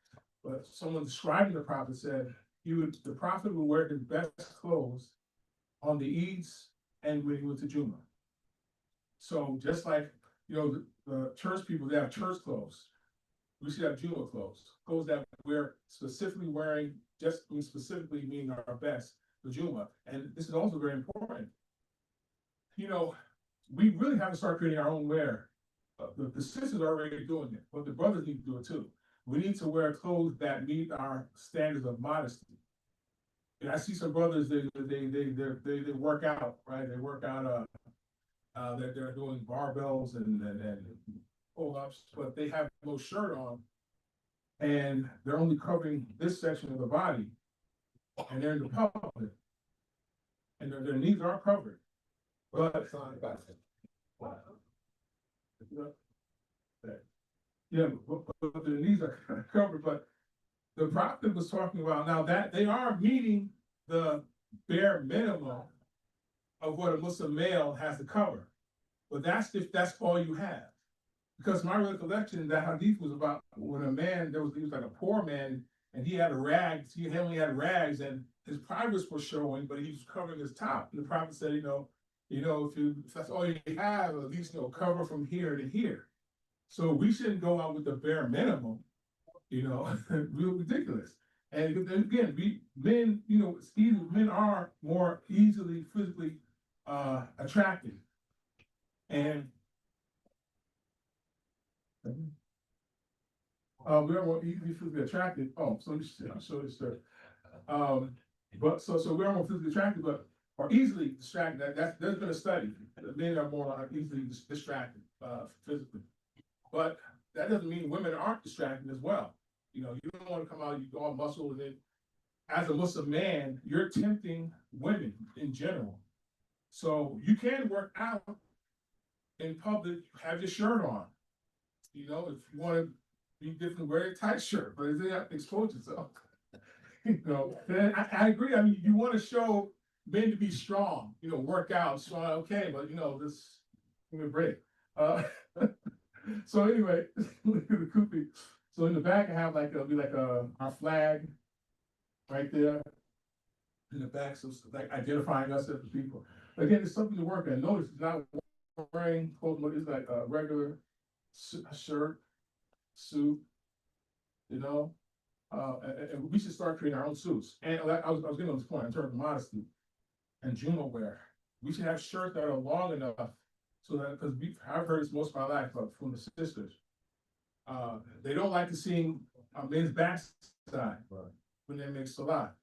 but someone describing the Prophet said the Prophet would wear his best clothes on the Eids and when he went to Juma. So just like the church people, they have church clothes. We should have Juma clothes that we're specifically wearing, specifically meaning our best. The Juma, and this is also very important. We really have to start creating our own wear. The sisters are already doing it, but the brothers need to do it too. We need to wear clothes that meet our standards of modesty. And I see some brothers they work out, right? They work out. They're doing barbells and pull-ups, but they have no shirt on, and they're only covering this section of the body. And they're in the public, and their knees are covered. But their knees are covered. But the Prophet was talking about now that they are meeting the bare minimum of what a Muslim male has to cover. But that's if that's all you have. Because my recollection, that hadith was about when a man, he was like a poor man, and he had he only had rags, and his privates were showing, but he was covering his top. And the Prophet said, if that's all you have, at least cover from here to here. So we shouldn't go out with the bare minimum, real ridiculous. And again, men are more easily physically attracted. And we are more easily physically attracted. Oh, so I'll show this there. But so we are more physically attracted, but are easily distracted. There's been a study that men are more easily distracted physically. But that doesn't mean women aren't distracted as well. You don't want to come out, you go all muscle, and then as a Muslim man, you're tempting women in general. So you can work out in public, have your shirt on. If you want to be different, wear a tight shirt, but it's not expose yourself. Then I agree. I mean, you want to show men to be strong, work out, so okay, but this, give me a break. So anyway, look at the kufi. So in the back, I have it'll be like our flag right there in the back, so it's like identifying us as the people. Again, it's something to work at. Notice it's not wearing clothes, but it's like a regular shirt, suit, and we should start creating our own suits. And I was getting on this point in terms of modesty and Juma wear. We should have shirts that are long enough so that, because I've heard this most of my life from the sisters. They don't like to see men's backside when they make salah.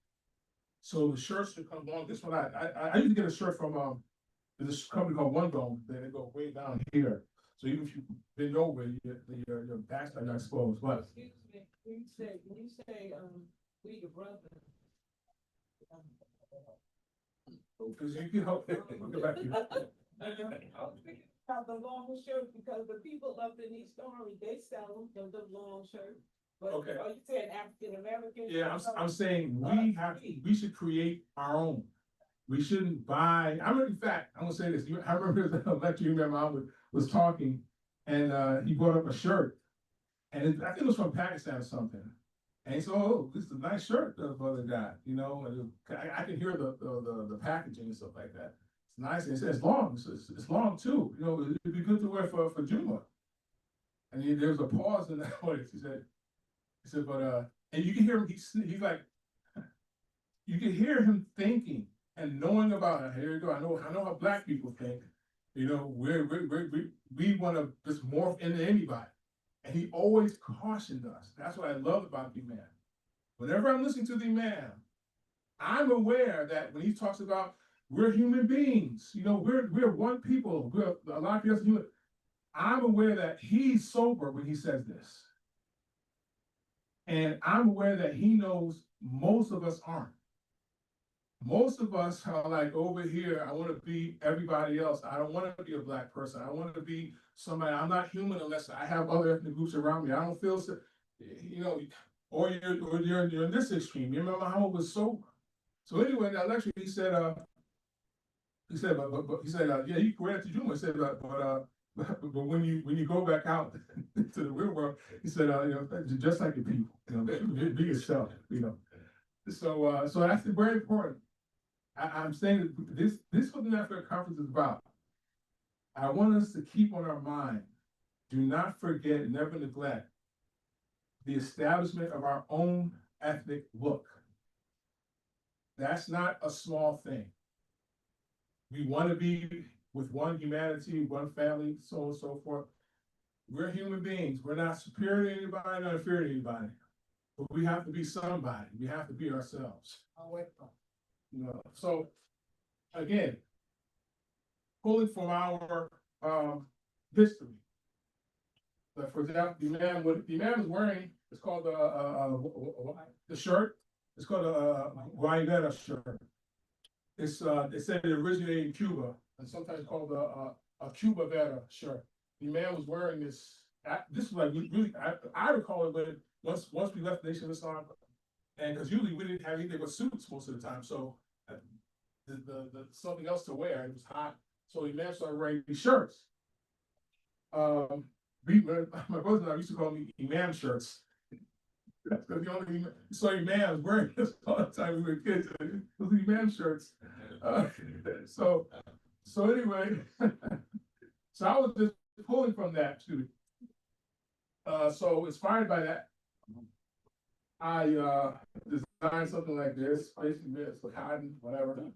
So the shirts should come long. This one, I used to get a shirt from this company called One Dome. They go way down here. So even if you bend over, your backside not exposed. But excuse me, when you say we the brother. because you can help. I was thinking about the long shirt because the people up in East Orange, they sell them, the long shirts. But Okay. are you saying African American? Yeah, I'm saying we should create our own. We shouldn't buy. In fact, I'm gonna say this. I remember the lecture you remember was talking, and he brought up a shirt, and I think it was from Pakistan or something. And he said, "Oh, this is a nice shirt the brother got." And I can hear the packaging and stuff like that. It's nice. And he said, "It's long. It's long too. It'd be good to wear for Juma." And there was a pause in that voice. He said, "But and you can hear him. He's like, you can hear him thinking and knowing about it. Here you go. I know how black people think. We want to just morph into anybody." And he always cautioned us. That's what I love about the man. Whenever I'm listening to the man, I'm aware that when he talks about we're human beings, we're one people. We're a lot of people human. I'm aware that he's sober when he says this. And I'm aware that he knows most of us aren't. Most of us are like over here, I want to be everybody else. I don't want to be a black person. I want to be somebody. I'm not human unless I have other ethnic groups around me. I don't feel so, or you're in this extreme. You remember how it was sober. So anyway, in that lecture, he said, yeah, you can wear it to Juma. He said, but when you go back out to the real world, he said, just like your people, be yourself, So that's very important. I'm saying that this is what the Africa Conference is about. I want us to keep on our mind. Do not forget, never neglect the establishment of our own ethnic look. That's not a small thing. We want to be with one humanity, one family, so on and so forth. We're human beings. We're not superior to anybody, not inferior to anybody. But we have to be somebody. We have to be ourselves. So again, pulling from our history. But for example, what the man was wearing is called the shirt. It's called a Guayabera shirt. It said it originated in Cuba, and sometimes called a Cuba Vera shirt. The man was wearing this. This was like really. I recall it when once we left the Nation of Islam, and because usually we didn't have anything but suits most of the time, so the something else to wear. It was hot, so the man started wearing these shirts. My brother and I used to call me Imam shirts. That's because the only so Imam was wearing this all the time we were kids. Those Imam shirts. So anyway, so I was just pulling from that too. So inspired by that, I designed something like this. Basically, it's like cotton, whatever.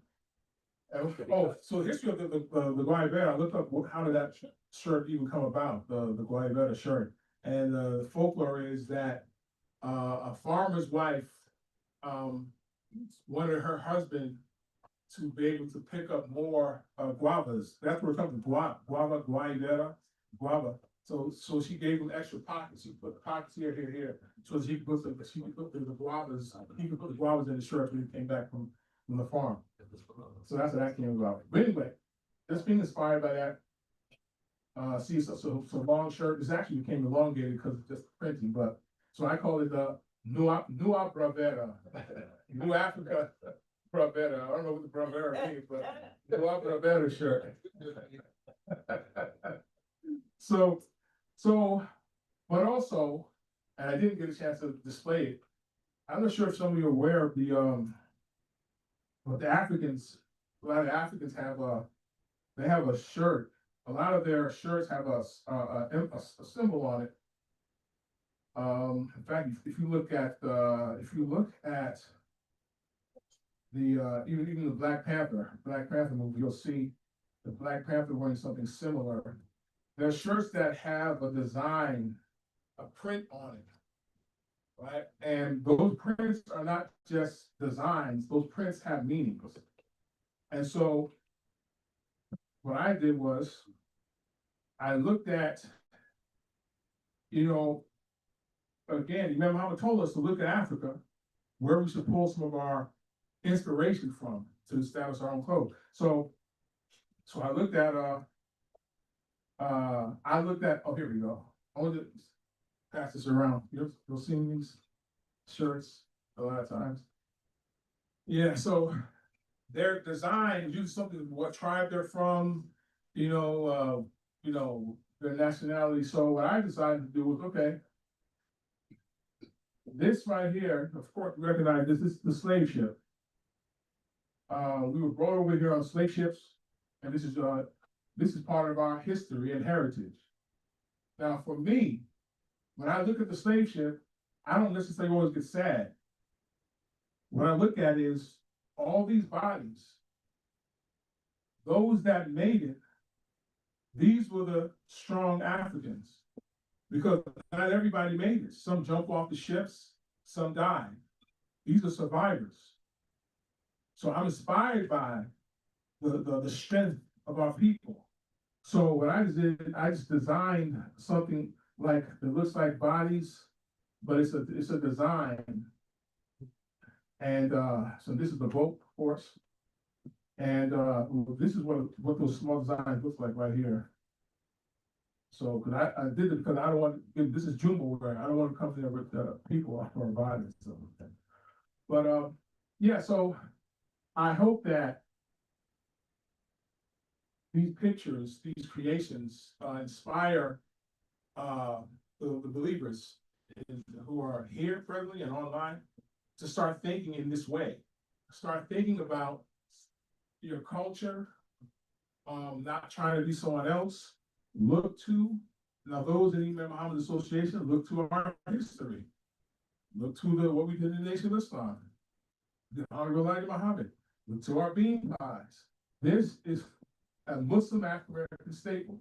So the history of the Guayabera, I looked up how did that shirt even come about, the Guayabera shirt. And the folklore is that a farmer's wife wanted her husband to be able to pick up more guavas. That's where it comes from, guayabera, guava. So she gave him extra pockets. She put the pockets here. So she could put the guavas. He could put the guavas in the shirt when he came back from the farm. So that's what that came about. But anyway, just being inspired by that. So long shirt. This actually became elongated because it's just printing, but so I call it the Nua Bravera, New Africa Bravetta, I don't know what the Bravetta means, but the Bravetta shirt. So, but also, and I didn't get a chance to display it. I'm not sure if some of you are aware of but the Africans, a lot of Africans have they have a shirt. A lot of their shirts have a symbol on it. In fact, if you look at the even the Black Panther movie, you'll see the Black Panther wearing something similar. There are shirts that have a design, a print on it, right? And those prints are not just designs; those prints have meanings. And so, what I did was, I looked at, again, remember Muhammad told us to look at Africa, where we should pull some of our inspiration from to establish our own code. So I looked at oh, here we go. I want to pass this around. You'll see these shirts a lot of times. Yeah, so their design uses something, what tribe they're from, their nationality. So what I decided to do was, okay, this right here, of course, we recognize this is the slave ship. We were brought over here on slave ships, and this is part of our history and heritage. Now, for me, when I look at the slave ship, I don't necessarily always get sad. What I look at is all these bodies, those that made it, these were the strong Africans, because not everybody made it. Some jumped off the ships, some died. These are survivors. So I'm inspired by the strength of our people. So what I did, I just designed something like that looks like bodies, but it's a design. And so this is the boat, of course. And this is what those small designs look like right here. So, because I did it because I don't want, this is Jumbo wear. I don't want to come there with people off our bodies. So, but yeah, so I hope that these pictures, these creations inspire the believers who are here presently and online to start thinking in this way. Start thinking about your culture, not trying to be someone else. Look to, now those in the Imam Muhammad Association, look to our history. Look to what we did in the Nation of Islam. The Honorable Elijah Muhammad. Look to our bean pies. This is a Muslim African staple.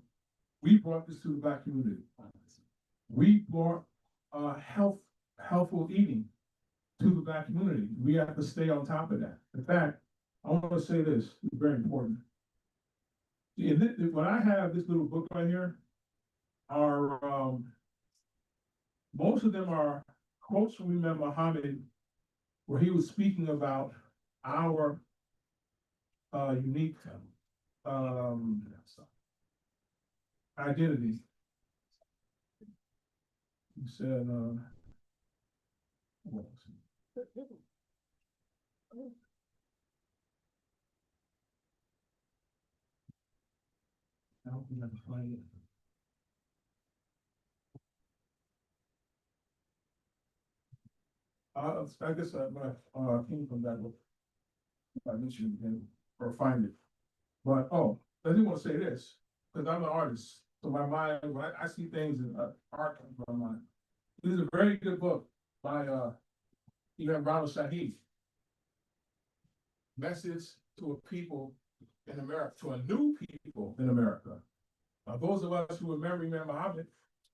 We brought this to the Black community. We brought healthful eating to the Black community. We have to stay on top of that. In fact, I want to say this, it's very important. When I have this little book right here, are most of them are quotes from Imam Muhammad, where he was speaking about our unique identity. He said, what else? I don't think I can find it. I guess I came from that book. I mentioned it again, or find it. But I do want to say this, because I'm an artist. So my mind, when I see things in art comes to my mind. This is a very good book by Imam Ronald Shahid. Message to a people in America, to a new people in America. Those of us who remember Imam Muhammad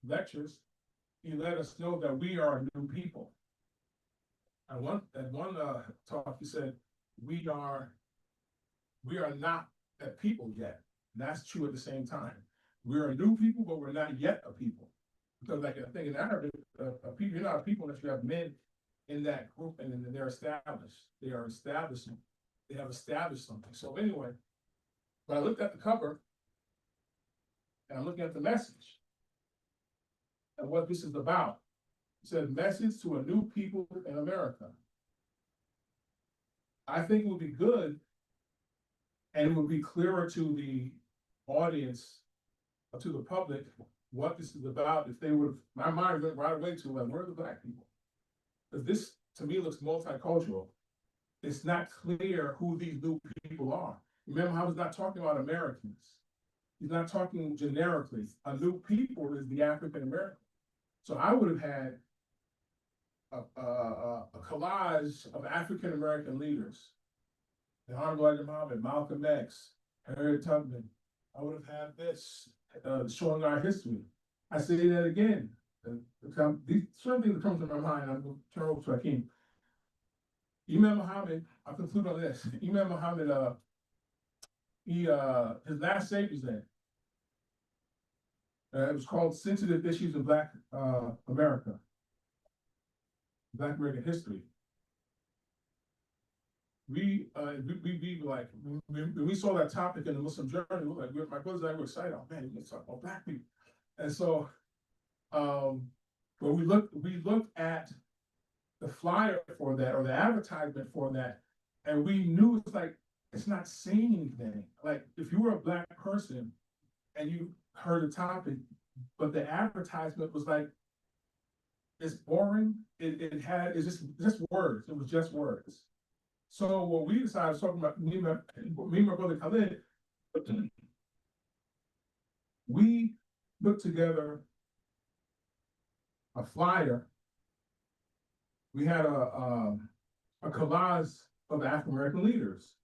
lectures, he let us know that we are a new people. At one talk, he said, we are not a people yet. And that's true at the same time. We're a new people, but we're not yet a people. Because like I think in Arabic, you're not a people unless you have men in that group and then they're established. They are establishing. They have established something. So anyway, when I looked at the cover, and I'm looking at the message and what this is about. It says, message to a new people in America. I think it would be good, and it would be clearer to the audience, to the public, what this is about. If they would, my mind went right away to, like, where are the Black people? Because this, to me, looks multicultural. It's not clear who these new people are. Remember, I was not talking about Americans. He's not talking generically. A new people is the African American. So I would have had a collage of African American leaders. The Honorable Elijah Muhammad, Malcolm X, Harriet Tubman. I would have had this showing our history. I say that again. These certain things that come to my mind. I'm going to turn over to Hakeem. Imam Muhammad, I'll conclude on this. Imam Muhammad, his last Savior's Day. It was called Sensitive Issues in Black America, Black American History. We like, when we saw that topic in the Muslim Journal, we were like, my brothers and I were excited. Oh man, let's talk about Black people. And so, but we looked at the flyer for that, or the advertisement for that, and we knew it's not saying anything. Like, if you were a Black person and you heard the topic, but the advertisement was like, it's boring. It's just words. It was just words. So what we decided, talking about me and my brother Khalid, we put together a flyer. We had a collage of African American leaders.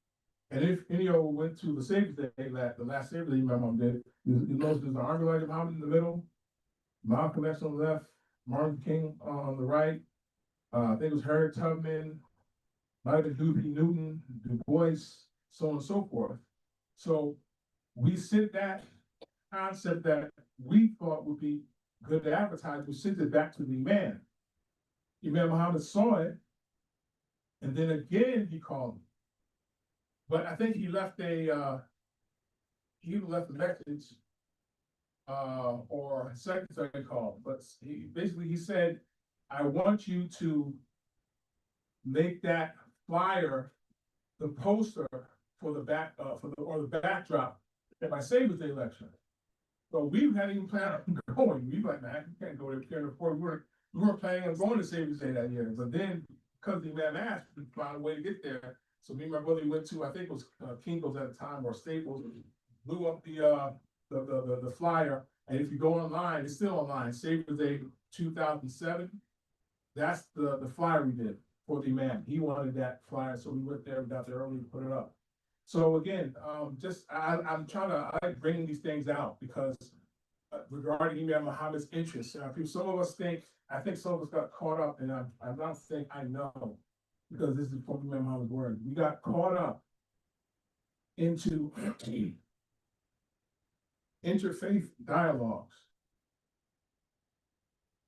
And if any of you went to the Savior's Day, the last Savior's Day my mom did, you notice there's the Honorable Elijah Muhammad in the middle, Malcolm X on the left, Martin King on the right. I think it was Harriet Tubman, Martin Luther Newton, Du Bois, so on and so forth. So we sent that concept that we thought would be good to advertise, we sent it back to the Imam. Imam Muhammad saw it, and then again he called me. But I think he left a message, or a secretary called. But he said, I want you to make that flyer the poster for the backdrop at my Savior's Day lecture. So we hadn't even planned on going. We were like, man, you can't go there, we can't afford. We weren't planning on going to Savior's Day that year. But then, because the Imam asked, we found a way to get there. So me and my brother went to, I think it was Kinko's at the time, or Staples, blew up the flyer. And if you go online, it's still online, Savior's Day 2007. That's the flyer we did for the Imam. He wanted that flyer, so we went there, we got there early to put it up. So again, I'm trying to, I like bringing these things out because regarding Imam Muhammad's interests, some of us think, I think some of us got caught up, and I'm not saying I know, because this is from Imam Muhammad's word. We got caught up into interfaith dialogues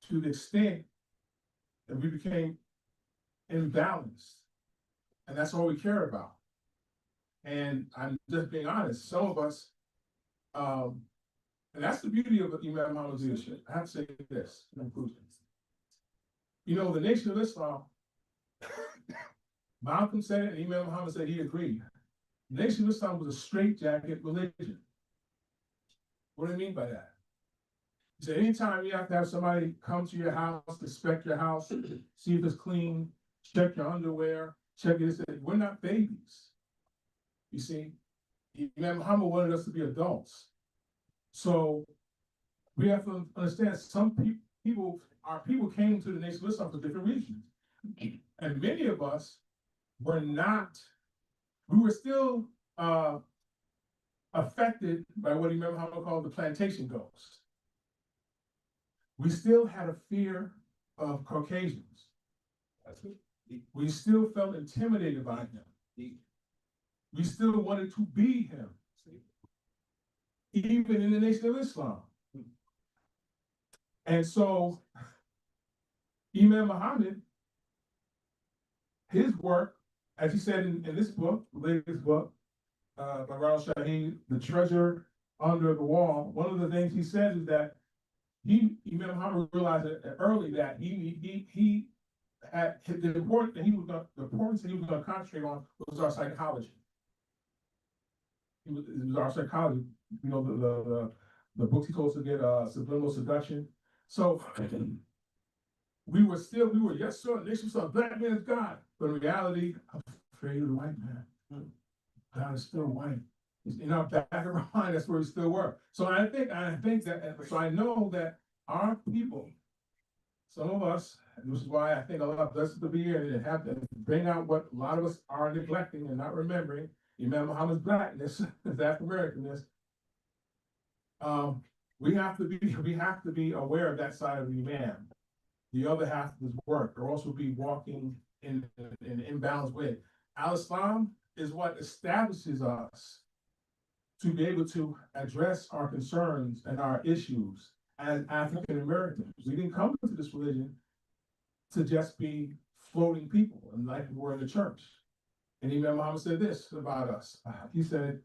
to the extent that we became imbalanced, and that's all we care about. And I'm just being honest, some of us, and that's the beauty of Imam Muhammad's leadership. I have to say this in conclusion. You know, the Nation of Islam, Malcolm said it, and Imam Muhammad said he agreed. The Nation of Islam was a straitjacket religion. What do I mean by that? He said, anytime you have to have somebody come to your house, inspect your house, see if it's clean, check your underwear, check this, we're not babies. You see, Imam Muhammad wanted us to be adults. So we have to understand some people came to the Nation of Islam for different reasons. And many of us were not, we were still affected by what Imam Muhammad called the plantation ghost. We still had a fear of Caucasians. We still felt intimidated by him. We still wanted to be him, even in the Nation of Islam. And so Imam Muhammad, his work, as he said in this book, the latest book, by Ronald Shaheen, The Treasure Under the Wall, one of the things he says is that Imam Muhammad realized early that he the importance that he was gonna concentrate on was our psychology. It was our psychology, you know, the books he told us to get, subliminal seduction. So we were, yes, sir, nation, so black man is God. But in reality, I'm afraid of the white man. God is still white. In our back of our mind, that's where we still were. So I think that, so I know that our people, some of us, and this is why I think a lot of blessed to be here and have to bring out what a lot of us are neglecting and not remembering. Imam Muhammad's blackness, his African Americanness. We have to be aware of that side of the Imam. The other half of his work, or also be walking in an imbalanced way. Al-Islam is what establishes us to be able to address our concerns and our issues as African Americans. We didn't come into this religion to just be floating people, and like we were in the church. And Imam Muhammad said this about us. He said,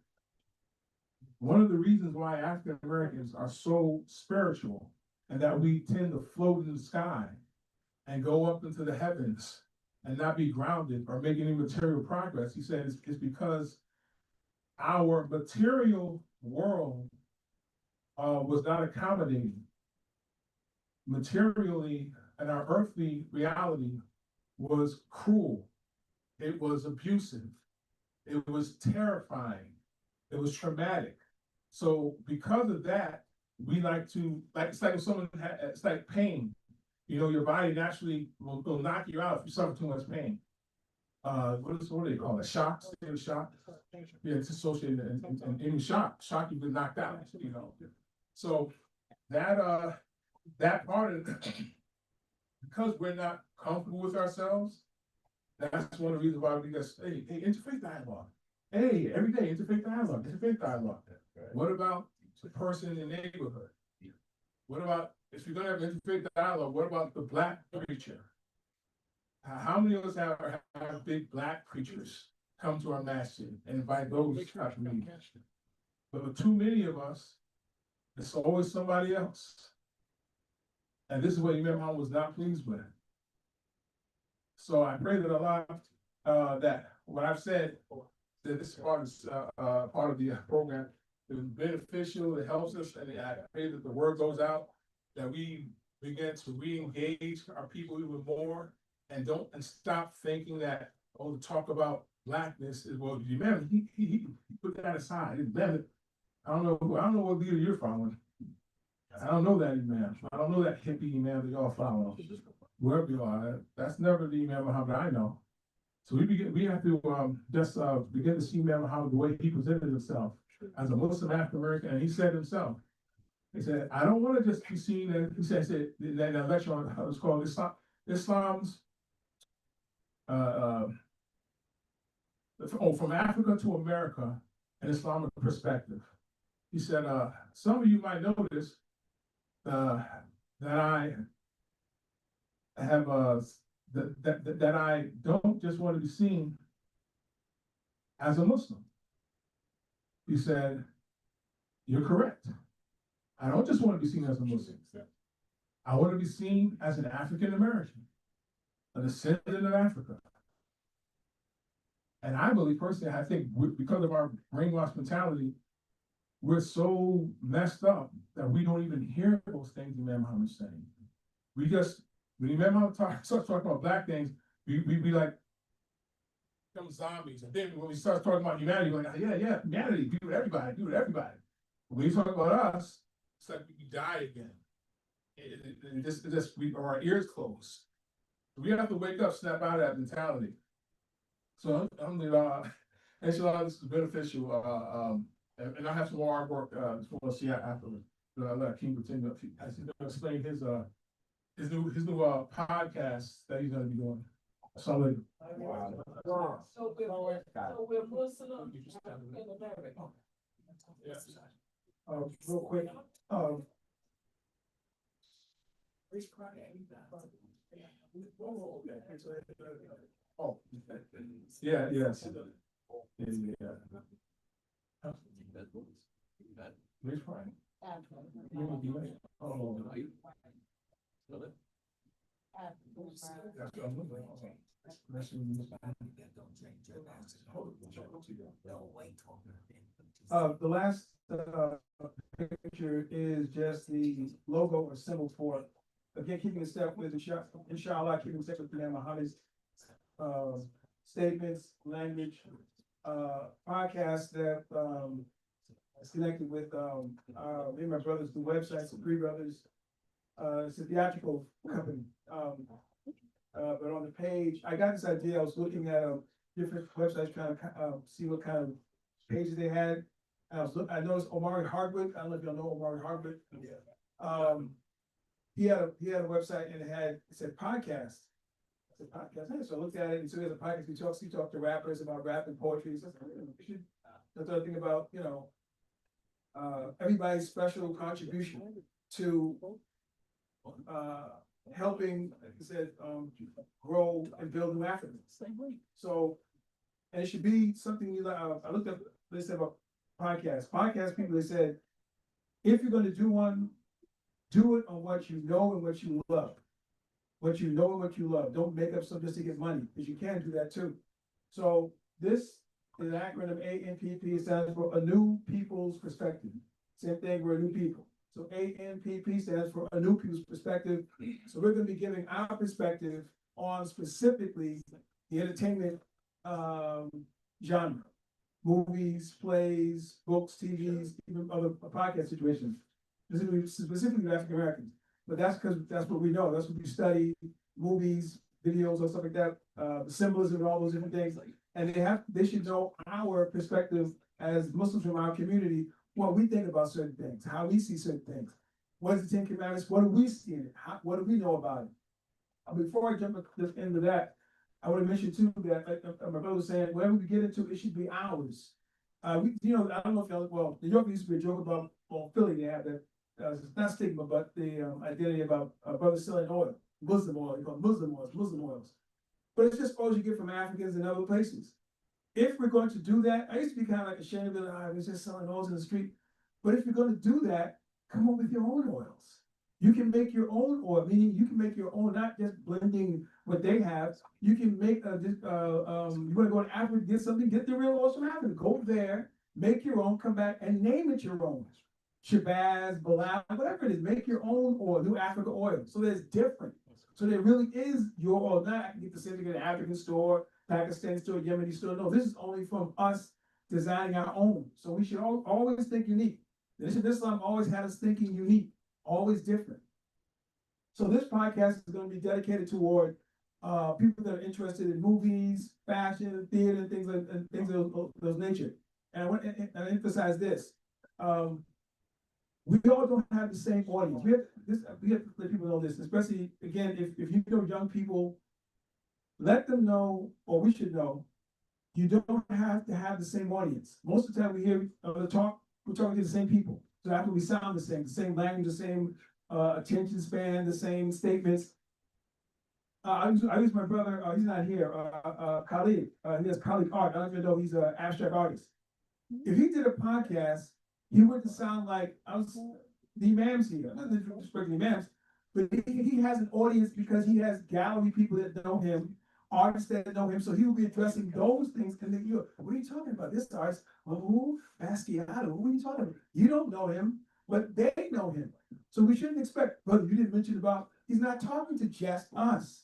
one of the reasons why African Americans are so spiritual and that we tend to float in the sky and go up into the heavens and not be grounded or make any material progress, he said, it's because our material world was not accommodating materially, and our earthly reality was cruel. It was abusive. It was terrifying. It was traumatic. So because of that, we like to, it's like if someone it's like pain. You know, your body naturally will knock you out if you suffer too much pain. What do they call it? Shock, state of shock. Yeah, it's associated and in shock. Shock, you've been knocked out, you know. So that part of it, because we're not comfortable with ourselves, that's one of the reasons why we just, hey, interfaith dialogue. Hey, every day, interfaith dialogue. What about the person in the neighborhood? What about, if you're gonna have interfaith dialogue, what about the black preacher? How many of us have big black preachers come to our masjid and invite those to meetings? But too many of us, it's always somebody else. And this is what Imam Muhammad was not pleased with. So I pray that Allah, that what I've said, that this part is part of the program, is beneficial, it helps us, and I pray that the word goes out, that we begin to re-engage our people even more, and stop thinking that, to talk about blackness is, well, you remember, he put that aside. I don't know what leader you're following. I don't know that Imam. I don't know that hippie Imam that y'all follow. Wherever you are, that's never the Imam Muhammad I know. So we have to just begin to see Imam Muhammad the way he presented himself as a Muslim African American, and he said himself, he said, I don't want to just be seen as, he said that lecture on how it's called Islam's from Africa to America, an Islamic perspective. He said, some of you might notice that I have that I don't just want to be seen as a Muslim. He said, you're correct. I don't just want to be seen as a Muslim. I want to be seen as an African American, a descendant of Africa. And I believe personally, I think because of our brainwashed mentality, we're so messed up that we don't even hear those things Imam Muhammad's saying. We just, when Imam Muhammad starts talking about black things, we be like, become zombies. And then when we start talking about humanity, we're like, yeah, humanity, do it everybody. When you talk about us, it's like we die again. Our ears closed. We have to wake up, snap out of that mentality. So alhamdulillah, inshallah, this is beneficial. And I have some more artwork we'll see afterwards. But I'll let King continue to explain his new podcast that he's gonna be doing. So we're Muslim in America. Yes. Real quick, oh, yeah, yes. Which one? Oh, The last, picture is just the logo or symbol for, again, keeping in step with inshallah, keeping in step with Imam Muhammad's, statements, language, podcast that, is connected with, me and my brothers, the websites, the Three Brothers. It's a theatrical company, but on the page, I got this idea, I was looking at, different websites, trying to, see what kind of pages they had. I noticed Omari Hardwick, I don't know if y'all know Omari Hardwick. He had a website and it said podcast. I said podcast, hey, so I looked at it, and so he has a podcast, he talked to rappers about rap and poetry, so that's the other thing about, everybody's special contribution to, helping, like I said, grow and build New Africa. So, and it should be something you like, I looked up, they said about podcast people, they said, if you're gonna do one, do it on what you know and what you love. What you know and what you love. Don't make up something just to get money, because you can do that too. So this is an acronym ANPP, it stands for A New People's Perspective. Same thing, we're a new people. So ANPP stands for A New People's Perspective. So we're gonna be giving our perspective on specifically the entertainment genre. Movies, plays, books, TVs, even other podcast situations, specifically African Americans. But that's because that's what we know. That's what we study, movies, videos, or stuff like that, the symbolism and all those different things. And they should know our perspective as Muslims from our community, what we think about certain things, how we see certain things. What is the Ten Commandments? What do we see in it? What do we know about it? Before I jump into that, I want to mention too that, like my brother was saying, whatever we get into, it should be ours. I don't know if y'all, well, New York used to be a joke about, well, Philly, they have that, it's not stigma, but the identity about brothers selling oil, Muslim oil, you call it Muslim oils. But it's just oils you get from Africans and other places. If we're going to do that, I used to be kind of like ashamed of it, I was just selling oils in the street. But if you're going to do that, come up with your own oils. You can make your own oil, meaning you can make your own, not just blending what they have. You can make you want to go to Africa, get something, get the real oils from Africa. Go there, make your own, come back and name it your own. Shabazz, Balab, whatever it is, make your own oil, New Africa oil. So there's different. So there really is your oil. Not I can get the same thing at an African store, Pakistan store, Yemeni store. No, this is only from us designing our own. So we should always think unique. The Nation of Islam always had us thinking unique, always different. So this podcast is going to be dedicated toward people that are interested in movies, fashion, theater, and things of those nature. And I want to emphasize this. We all don't have the same audience. We have to let people know this, especially again, if you know young people, let them know, or we should know, you don't have to have the same audience. Most of the time we hear the talk, we're talking to the same people. So after we sound the same language, the same attention span, the same statements. I use my brother, he's not here, Khalid, he has Khalid Art, I don't even know he's an abstract artist. If he did a podcast, he wouldn't sound like the imams here. I'm not disrespecting the imams, but he has an audience because he has gallery people that know him, artists that know him. So he will be addressing those things. And then what are you talking about? This artist, who? Basquiat, who are you talking about? You don't know him, but they know him. So we shouldn't expect, brother, you didn't mention about, he's not talking to just us.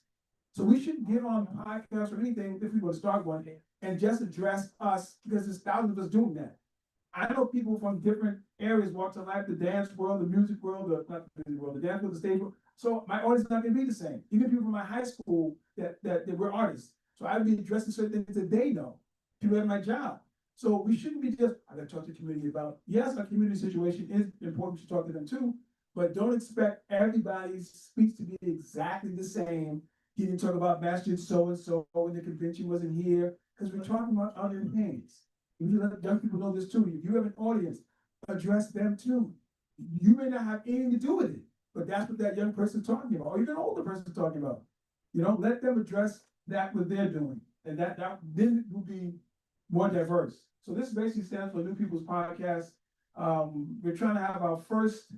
So we shouldn't get on podcasts or anything if we want to start one and just address us because there's thousands of us doing that. I know people from different areas, walks of life, the dance world, the music world, not the music world, the dance world, the stage world. So my audience is not going to be the same. Even people from my high school that were artists. So I'd be addressing certain things that they know. People at my job. So we shouldn't be just, I got to talk to the community about, yes, our community situation is important to talk to them too, but don't expect everybody's speech to be exactly the same. He didn't talk about Masjid so-and-so when the convention wasn't here, because we're talking about other things. You let young people know this too. If you have an audience, address them too. You may not have anything to do with it, but that's what that young person's talking about, or even an older person's talking about. Let them address that what they're doing, and that then will be more diverse. So this basically stands for New People's Podcast. We're trying to have our first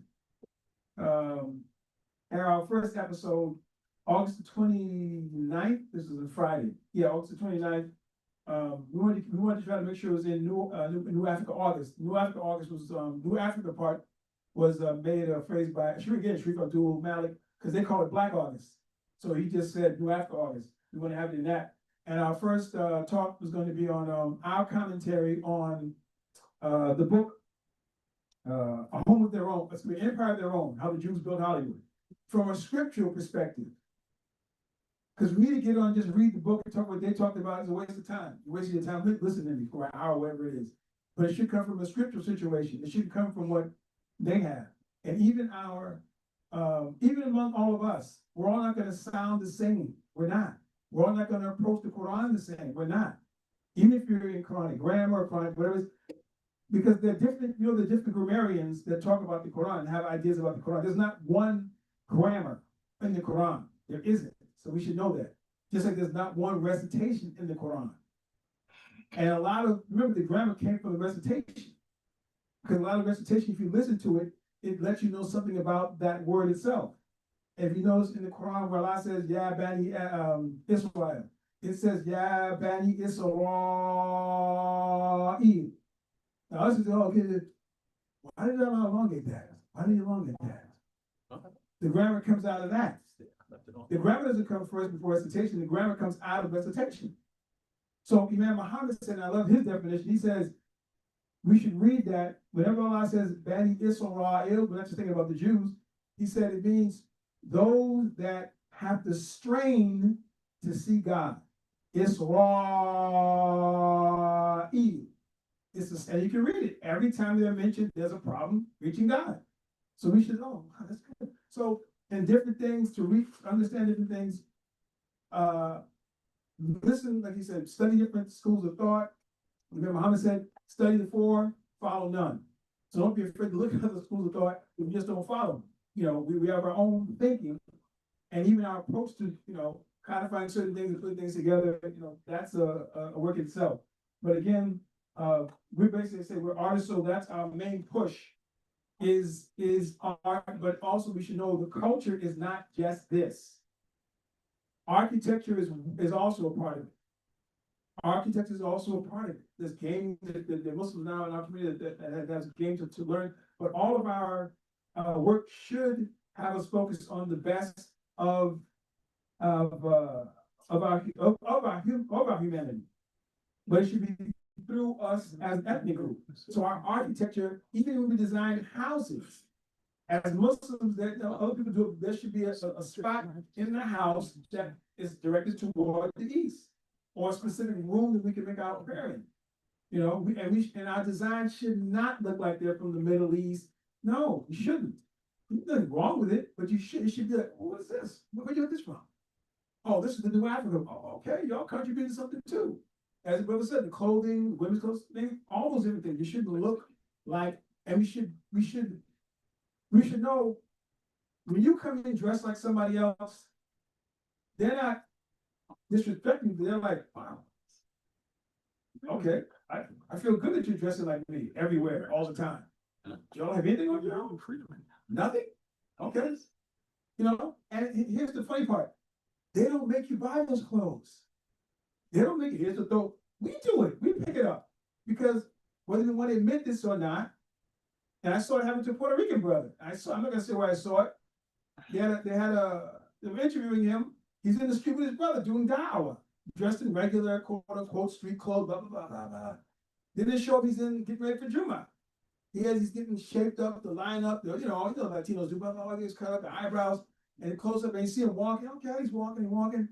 episode August the 29th. This is a Friday. Yeah, August the 29th. We wanted to try to make sure it was in New Africa August. New Africa August was, New Africa part was, made a phrase by, Sharif Abdul Malik, because they call it Black August. So he just said New Africa August. We want to have it in that. And our first, talk was going to be on, our commentary on, the book, A Home of Their Own, it's the Empire of Their Own, How the Jews Built Hollywood, from a scriptural perspective. Because for me to get on, just read the book and talk what they talked about is a waste of time. You're wasting your time listening to me for an hour, whatever it is. But it should come from a scriptural situation. It should come from what they have. And even even among all of us, we're all not going to sound the same. We're not. We're all not going to approach the Quran the same. We're not. Even if you're in Quranic grammar, Quranic, whatever it is, because they're different, the different grammarians that talk about the Quran and have ideas about the Quran. There's not one grammar in the Quran. There isn't. So we should know that. Just like there's not one recitation in the Quran. And remember the grammar came from the recitation. Because a lot of recitation, if you listen to it, it lets you know something about that word itself. And if you notice in the Quran where Allah says, Ya Bani Israel, it says, Ya Bani Israel. Now us is all good. Why did Allah elongate that? Why did he elongate that? The grammar comes out of that. The grammar doesn't come first before recitation. The grammar comes out of recitation. So Imam Muhammad said, and I love his definition, he says, we should read that whenever Allah says, Bani Israel, we're not just thinking about the Jews, he said it means those that have to strain to see God. Israel. And you can read it. Every time they're mentioned, there's a problem reaching God. So we should know, that's good. So, and different things to understand different things. Listen, like he said, study different schools of thought. Remember, Muhammad said, study the four, follow none. So don't be afraid to look at other schools of thought. We just don't follow them. We have our own thinking, and even our approach to codifying certain things and putting things together. That's a work itself. But again, we basically say we're artists, so that's our main push. Is art, but also we should know the culture is not just this. Architecture is also a part of it. Architecture is also a part of it. There's games, the Muslims now in our community that has games to learn, but all of our work should have us focus on the best of our humanity. But it should be through us as an ethnic group. So our architecture, even when we design houses, as Muslims, that other people do, there should be a spot in the house that is directed toward the east, or a specific room that we can make our prayer in. And our design should not look like they're from the Middle East. No, you shouldn't. There's nothing wrong with it, but it should be like, what is this? Where you get this from? Oh, this is the New Africa. Oh, okay, y'all contributed something too. As the brother said, the clothing, women's clothes, all those different things. You shouldn't look like, and we should know when you come in dressed like somebody else, they're not disrespecting you. They're like, wow, okay, I feel good that you're dressing like me everywhere, all the time. You don't have anything on your own freedom. Nothing. Okay. And here's the funny part. They don't make you buy those clothes. They don't make it. Here's the thought. We do it. We pick it up. Because whether we want to admit this or not, and I saw it happen to a Puerto Rican brother. I'm not gonna say where I saw it. They were interviewing him. He's in the street with his brother doing da'wah, dressed in regular quote unquote street clothes, blah, blah, blah, blah, blah. Then they show up, he's getting ready for Juma. He's getting shaped up, the line up, Latinos do, blah, blah, blah, he's cut up, the eyebrows, and the close up, and you see him walking. Okay, he's walking.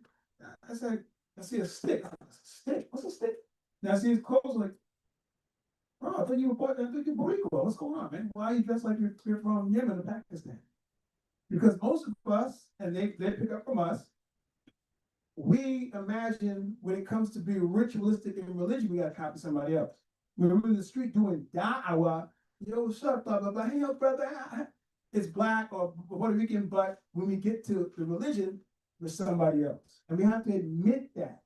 I see a stick. Stick? What's a stick? Now I see his clothes like, bro, I thought you were Puerto Rico. What's going on, man? Why are you dressed like you're from Yemen or Pakistan? Because most of us, and they pick up from us, we imagine when it comes to being ritualistic in religion, we gotta copy somebody else. When we're in the street doing da'wah, what's up, blah, blah, blah, hey, yo, brother, it's black or Puerto Rican, but when we get to the religion, we're somebody else. And we have to admit that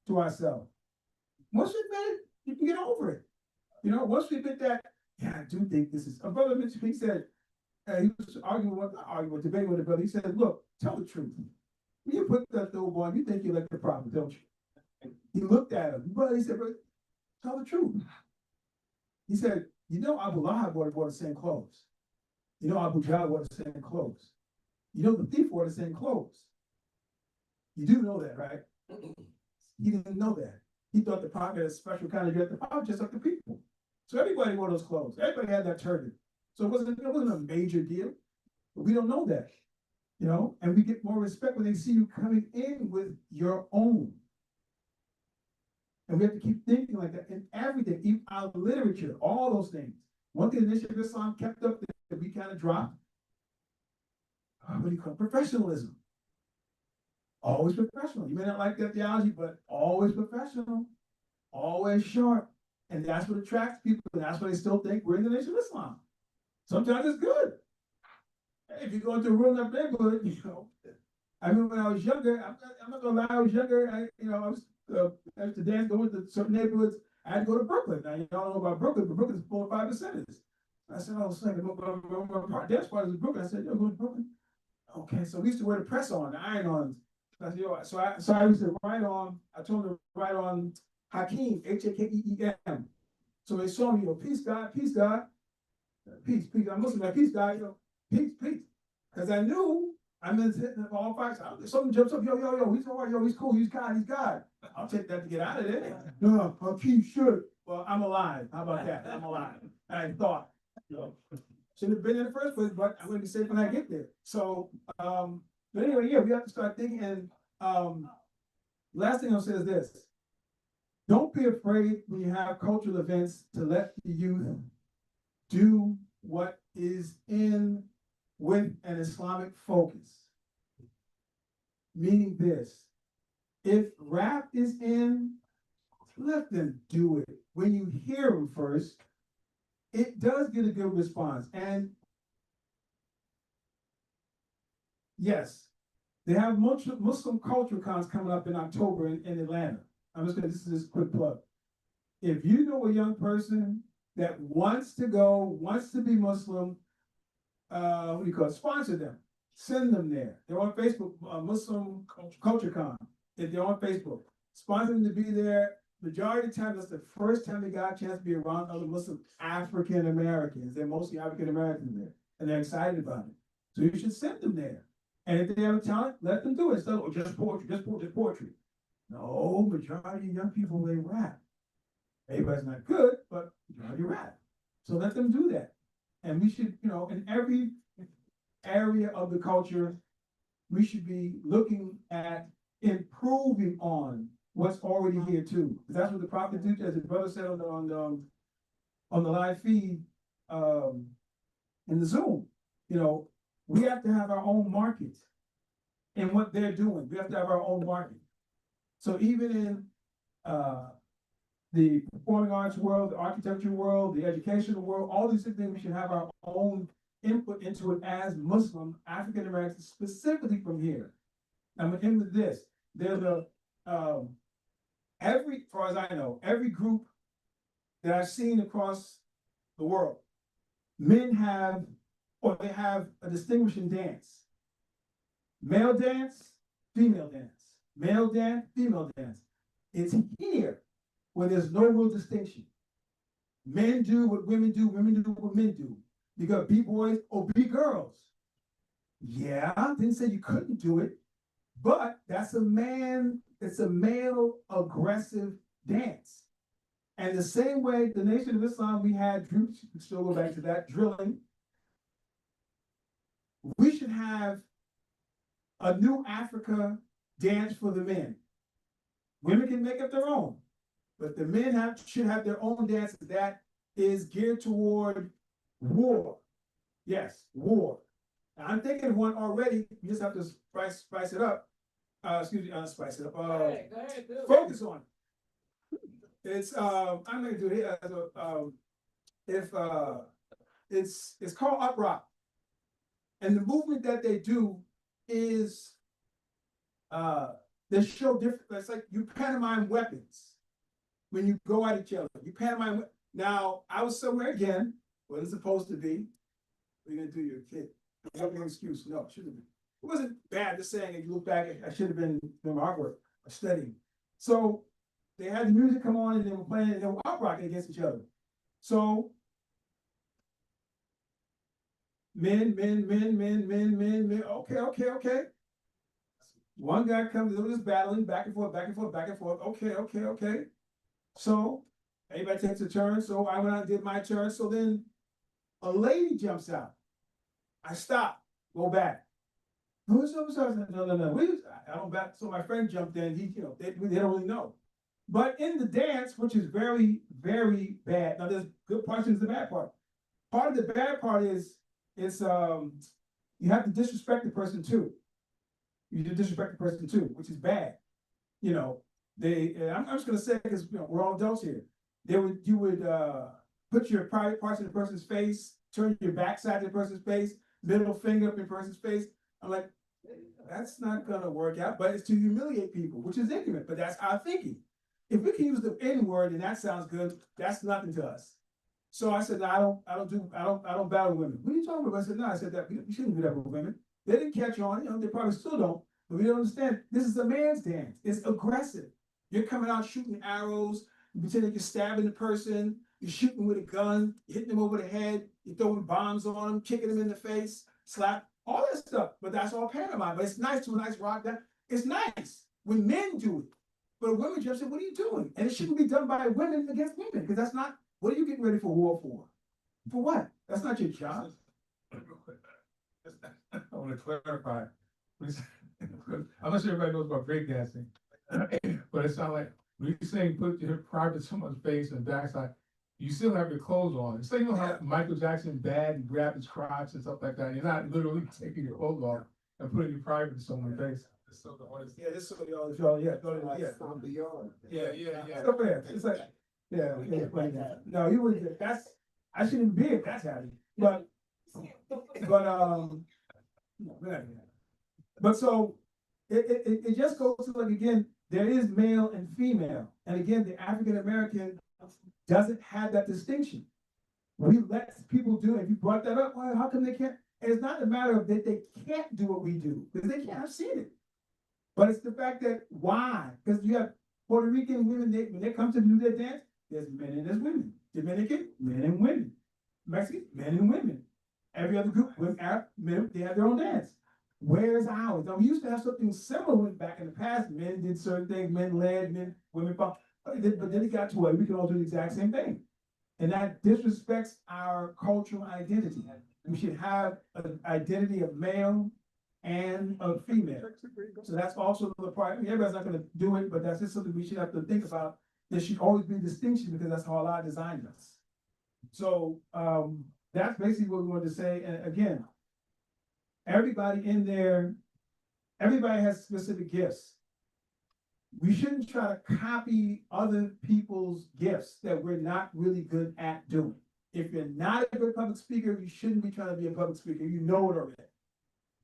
to ourselves. Once we admit it, you can get over it. Once we admit that, yeah, I do think this is, a brother mentioned, he said, he was debating with a brother, he said, look, tell the truth. when you put that dope on, you think you like the prophet, don't you? He looked at him, but he said, "Bro, tell the truth." He said, "You know, Abu Lahab wore the same clothes. You know, Abu Jahl wore the same clothes. You know, the thief wore the same clothes. You do know that, right?" He didn't know that. He thought the prophet had a special kind of dress. The prophet just like the people. So everybody wore those clothes. Everybody had that turban. So it wasn't a major deal. But we don't know that, you know, and we get more respect when they see you coming in with your own. And we have to keep thinking like that in everything, even our literature, all those things. One thing the Nation of Islam kept up that we kind of dropped, what do you call it? Professionalism. Always professional. You may not like that theology, but always professional, always sharp. And that's what attracts people. And that's why they still think we're in the Nation of Islam. Sometimes it's good. If you go into a real enough neighborhood, you know, I remember when I was younger, I'm not gonna lie, I was younger, I used to dance, go into certain neighborhoods, I had to go to Brooklyn. Now, y'all know about Brooklyn, but Brooklyn's 4 or 5%. I said, I was thinking, my dance party was in Brooklyn. I said, yo, go to Brooklyn. Okay, so we used to wear the press on, the iron ons. I said, yo, so I used to write on, I told them to write on Hakeem, Hakeem. So they saw me, peace, God, peace, God. Peace, peace. I'm Muslim, like, peace, God, peace, peace. Because I knew I'm in all five. Something jumps up, yo, he's all right, he's cool, he's God. I'll take that to get out of there. No, I'll keep short. Well, I'm alive. How about that? I'm alive. I thought, shouldn't have been in the first place, but I'm going to be safe when I get there. So, but anyway, yeah, we have to start thinking. And last thing I'll say is this: don't be afraid when you have cultural events to let the youth do what is in with an Islamic focus. Meaning this: if rap is in, let them do it. When you hear them first, it does get a good response. And yes, they have Muslim culture cons coming up in October in Atlanta. This is a quick plug. If you know a young person that wants to go, wants to be Muslim, sponsor them, send them there. They're on Facebook, Muslim Culture Con. If they're on Facebook, sponsor them to be there. Majority of the time, that's the first time they got a chance to be around other Muslim African Americans. They're mostly African Americans there, and they're excited about it. So you should send them there. And if they have a talent, let them do it. So just poetry, just poetry. No, majority of young people, they rap. Everybody's not good, but majority rap. So let them do that. And we should, in every area of the culture, we should be looking at improving on what's already here too. That's what the prophet did, as his brother said on the live feed in the Zoom. We have to have our own market in what they're doing. We have to have our own market. So even in the performing arts world, the architecture world, the educational world, all these things, we should have our own input into it as Muslim African Americans, specifically from here. I'm gonna end with this. There's as far as I know, every group that I've seen across the world, men have a distinguishing dance. Male dance, female dance. Male dance, female dance. It's here where there's no real distinction. Men do what women do what men do. You got B-boys or B-girls. Yeah, I didn't say you couldn't do it, but it's a male aggressive dance. And the same way the Nation of Islam, we had, still go back to that, drilling. We should have a new Africa dance for the men. Women can make up their own, but the men should have their own dance that is geared toward war. Yes, war. Now, I'm thinking of one already. You just have to spice it up. Spice it up. Go ahead, focus on it. It's I'm gonna do it as it's called Up Rock. And the movement that they do is they show different. It's like you pantomime weapons when you go at each other. You pantomime. Now I was somewhere again. Wasn't supposed to be. What are you gonna do? You're a kid. No excuse. No, shouldn't be. it wasn't bad, just saying, if you look back, I should have been doing my artwork or studying. So they had the music come on and they were playing and they were out rocking against each other. So men, okay. One guy comes, they were just battling back and forth. Okay. So everybody takes a turn. So I went out and did my turn. So then a lady jumps out. I stop, go back. Who's up? No. I don't back. So my friend jumped in. He, they don't really know. But in the dance, which is very, very bad. Now there's good parts and the bad part. Part of the bad part is you have to disrespect the person too. You disrespect the person too, which is bad. I'm just gonna say, because we're all adults here. You would put your private parts in the person's face, turn your backside to the person's face, middle finger up in the person's face. I'm like, that's not gonna work out, but it's to humiliate people, which is ignorant, but that's our thinking. If we can use the N word and that sounds good, that's nothing to us. So I said, no, I don't battle women. What are you talking about? I said, no, I said that we shouldn't do that with women. They didn't catch on, they probably still don't, but we don't understand. This is a man's dance. It's aggressive. You're coming out shooting arrows, you pretend you're stabbing the person, you're shooting with a gun, you're hitting them over the head, you're throwing bombs on them, kicking them in the face, slap, all that stuff. But that's all pantomime. But it's nice to a nice rock. It's nice when men do it. But a woman just said, what are you doing? And it shouldn't be done by women against women, because that's not, what are you getting ready for war for? For what? That's not your job. I want to clarify. I'm not sure everybody knows about breakdancing, but it sounds like when you're saying put your pride to someone's face and backside, you still have your clothes on. It's like, how Michael Jackson bad and grabbed his crotch and stuff like that. You're not literally taking your clothes off and putting your private to someone's face. Yeah, this is y'all, yeah. Stuff there. It's like, no, you wouldn't. I shouldn't be if that's happening. But so it just goes to, like, again, there is male and female, and again, the African American doesn't have that distinction. We let people do it. If you brought that up, well, how come they can't? And it's not a matter of that they can't do what we do, because they can't. I've seen it. But it's the fact that why? Because you have Puerto Rican women, when they come to do their dance, there's men and there's women. Dominican, men and women. Mexican, men and women. Every other group, women, Arab, men, they have their own dance. Where's ours? Now, we used to have something similar back in the past. Men did certain things, men led, women fought. But then it got to where we can all do the exact same thing. And that disrespects our cultural identity. We should have an identity of male and of female. So that's also the part. Everybody's not going to do it, but that's just something we should have to think about. There should always be a distinction, because that's how Allah designed us. So that's basically what we wanted to say. And again, everybody in there, everybody has specific gifts. We shouldn't try to copy other people's gifts that we're not really good at doing. If you're not a good public speaker, you shouldn't be trying to be a public speaker. You know it already.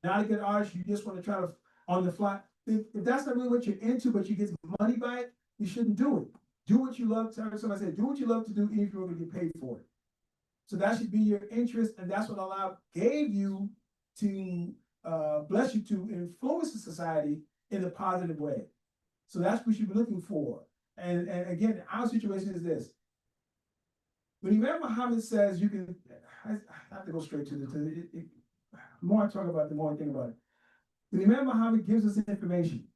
Not a good artist, you just want to try to, on the fly. If that's not really what you're into, but you get money by it, you shouldn't do it. Do what you love. Somebody said, do what you love to do, even if you're going to get paid for it. So that should be your interest, and that's what Allah gave you to bless you to influence the society in a positive way. So that's what you should be looking for. And again, our situation is this. When Imam Muhammad says you can, I have to go straight to the more I talk about it, the more I think about it. When Imam Muhammad gives us information,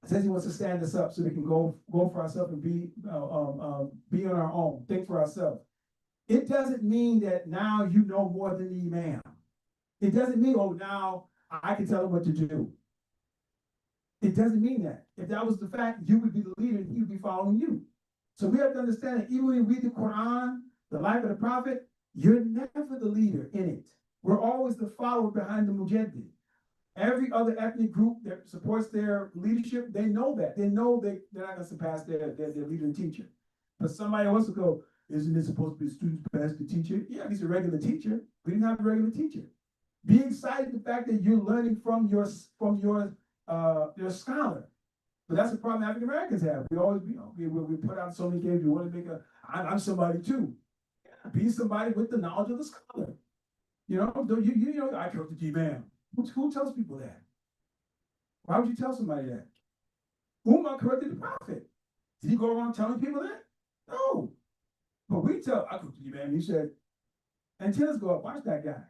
says he wants to stand us up so we can go for ourselves and be on our own, think for ourselves. It doesn't mean that now you know more than the Imam. It doesn't mean, oh, now I can tell him what to do. It doesn't mean that. If that was the fact, you would be the leader and he would be following you. So we have to understand that even when we read the Quran, the life of the Prophet, you're never the leader in it. We're always the follower behind the Mujaddid. Every other ethnic group that supports their leadership, they know that. They know they're not going to surpass their leader and teacher. But somebody wants to go, isn't it supposed to be a student pass the teacher? Yeah, he's a regular teacher. We didn't have a regular teacher. Be excited the fact that you're learning from your scholar. But that's the problem African Americans have. We always, we put out so many games. We want to make I'm somebody too. Be somebody with the knowledge of the scholar. I killed the G-Man. Who tells people that? Why would you tell somebody that? Umar corrected the prophet. Did he go around telling people that? No. But we tell, I could you, man, he said, antennas go up, watch that guy.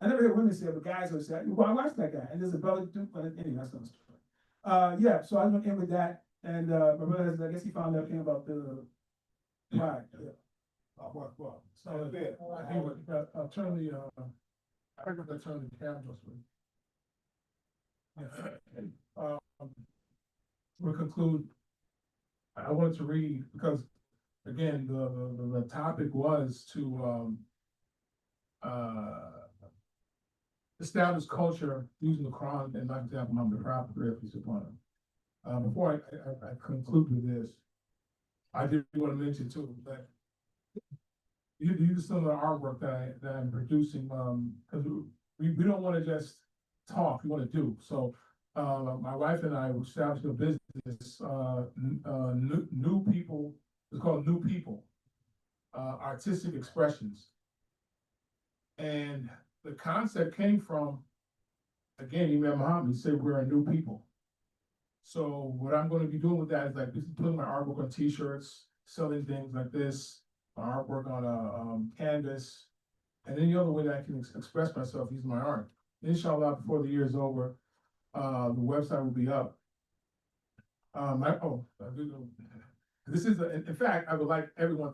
I never heard women say it, but guys would say, well, watch that guy. And there's a brother, but anyway, that's not a story. Yeah, so I was gonna end with that. And my brother has, I guess he found everything about the pride. Yeah. Well, so there, I think I'll turn the, I think I'll turn the cameras for you. Yeah. We'll conclude. I wanted to read, because again, the topic was to, establish culture using the Quran and not example Muhammad the Prophet, peace upon him. Before I conclude with this, I did want to mention too that you use some of the artwork that I'm producing, because we don't want to just talk, we want to do. So my wife and I established a business, New People, it's called New People, Artistic Expressions. And the concept came from, again, Imam Muhammad said we're a new people. So what I'm going to be doing with that is like putting my artwork on t-shirts, selling things like this, my artwork on a canvas, and any other way that I can express myself using my art. Inshallah, before the year is over, the website will be up. This is, in fact, I would like everyone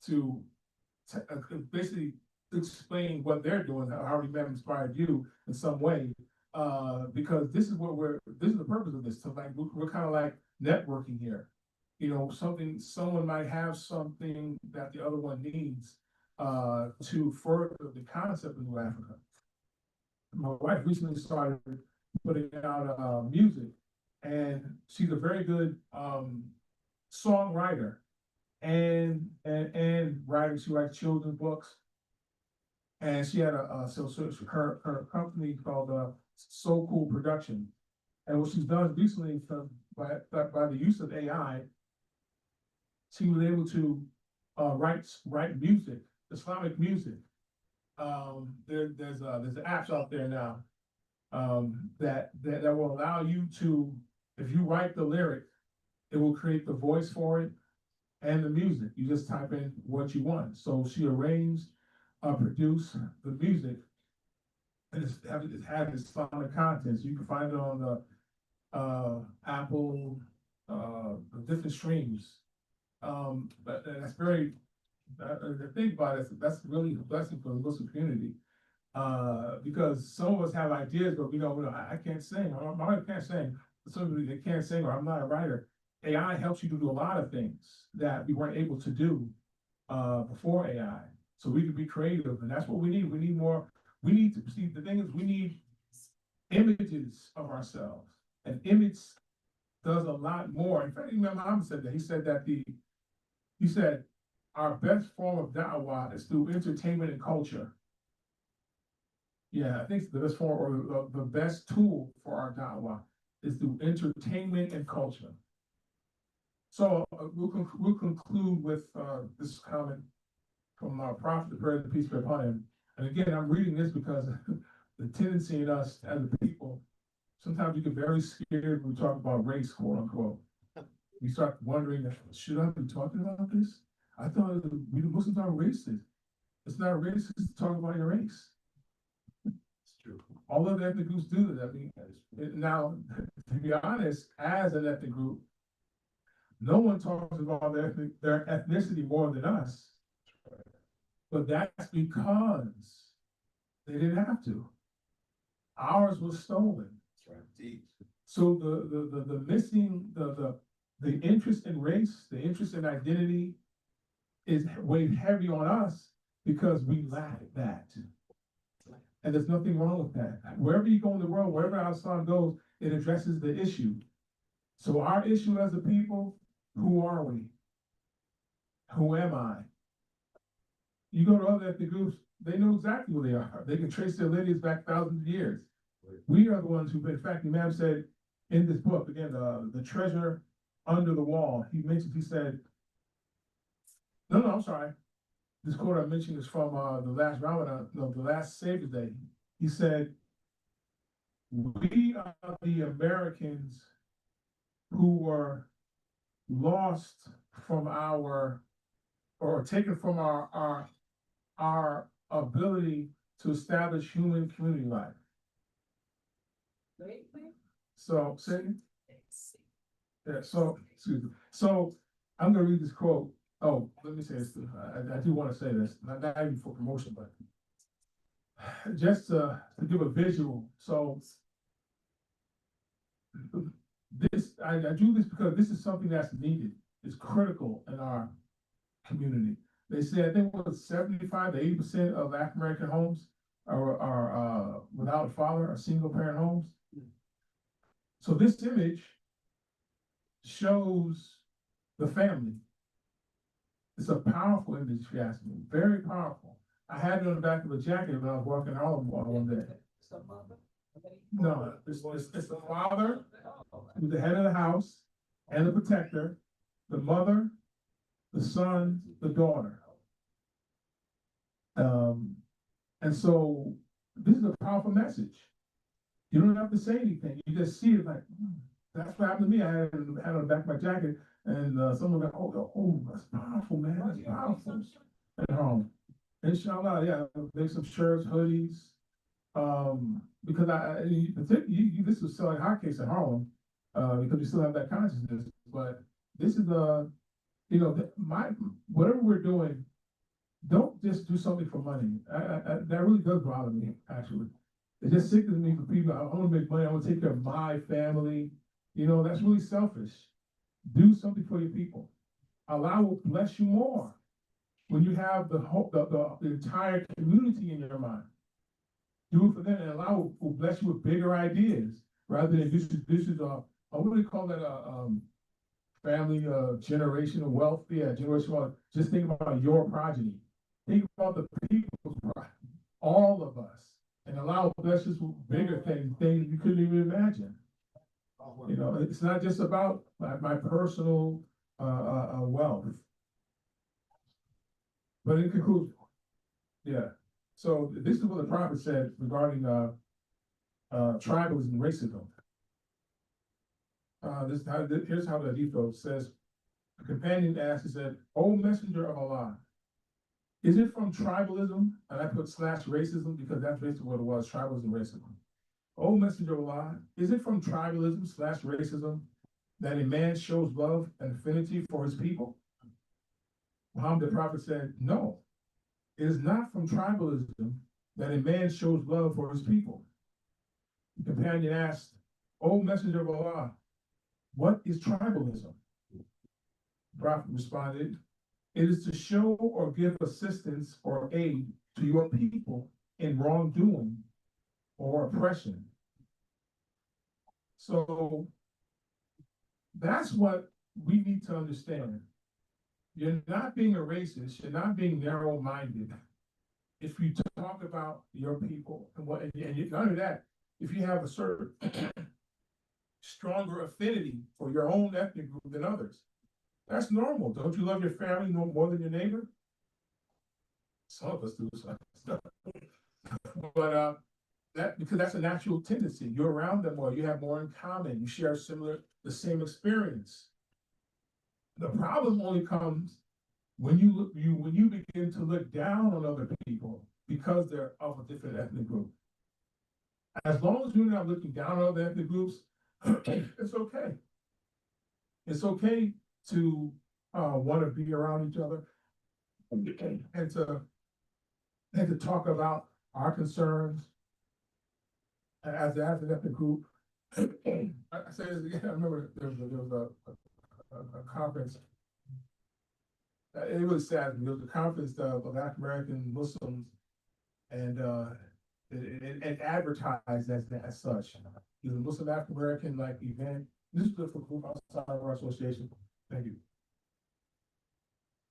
to basically explain what they're doing, how Imam inspired you in some way, because this is what this is the purpose of this. So like we're kind of like networking here. You know, someone might have something that the other one needs to further the concept of New Africa. My wife recently started putting out music, and she's a very good songwriter and writing. She writes children's books. And she had her company called So Cool Production. And what she's done recently by the use of AI, she was able to write music, Islamic music. There's apps out there now that will allow you to, if you write the lyric, it will create the voice for it and the music. You just type in what you want. So she arranged, produce the music, and it has Islamic content. So you can find it on the Apple, the different streams. But that's very, the thing about it, that's really a blessing for the Muslim community. Because some of us have ideas, but we know I can't sing, or my wife can't sing, somebody they can't sing, or I'm not a writer. AI helps you to do a lot of things that we weren't able to do before AI. So we can be creative, and that's what we need. We need more. We need to see, the thing is, we need images of ourselves. An image does a lot more. In fact, Imam Muhammad said that. He said that he said our best form of da'wah is through entertainment and culture. Yeah, I think the best form, or the best tool for our da'wah is through entertainment and culture. So we'll conclude with this comment from our prophet, the prayer and peace be upon him. And again, I'm reading this because the tendency in us as a people, sometimes we get very scared when we talk about race, quote unquote. We start wondering, should I be talking about this? I thought we the Muslims are racist. It's not racist to talk about your race. It's true. All of the ethnic groups do that. I mean, now, to be honest, as an ethnic group, no one talks about their ethnicity more than us. But that's because they didn't have to. Ours was stolen. That's right. So the missing the interest in race, the interest in identity is weighed heavy on us because we lack that. And there's nothing wrong with that. Wherever you go in the world, wherever our son goes, it addresses the issue. So our issue as a people, who are we? Who am I? You go to other ethnic groups, they know exactly who they are. They can trace their lineage back thousands of years. We are the ones who, in fact, Imam said in this book, again, the treasure under the wall, he said, no, I'm sorry. This quote I mentioned is from the last Ramadan, the last Savior's Day. He said, we are the Americans who were lost from or taken from our ability to establish human community life. So, yeah, so, excuse me. So, I'm gonna read this quote. Oh, let me say this too. I do wanna say this, not even for promotion, but just to give a visual. So, I do this because this is something that's needed. It's critical in our community. They say, I think what 75 to 80% of African American homes are without a father, or single parent homes. So this image shows the family. It's a powerful image, if you ask me, very powerful. I had it on the back of a jacket when I was working in Harlem one day. No, it's the father, who's the head of the house, and the protector, the mother, the son, the daughter. And so this is a powerful message. You don't have to say anything. You just see it like, that's what happened to me. I had it on the back of my jacket, and someone got, oh, that's powerful, man. That's powerful. At home. Inshallah, yeah, make some shirts, hoodies. Because this was selling hotcakes at Harlem, because we still have that consciousness. But this is whatever we're doing, don't just do something for money. That really does bother me, actually. It just sickens me for people. I want to make money. I want to take care of my family. That's really selfish. Do something for your people. Allah will bless you more when you have the entire community in your mind. Do it for them, and Allah will bless you with bigger ideas rather than this is what do you call that? Family generational wealth. Yeah, generational wealth. Just think about your progeny. Think about the people's progeny. All of us. And Allah will bless us with bigger things you couldn't even imagine. It's not just about my personal wealth. But in conclusion, yeah. So this is what the prophet said regarding tribalism and racism. Here's how the hadith says. A companion asked, he said, "O Messenger of Allah, is it from tribalism?" And I put / racism because that's basically what it was, tribalism, racism. "O Messenger of Allah, is it from tribalism / racism that a man shows love and affinity for his people?" Muhammad the Prophet said, "No, it is not from tribalism that a man shows love for his people." The companion asked, "O Messenger of Allah, what is tribalism?" The Prophet responded, "It is to show or give assistance or aid to your people in wrongdoing or oppression." So that's what we need to understand. You're not being a racist, you're not being narrow-minded. If you talk about your people and not only that, if you have a certain stronger affinity for your own ethnic group than others, that's normal. Don't you love your family more than your neighbor? Some of us do. But because that's a natural tendency. You're around them more. You have more in common. You share the same experience. The problem only comes when you begin to look down on other people because they're of a different ethnic group. As long as you're not looking down on other ethnic groups, it's okay. It's okay to want to be around each other and to talk about our concerns as an ethnic group. I say this again. I remember there was a conference. It really sad. There was a conference of African American Muslims, and it advertised as such. It was a Muslim African American event. This is for group outside of our association. Thank you.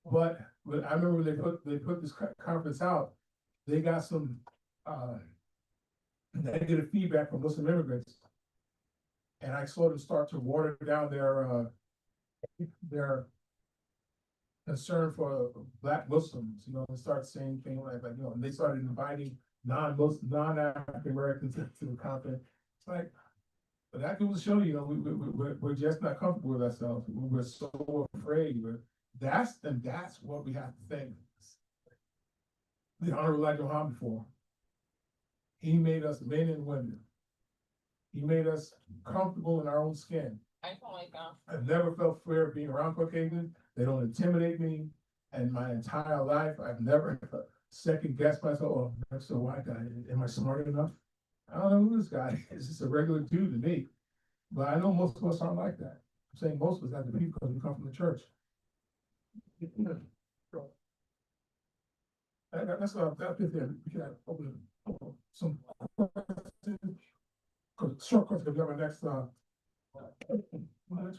But I remember when they put this conference out, they got some negative feedback from Muslim immigrants, and I saw them start to water down their concern for Black Muslims, and start saying things like and they started inviting non-African Americans to the conference. It's like, but that goes to show you, we're just not comfortable with ourselves. We're so afraid. That's what we have to thank the Honorable Elijah Muhammad for. He made us men and women. He made us comfortable in our own skin. I've never felt fear of being around Caucasians. They don't intimidate me. And my entire life, I've never second guessed myself. Oh, that's a white guy. Am I smart enough? I don't know who this guy is. Just a regular dude to me. But I know most of us aren't like that. I'm saying most of us have to be because we come from the church. That's what I've been there. We can open some questions. Short question. We have our next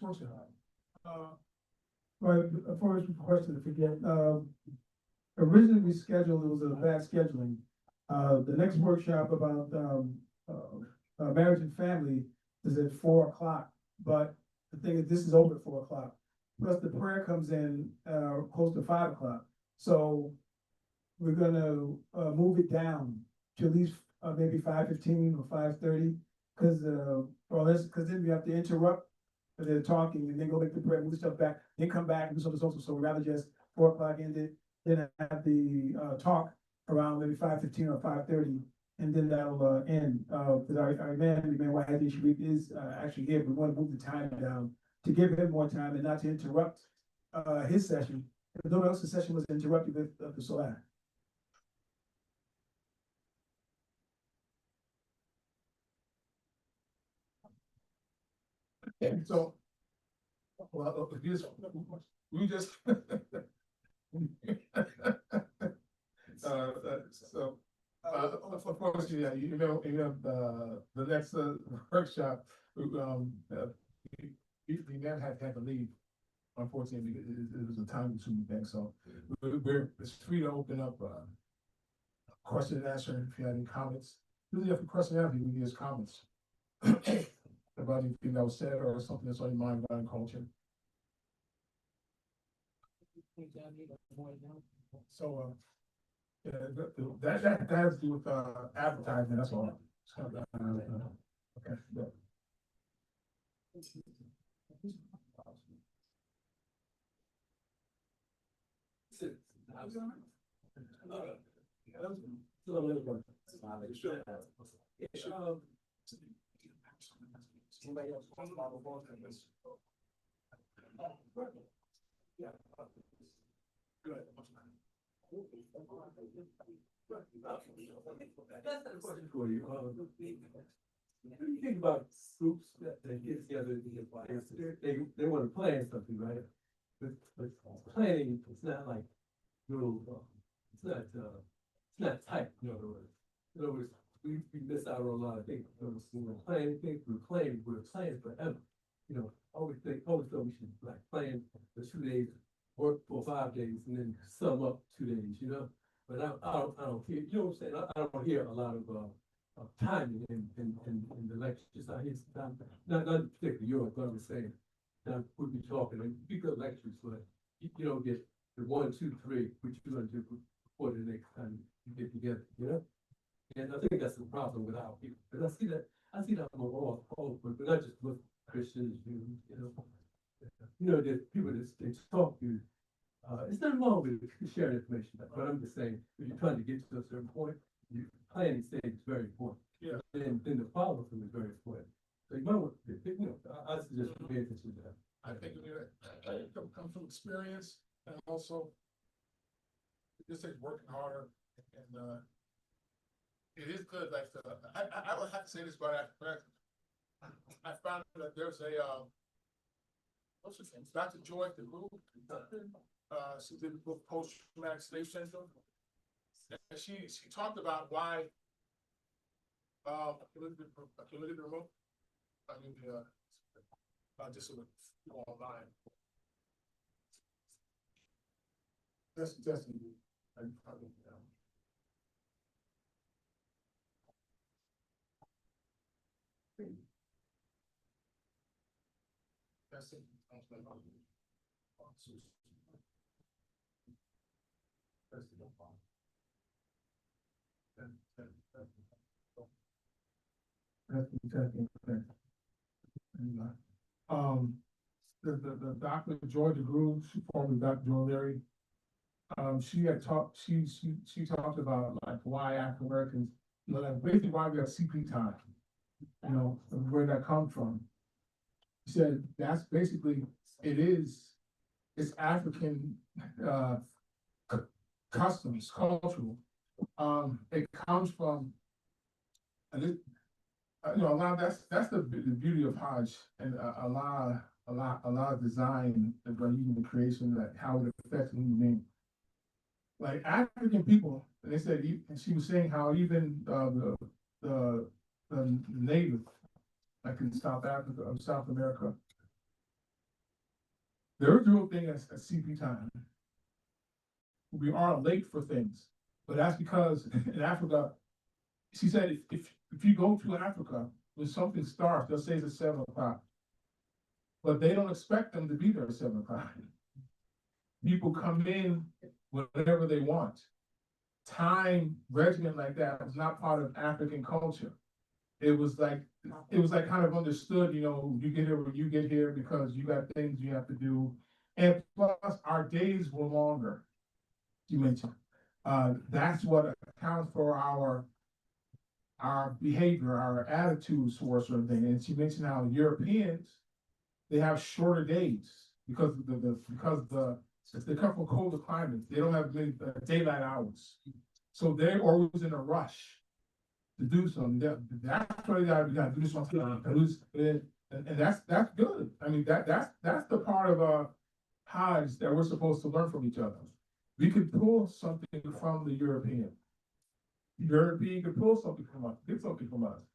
workshop. Right, before this question, to forget, originally we scheduled, it was a bad scheduling. The next workshop about, marriage and family is at 4 o'clock, but the thing is, this is over at 4 o'clock. Plus the prayer comes in, close to 5 o'clock. So we're gonna, move it down to at least, maybe 5:15 or 5:30. Cause then we have to interrupt, they're talking and then go make the prayer, move the stuff back, then come back and do something social. So we'd rather just 4 o'clock ended, then have the, talk around maybe 5:15 or 5:30. And then that'll, end, cause our man Wahid Sharif is, actually here. We wanna move the time down to give him more time and not to interrupt, his session. If nobody else's session was interrupted with, the Salah. Okay, so, well, we just. Of course, yeah, you have the next workshop. The man had to leave. Unfortunately, it was a time-consuming thing. So it's free to open up question and answer if you have any comments. Usually, after question and answer, we get comments about anything that was said or something that's on your mind about culture. So, yeah, that has to do with advertising. That's all. Okay. Yeah. Anybody else? Yeah. Good. That's a question for you. What do you think about groups that get together they want to plan something, right? But planning, it's not like real, it's not tight, in other words. In other words, we miss out on a lot of things. When we're planning things, we're planning forever. Always thought we should like plan for 2 days, work for 5 days, and then sum up 2 days, But I don't hear, you know what I'm saying? I don't hear a lot of timing in the lectures. I hear sometimes, not particularly yours, but I'm saying, that we'll be talking, and be good lectures, but you don't get the 1, 2, 3, which you're gonna do before the next time you get together, And I think that's the problem with our people, because I see that among all, but not just with Christians, there's people that they talk to. It's nothing wrong with sharing information, but I'm just saying, if you're trying to get to a certain point, your planning stage is very important. Yeah. And then the follow-through is very important. So you might want, I suggest you pay attention to that. I think it comes from experience and also it just takes working harder and it is good. Like I would have to say this, but I found that there's a what's his name? Dr. Joy DeGruy. She did the book Post-Traumatic Slave Syndrome. And she talked about why can we look at the remote? I mean just sort of online. That's That's it. That's protecting. And, the Dr. Georgia Groove, she formerly Dr. Joan Leary, she had talked, she talked about like why African Americans, you know, like basically why we have CP time, you know, and where that comes from. She said that's basically, it's African, customs, cultural. It comes from, and it, you know, a lot of that's the beauty of Hajj, and a lot of design about even the creation, that how it affects human being. Like African people, and they said, and she was saying how even the native, like in South Africa or South America, the original thing is a CP time. We are late for things, but that's because in Africa, she said if you go to Africa when something starts, they'll say it's at 7 o'clock, but they don't expect them to be there at 7 o'clock. People come in whenever they want. Time regimen like that was not part of African culture. It was like kind of understood, you know, you get here when you get here because you got things you have to do. And plus our days were longer, you mentioned. That's what accounts for our behavior, our attitudes towards certain things. And she mentioned how Europeans, they have shorter days because they come from colder climates. They don't have many daylight hours. So they're always in a rush to do something. That's why we gotta do something. And that's good. I mean, that's the part of Hajj that we're supposed to learn from each other. We could pull something from the European. European could pull something from us, get something from us.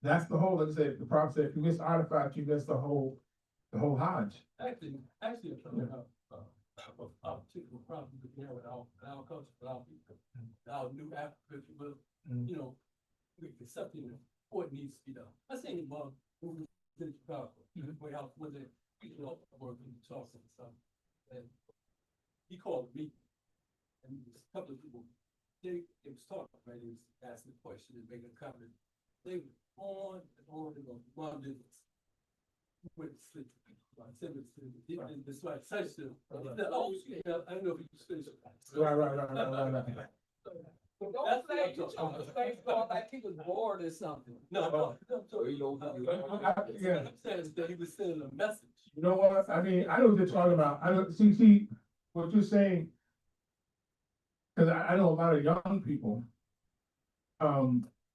That's the whole, let's say, the Prophet said, if you miss artifact, you miss the whole Hajj. Actually, a particular problem we have with our culture, with our people, our new African people, you know, it's something important needs to be done. I say when we did Chicago, way out when the people working talks and stuff, and he called me, and there was a couple of people. It was talking, right? He was asking a question and making a comment. They were on and on and on. One did went to sleep. I said it's like touched him. Oh, yeah, I don't know if you can finish it. Right. Don't say you told his face on like he was bored or something. No. Yeah. I'm saying that he was sending a message. You know what? I mean, I know what you're talking about. I don't see what you're saying. Because I know a lot of young people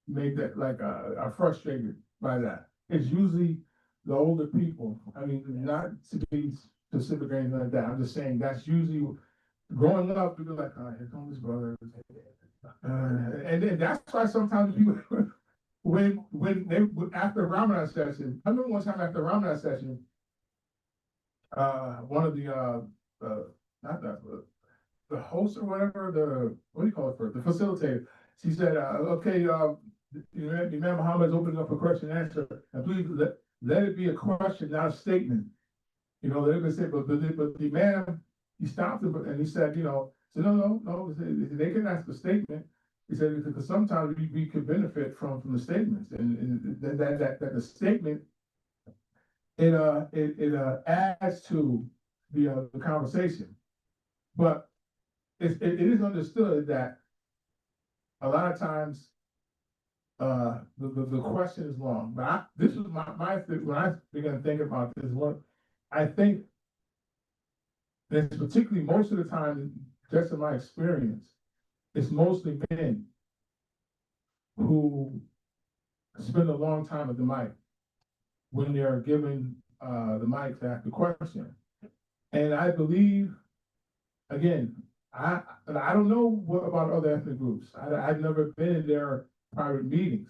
make that like are frustrated by that. It's usually the older people. I mean, not to be specific or anything like that. I'm just saying that's usually growing up. People are like, oh, here comes his brother, and then that's why sometimes people when they after a Ramadan session. I remember one time after a Ramadan session, one of not that. The host or whatever, what do you call it the facilitator, she said, okay, Imam Muhammad is opening up a question and answer, and please let it be a question, not a statement. You know, they're gonna say, but the Imam, he stopped him and he said, you know, no, they can ask a statement. He said, because sometimes we could benefit from the statements, and that the statement, it adds to the conversation. But it is understood that a lot of times the question is long. But this is my when I began to think about this, what I think, and particularly most of the time, just in my experience, it's mostly men who spend a long time at the mic when they're given the mic to ask the question. And I believe, again, I don't know what about other ethnic groups. I've never been in their private meetings,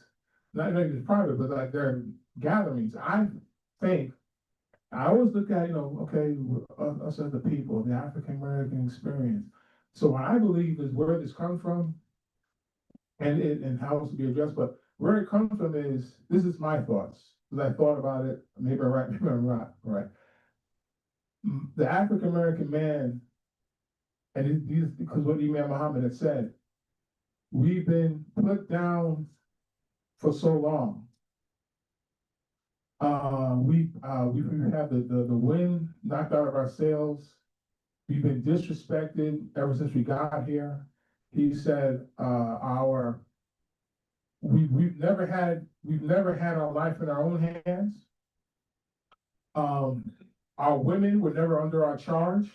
not even private, but like their gatherings. I think I always look at, okay, us as the people, the African American experience. So what I believe is where this comes from, and how it's to be addressed. But where it comes from is, this is my thoughts, because I thought about it. Maybe I'm right, maybe I'm not. Right. The African American man. And these, because what Imam Muhammad had said, we've been put down for so long We've had the wind knocked out of our sails. We've been disrespected ever since we got here. He said, we've never had our life in our own hands. Our women were never under our charge.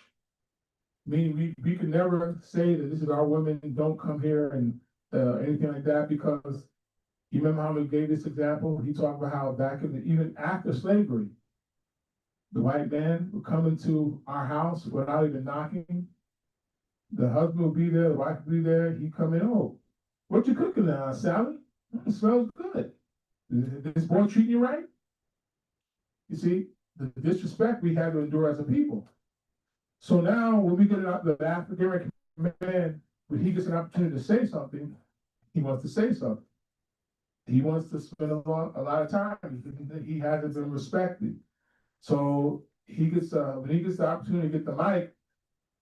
Meaning we could never say that this is our women, don't come here and anything like that, because you remember how he gave this example? He talked about how even after slavery, the white man would come into our house without even knocking. The husband would be there, the wife would be there. He'd come in, oh, what you cooking now, Sally? It smells good. Is this boy treating you right? You see, the disrespect we had to endure as a people. So now when we get the African American man, when he gets an opportunity to say something, he wants to say something. He wants to spend a lot of time. He hasn't been respected. So he gets when he gets the opportunity to get the mic,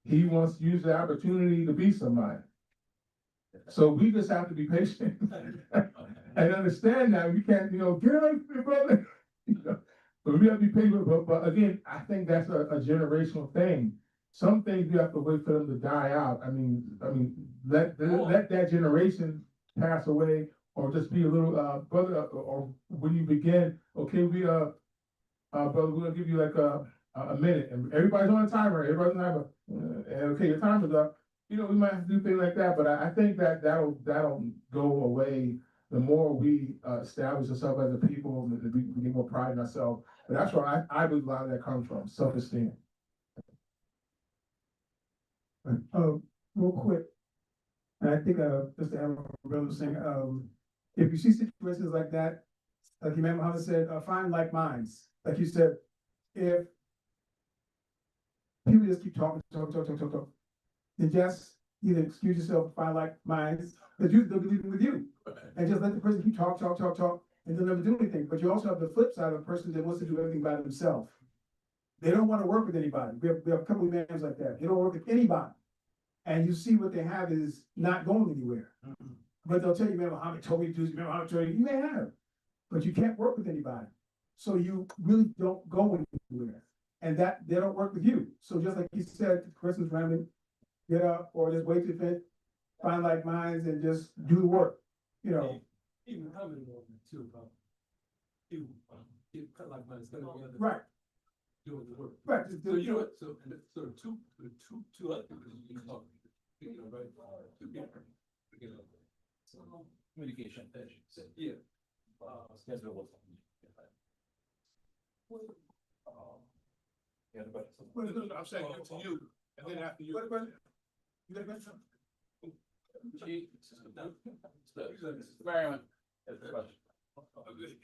he wants to use the opportunity to be somebody. So we just have to be patient and understand that we can't, get away from your brother. But we have to be patient. But again, I think that's a generational thing. Some things we have to wait for them to die out. I mean, let that generation pass away, or just be a little brother. Or when you begin, okay, brother, we're gonna give you like a minute, and everybody's on a timer. Everybody's on a timer. And okay, your time is up. We might have to do things like that. But I think that'll go away the more we establish ourselves as a people. We get more pride in ourselves. But that's where I believe a lot of that comes from, self-esteem. Real quick, and I think Mr. Amarillo was saying, if you see situations like that, like Imam Muhammad said, find like minds. Like you said, if people just keep talking, then just either excuse yourself, find like minds, because they'll be leaving with you, and just let the person keep talk, and they'll never do anything. But you also have the flip side of a person that wants to do everything by themselves. They don't want to work with anybody. We have a couple of men like that. They don't work with anybody. And you see what they have is not going anywhere. But they'll tell you, man, Muhammad told me to do this, Muhammad told you. You may have, but you can't work with anybody. So you really don't go anywhere. And that they don't work with you. So just like you said, the person's rambling, get up or just wait to fit, find like minds and just do the work. Even coming over too, cut like minds, right. Doing the work. Right. Just do it. So two other people you can talk, right? Two people, So communication, yeah. Schedule was. I'm saying it to you, and then after you. What question? You got a question? Marion,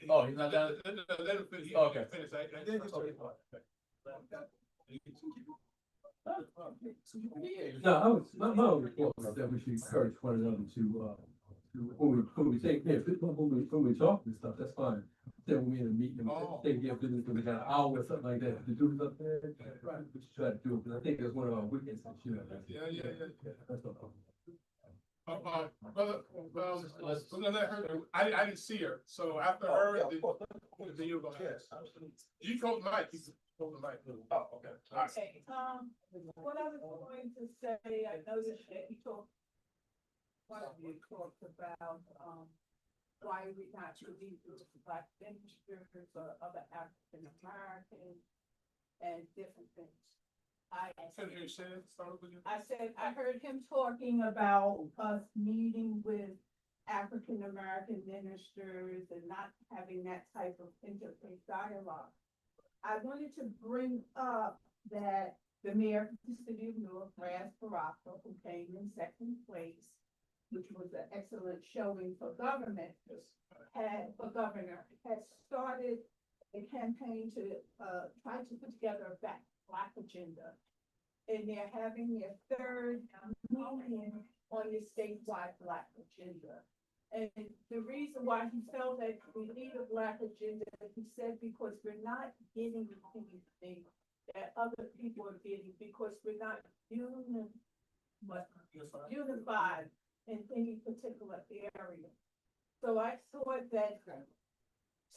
oh, he's not done? Let him finish. Okay. No, I was, my only thought was that we should encourage one another to when we take, when we talk and stuff, that's fine. Then when we're in a meeting, they give business, we got an hour or something like that to do something, right? We should try to do it, because I think that's one of our weaknesses, Yeah. That's all. Brother, we're gonna let her, I didn't see her, so after her, then you're gonna ask. You told Mike, Oh, okay. All right. Okay, what I was going to say, I noticed that you talked about, why we not release Black ministers or other African Americans and different things. I said, I heard him talking about us meeting with African American ministers and not having that type of interfaith dialogue. I wanted to bring up that the mayor of the city of Newark, Ras Baraka, who came in second place, which was an excellent showing for governor, had started a campaign to try to put together a Black agenda. And they're having their third meeting on the statewide Black agenda. And the reason why he felt that we need a Black agenda, he said, because we're not getting anything that other people are getting, because we're not unified in any particular area. So I thought that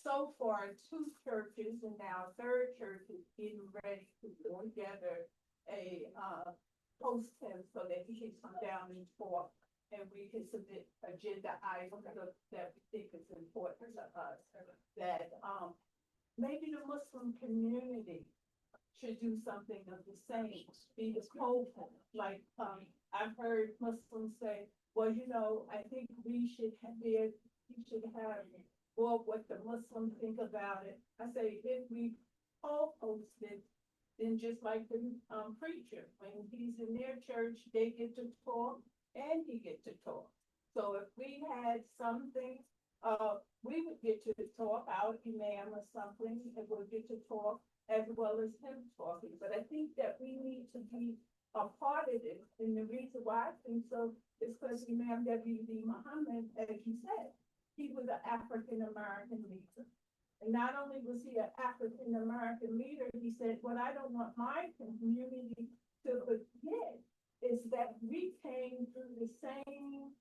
so far, two churches and now a third church is getting ready to put together a, host him so that he can come down and talk. And we can submit agenda items that we think is important to us. That, maybe the Muslim community should do something of the same, be the hopeful. Like, I've heard Muslims say, well, you know, I think we should have more what the Muslims think about it. I say, if we co-host it, then just like the, preacher, when he's in their church, they get to talk and he get to talk. So if we had something, we would get to talk, our imam or something, and we'll get to talk as well as him talking. But I think that we need to be a part of it. And the reason why I think so is because Imam W.D. Muhammad, as you said, he was an African-American leader. And not only was he an African-American leader, he said, what I don't want my community to forget is that we came through the same,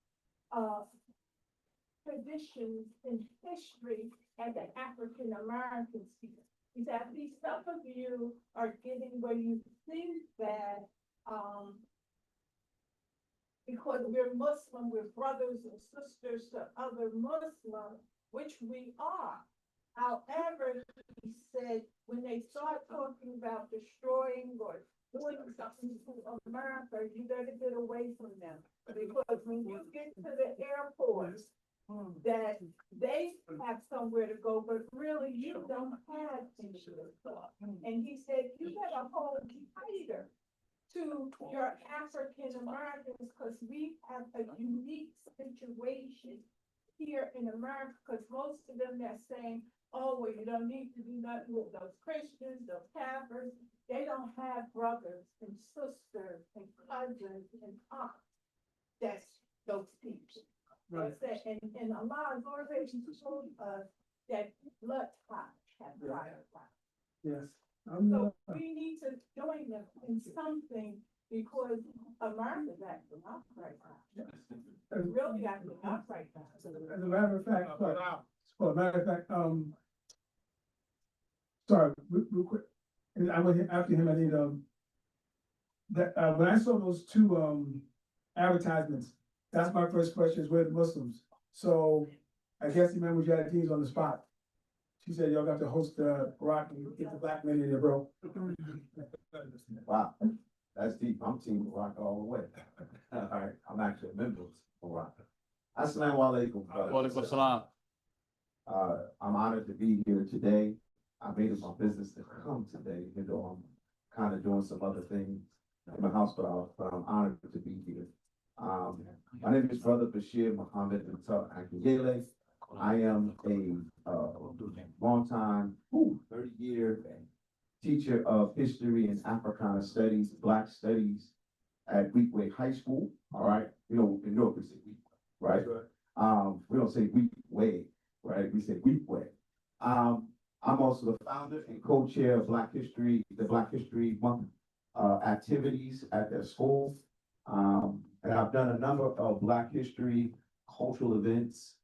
traditions in history as the African Americans here. Is that at least some of you are getting where you think that, because we're Muslim, we're brothers and sisters to other Muslims, which we are. However, he said, when they start talking about destroying or doing something to America, you better get away from them. Because when you get to the airport, that they have somewhere to go, but really you don't have anywhere to go. And he said, you better hold tighter to your African Americans, because we have a unique situation here in America, because most of them are saying, oh, well, you don't need to do nothing with those Christians, those Catholics. They don't have brothers and sisters and cousins and aunts. That's those people. Right. And Allah has already told us that blood ties have right. Yes. So we need to join them in something, because America's acting up right now. Really acting up right now. As a matter of fact, sorry, real quick. And I went after him, I need, when I saw those two, advertisements, that's my first question, is where the Muslims? So I guess the member Jadid's on the spot. She said, y'all got to host the rock and get the black men in there, bro. Wow, that's deep. I'm team rock all the way. All right, I'm actually a member of rock. Assalamu alaikum. Walaikum salam. I'm honored to be here today. I made it my business to come today, even though I'm kind of doing some other things in my house, but I'm honored to be here. My name is Brother Bashir Muhammad Akindele. I am a long-time, 30-year teacher of history and Africana studies, Black studies at Weekway High School. All right, you know, in New York we say Weekway, right? We don't say Weekway, right? We say Weekway. I'm also the founder and co-chair of the Black History Month activities at their school. And I've done a number of Black history, cultural events,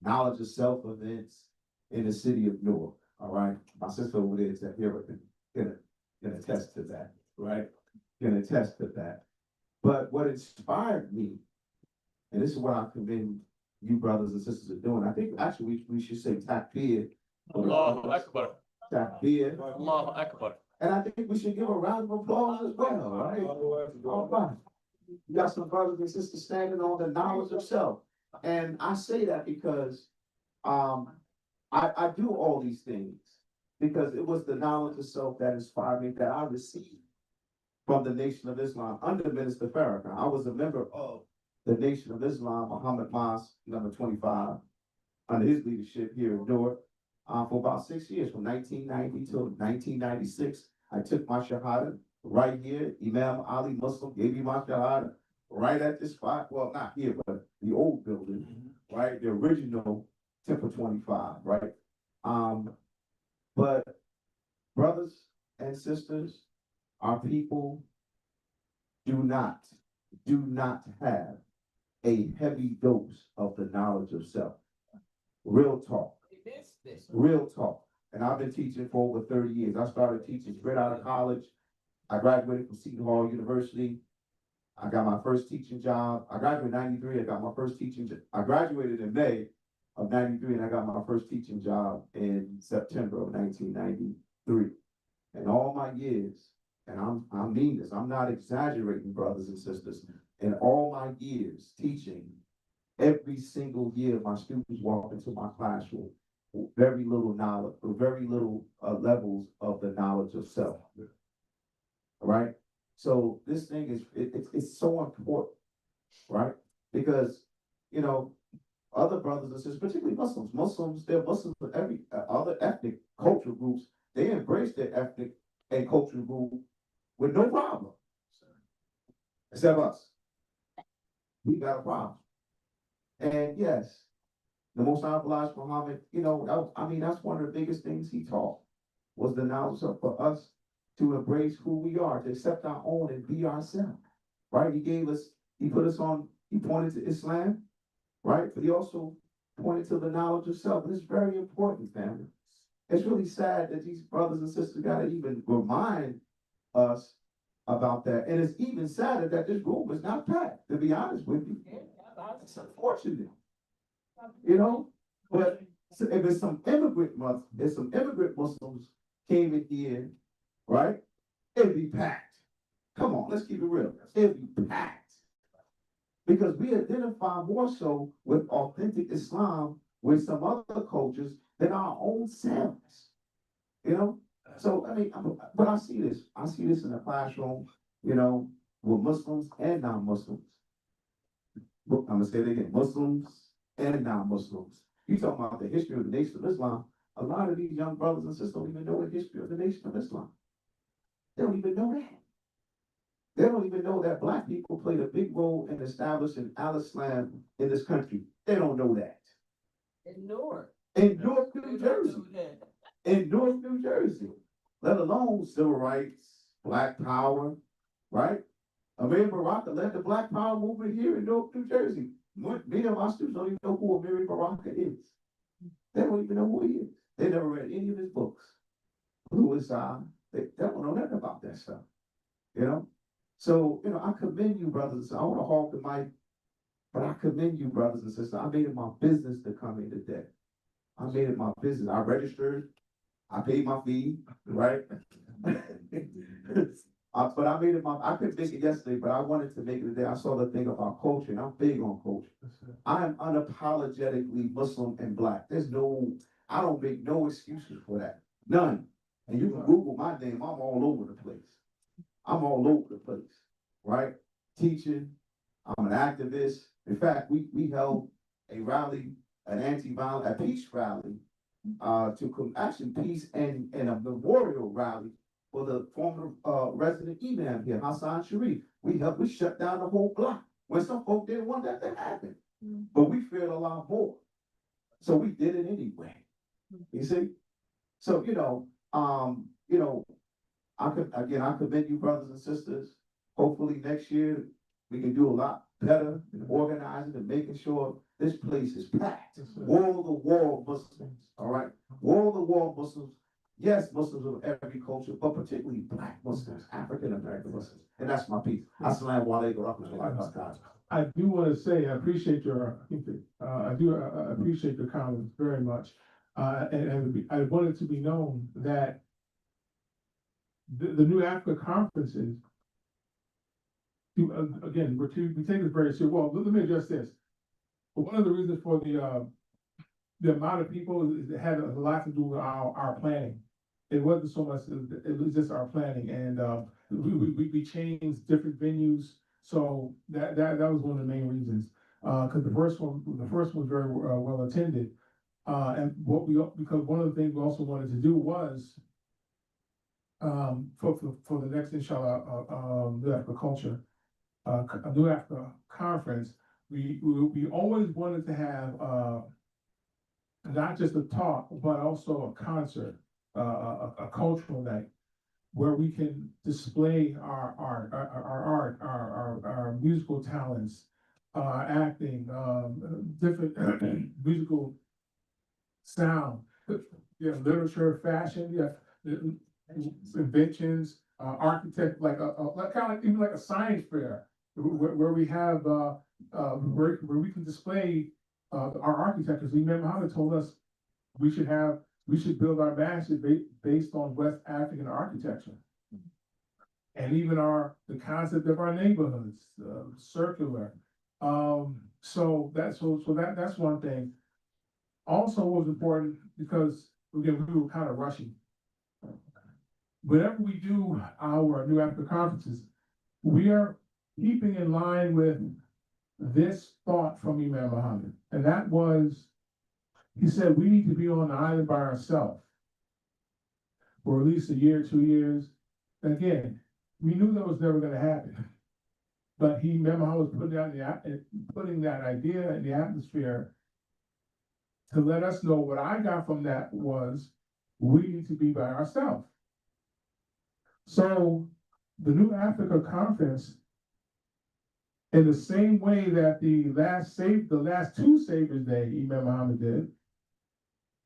knowledge of self events in the city of Newark. All right. My sister over there is here can attest to that, right? Can attest to that. But what inspired me, and this is what I commend you brothers and sisters are doing. I think actually we should say takbir. Allahu Akbar. Takbir. Allahu Akbar. And I think we should give a round of applause as well, right? All right. You got some brothers and sisters standing on the knowledge of self. And I say that because I do all these things because it was the knowledge of self that inspired me, that I received from the Nation of Islam under Minister Farrakhan. I was a member of the Nation of Islam, Muhammad Mosque, number 25, under his leadership here in Newark, for about 6 years, from 1990 till 1996. I took my Shahada right here. Imam Ali Muslim gave me my Shahada right at this spot. Well, not here, but the old building, right? The original Temple 25, right? But brothers and sisters, our people do not have a heavy dose of the knowledge of self. Real talk. Real talk. And I've been teaching for over 30 years. I started teaching straight out of college. I graduated from Seton Hall University. I got my first teaching job. I graduated in 93. I got my first teaching job. I graduated in May of 93 and I got my first teaching job in September of 1993. And all my years, and I mean this, I'm not exaggerating, brothers and sisters. In all my years teaching, every single year my students walk into my classroom with very little knowledge, or very little levels of the knowledge of self. All right? So this thing is, it's so important, right? Because, you know, other brothers and sisters, particularly Muslims, they're Muslims of every other ethnic cultural groups, they embrace their ethnic and cultural group with no problem. Except us. We got a problem. And yes, the Most Honorable Elijah Muhammad, you know, I mean, that's one of the biggest things he taught, was the knowledge of, for us to embrace who we are, to accept our own and be ourselves, right? He put us on, he pointed to Islam, right? But he also pointed to the knowledge of self. And it's very important, family. It's really sad that these brothers and sisters gotta even remind us about that. And it's even sadder that this room is not packed, to be honest with you. It's unfortunate. You know, but if it's some immigrant Muslims came in here, right? It'd be packed. Come on, let's keep it real. It'd be packed. Because we identify more so with authentic Islam with some other cultures than our own selves. You know? So, I mean, but I see this. I see this in the classroom, you know, with Muslims and non-Muslims. I'm gonna say it again, Muslims and non-Muslims. You talk about the history of the Nation of Islam, a lot of these young brothers and sisters don't even know the history of the Nation of Islam. They don't even know that. They don't even know that Black people played a big role in establishing Al-Islam in this country. They don't know that. In North New Jersey. In North New Jersey. Let alone civil rights, Black power, right? Amiri Baraka led the Black Power movement here in North New Jersey. Many of our students don't even know who Amiri Baraka is. They don't even know who he is. They never read any of his books. Blue Inside. They don't know nothing about that stuff. You know? So, you know, I commend you, brothers and sisters. I want to hog the mic, but I commend you, brothers and sisters. I made it my business to come in today. I made it my business. I registered. I paid my fee, right? But I made it I couldn't make it yesterday, but I wanted to make it today. I saw the thing about culture, and I'm big on culture. I am unapologetically Muslim and Black. I don't make no excuses for that. None. And you can Google my name, I'm all over the place. I'm all over the place, right? Teaching, I'm an activist. In fact, we held a rally, a peace rally, actually peace and a memorial rally for the former resident imam here, Hassan Sharif. We shut down the whole block when some folk didn't want that to happen. But we feared a lot more. So we did it anyway. You see? So, I commend you, brothers and sisters. Hopefully next year we can do a lot better in organizing and making sure this place is packed. Wall-to-wall Muslims, all right? Wall-to-wall Muslims. Yes, Muslims of every culture, but particularly Black Muslims, African American Muslims. And that's my piece. Assalamu alaikum wa rahmatullahi wa barakatuh. I do want to say, I appreciate your comments very much. And I want it to be known that the New Africa conferences, again, we take this very serious. Well, let me address this. But one of the reasons for the amount of people is it had a lot to do with our planning. It wasn't so much, it was just our planning. And we changed different venues. So that was one of the main reasons. Because the first one was very well attended. And because one of the things we also wanted to do was for the next, inshallah, New Africa Culture, New Africa Conference, we always wanted to have not just a talk, but also a concert, a cultural night, where we can display our art, our musical talents, acting, different musical sound, you have literature, fashion, you have inventions, architect, like like kind of like, even like a science fair, where we have, where we can display, our architecture. Imam Muhammad told us we should build our masjid based on West African architecture. And even the concept of our neighborhoods, circular. So that's one thing. Also was important because, again, we were kind of rushing. Whenever we do our New Africa conferences, we are keeping in line with this thought from Imam Muhammad. And that was, he said, we need to be on the island by ourselves for at least a year, 2 years. Again, we knew that was never going to happen. But Imam Muhammad was putting that idea in the atmosphere to let us know. What I got from that was we need to be by ourselves. So the New Africa Conference, in the same way that the last two Saviors Day Imam Muhammad did,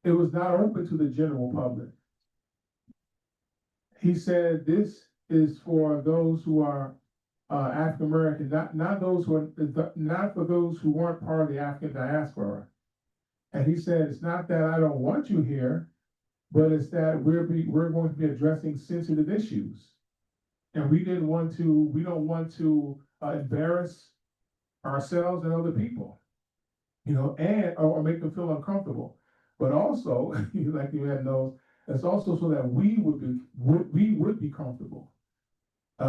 it was not open to the general public. He said this is for those who are African American, not for those who weren't part of the African diaspora. And he said, it's not that I don't want you here, but it's that we're going to be addressing sensitive issues. And we don't want to embarrass ourselves and other people, or make them feel uncomfortable. But also, like you had knows, it's also so that we would be comfortable.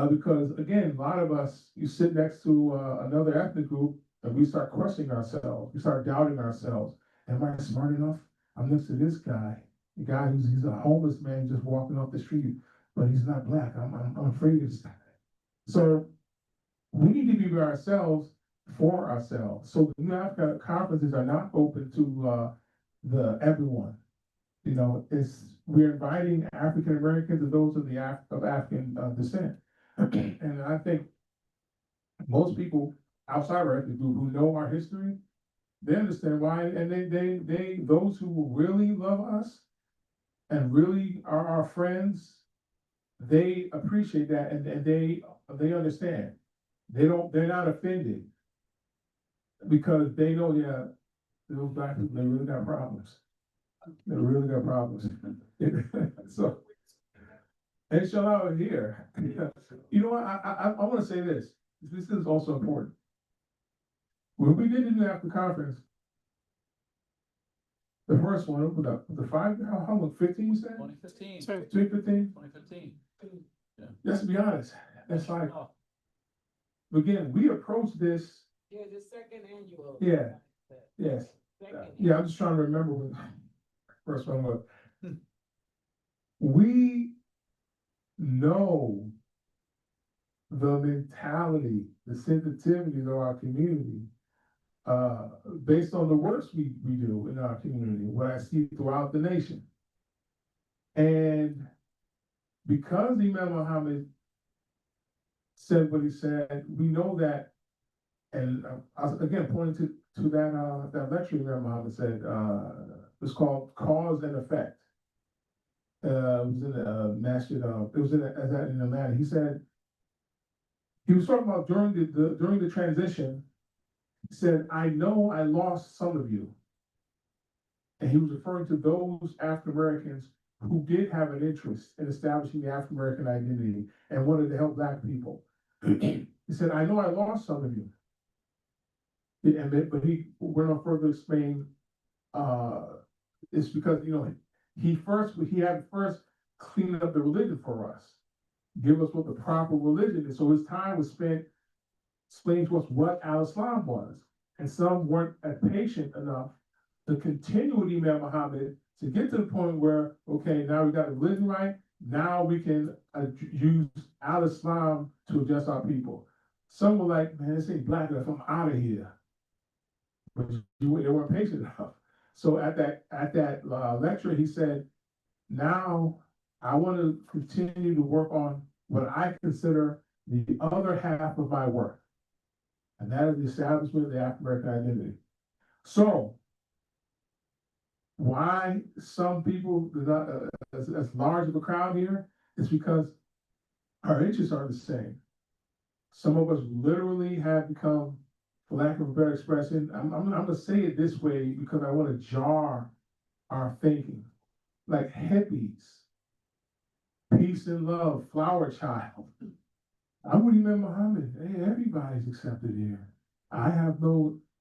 Because again, a lot of us, you sit next to another ethnic group and we start questioning ourselves, we start doubting ourselves. Am I smart enough? I'm next to this guy, the guy he's a homeless man just walking off the street, but he's not black. I'm afraid of this guy. So we need to be by ourselves for ourselves. So the New Africa conferences are not open to everyone. We're inviting African Americans and those of African descent. And I think most people outside our ethnic group who know our history, they understand why, and they those who really love us and really are our friends, they appreciate that, and they understand. They're not offended because they know, those black people, they really got problems. They really got problems. So, inshallah, here. You know what? I want to say this. This is also important. When we did the New Africa Conference, the first one, the 5, how long, 15 you said? 2015. 2015? 2015. Yeah. Let's be honest. That's like, again, we approached this. Yeah, the second annual. Yeah. Yes. Yeah, I'm just trying to remember what the first one was. We know the mentality, the sensitivities of our community, based on the works we do in our community, what I see throughout the nation. And because Imam Muhammad said what he said, we know that, and I was again pointing to that lecture Imam Muhammad said, it's called Cause and Effect. It was in the masjid, it was in Atlanta. He said, he was talking about during the transition. He said, I know I lost some of you. And he was referring to those African Americans who did have an interest in establishing the African American identity and wanted to help Black people. He said, I know I lost some of you. But he went on further to explain, it's because, he had first cleaned up the religion for us, give us what the proper religion is. So his time was spent explaining to us what Al-Islam was. And some weren't patient enough to continue with Imam Muhammad to get to the point where, okay, now we got the religion right, now we can use Al-Islam to address our people. Some were like, man, this ain't Black enough, I'm out of here. But they weren't patient enough. So at that lecture, he said, now I want to continue to work on what I consider the other half of my work. And that is the establishment of the African American identity. So why some people, as large of a crowd here, is because our interests are the same. Some of us literally have become, for lack of a better expression, I'm gonna say it this way because I want to jar our thinking, like hippies, peace and love, flower child. I'm with Imam Muhammad. Hey, everybody's accepted here.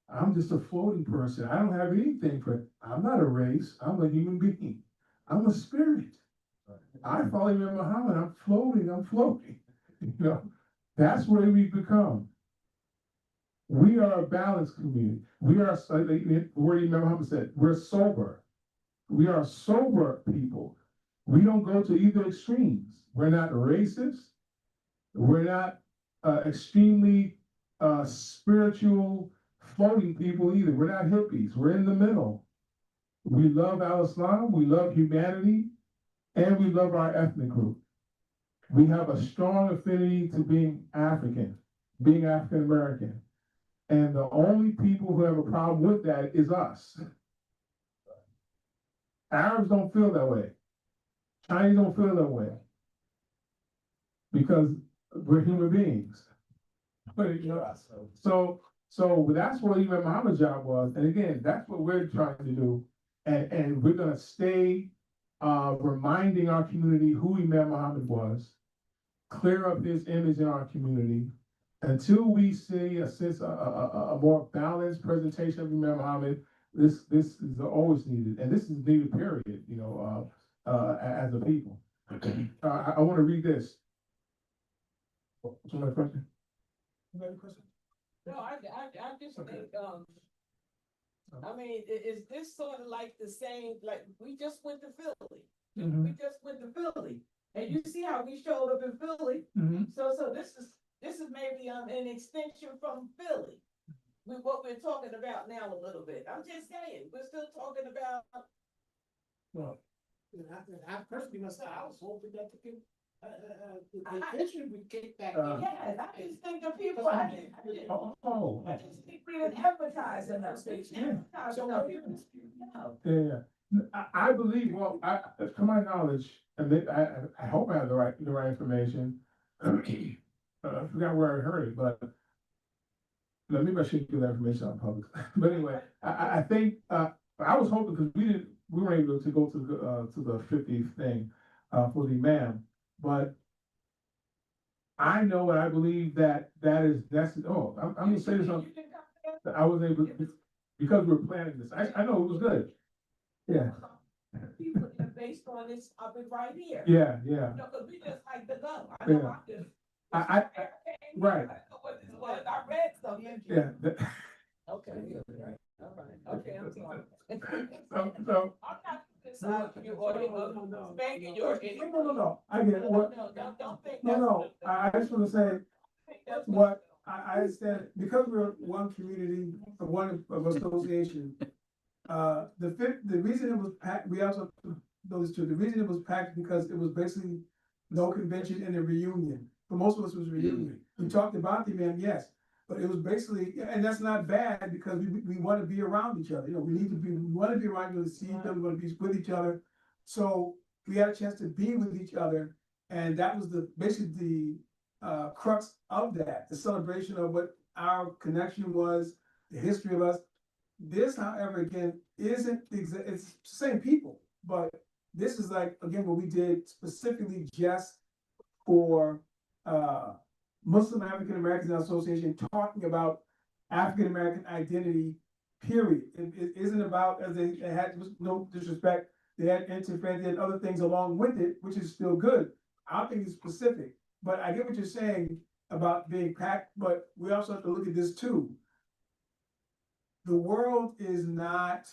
I'm just a floating person. I don't have anything I'm not a race. I'm a human being. I'm a spirit. I follow Imam Muhammad. I'm floating. You know, that's where we become. We are a balanced community. We are, like the word Imam Muhammad said, we're sober. We are sober people. We don't go to either extremes. We're not racist. We're not extremely spiritual floating people either. We're not hippies. We're in the middle. We love Al-Islam, we love humanity, and we love our ethnic group. We have a strong affinity to being African American. And the only people who have a problem with that is us. Arabs don't feel that way. Chinese don't feel that way. Because we're human beings. But, you know, so that's what Imam Muhammad's job was. And again, that's what we're trying to do. And we're gonna stay reminding our community who Imam Muhammad was, clear up his image in our community, until we see a more balanced presentation of Imam Muhammad. This is always needed, and this is needed, period, you know, as a people. I want to read this. Somebody question? You got a question? No, I just think, I mean, is this sort of like the same, like, we just went to Philly. We just went to Philly, and you see how we showed up in Philly. So this is maybe an extension from Philly. With what we're talking about now a little bit. I'm just saying, we're still talking about. Well, I personally myself, I was hoping that the vision would get back. Yes, I just think the people, I just think we didn't advertise enough. Yeah. I believe, well, to my knowledge, and I hope I have the right information. I forgot where I heard it, but maybe I shouldn't give that information out public. But anyway, I think I was hoping, because we weren't able to go to the 50th thing for the Imam, but I know and I believe that's I'm gonna say this on. I was able to, because we were planning this. I know it was good. Yeah. People based on this up and right here. Yeah. You know, because we just like the go. I know I just. Right. I know what this was. I read something. Yeah. Okay. All right. Okay, I'm sorry. So. I'm not deciding you or spanking your. No. I get it. What? Don't think. No. I just want to say what I understand, because we're one community, one association. The reason it was packed, we also those two. The reason it was packed because it was basically no convention and a reunion. For most of us, it was a reunion. We talked about the man, yes, but it was basically, and that's not bad because we want to be around each other. You know, we want to be around each other, see each other, we want to be with each other. So we had a chance to be with each other, and that was basically the crux of that, the celebration of what our connection was, the history of us. This, however, again, it's the same people, but this is like, again, what we did specifically just for Muslim African Americans Association, talking about African American identity, period. It isn't about, as they had, no disrespect, they had interfaith, they had other things along with it, which is still good. I don't think it's specific, but I get what you're saying about being packed, but we also have to look at this too. The world is not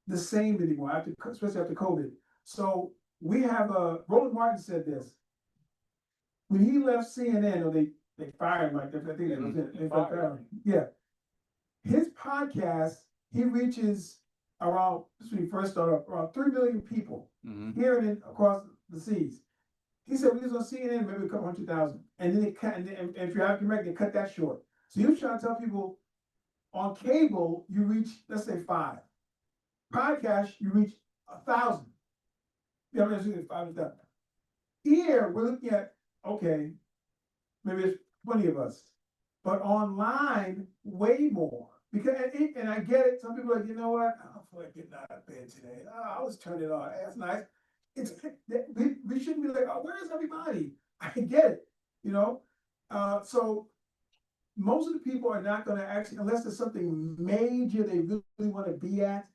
the same anymore, especially after COVID. So we have Roland Martin said this. When he left CNN, or they fired him, like I think it was they fired him. Yeah. His podcast, he reaches around, when he first started, around 3 million people hearing it across the seas. He said when he was on CNN, maybe a couple 100,000. And then they cut, and if you're African American, they cut that short. So he was trying to tell people, on cable, you reach, let's say 5. Podcast, you reach 1,000. Yeah, I'm just saying 5,000. Here, we're looking at, okay, maybe there's 20 of us, but online, way more. Because, and I get it, some people are like, you know what, I don't feel like getting out of bed today. Oh, I'll just turn it on, that's nice. It's, we shouldn't be like, oh, where's everybody? I get it, you know? So most of the people are not gonna actually, unless there's something major they really wanna be at.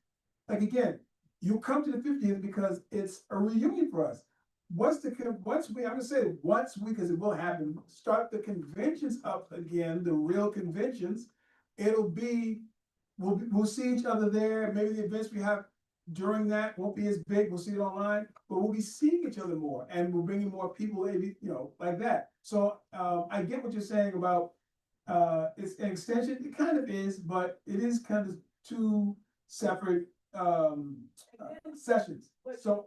Like again, you come to the 50th because it's a reunion for us. Once we, I'm gonna say once we, because it will happen, start the conventions up again, the real conventions, we'll see each other there. Maybe the events we have during that won't be as big. We'll see it online, but we'll be seeing each other more, and we're bringing more people, maybe, you know, like that. So I get what you're saying about it's an extension. It kind of is, but it is kind of two separate sessions. So,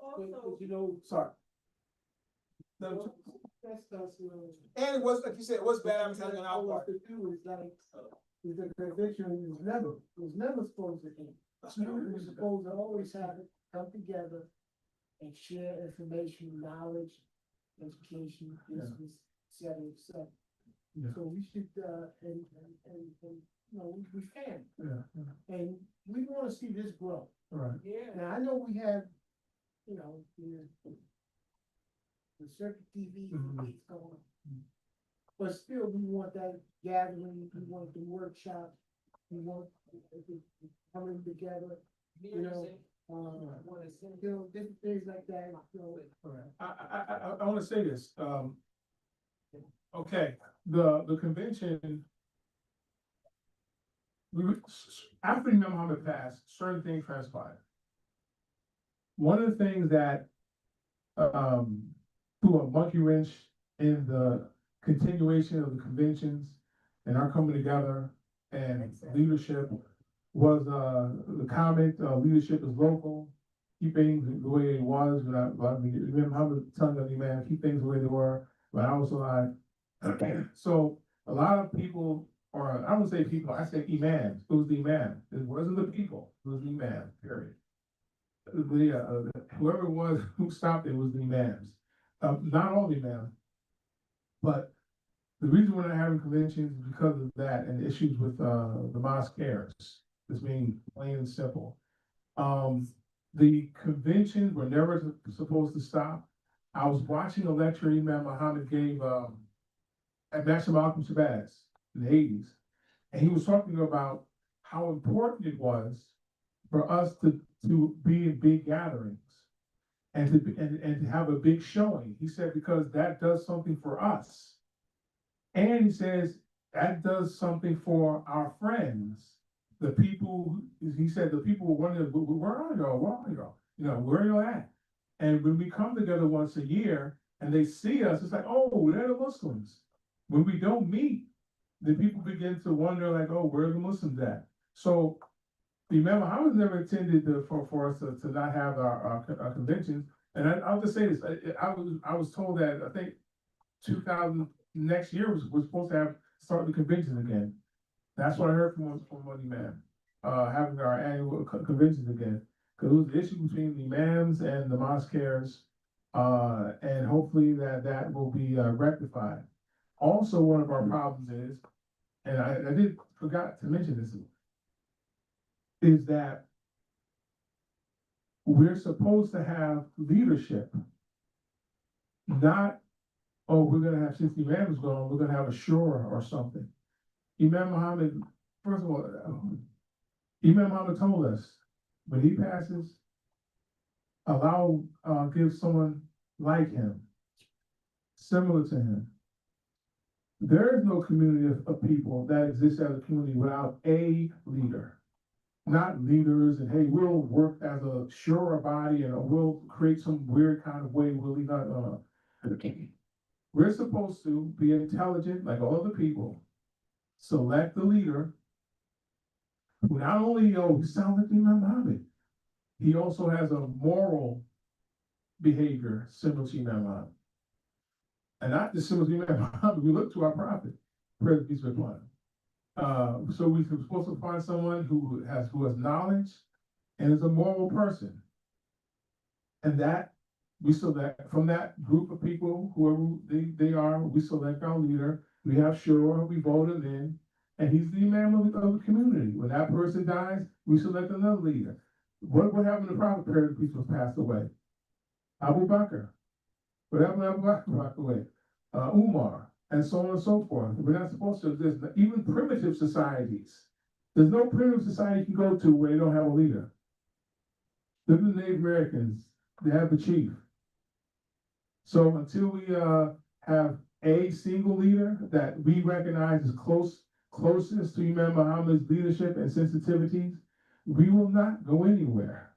you know, sorry. And it was, like you said, it was bad advertising on our part. The convention was never supposed to end. We were supposed to always have it come together and share information, knowledge, education, business, et cetera, et cetera. So we should, and, you know, we can. And we wanna see this grow. Right. Now, I know we have, you know, the circuit TV debates going on. But still, we want that gathering, we want the workshop, we want the coming together, you know, you know, different things like that, you know. I wanna say this, okay, the convention. After Imam Muhammad passed, certain things transpired. One of the things that, threw a monkey wrench in the continuation of the conventions and our coming together and leadership was, the comment, leadership is local, keep things the way it was, Imam Muhammad telling the man, keep things the way they were, when I was alive. So a lot of people, or I don't say people, I say imams. It was the imam. It wasn't the people. It was the imam. Period. Whoever it was who stopped it was the imams. Not all the imams, but the reason we're not having conventions is because of that and issues with the mosque heirs. This being plain and simple. The conventions were never supposed to stop. I was watching a lecture Imam Muhammad gave at National Malcolm Shabazz in the 80s. And he was talking about how important it was for us to be in big gatherings and to have a big showing. He said, because that does something for us. And he says, that does something for our friends. The people, he said, the people were wondering, where are y'all? Where are y'all? You know, where are y'all at? And when we come together once a year and they see us, it's like, oh, they're the Muslims. When we don't meet, then people begin to wonder, like, oh, where are the Muslims at? So remember, I was never intended for us to not have our conventions. And I'll just say this, I was told that, I think 2000, next year we're supposed to start the conventions again. That's what I heard from Money Man, having our annual conventions again. Because it was the issue between the imams and the mosque heirs, and hopefully that will be rectified. Also, one of our problems is, and I forgot to mention this, is that we're supposed to have leadership, not, oh, we're gonna have, since the Imam is gone, we're gonna have a shura or something. Imam Muhammad, first of all, Imam Muhammad told us, when he passes, give someone like him, similar to him. There is no community of people that exists as a community without a leader. Not leaders and, hey, we'll work as a shura body and we'll create some weird kind of way, we'll leave not. We're supposed to be intelligent like all other people, select the leader who not only, he sounds like Imam Muhammad, he also has a moral behavior similar to Imam Muhammad. And not just similar to Imam Muhammad, we look to our prophet, praise and peace be upon him. So we're supposed to find someone who has knowledge, and is a moral person. And that, we select, from that group of people, whoever they are, we select our leader. We have Shura, we vote him in, and he's the imam of the community. When that person dies, we select another leader. What happened to the Prophet period peace was passed away? Abu Bakr. What happened to Abu Bakr passed away? Umar, and so on and so forth. We're not supposed to, even primitive societies. There's no primitive society you can go to where they don't have a leader. Look at the Native Americans, they have the chief. So until we have a single leader that we recognize as closest to Imam Muhammad's leadership and sensitivities, we will not go anywhere.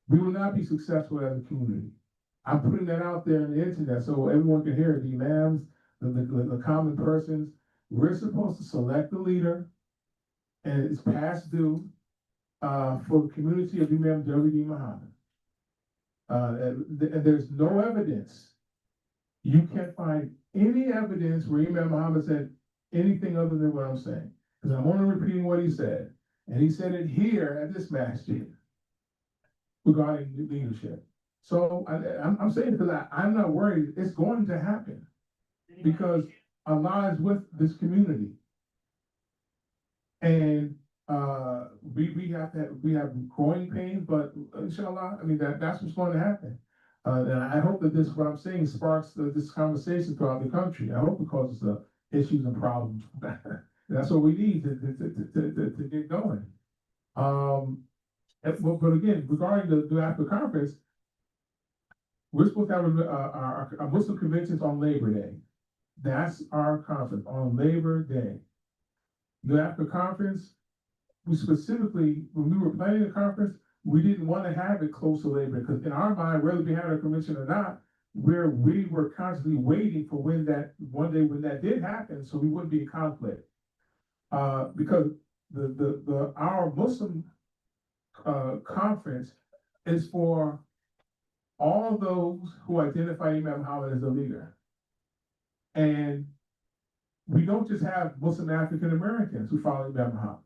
We will not be successful as a community. I'm putting that out there on the internet so everyone can hear it. The imams, the common persons, we're supposed to select the leader, and it's past due for the community of Imam W.D. Muhammad. And there's no evidence. You can't find any evidence where Imam Muhammad said anything other than what I'm saying. Because I'm only repeating what he said. And he said it here at this masjid regarding leadership. So I'm saying because I'm not worried. It's going to happen because Allah is with this community. And we have growing pains, but inshallah, I mean, that's what's going to happen. And I hope that what I'm saying sparks this conversation throughout the country. I hope it causes issues and problems. That's what we need to get going. But again, regarding the AFCA conference, we're supposed to have our Muslim conventions on Labor Day. That's our conference on Labor Day. The AFCA conference, we specifically, when we were planning the conference, we didn't want to have it close to Labor, because in our mind, whether we had a convention or not, we were constantly waiting for when that did happen, so we wouldn't be in conflict. Because our Muslim conference is for all those who identify Imam Muhammad as a leader. And we don't just have Muslim African Americans who follow Imam Muhammad.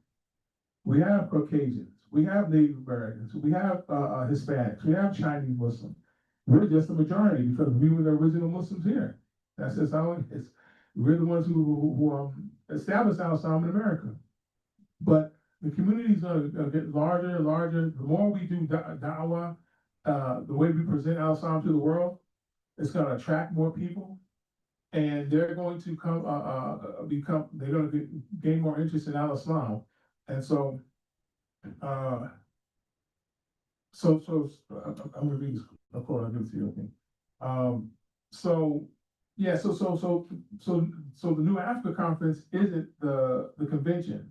We have Caucasians, we have Native Americans, we have Hispanics, we have Chinese Muslims. We're just the majority because we were the original Muslims here. That's just how it is. We're the ones who established Al-Islam in America. But the community is going to get larger and larger. The more we do da'wah, the way we present Al-Islam to the world, it's going to attract more people. And they're going to gain more interest in Al-Islam. And so, I'm going to read this quote. I'll give it to you. Okay. So the New Africa Conference isn't the convention.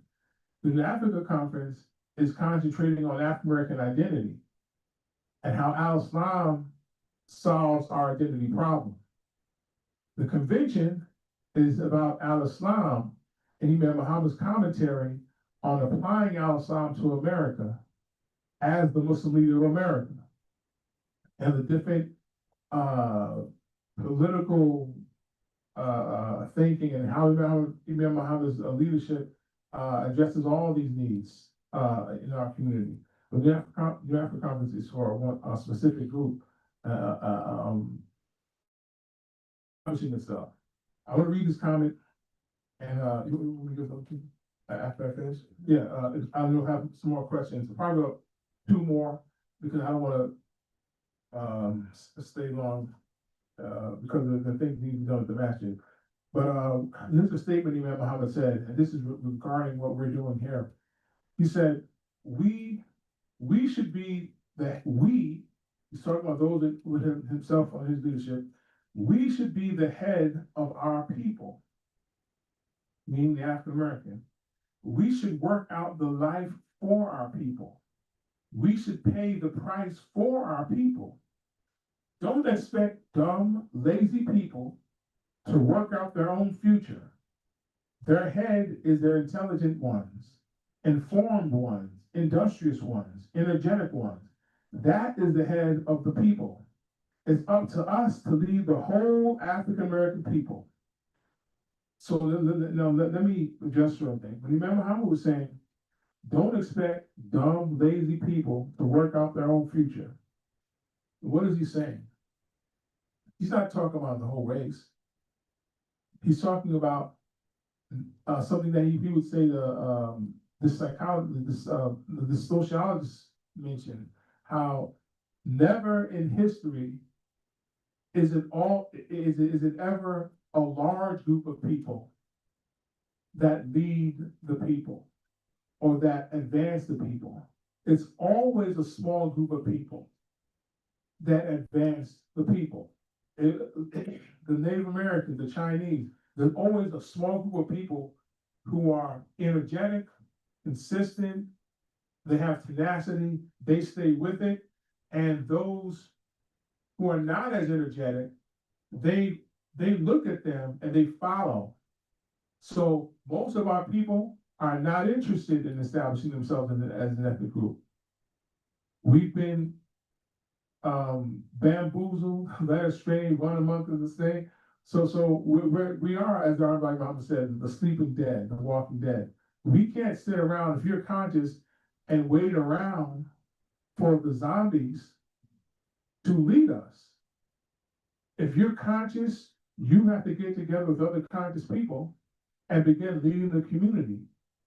The New Africa Conference is concentrating on African American identity and how Al-Islam solves our identity problem. The convention is about Al-Islam and Imam Muhammad's commentary on applying Al-Islam to America as the Muslim leader of America, and the different political thinking and how Imam Muhammad's leadership addresses all these needs in our community. But the New Africa Conference is for a specific group. Publishing itself. I want to read this comment, and after I finish, yeah, I'll have some more questions. Probably about 2 more because I don't want to stay long because the things need to be done at the masjid. But this is a statement Imam Muhammad said, and this is regarding what we're doing here. He said, we should be he's talking about those that, with himself on his leadership, we should be the head of our people, meaning the African American. We should work out the life for our people. We should pay the price for our people. Don't expect dumb, lazy people to work out their own future. Their head is their intelligent ones, informed ones, industrious ones, energetic ones. That is the head of the people. It's up to us to lead the whole African American people. So let me address something. When Imam Muhammad was saying, Don't expect dumb, lazy people to work out their own future. What is he saying? He's not talking about the whole race. He's talking about something that he would say the psychologist, the sociologist mentioned, how never in history is it ever a large group of people that lead the people or that advance the people. It's always a small group of people that advance the people. The Native Americans, the Chinese, there's always a small group of people who are energetic, consistent, they have tenacity, they stay with it, and those who are not as energetic, they look at them and they follow. So most of our people are not interested in establishing themselves as an ethnic group. We've been bamboozled, led astray, run amok the state. So we are, as our Honorable Muhammad said, the sleeping dead, the walking dead. We can't sit around, if you're conscious, and wait around for the zombies to lead us. If you're conscious, you have to get together with other conscious people and begin leading the community.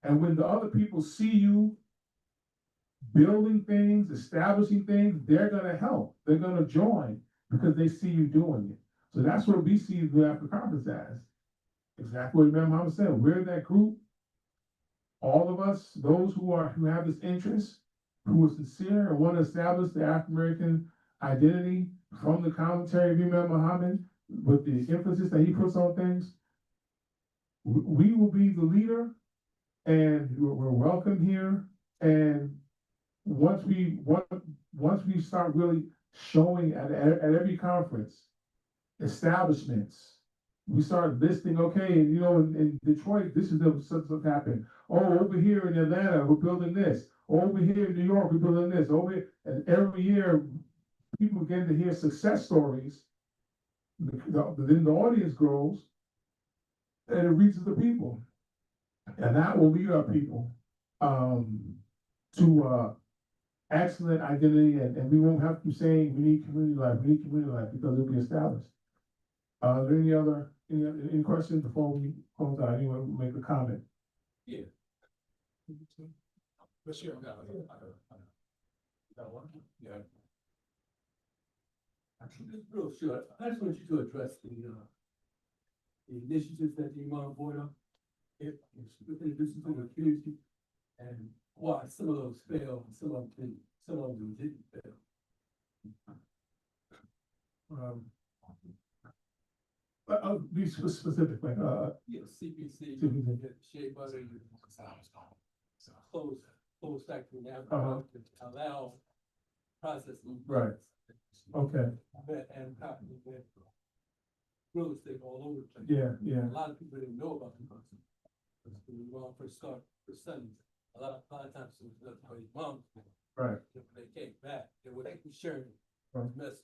And when the other people see you building things, establishing things, they're gonna help. They're gonna join because they see you doing it. So that's what we see the African Conference as. Exactly what Imam Muhammad said. We're that group. All of us, those who have this interest, who are sincere and want to establish the African American identity from the commentary of Imam Muhammad with the emphasis that he puts on things, we will be the leader, and we're welcome here. And once we start really showing at every conference, establishments, we start listing, okay, you know, in Detroit, this is what's happened. Oh, over here in Atlanta, we're building this. Over here in New York, we're building this. Over here, and every year, people begin to hear success stories. Then the audience grows, and it reaches the people, and that will lead our people to excellent identity, and we won't have to keep saying we need community life, because it'll be established. Are there any questions before we close out? Anyone make a comment? Yeah. But sure, got one? Yeah. Actually, just real short, I just want you to address the initiatives that the Imam brought up, within addition to the community, and why some of those failed, and some of them didn't fail. I'll be specific, like, CPC, CPC. shea butter, close factory now, to allow processing. Right. Okay. And cotton, real estate all over the place. Yeah. A lot of people didn't know about the concept. When we want first start for Sundays, a lot of times it was just for your mom. Right. If they came back, they would be sharing Right. message.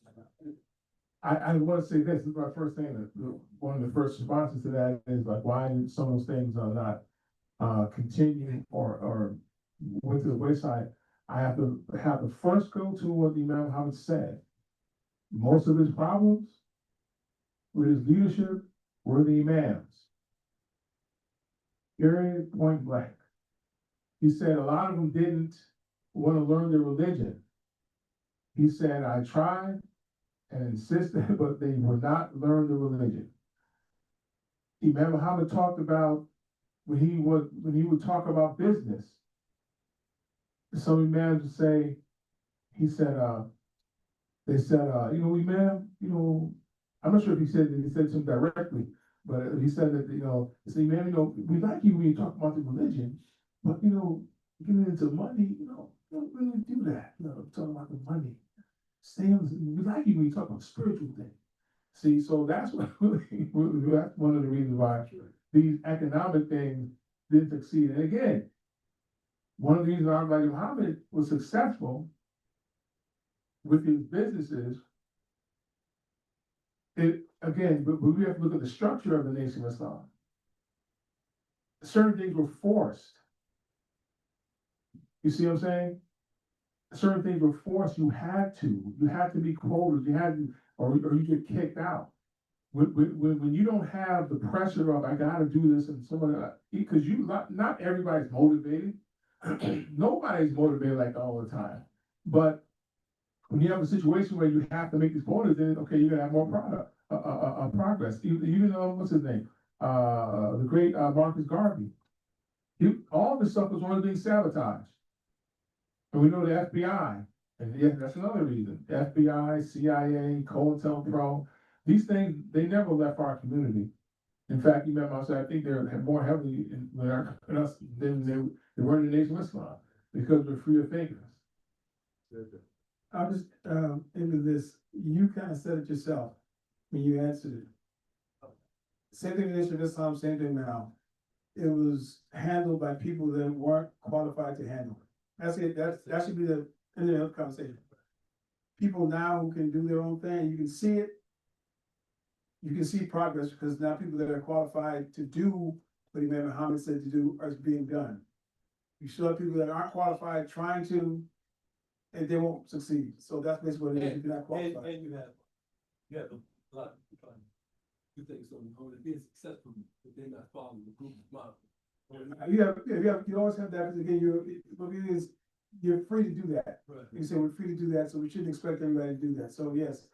I want to say this is my first thing. One of the first responses to that is like, why some of those things are not continuing or went to the wayside. I have to first go to what the Imam Muhammad said. Most of his problems with his leadership were the imams. Period, point blank. He said a lot of them didn't want to learn their religion. He said, I tried and insisted, but they would not learn the religion. Imam Muhammad talked about when he would talk about business. Some imams would say, he said, they said, Imam, I'm not sure if he said to him directly, but he said that, he said, Imam, we like you when you talk about the religion, but getting into money, don't really do that. Talking about the money. We like you when you talk about spiritual things. See, so that's that's one of the reasons why these economic things didn't succeed. And again, one of the reasons why Muhammad was successful with his businesses, but we have to look at the structure of the Nation of Islam. Certain things were forced. You see what I'm saying? Certain things were forced, you had to be quoted, you had to, or you get kicked out. When you don't have the pressure of, I gotta do this, and someone, because not everybody's motivated. Nobody's motivated like all the time. But when you have a situation where you have to make these quotas, then okay, you're gonna have more progress. You know, what's his name? The great Marcus Garvey. All this stuff was only being sabotaged. And we know the FBI, and yeah, that's another reason. FBI, CIA, COINTELPRO, these things, they never left our community. In fact, you remember I said, I think they're more heavily in us than they were in the Nation of Islam, because we're freer thinkers. I'll just, into this, you kind of said it yourself when you answered it. Same thing in the Nation of Islam, same thing now. It was handled by people that weren't qualified to handle it. That's it, that should be the end of the conversation. People now who can do their own thing, you can see it. You can see progress because now people that are qualified to do what Imam Muhammad said to do are being done. You still have people that aren't qualified trying to, and they won't succeed. So that's basically what it is, if you're not qualified. And you have a lot of people trying to do things on their own and being successful, but they're not following the group model. You always have that, because again, you're free to do that. Right. You say we're free to do that, so we shouldn't expect everybody to do that. So yes,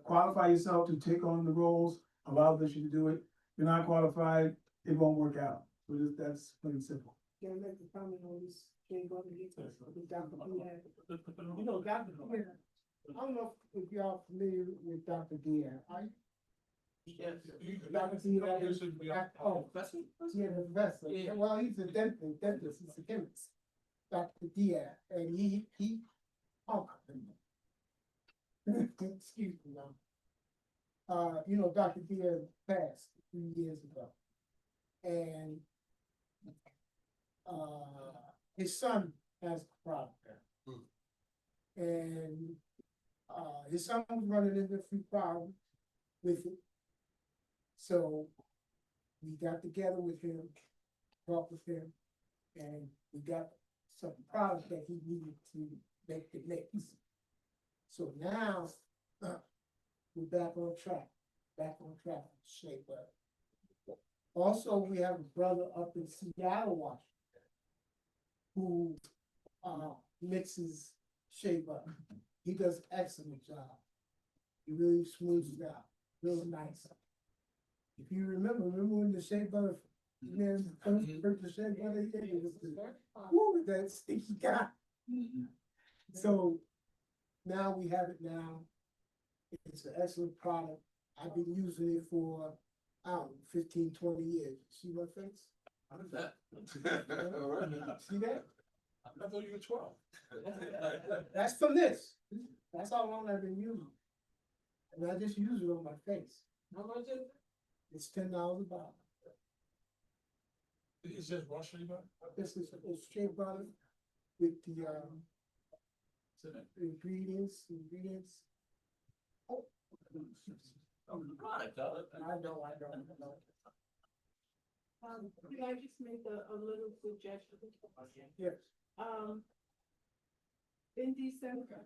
qualify yourself to take on the roles, allow others to do it. If you're not qualified, it won't work out. So that's plain and simple. Can I make a comment on this? You know, Dr. Pierre, I don't know if y'all familiar with Dr. Pierre. Yes. Dr. Pierre, yeah, the professor. Yeah. Well, he's a dentist, he's a chemist. Dr. Diaz, and he, excuse me now. You know, Dr. Diaz passed a few years ago. And his son has a problem. And his son was running into a few problems with it. So we got together with him, talked with him, and we got some product that he needed to make the mix. So now we're back on track with Shape Up. Also, we have a brother up in Seattle, Washington, who mixes Shape Up. He does an excellent job. He really smooths it out, real nice. If you remember when the Shape Up, man, first purchased Shape Up, it was that sticky guy. So now we have it now. It's an excellent product. I've been using it for, I don't know, 15, 20 years. See my face? How is that? See that? I thought you were 12. That's from this. That's how long I've been using it. And I just use it on my face. How much is it? It's $10 a bottle. It's just raw Shape Up? This is a Shape Butter with the ingredients. Oh, the product, I know. Can I just make a little suggestion? Yes. In December,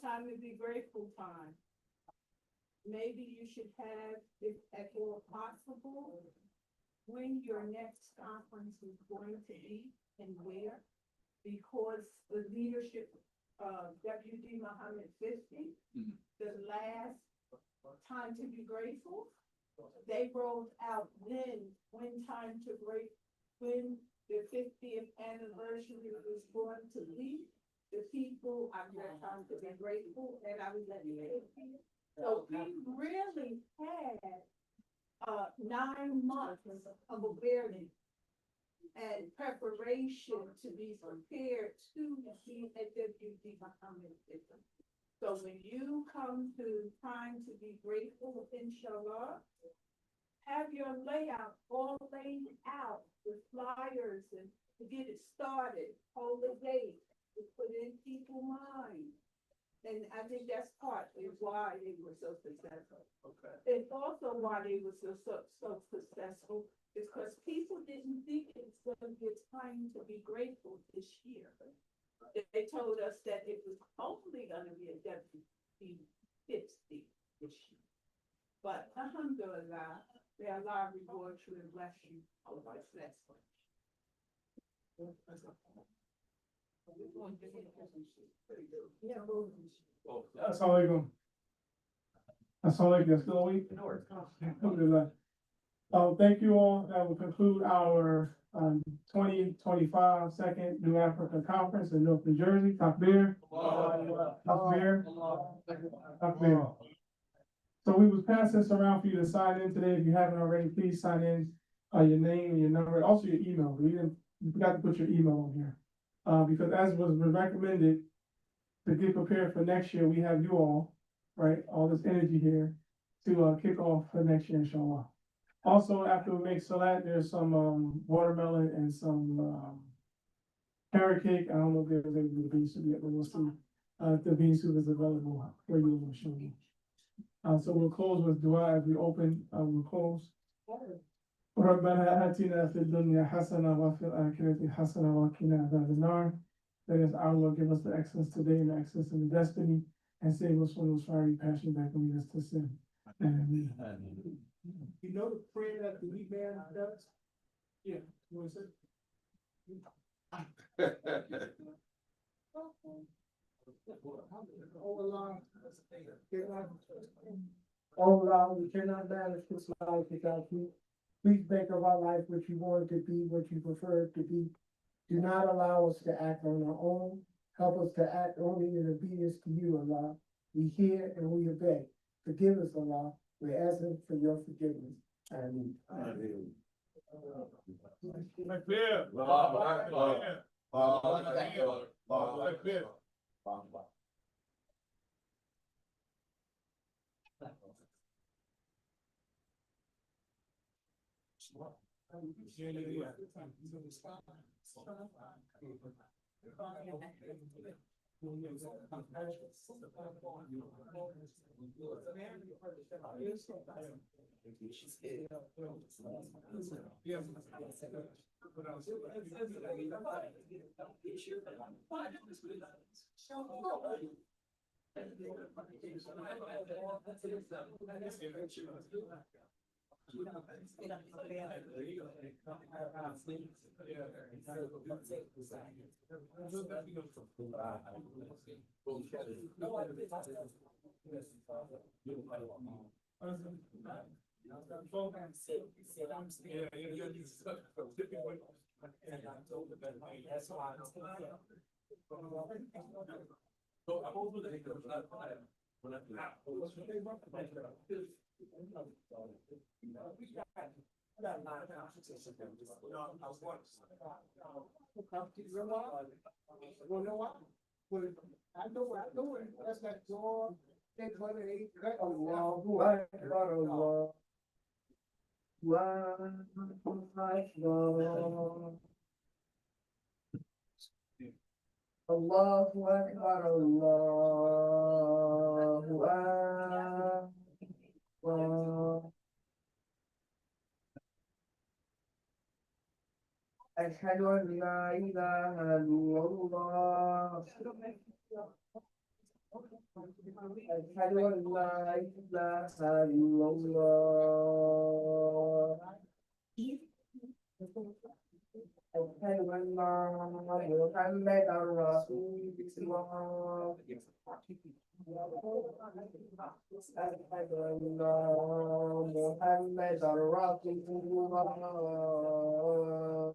time to be grateful time. Maybe you should have, if at all possible, when your next conference is going to be and where, because the leadership of WD Muhammad 50, the last time to be grateful, they rolled out when time to break, when the 50th anniversary was going to be, the people, I've got time to be grateful, and I was at the 50th. So we really had 9 months of awareness and preparation to be prepared to be at WD Muhammad 50. So when you come to time to be grateful, inshallah, have your layout all laid out with flyers and to get it started, hold the date, to put in people's minds. And I think that's partly why they were so successful. Okay. And also why they were so successful is because people didn't think it's going to be a time to be grateful this year. they told us that it was only gonna be a WP-50 issue. But alhamdulillah, may Allah reward you and bless you. Assalamualaikum. Assalamualaikum. Still awake? Alhamdulillah. Thank you all. That will conclude our 2025 Second New Africa Conference in Newark, New Jersey. Takbir. Takbir. Takbir. So we was passing this around for you to sign in today. If you haven't already, please sign in your name and your number, also your email. You forgot to put your email on here. Because as was recommended, to get prepared for next year, we have you all, right? All this energy here to kick off for next year, inshallah. Also, after we make salat, there's some watermelon and some carrot cake. I don't know if there's any bean soup yet, but we'll see. If the bean soup is available for you, we'll show you. So we'll close with dua as we open. We'll close. ربنا آتنا في الدنيا حسنة وفي الآخرة حسنة وقنا عذاب النار. That is, our Lord, give us the excellence today and the excellence in the destiny, and save us from those fiery passions that can lead us to sin. Amen. You know the prayer that the wheat man does? Yeah, what is it? Oh Allah, we cannot manage this life without you. Please make of our life what you want it to be, what you prefer it to be. Do not allow us to act on our own. Help us to act only in obedience to you, Allah. We hear and we obey. Forgive us, Allah. We're asking for your forgiveness. Amen. Amen. That's that door. Allahu Akbar, Allah. Allahu Akbar, Allahu Akbar. أشهد أن لا إله إلا الله. أشهد أن لا إله إلا الله. أشهد أن محمدا رسول الله. أشهد أن محمدا رسول الله.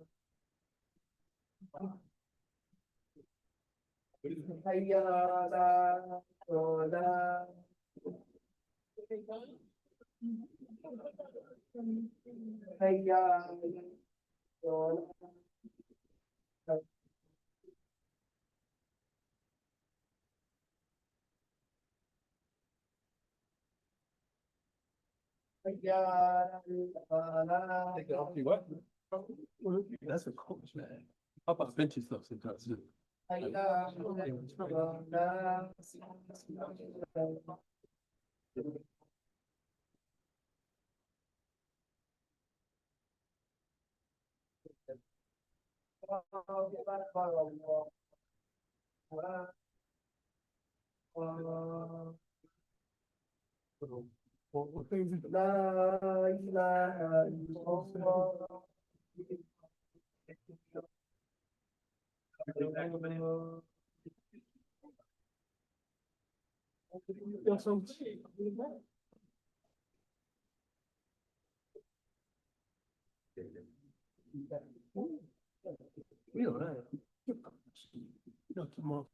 حي على الصلاة. حي على الصلاة. حي على الصلاة. That's a coach, man. How about benches though sometimes? حي على الصلاة. What things is tomorrow.